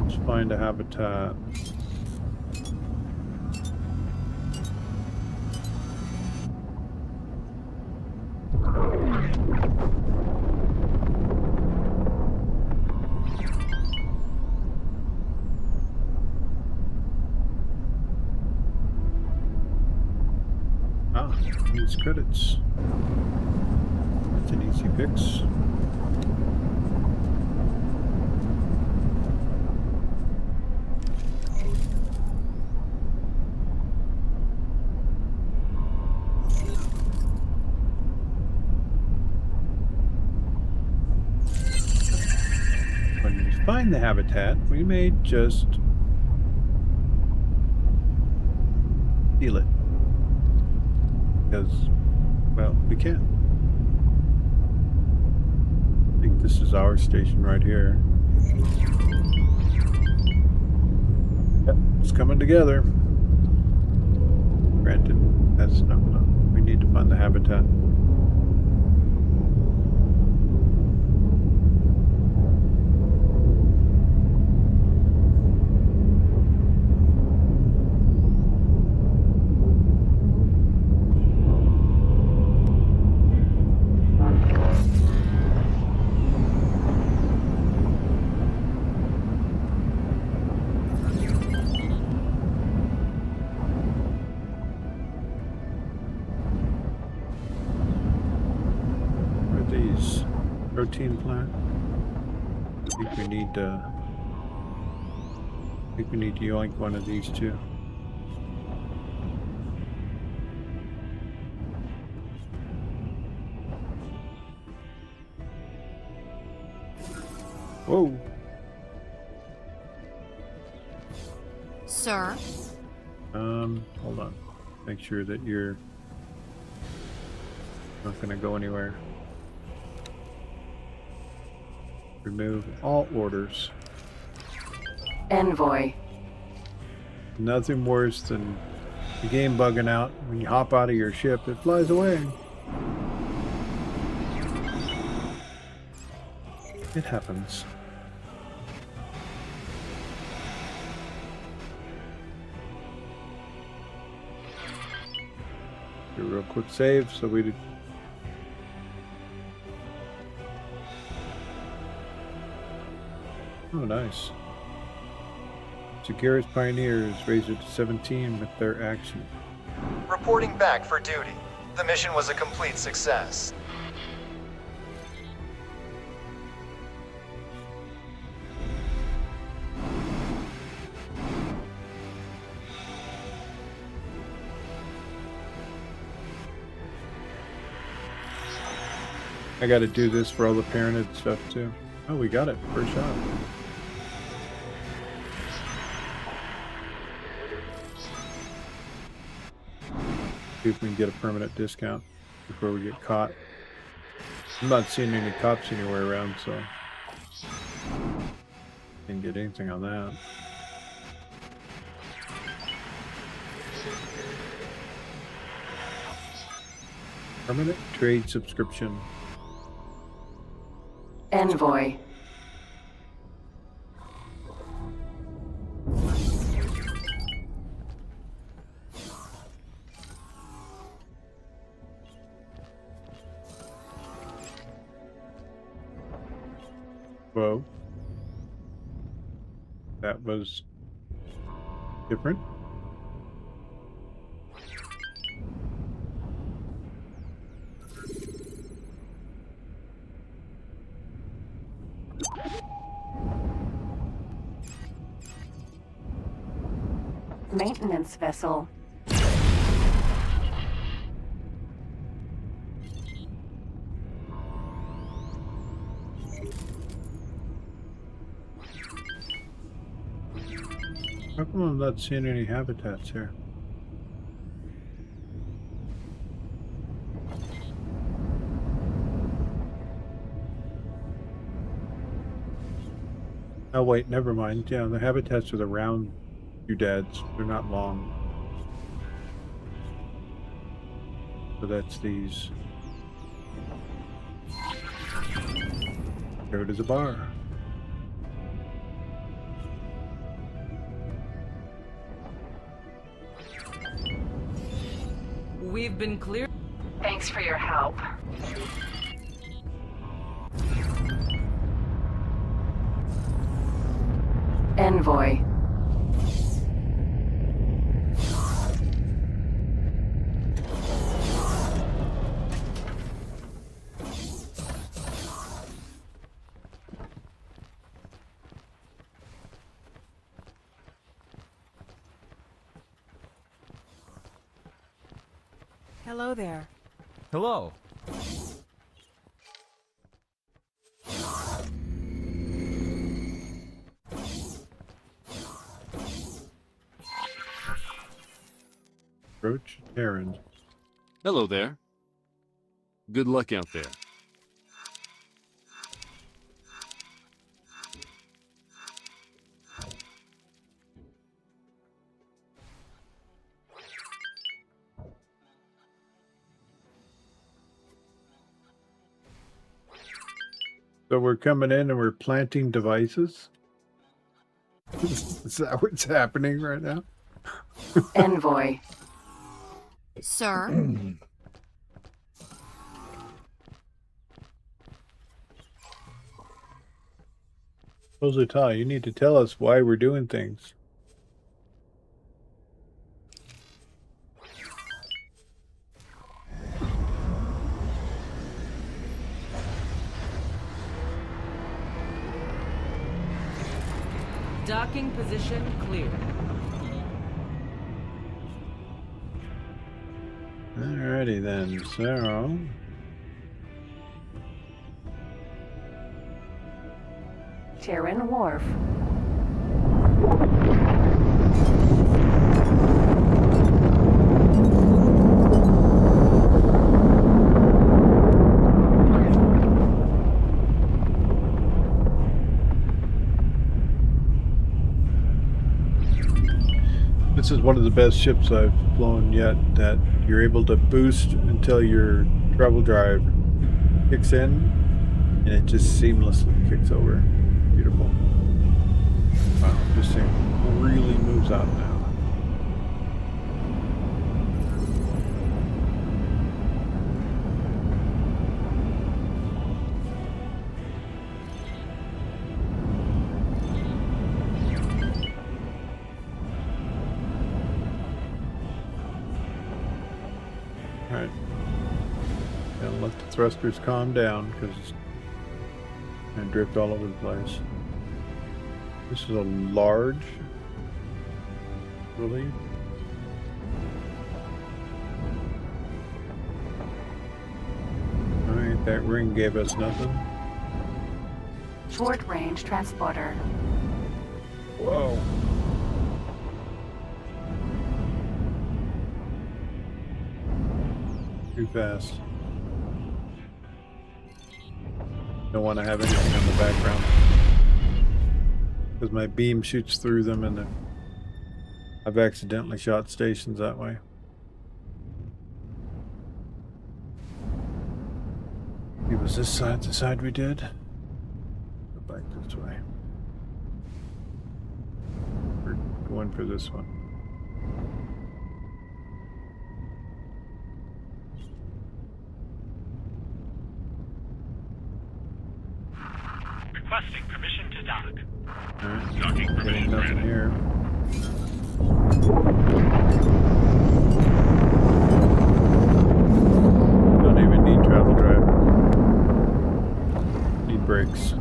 Let's find a habitat. Ah, needs credits. That's an easy fix. When we find the habitat, we may just steal it. Because, well, we can. I think this is our station right here. Yep, it's coming together. Granted, that's not enough. We need to find the habitat. Protein plant. I think we need to yoink one of these two. Whoa. Sir? Hold on. Make sure that you're not gonna go anywhere. Remove all orders. Envoy. Nothing worse than the game bugging out. When you hop out of your ship, it flies away. It happens. Do a real quick save so we did. Oh, nice. Securus Pioneers raised it to 17 with their action. Reporting back for duty. The mission was a complete success. I gotta do this for all the parented stuff too. Oh, we got it. First shot. See if we can get a permanent discount before we get caught. I'm not seeing any cops anywhere around, so didn't get anything on that. Permanent trade subscription. Envoy. Whoa. That was different. Maintenance vessel. How come I'm not seeing any habitats here? Oh wait, never mind. Yeah, the habitats are the round doodads. They're not long. So that's these. There it is, a bar. We've been cleared. Thanks for your help. Envoy. Hello there. Hello. Approach Terran. Hello there. Good luck out there. So we're coming in and we're planting devices? Is that what's happening right now? Envoy. Sir? Posita, you need to tell us why we're doing things. Docking position clear. Alrighty then, so... Terran Wharf. This is one of the best ships I've flown yet, that you're able to boost until your travel drive kicks in, and it just seamlessly kicks over. Beautiful. Wow, this thing really moves out now. Alright. Gotta let the thrusters calm down because it's going to drift all over the place. This is a large, really. Alright, that ring gave us nothing. Short range transporter. Whoa. Too fast. Don't want to have anything on the background because my beam shoots through them, and I've accidentally shot stations that way. It was this side, the side we did. Go back this way. We're going for this one. Requesting permission to dock. Alright, Docking getting permission nothing granted. here. Don't even need travel drive. Need brakes.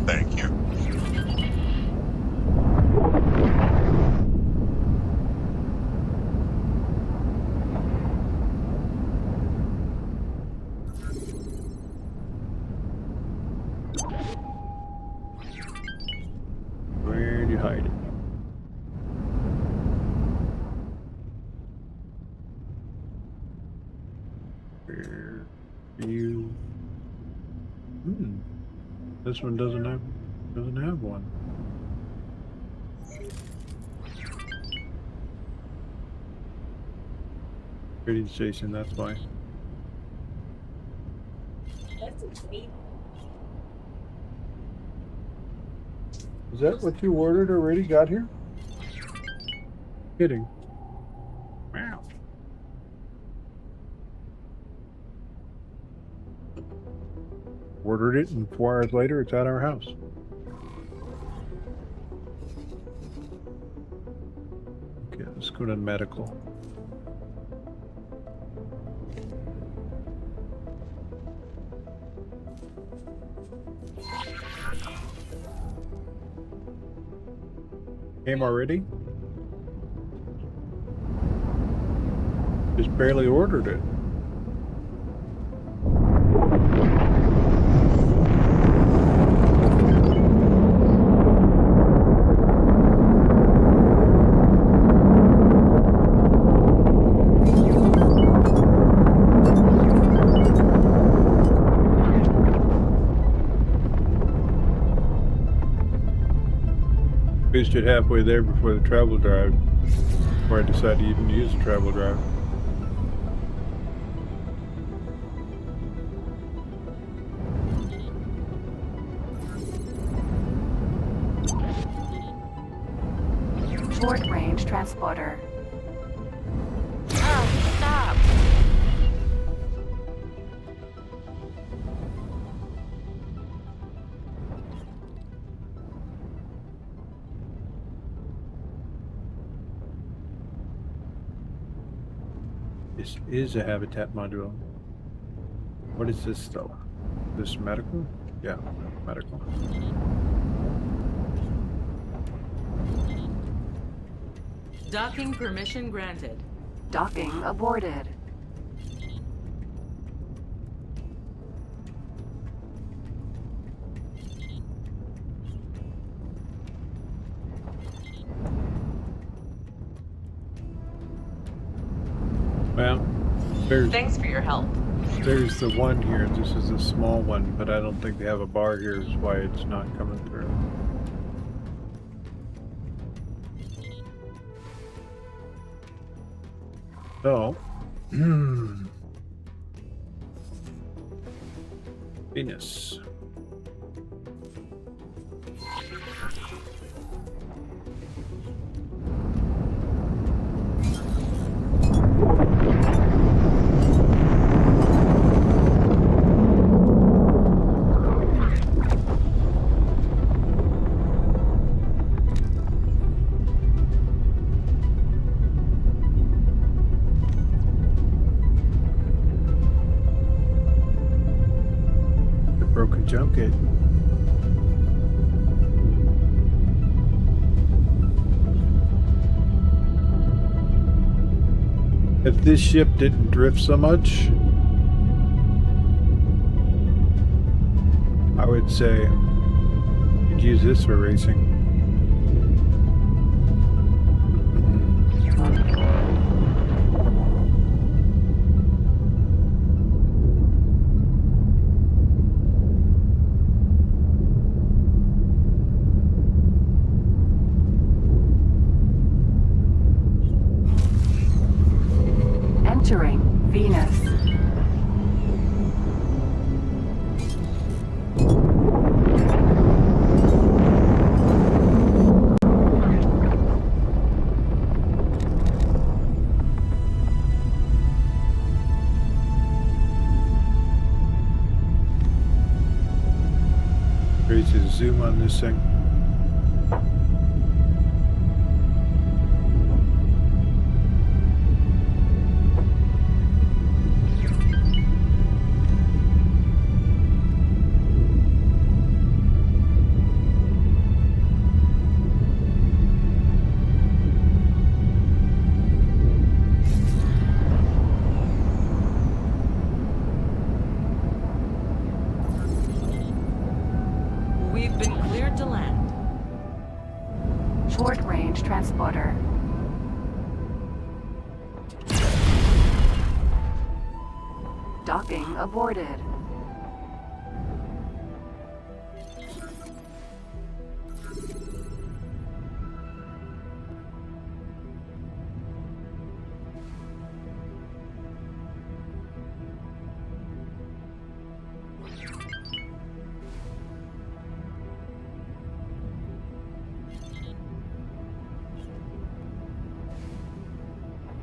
Thank you. Where'd you hide it? Where you? This one doesn't have one. Trading station, that's why. Is that what you ordered already got here? Kidding. Wow. Ordered it, and 4 hours later, it's at our house. Okay, let's go to medical. Came already? Just barely ordered it. Finished it halfway there before the travel drive, before I decided to even use the travel drive. Short range transporter. Oh, stop! This is a habitat module. What is this though? This medical? Yeah, medical. Docking permission granted. Docking aborted. Well, there's Thanks for your help. there's the one here. This is a small one, but I don't think they have a bar here. Is why it's not coming through. So, Venus. Broken junket. If this ship didn't drift so much, I would say you'd use this for racing. Entering Venus. Ready to zoom on this thing. We've been cleared to land. Short range transporter. Docking aborted.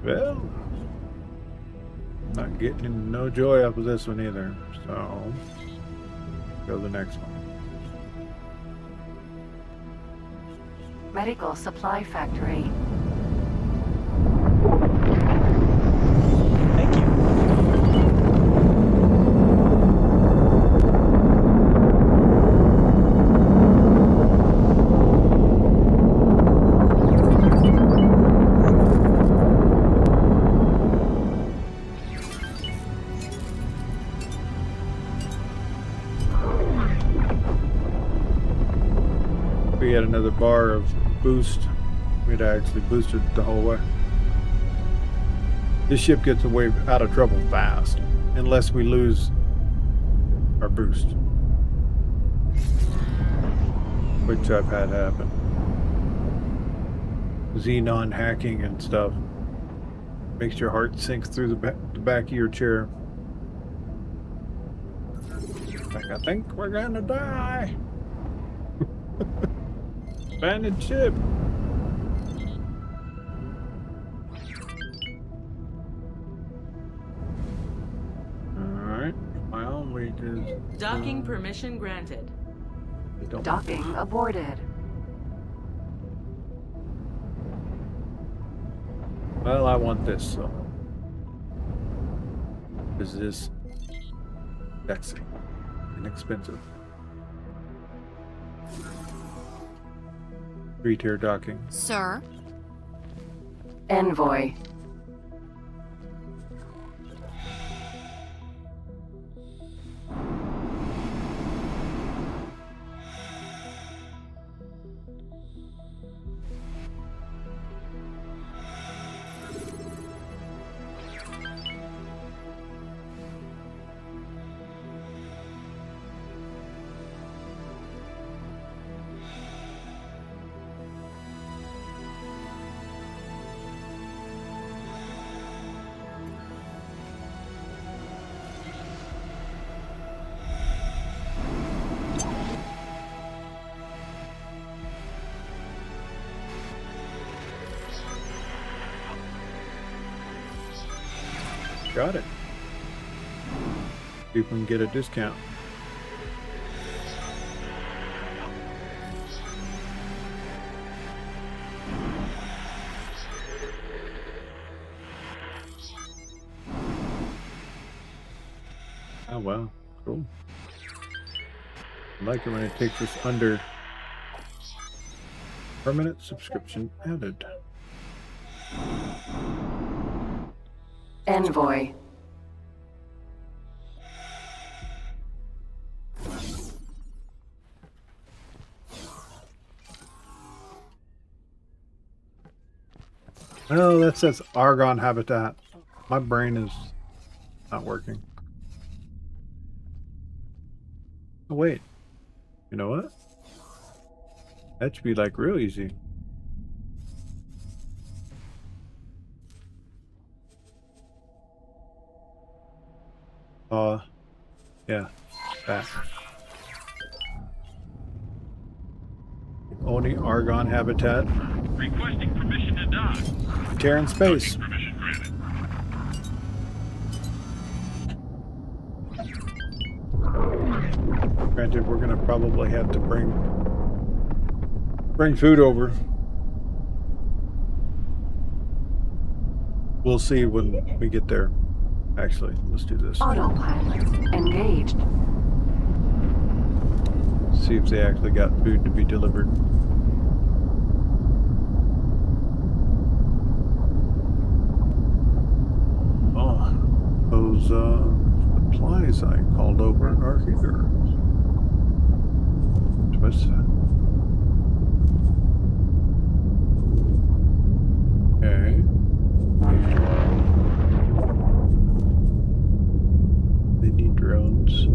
Well, not getting no joy off of this one either, so Go to the next one. Medical supply factory. Thank you. We had another bar of boost. We'd actually boosted the whole way. This ship gets away out of trouble fast, unless we lose our boost, which I've had happen. Xenon hacking and stuff makes your heart sink through the back of your chair. Like, I think we're gonna die. Abandoned ship. Alright. Well, we just... Docking permission granted. Docking aborted. Well, I want this, so... Is this... sexy. Inexpensive. 3-tier docking. Sir? Envoy. Got it. See if we can get a discount. Oh wow, cool. I like it when it takes us under. Permanent subscription added. Envoy. Oh, that says Argon habitat. My brain is not working. Oh, wait. You know what? That should be like real easy. Yeah, that. Only Argon habitat. Requesting permission to dock. Terran space. Permission granted. Granted, we're gonna probably have to bring food over. We'll see when we get there. Actually, let's do this. Autopilot engaged. See if they actually got food to be delivered. Oh, those supplies I called over are here. What's that? Okay. They need drones.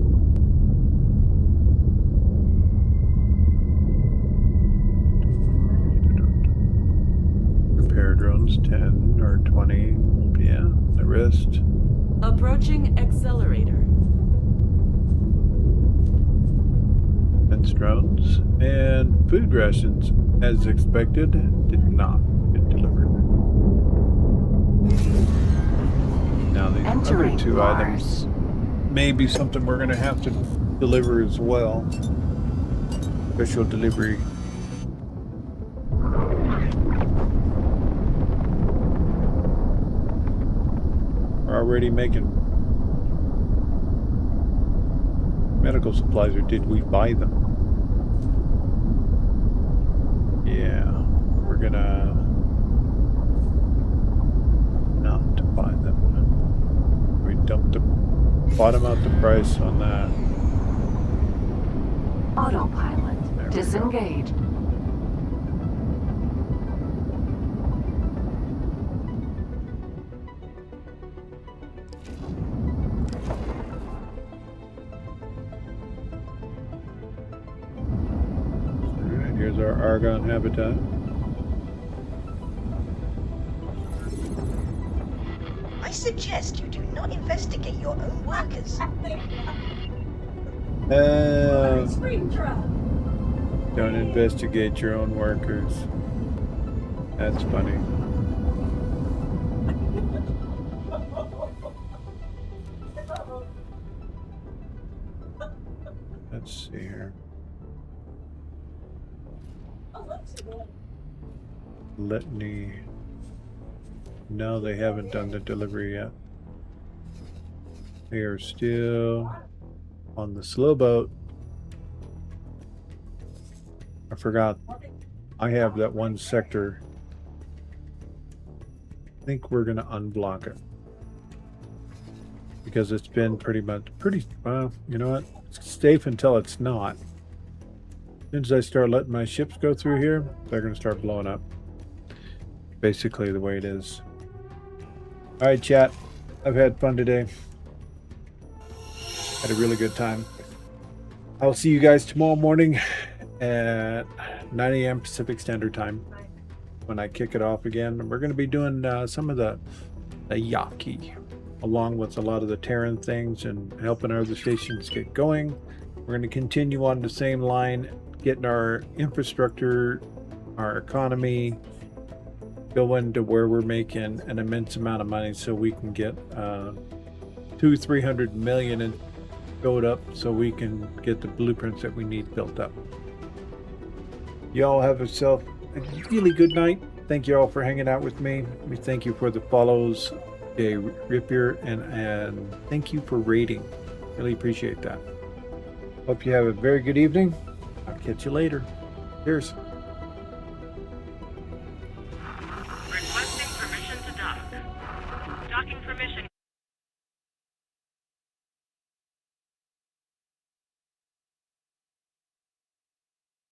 Repair drones, 10 or 20. Yeah, the rest. Approaching accelerator. Fence drones and food rations, as expected, did not get delivered. Now the other two items may be something we're going to have to deliver as well. Special delivery. We're already making medical supplies, or did we buy them? Yeah, we're gonna not buy them. We dumped the bottom out the price on that. Autopilot disengaged. Alright, here's our Argon habitat. I suggest you do not investigate your own workers. Don't investigate your own workers. That's funny. Let's see here. Litany. No, they haven't done the delivery yet. They are still on the slow boat. I forgot. I have that one sector. I think we're gonna unblock it because it's been pretty well, you know what? It's safe until it's not. As soon as I start letting my ships go through here, they're gonna start blowing up. Basically the way it is. All right, chat. I've had fun today. Had a really good time. I'll see you guys tomorrow morning at 9 a.m. Pacific Standard Time when I kick it off again. We're going to be doing some of the Yaki, along with a lot of the Terran things and helping our other stations get going. We're going to continue on the same line, getting our infrastructure, our economy going to where we're making an immense amount of money so we can get 200-300 million and build up so we can get the blueprints that we need built up. Y'all have yourself a really good night. Thank you all for hanging out with me. We thank you for the follows, Rippier, and thank you for rating. Really appreciate that. Hope you have a very good evening. I'll catch you later. Cheers.